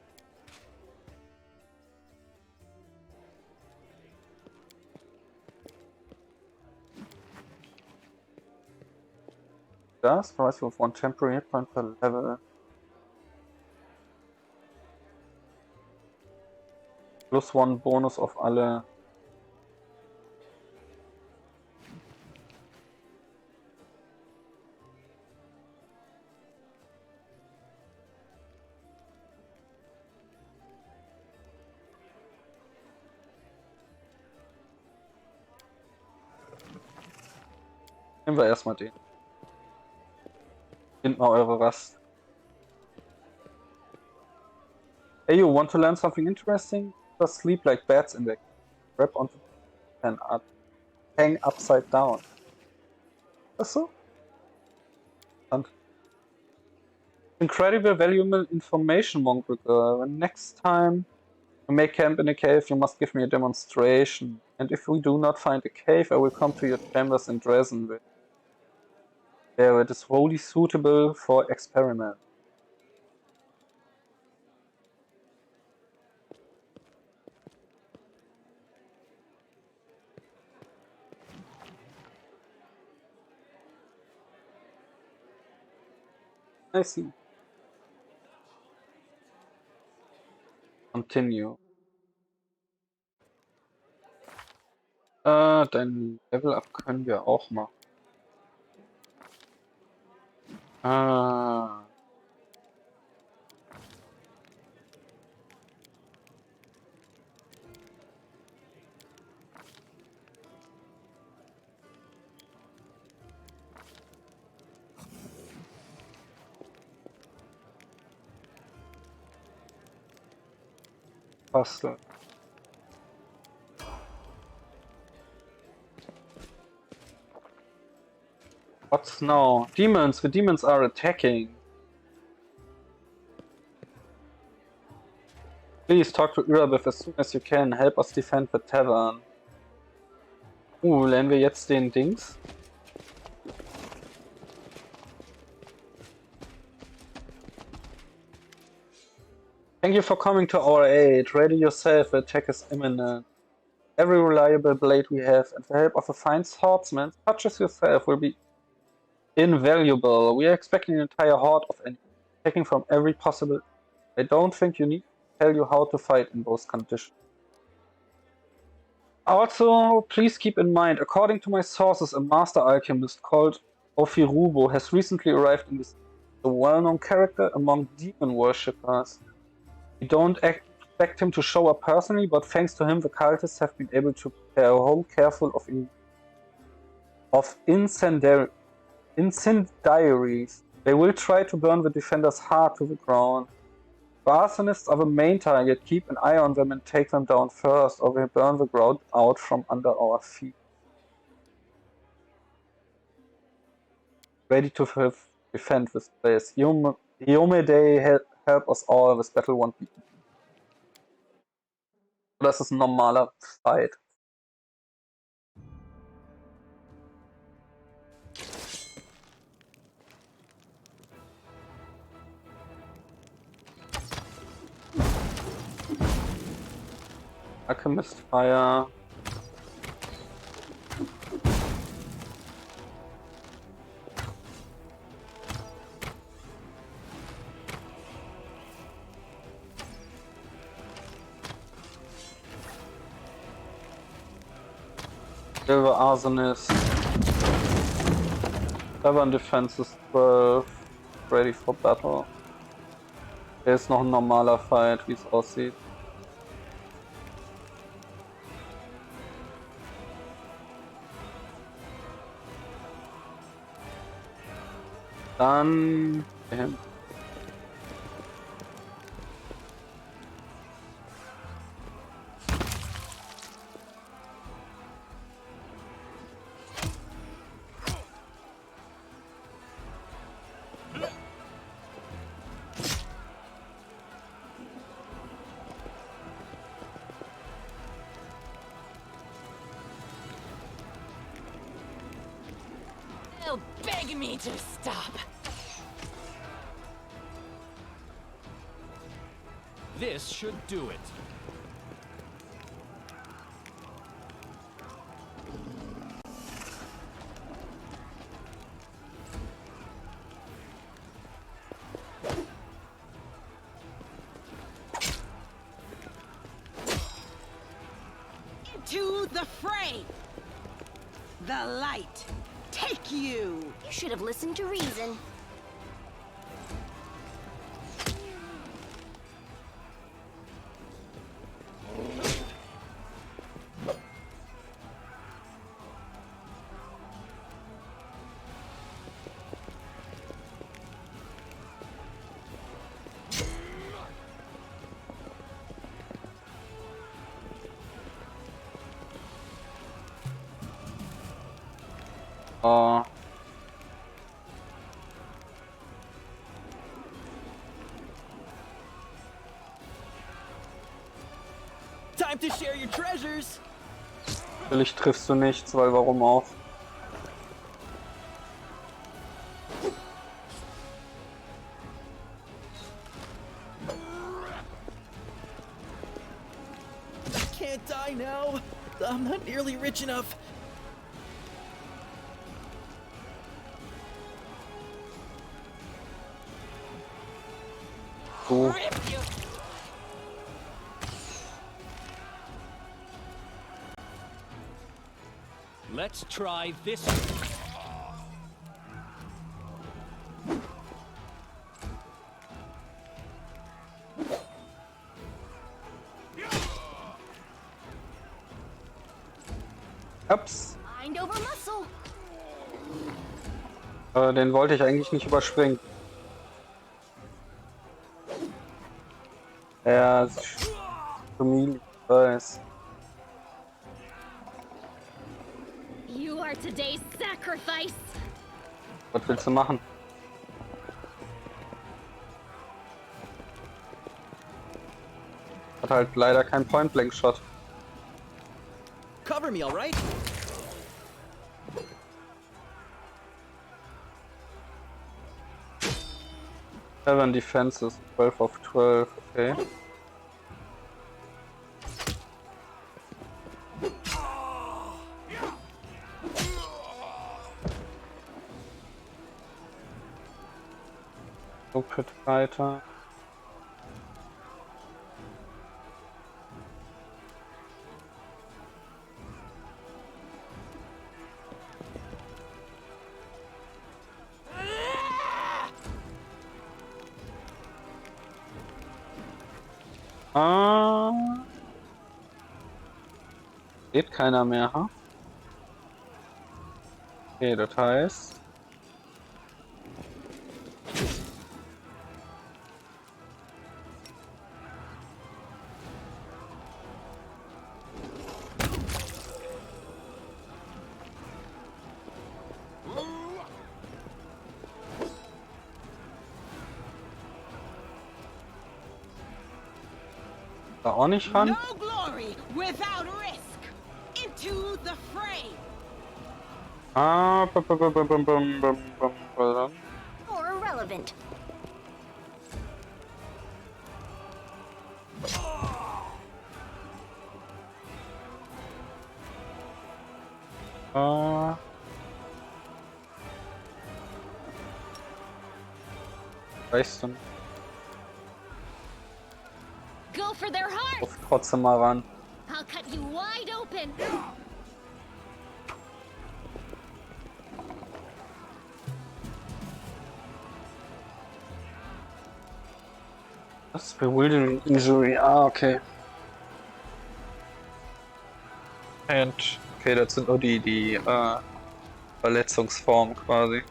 Speaker 1: Das provides you with 1 temporary hit point per level. Plus 1 Bonus auf alle. Nehmen wir erstmal den. Nehmt mal eure Rast. Hey, you want to learn something interesting? Just sleep like bats in the wrap onto and hang upside down. Ist so? And incredible valuable information, mongrel girl. Next time you make camp in a cave, you must give me a demonstration. And if we do not find a cave, I will come to your chambers in Dresden. There, it is wholly suitable for experiment. I see. Continue. Dein Level Up können wir auch machen. Basteln. What's now? Demons. The demons are attacking. Please talk to Irabeth as soon as you can. Help us defend the tavern. Lernen wir jetzt den Dings? Thank you for coming to our aid. Ready yourself, the attack is imminent. Every reliable blade we have and the help of a fine swordsman, such as yourself, will be invaluable. We are expecting an entire horde of enemies, attacking from every possible... I don't think you need to tell you how to fight in those conditions. Also, please keep in mind, according to my sources, a master alchemist called Ofirubo has recently arrived in this, a well-known character among demon worshippers. We don't expect him to show up personally, but thanks to him, the cultists have been able to prepare a home careful of incendiaries. They will try to burn the defenders hard to the ground. The arsonists are the main target. Keep an eye on them and take them down first, or we'll burn the ground out from under our feet. Ready to defend this place. Iomede, help us all. This battle won't be easy. Das ist ein normaler Fight. Alchemist Fire. Silver Arsonist. Tavern Defense ist 12. Ready for battle. Hier ist noch ein normaler Fight, wie es aussieht. Dann hin.
Speaker 2: They'll beg me to stop.
Speaker 10: This should do it.
Speaker 2: Into the fray. The light. Take you.
Speaker 12: You should have listened to reason.
Speaker 11: Time to share your treasures.
Speaker 1: Natürlich triffst du nichts, weil warum auch?
Speaker 11: Can't die now. I'm not nearly rich enough.
Speaker 1: Du.
Speaker 10: Let's try this.
Speaker 1: Ups.
Speaker 12: Mind over muscle.
Speaker 1: Den wollte ich eigentlich nicht überspringen. Ja, Familie, ich weiß.
Speaker 4: You are today's sacrifice.
Speaker 1: Was willst du machen? Hat halt leider kein Point-Blank-Shot.
Speaker 11: Cover me, all right?
Speaker 1: 7 Defenses, 12 of 12, okay. So, Pit weiter. Geht keiner mehr, ha? Okay, das heißt... Da auch nicht ran?
Speaker 2: No glory without risk. Into the fray.
Speaker 1: Ah,
Speaker 12: Or irrelevant.
Speaker 1: Weißt du?
Speaker 4: Go for their heart.
Speaker 1: Ruf trotzdem mal ran.
Speaker 4: I'll cut you wide open.
Speaker 1: Das ist Bewildering Injury. Ah, okay. Und okay, das sind nur die Verletzungsformen quasi.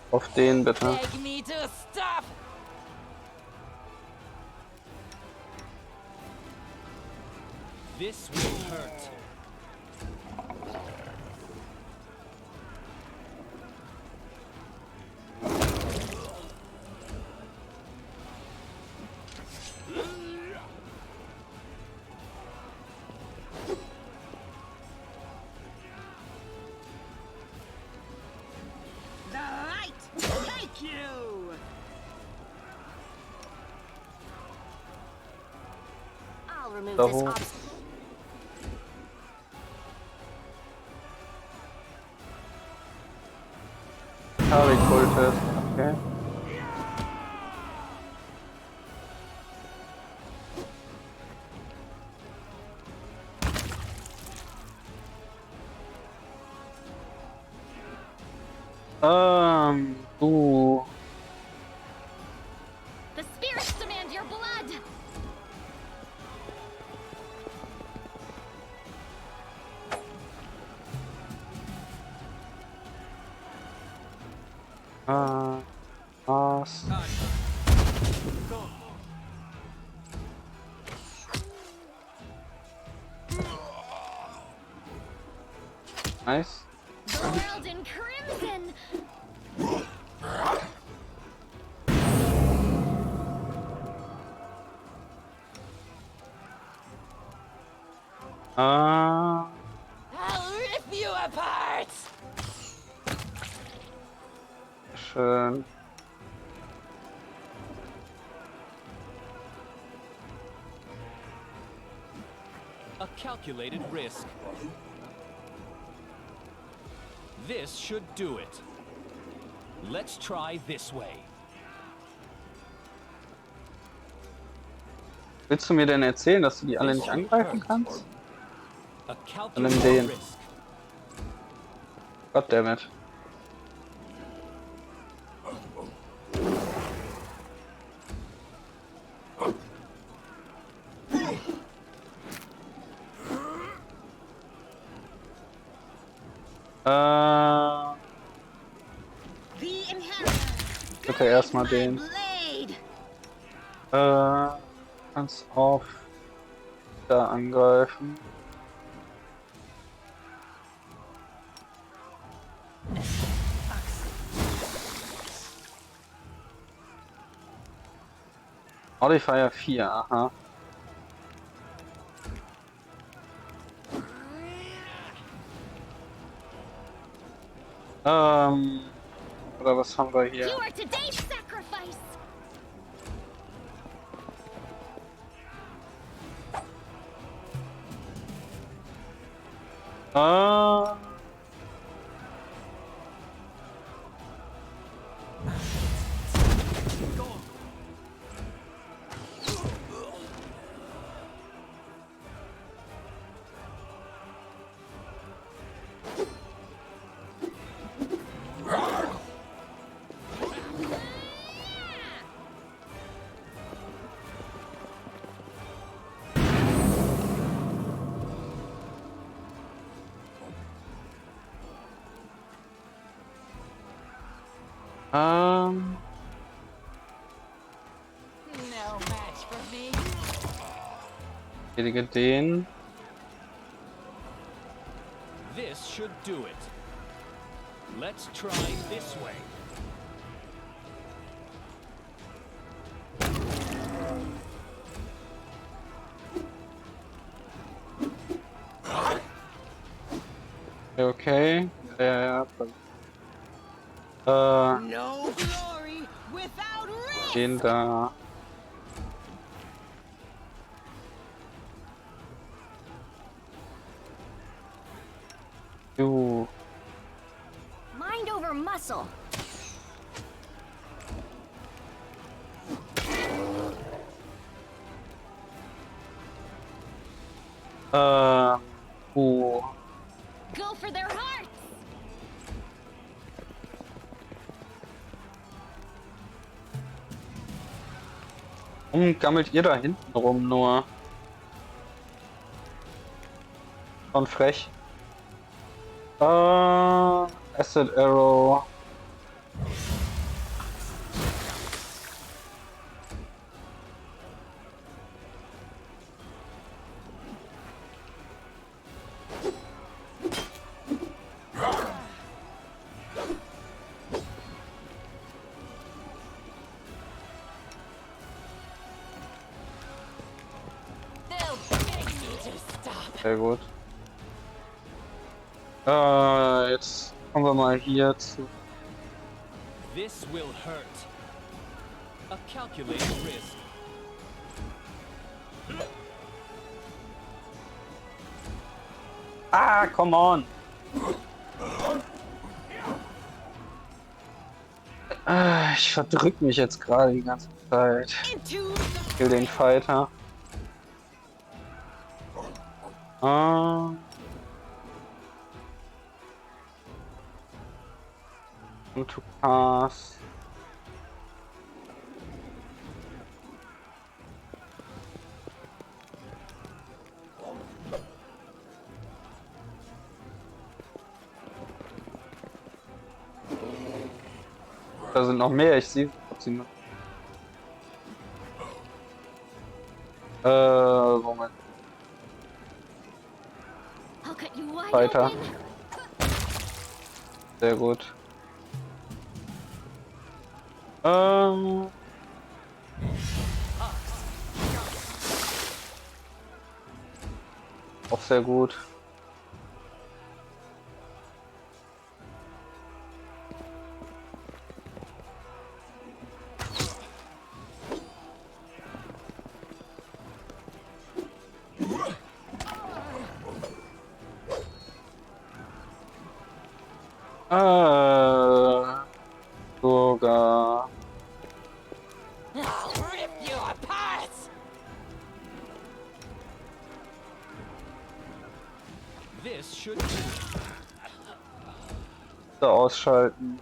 Speaker 1: Auf den bitte.
Speaker 2: Beg me to stop.
Speaker 10: This will hurt.
Speaker 2: The light take you.
Speaker 12: I'll remove
Speaker 1: Da
Speaker 12: this
Speaker 1: hoch.
Speaker 12: obstacle.
Speaker 1: Test, okay.
Speaker 4: The spirits demand your blood.
Speaker 1: Was? Nice.
Speaker 4: The world in crimson.
Speaker 2: I'll rip you apart.
Speaker 1: Schön.
Speaker 10: A calculated risk. This should do it. Let's try this way.
Speaker 1: Willst du mir denn erzählen, dass du die alle nicht angreifen kannst?
Speaker 10: A
Speaker 1: Und nimm
Speaker 10: calculated
Speaker 1: den.
Speaker 10: risk.
Speaker 1: Goddammit. Bitte erstmal den. Kannst auf da angreifen. Modifier 4, aha. Oder was haben wir hier? Erledige den.
Speaker 10: This should do it. Let's try this way.
Speaker 1: Okay. Ja. Den da.
Speaker 12: Mind over muscle.
Speaker 8: Go for their hearts.
Speaker 1: Gammelt ihr da hinten rum nur? Schon frech. Acid Arrow. Sehr gut. Jetzt kommen wir mal hier zu.
Speaker 10: This will hurt. A calculated risk.
Speaker 1: Ah, come on. Ich verdrück mich jetzt gerade die ganze Zeit. Ich will den Fighter. To pass. Da sind noch mehr, ich sehe sie noch. Moment. Weiter. Sehr gut. Auch sehr gut. Sogar.
Speaker 10: This should
Speaker 1: Da ausschalten.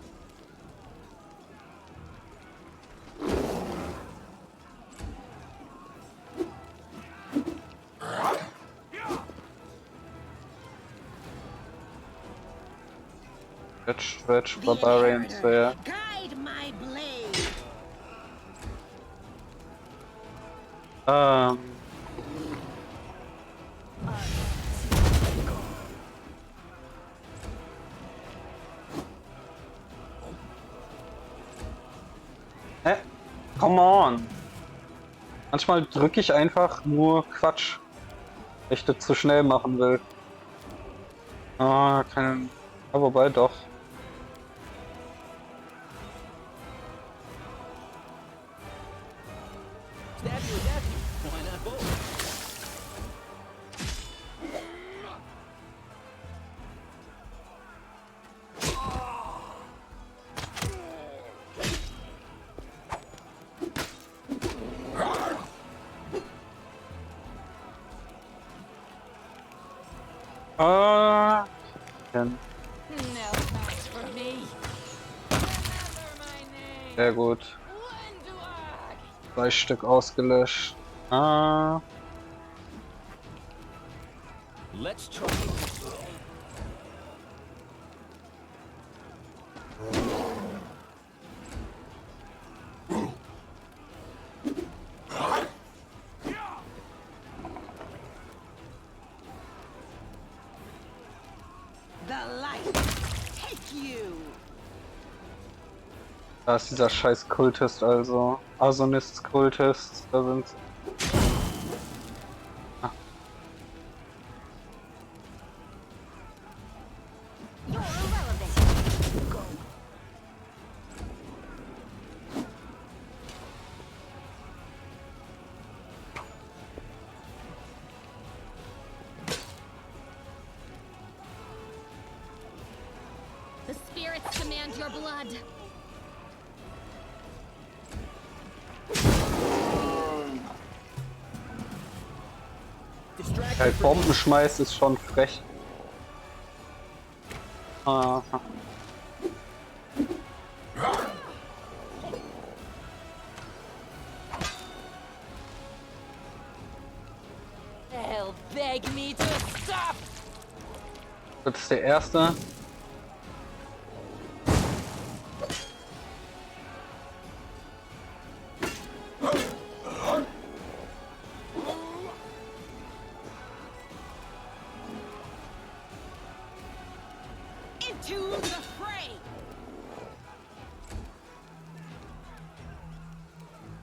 Speaker 1: Stretch, Barbarian Sphere.
Speaker 2: Guide my blade.
Speaker 1: Come on! Manchmal drücke ich einfach nur Quatsch, weil ich das zu schnell machen will. Ah, kein... Ja, wobei doch. Sehr gut. 2 Stück ausgelöscht.
Speaker 10: Let's try.
Speaker 2: The light take you.
Speaker 1: Da ist dieser scheiß Kultist also. Asonists-Kultist. Da sind sie.
Speaker 8: You're irrelevant. Go.
Speaker 4: The spirits demand your blood.
Speaker 1: Weil Bomben schmeißt ist schon frech.
Speaker 4: They'll beg me to stop.
Speaker 1: Das ist der erste.
Speaker 2: Into the fray.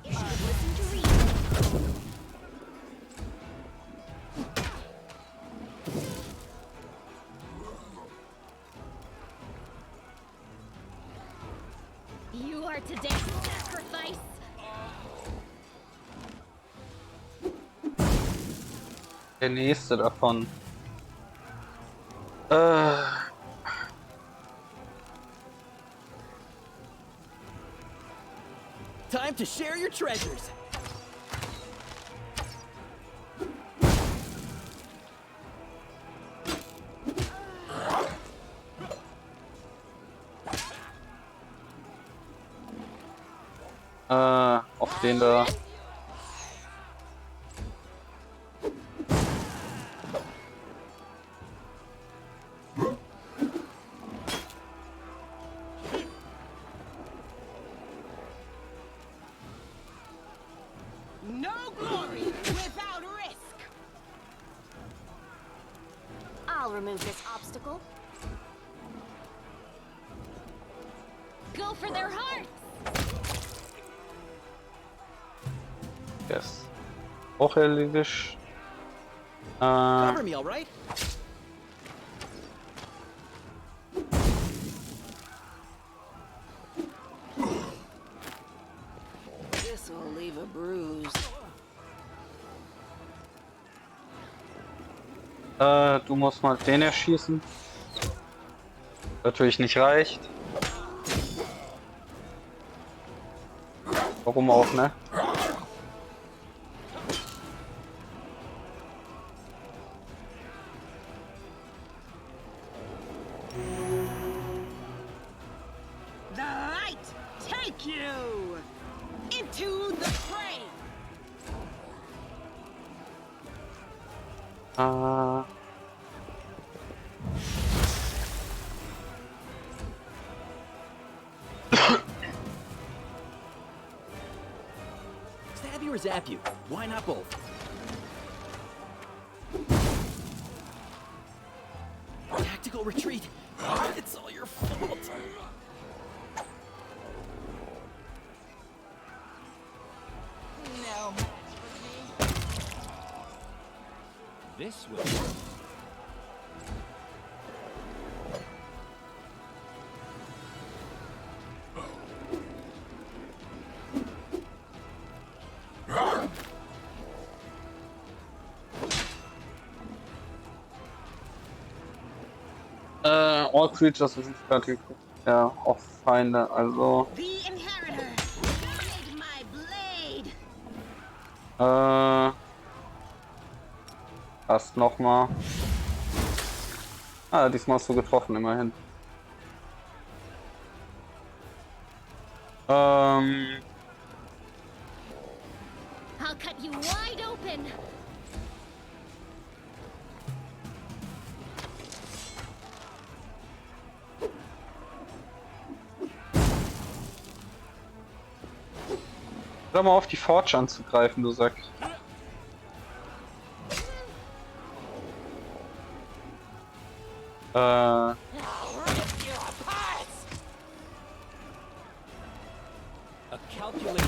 Speaker 8: You should listen to reason.
Speaker 4: You are today's sacrifice.
Speaker 1: Der nächste davon.
Speaker 11: Time to share your treasures.
Speaker 1: Auf den da.
Speaker 2: No glory without risk.
Speaker 12: I'll remove this obstacle.
Speaker 4: Go for their hearts.
Speaker 1: Yes. Auch erledigt.
Speaker 11: Cover me, all right?
Speaker 2: This will leave a bruise.
Speaker 1: Du musst mal den erschießen. Natürlich nicht reicht. Warum auch, ne?
Speaker 2: The light take you into the fray.
Speaker 13: or zap you. Why not both? Tactical retreat. It's all your fault.
Speaker 9: No.
Speaker 10: This will.
Speaker 1: All creatures within 30. Ja, auch Feinde, also.
Speaker 2: The Inheritor, guide my blade.
Speaker 1: Erst nochmal. Ah, diesmal hast du getroffen, immerhin.
Speaker 4: I'll cut you wide open.
Speaker 1: Hör mal auf, die Forge anzugreifen, du Sack.
Speaker 10: A calculated.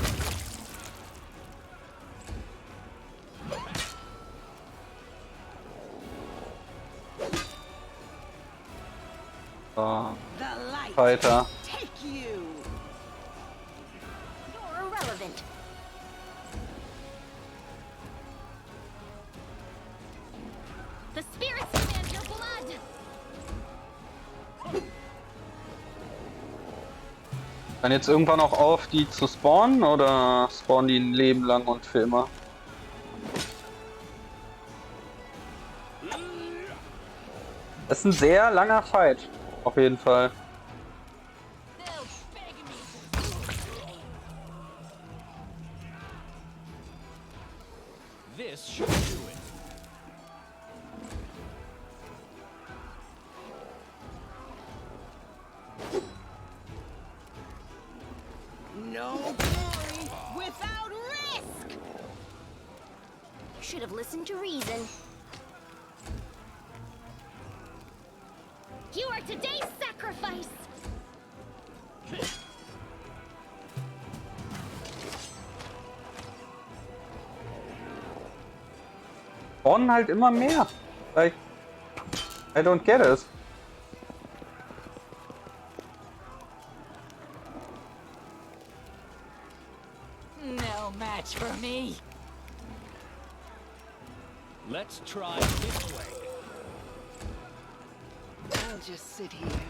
Speaker 2: The light.
Speaker 1: Weiter.
Speaker 2: Take you.
Speaker 12: You're irrelevant.
Speaker 4: The spirits demand your blood.
Speaker 1: Dann jetzt irgendwann auch auf, die zu spawnen, oder spawnen die ein Leben lang und für immer? Das ist ein sehr langer Fight, auf jeden Fall.
Speaker 10: This should do it.
Speaker 2: No glory without risk.
Speaker 12: Should have listened to reason.
Speaker 4: You are today's sacrifice.
Speaker 1: Spawnen halt immer mehr. Like, I don't get it.
Speaker 9: No match for me.
Speaker 10: Let's try this way.
Speaker 2: I'll just sit here.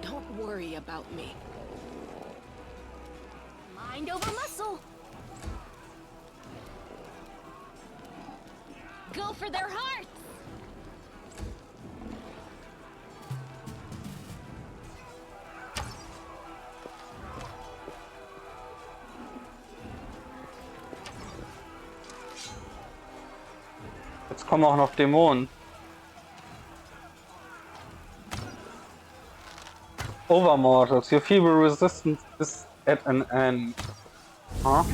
Speaker 2: Don't worry about me.
Speaker 12: Mind over muscle.
Speaker 4: Go for their hearts.
Speaker 1: Jetzt kommen auch noch Dämonen. Overmortals, your feeble resistance is at an end. Huh?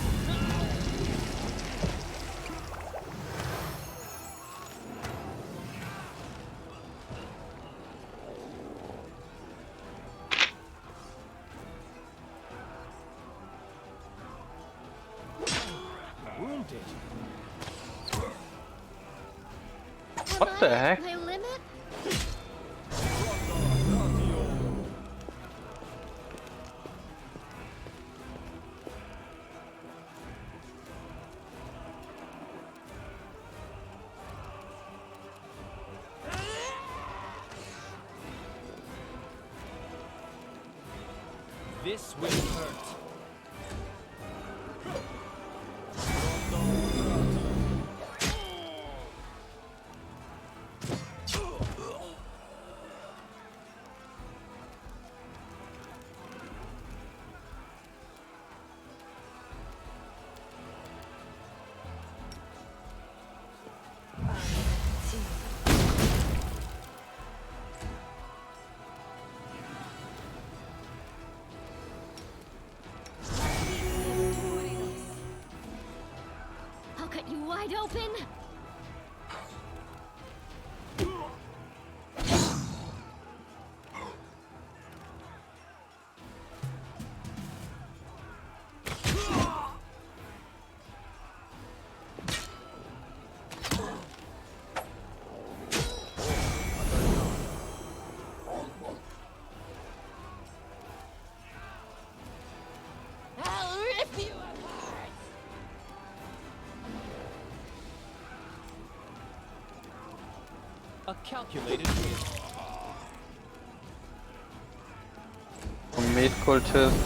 Speaker 10: Wounded.
Speaker 1: What the heck?
Speaker 4: My limit?
Speaker 10: This will hurt.
Speaker 4: wide open. I'll rip you apart.
Speaker 10: A calculated risk.
Speaker 1: Kometkultist.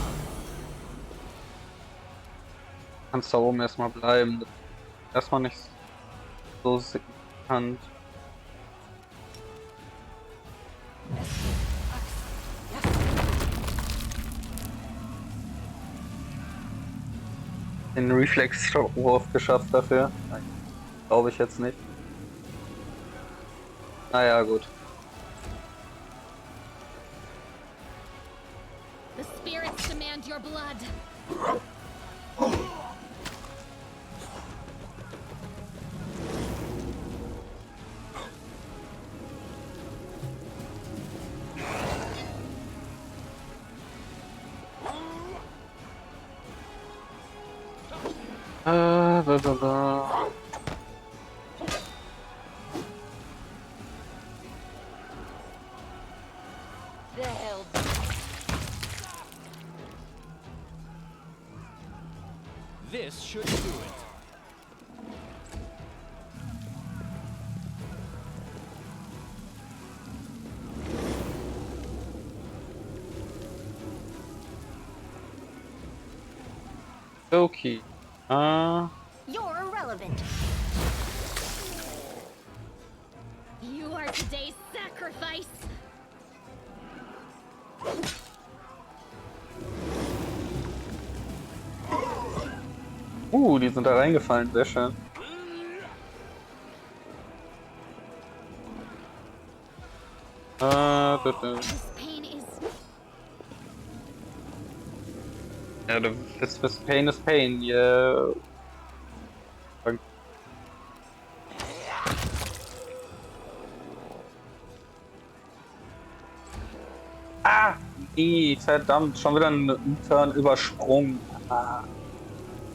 Speaker 1: Kannst da oben erstmal bleiben. Erstmal nicht so signifikant. Den Reflexwurf geschafft dafür. Glaube ich jetzt nicht. Naja, gut.
Speaker 4: The spirits demand your blood.
Speaker 1: Blah.
Speaker 9: The hell.
Speaker 10: This should do it.
Speaker 1: Okay.
Speaker 12: You're irrelevant.
Speaker 4: You are today's sacrifice.
Speaker 1: Die sind da reingefallen, sehr schön.
Speaker 4: This pain is
Speaker 1: Ja, das Pain is Pain. Yeah. Verdammt, schon wieder einen U-Turn übersprungen.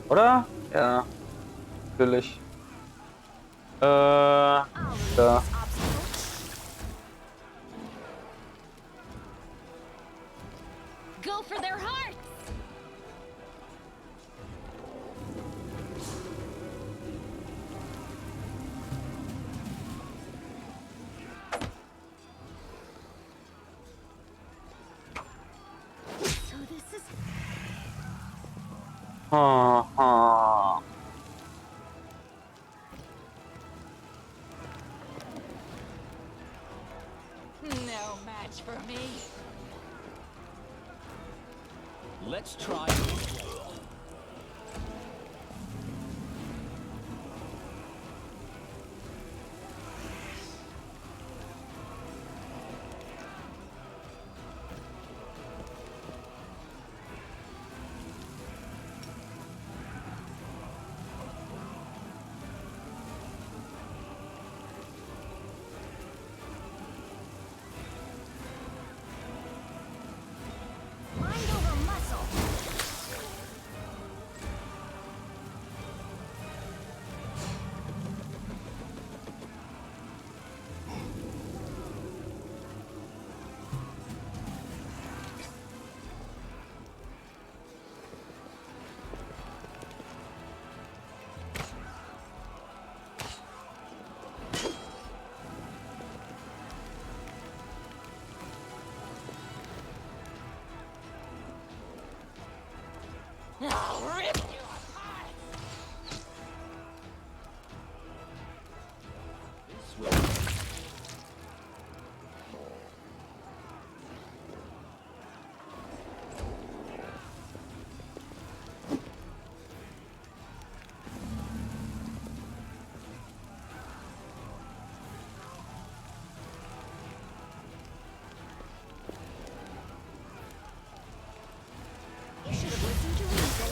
Speaker 1: Oder? Ja, natürlich. Da.
Speaker 4: go for their hearts. So this is
Speaker 9: No match for me.
Speaker 10: Let's try.
Speaker 12: Mind over muscle.
Speaker 9: I'll rip you apart.
Speaker 10: This will.
Speaker 12: You should have listened to reason.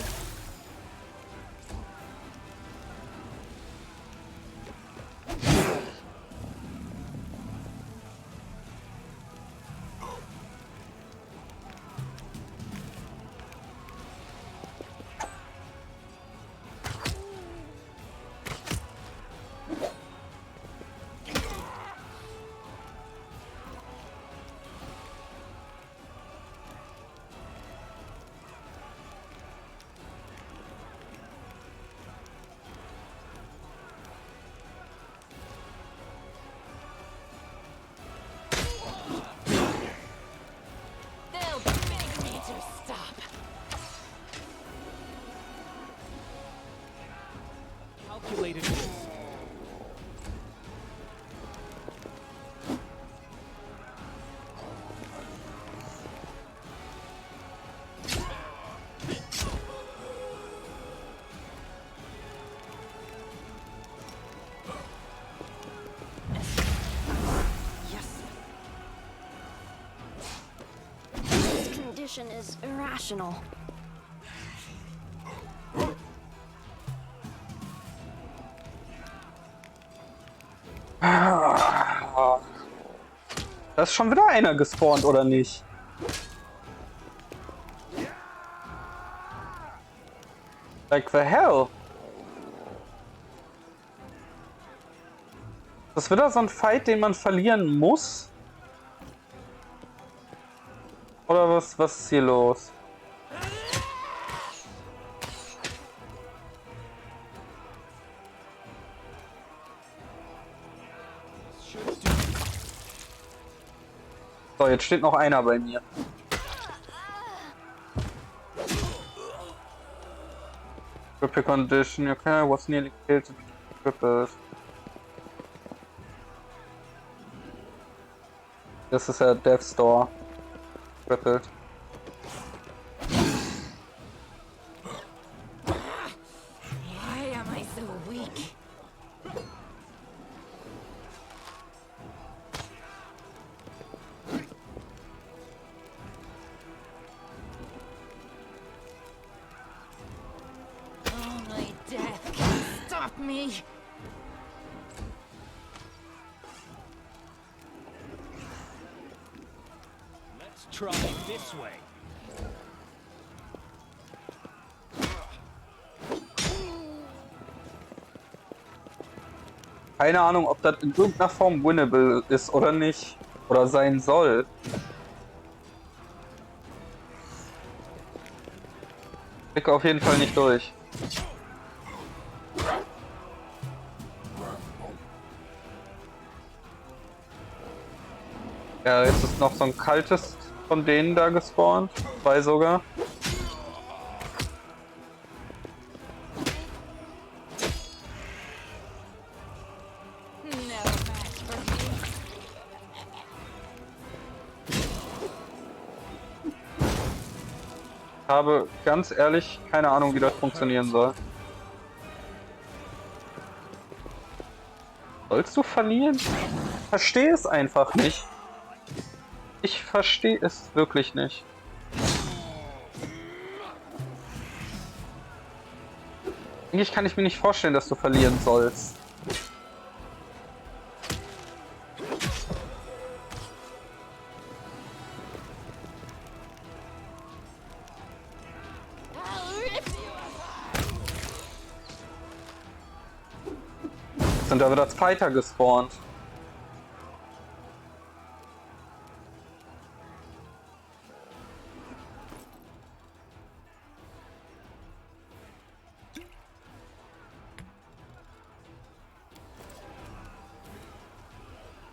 Speaker 12: condition is irrational.
Speaker 1: Da ist schon wieder einer gespawnt, oder nicht? Like the hell? Das ist wieder so ein Fight, den man verlieren muss? Oder was ist hier los? So, jetzt steht noch einer bei mir. Cripple condition, okay, was nearly killed to be crippled. Das ist ja Death Store. Crippled.
Speaker 9: Why am I so weak? Only death can stop me.
Speaker 10: Let's try it this way.
Speaker 1: Keine Ahnung, ob das in irgendeiner Form winnable ist oder nicht. Oder sein soll. Ich krieg auf jeden Fall nicht durch. Ja, jetzt ist noch so ein kaltes von denen da gespawnt. 2 sogar. Ich habe ganz ehrlich keine Ahnung, wie das funktionieren soll. Sollst du verlieren? Ich verstehe es einfach nicht. Ich verstehe es wirklich nicht. Eigentlich kann ich mir nicht vorstellen, dass du verlieren sollst. Sind da wieder Fighter gespawnt.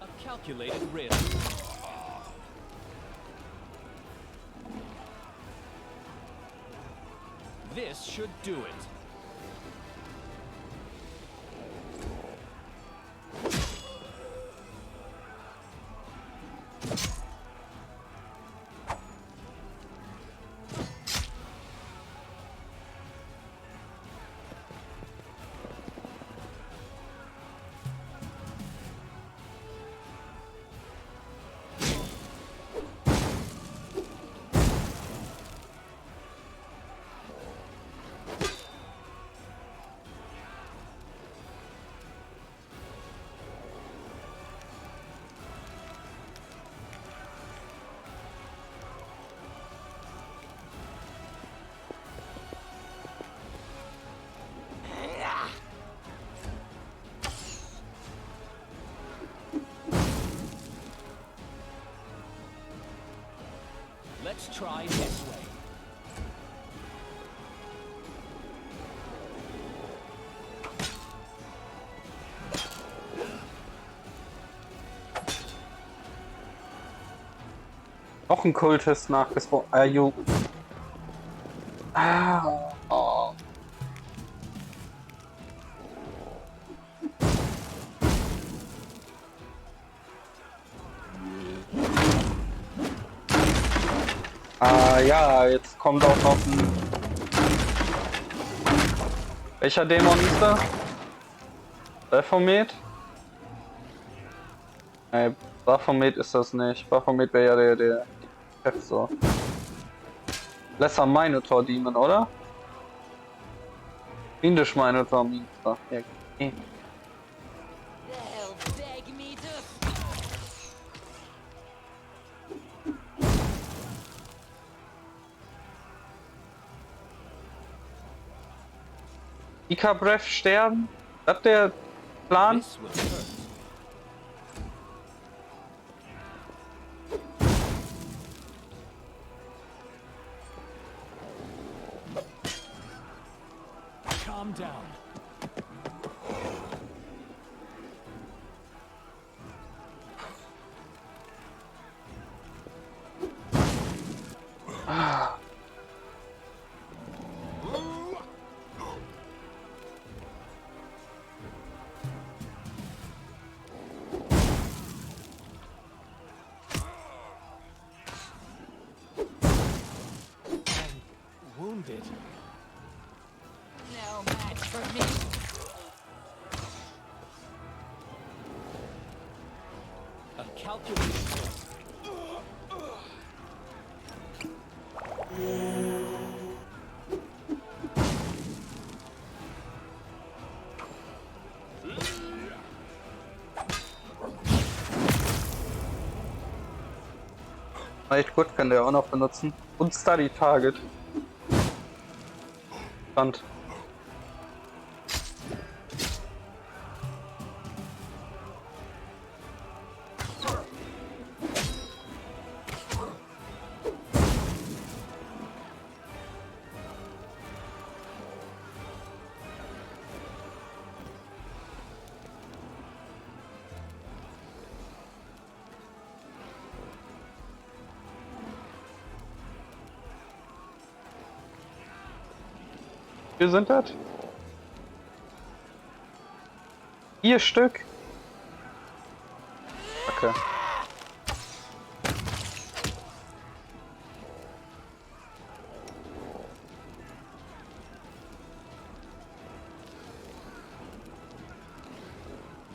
Speaker 10: A calculated risk. This should do it. Let's try this way.
Speaker 1: Noch ein Kultist nachgespawnt. Oh. Ja, jetzt kommt auch noch ein... Welcher Dämon ist da? Baphomet? Nee, Baphomet ist das nicht. Baphomet wäre ja der Chef so. Lesser Minotaur Demon, oder? Fiendisch Minotaur Monster. Ja, okay.
Speaker 9: They'll beg me to.
Speaker 1: Ika Breath sterben? Ist das der Plan?
Speaker 10: This will hurt. Calm down. Wounded.
Speaker 9: No match for me.
Speaker 10: A calculation.
Speaker 1: Echt gut, kann der auch noch benutzen. Und Study Target. Spannend. Wie viel sind das? 4 Stück? Okay.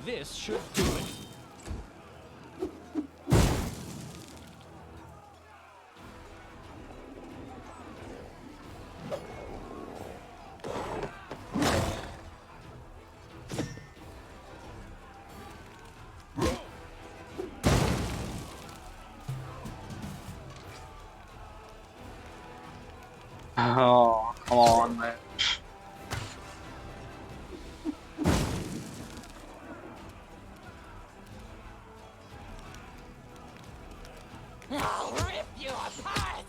Speaker 10: This should do it.
Speaker 1: Oh, come on, man.
Speaker 9: I'll rip you apart.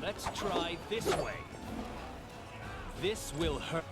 Speaker 10: Let's try this way. This will hurt.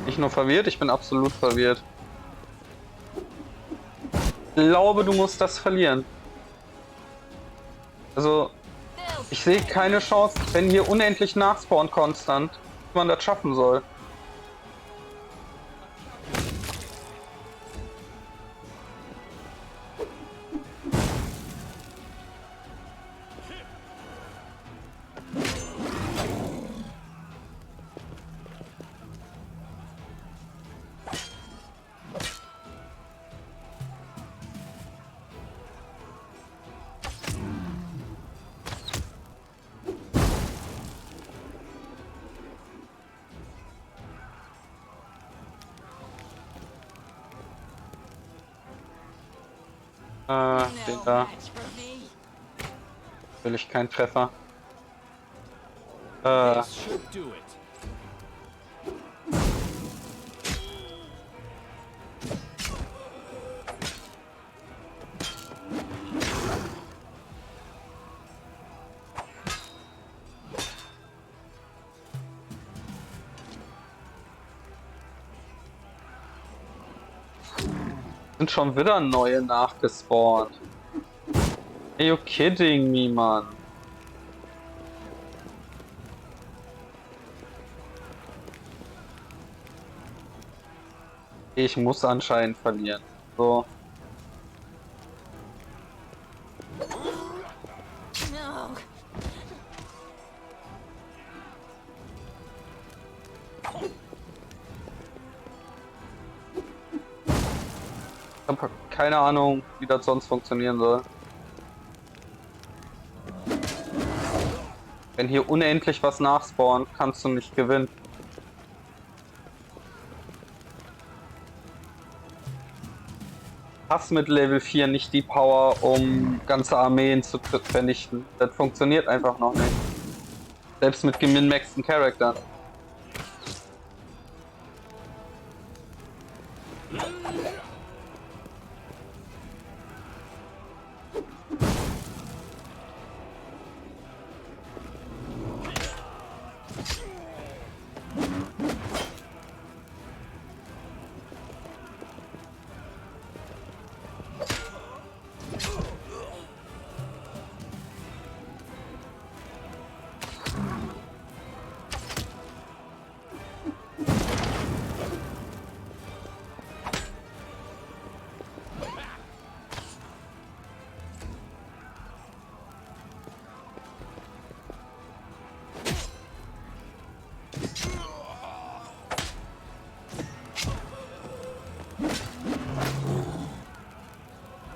Speaker 1: Nicht nur verwirrt, ich bin absolut verwirrt. Ich glaube, du musst das verlieren. Also, ich sehe keine Chance, wenn hier unendlich nachspawnt konstant, wie man das schaffen soll. Den da. Will ich keinen Treffer.
Speaker 10: This should do it.
Speaker 1: Sind schon wieder neue nachgespawnt. Are you kidding me, man? Ich muss anscheinend verlieren. So.
Speaker 2: No.
Speaker 1: Ich habe keine Ahnung, wie das sonst funktionieren soll. Wenn hier unendlich was nachspawnt, kannst du nicht gewinnen. Hast mit Level 4 nicht die Power, um ganze Armeen zu vernichten. Das funktioniert einfach noch nicht. Selbst mit gemin-maxten Charaktern.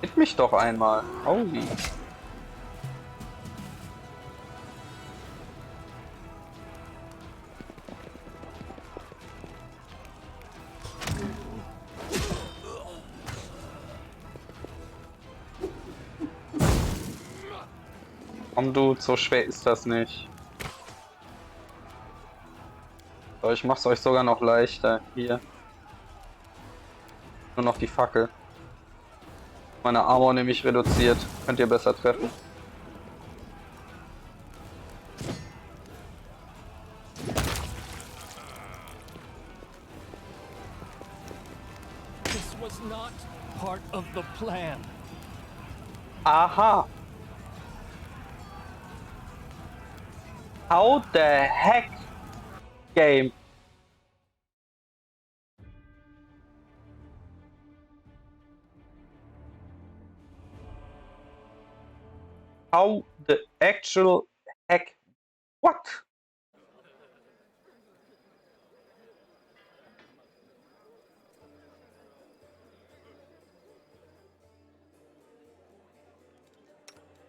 Speaker 1: Hit mich doch einmal. Aui. Komm du, so schwer ist das nicht. So, ich mach's euch sogar noch leichter. Hier. Nur noch die Fackel. Meine Armor nämlich reduziert. Könnt ihr besser treffen.
Speaker 10: This was not part of the plan.
Speaker 1: Aha! How the heck, game? How the actual heck? What?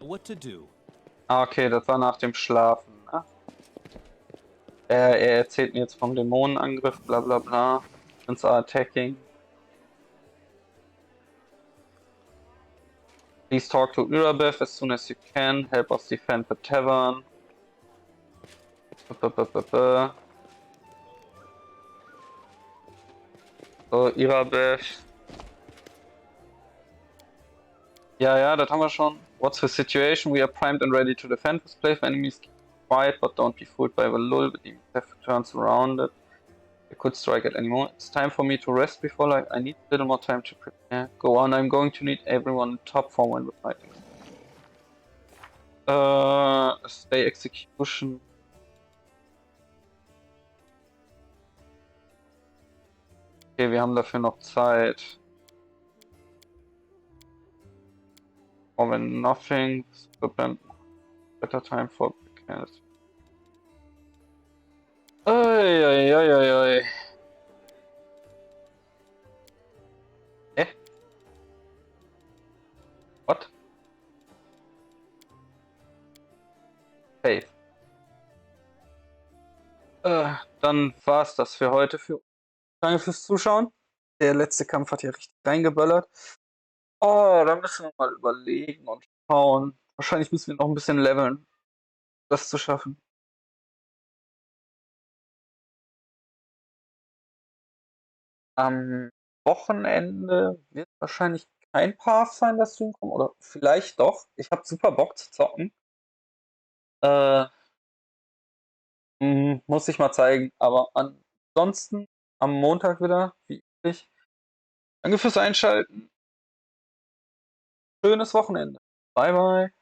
Speaker 10: What to do?
Speaker 1: Okay, das war nach dem Schlafen. Ne? Er erzählt mir jetzt vom Dämonenangriff, bla bla bla. Since are attacking. Please talk to Irabeth as soon as you can. Help us defend the tavern. So, Irabeth. Ja, das haben wir schon. What's the situation? We are primed and ready to defend this place. Enemies keep quiet, but don't be fooled by the lull. The demons have turned surrounded. They could strike at any moment. It's time for me to rest before I need a little more time to prepare. Go on, I'm going to need everyone in top form when we're fighting. Stay execution. Okay, wir haben dafür noch Zeit. Or when nothing, better time for mechanics. Oi. What? Safe. Dann war's das für heute. Danke fürs Zuschauen. Der letzte Kampf hat hier richtig reingeböllert. Oh, da müssen wir mal überlegen und schauen. Wahrscheinlich müssen wir noch ein bisschen leveln, das zu schaffen. Am Wochenende wird wahrscheinlich kein Pathfinder Stream kommen. Oder vielleicht doch. Ich habe super Bock zu zocken. Muss ich mal zeigen. Aber ansonsten am Montag wieder, wie üblich. Danke fürs Einschalten. Schönes Wochenende. Bye, bye.